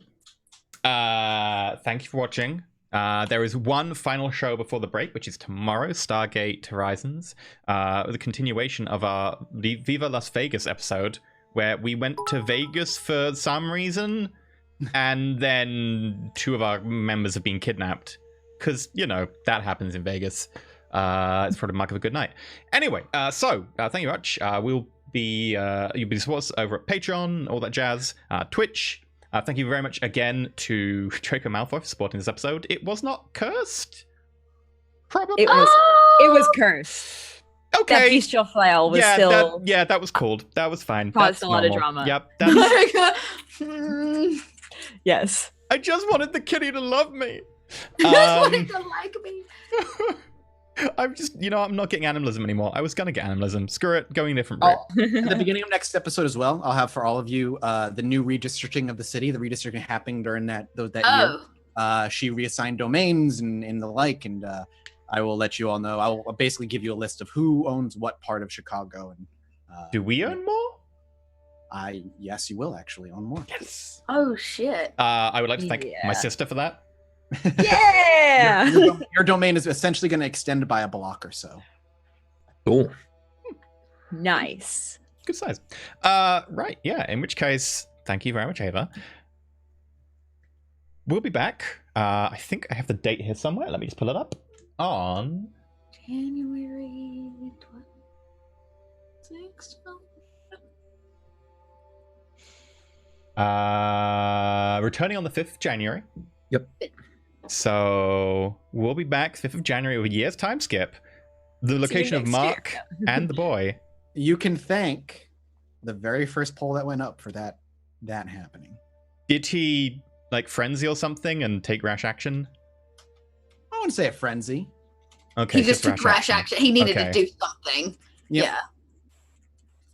Speaker 2: thank you for watching. There is one final show before the break, which is tomorrow, Stargate Horizons, the continuation of our Viva Las Vegas episode, where we went to Vegas for some reason, and then 2 of our members have been kidnapped. Because, that happens in Vegas. It's probably mark of a good night. Anyway, so thank you very much. You'll be supporters over at Patreon, all that jazz, Twitch. Thank you very much again to Draco Malfoy for supporting this episode. It was not cursed. Probably.
Speaker 5: It was cursed.
Speaker 2: Okay.
Speaker 5: That bestial flail was still.
Speaker 2: That was cool. That was fine.
Speaker 5: Caused
Speaker 2: That's
Speaker 5: a lot of
Speaker 2: normal.
Speaker 5: drama.
Speaker 2: Yep. That's...
Speaker 5: Yes.
Speaker 2: I just wanted the kitty to love me.
Speaker 4: I just wanted to like me.
Speaker 2: I'm just, I'm not getting animalism anymore. I was going to get animalism. Screw it. Going a different route.
Speaker 1: At the beginning of next episode as well, I'll have for all of you the new redistricting of the city. The redistricting happening during that year. She reassigned domains and the like, and I will let you all know. I will basically give you a list of who owns what part of Chicago. And
Speaker 2: do we own more?
Speaker 1: Yes, you will actually own more.
Speaker 2: Yes.
Speaker 4: Oh shit.
Speaker 2: I would like to thank my sister for that.
Speaker 5: Yeah.
Speaker 1: Your domain is essentially going to extend by a block or so.
Speaker 3: Cool.
Speaker 5: Nice.
Speaker 2: Good size. Right, yeah. In which case, thank you very much, Ava. we'll be back. I think I have the date here somewhere. Let me just pull it up. On
Speaker 4: January 26th.
Speaker 2: Returning on the 5th of January.
Speaker 3: Yep.
Speaker 2: So we'll be back 5th of January with a year's time skip. The location of
Speaker 5: next
Speaker 2: Mark and the boy.
Speaker 1: You can thank the very first poll that went up for that happening.
Speaker 2: Did he like frenzy or something and take rash action?
Speaker 1: I wouldn't say a frenzy.
Speaker 2: Okay,
Speaker 4: He just took rash action. He needed
Speaker 2: Okay.
Speaker 4: to do something.
Speaker 1: Yep.
Speaker 4: Yeah.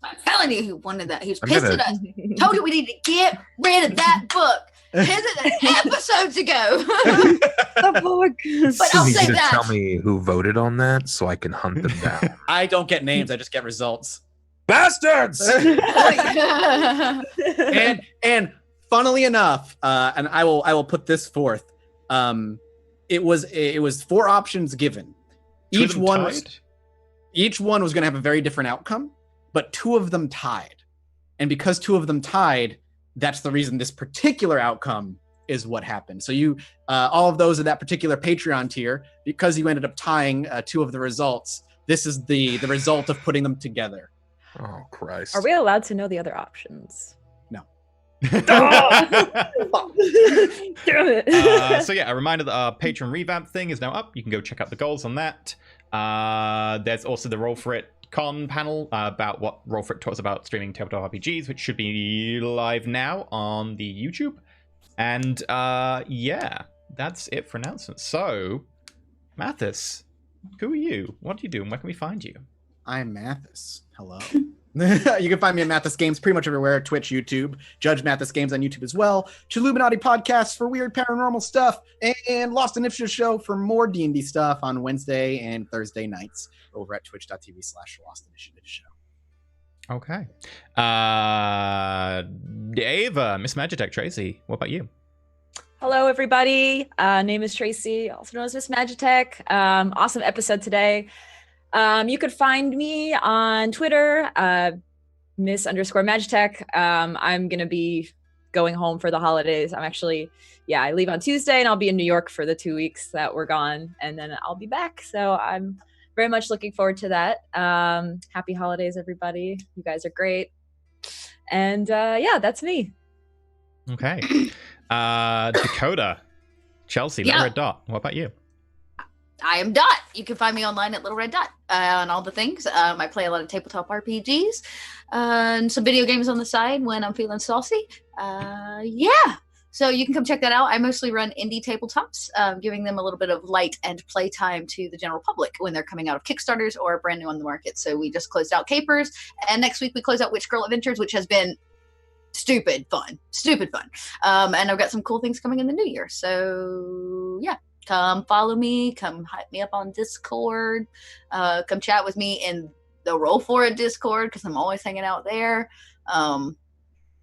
Speaker 4: I'm telling you, who wanted that. He was
Speaker 3: I'm
Speaker 4: pissed
Speaker 3: gonna-
Speaker 4: at us. Told you we need to get rid of that book. Episodes ago.
Speaker 5: The book.
Speaker 4: But I'll
Speaker 3: You
Speaker 4: say
Speaker 3: need to
Speaker 4: that.
Speaker 3: tell me who voted on that so I can hunt them down.
Speaker 1: I don't get names. I just get results.
Speaker 3: Bastards!
Speaker 1: and funnily enough, and I will put this forth. It was 4 options given.
Speaker 2: Two of
Speaker 1: Each
Speaker 2: them
Speaker 1: one
Speaker 2: tied?
Speaker 1: was going to have a very different outcome, but 2 of them tied. And because 2 of them tied, that's the reason this particular outcome is what happened. So you, all of those in that particular Patreon tier, because you ended up tying 2 of the results, this is the result of putting them together.
Speaker 3: Oh, Christ.
Speaker 5: Are we allowed to know the other options? Damn it.
Speaker 2: So yeah, a reminder that our Patreon revamp thing is now up. You can go check out the goals on that. There's also the Roll4It con panel about what Roll4It talks about streaming tabletop RPGs, which should be live now on the YouTube. And yeah, that's it for announcements. So, Mathis, who are you? What do you do? And where can we find you?
Speaker 1: I'm Mathis. Hello. You can find me at Mathis Games pretty much everywhere. Twitch, YouTube. Judge Mathis Games on YouTube as well. Chilluminati Podcasts for weird paranormal stuff. And Lost Initiative Show for more D&D stuff on Wednesday and Thursday nights over at twitch.tv/Lost Initiative Show.
Speaker 2: Okay. Ava, Miss Magitech, Tracy, what about you?
Speaker 5: Hello, everybody. Name is Tracy, also known as Miss Magitech. Awesome episode today. You could find me on Twitter, Miss_Magitech. I'm going to be going home for the holidays. I leave on Tuesday and I'll be in New York for the 2 weeks that we're gone, and then I'll be back. So I'm very much looking forward to that. Happy holidays, everybody. You guys are great. And yeah, that's me.
Speaker 2: Okay. Dakota, Chelsea, Little
Speaker 4: Yeah.
Speaker 2: Red Dot, what about you?
Speaker 4: I am Dot. You can find me online at Little Red Dot on all the things. I play a lot of tabletop RPGs and some video games on the side when I'm feeling saucy. Yeah. So you can come check that out. I mostly run indie tabletops, giving them a little bit of light and playtime to the general public when they're coming out of Kickstarters or brand new on the market. So we just closed out Capers, and next week we close out Witch Girl Adventures, which has been stupid fun. And I've got some cool things coming in the new year. So yeah. Come follow me. Come hype me up on Discord. Come chat with me in the Roll4It Discord because I'm always hanging out there.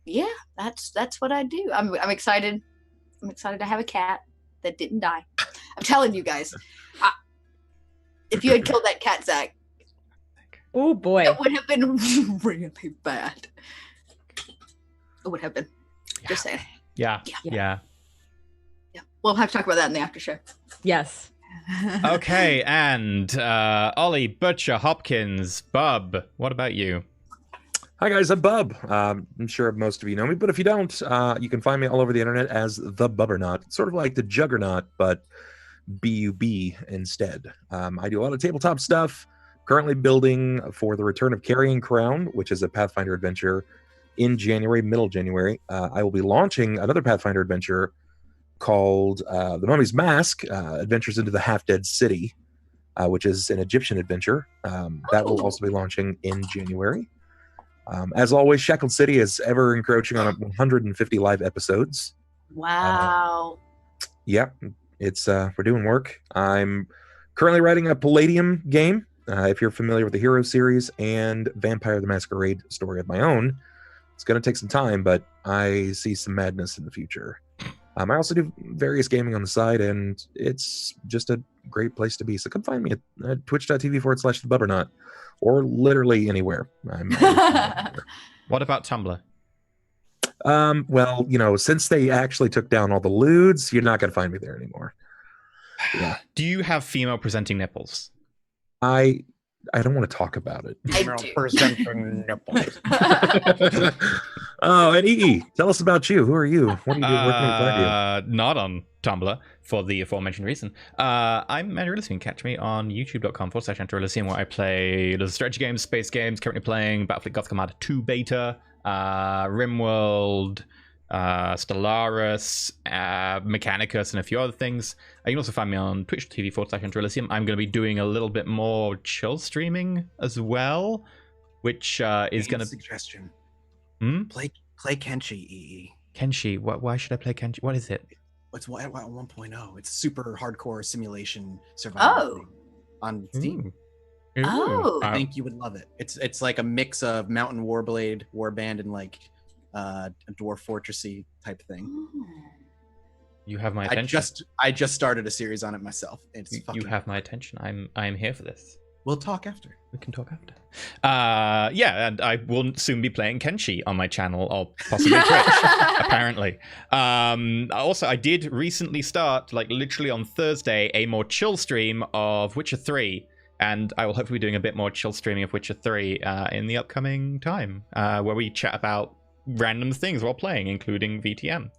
Speaker 4: Yeah, that's what I do. I'm excited. I'm excited to have a cat that didn't die. I'm telling you guys, if you had killed that cat, Zach,
Speaker 5: Oh boy.
Speaker 4: it would have been really bad. It would have been. Just saying.
Speaker 2: Yeah.
Speaker 4: Yeah. We'll have to talk about that in the after show.
Speaker 5: Yes.
Speaker 2: Okay, and Ollie, Butcher, Hopkins, Bub, what about you?
Speaker 3: Hi guys, I'm Bub. I'm sure most of you know me, but if you don't, you can find me all over the internet as the Bubbernaut, sort of like the Juggernaut, but B-U-B instead. I do a lot of tabletop stuff, currently building for the Return of Carrying Crown, which is a Pathfinder adventure in January, middle January. I will be launching another Pathfinder adventure called The Mummy's Mask, Adventures into the Half-Dead City, which is an Egyptian adventure. That will also be launching in January. As always, Shackled City is ever encroaching on 150 live episodes.
Speaker 4: Wow.
Speaker 3: Yeah, it's we're doing work. I'm currently writing a Palladium game, if you're familiar with the Hero series, and Vampire the Masquerade story of my own. It's going to take some time, but I see some madness in the future. I also do various gaming on the side, and it's just a great place to be. So come find me at twitch.tv/thebubbernaut, or literally anywhere.
Speaker 2: What about Tumblr?
Speaker 3: Well, since they actually took down all the lewds, you're not gonna find me there anymore. Yeah.
Speaker 2: Do you have female presenting nipples?
Speaker 3: I don't want to talk about it.
Speaker 4: I do.
Speaker 6: Presenting nipples.
Speaker 3: Oh, and EE, tell us about you. Who are you? What do you do? Where can we find you?
Speaker 2: Not on Tumblr for the aforementioned reason. I'm Anti-Realism. You can catch me on youtube.com/Anti-Realism, where I play little strategy games, space games. Currently playing Battlefield Gothic Armada 2 beta, RimWorld, Stellaris, Mechanicus, and a few other things. You can also find me on twitch.tv/Anti-Realism. I'm going to be doing a little bit more chill streaming as well, which is going to...
Speaker 1: Suggestion.
Speaker 2: Hmm?
Speaker 1: Play Kenshi, EE.
Speaker 2: Kenshi. Why should I play Kenshi? What is it?
Speaker 1: It's 1.0. It's super hardcore simulation survival thing on Steam.
Speaker 2: Ooh.
Speaker 4: Oh.
Speaker 1: I think you would love it. It's like a mix of Mountain Warblade, Warband, and like a Dwarf Fortressy type thing.
Speaker 2: You have my attention.
Speaker 1: I just started a series on it myself.
Speaker 2: You have my attention. I'm here for this.
Speaker 1: We'll talk after.
Speaker 2: We can talk after. And I will soon be playing Kenshi on my channel, or possibly Twitch, apparently. Also, I did recently start, like literally on Thursday, a more chill stream of Witcher 3, and I will hopefully be doing a bit more chill streaming of Witcher 3 in the upcoming time, where we chat about random things while playing, including VTM.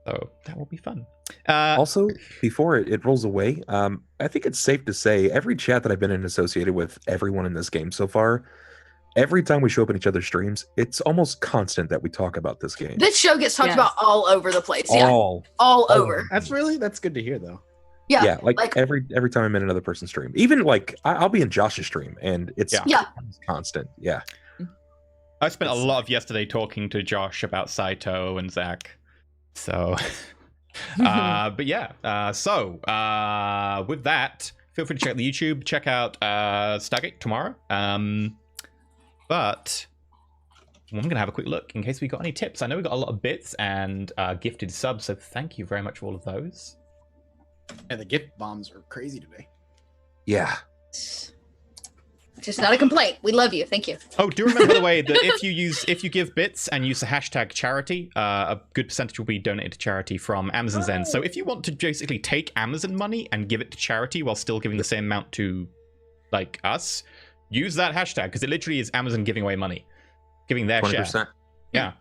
Speaker 2: So that will be fun.
Speaker 3: Also, before it rolls away, I think it's safe to say every chat that I've been in associated with everyone in this game so far, every time we show up in each other's streams, it's almost constant that we talk about this game.
Speaker 4: This show gets talked about all over the place.
Speaker 3: All
Speaker 4: over.
Speaker 1: That's good to hear, though.
Speaker 3: Yeah, like every time I'm in another person's stream, even like I'll be in Josh's stream, and it's constant. Yeah.
Speaker 2: I spent a lot of yesterday talking to Josh about Saito and Zach. So, but yeah. So, with that, feel free to check the YouTube. Check out Stargate tomorrow. But I'm gonna have a quick look in case we got any tips. I know we got a lot of bits and gifted subs, so thank you very much for all of those.
Speaker 1: Yeah, the gift bombs are crazy today.
Speaker 3: Yeah.
Speaker 4: Just not a complaint. We love you. Thank you.
Speaker 2: Oh, do remember, by the way, that if you give bits and use the hashtag charity, a good percentage will be donated to charity from Amazon's end. So if you want to basically take Amazon money and give it to charity while still giving the same amount to, like, us, use that hashtag, because it literally is Amazon giving away money, giving their
Speaker 3: 20%.
Speaker 2: share. Yeah.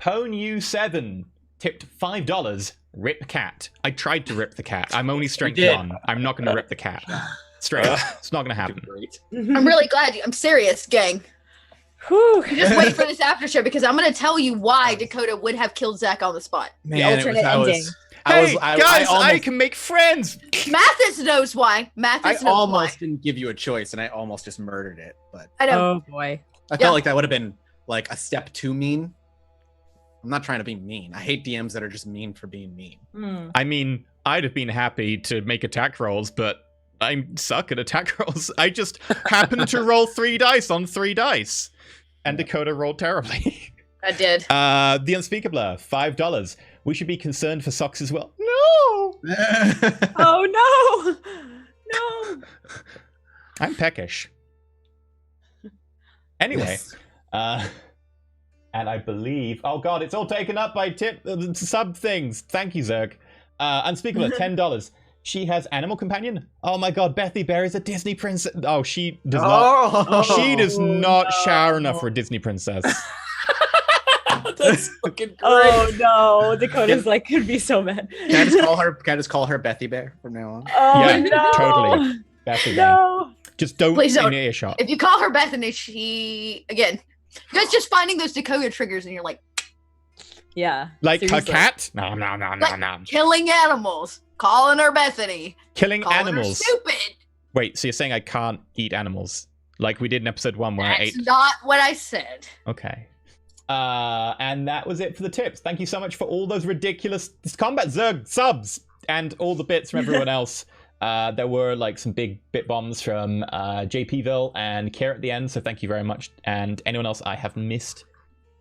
Speaker 2: Pwn7 tipped $5. Rip cat. I tried to rip the cat. I'm only strength 1. I'm not going to rip the cat. Straight up. It's not going to happen.
Speaker 4: I'm really glad. I'm serious, gang.
Speaker 5: Whew.
Speaker 4: Just wait for this after show, because I'm going to tell you why Dakota would have killed Zach on the spot.
Speaker 5: The alternate ending.
Speaker 2: I can make friends.
Speaker 4: Mathis knows why.
Speaker 1: I almost didn't give you a choice, and I almost just murdered it. But
Speaker 4: I know.
Speaker 5: Oh boy.
Speaker 1: I felt like that would have been like a step too mean. I'm not trying to be mean. I hate DMs that are just mean for being mean.
Speaker 2: I mean, I'd have been happy to make attack rolls, but I suck at attack rolls. I just happened to roll 3 dice on 3 dice. And Dakota rolled terribly.
Speaker 4: I did.
Speaker 2: The Unspeakable, $5. We should be concerned for socks as well. No!
Speaker 5: Oh no! No!
Speaker 2: I'm peckish. Anyway, and I believe, oh god, it's all taken up by sub things. Thank you, Zerg. Unspeakable, $10. She has animal companion. Oh my god, Bethy Bear is a Disney princess. Oh, she does not. She does not shower enough for a Disney princess.
Speaker 1: That's fucking great.
Speaker 5: Oh no, Dakota's like could be so mad.
Speaker 1: Can I just call her Bethy Bear from now on?
Speaker 5: Oh
Speaker 2: Yeah,
Speaker 5: no,
Speaker 2: totally. Bethy Bear.
Speaker 5: no.
Speaker 2: Just don't
Speaker 4: Please don't.
Speaker 2: in earshot.
Speaker 4: If you call her Bethany, she again. You guys just finding those Dakota triggers, and you're like,
Speaker 5: Yeah.
Speaker 2: Like
Speaker 5: seriously.
Speaker 2: her cat? No, no, no, no,
Speaker 4: Like-
Speaker 2: no.
Speaker 4: killing animals, calling her Bethany,
Speaker 2: Killing
Speaker 4: calling
Speaker 2: animals.
Speaker 4: her stupid.
Speaker 2: Wait, so you're saying I can't eat animals? Like we did in episode 1 where I
Speaker 4: That's
Speaker 2: ate...
Speaker 4: not what I said.
Speaker 2: Okay. And that was it for the tips. Thank you so much for all those ridiculous Combat Zerg subs and all the bits from everyone else. There were like some big bit bombs from JPville and Kier at the end, so thank you very much. And anyone else I have missed,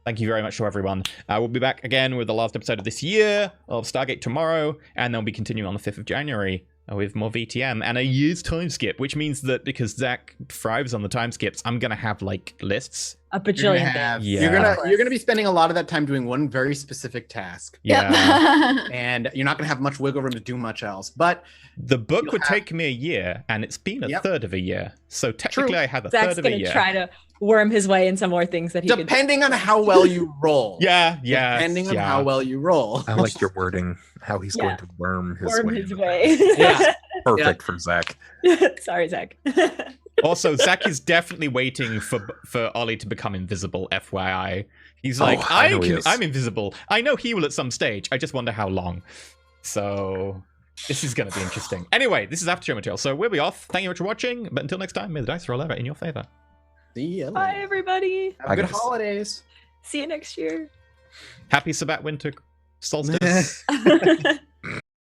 Speaker 2: thank you very much to everyone. We'll be back again with the last episode of this year of Stargate tomorrow, and then we'll be continuing on the 5th of January with more VTM and a year's time skip, which means that because Zach thrives on the time skips, I'm going to have like lists
Speaker 5: a
Speaker 1: You're gonna
Speaker 5: bajillion
Speaker 1: have-
Speaker 5: things.
Speaker 2: Yeah.
Speaker 1: You're gonna be spending a lot of that time doing one very specific task,
Speaker 2: Yeah.
Speaker 1: and you're not gonna have much wiggle room to do much else. But
Speaker 2: The book
Speaker 1: You'll
Speaker 2: would
Speaker 1: have-
Speaker 2: take me a year, and it's been a
Speaker 1: Yep.
Speaker 2: third of a year. So technically,
Speaker 1: True.
Speaker 2: I have a
Speaker 5: Zach's
Speaker 2: third of a
Speaker 5: gonna
Speaker 2: year.
Speaker 5: try to worm his way into more things that he could.
Speaker 1: depending on how well you roll,
Speaker 2: Yeah.
Speaker 1: depending on how well you roll,
Speaker 3: I like your wording. How he's
Speaker 5: Yeah.
Speaker 3: going to worm his
Speaker 5: worm
Speaker 3: way.
Speaker 5: his
Speaker 3: into
Speaker 5: way.
Speaker 1: Yeah.
Speaker 3: Perfect for Zach.
Speaker 5: Sorry, Zach.
Speaker 2: Also, Zach is definitely waiting for Ollie to become invisible. FYI, he's like,
Speaker 3: Oh, I know he is.
Speaker 2: I'm invisible. I know he will at some stage. I just wonder how long. So this is going to be interesting. Anyway, this is After Show material. So we'll be off. Thank you much for watching. But until next time, may the dice roll ever in your favor.
Speaker 1: see ya
Speaker 5: Bye,
Speaker 1: later.
Speaker 5: everybody.
Speaker 1: Have
Speaker 3: Bye,
Speaker 1: good
Speaker 3: guys.
Speaker 1: holidays.
Speaker 5: See you next year.
Speaker 2: Happy Sabbat winter solstice.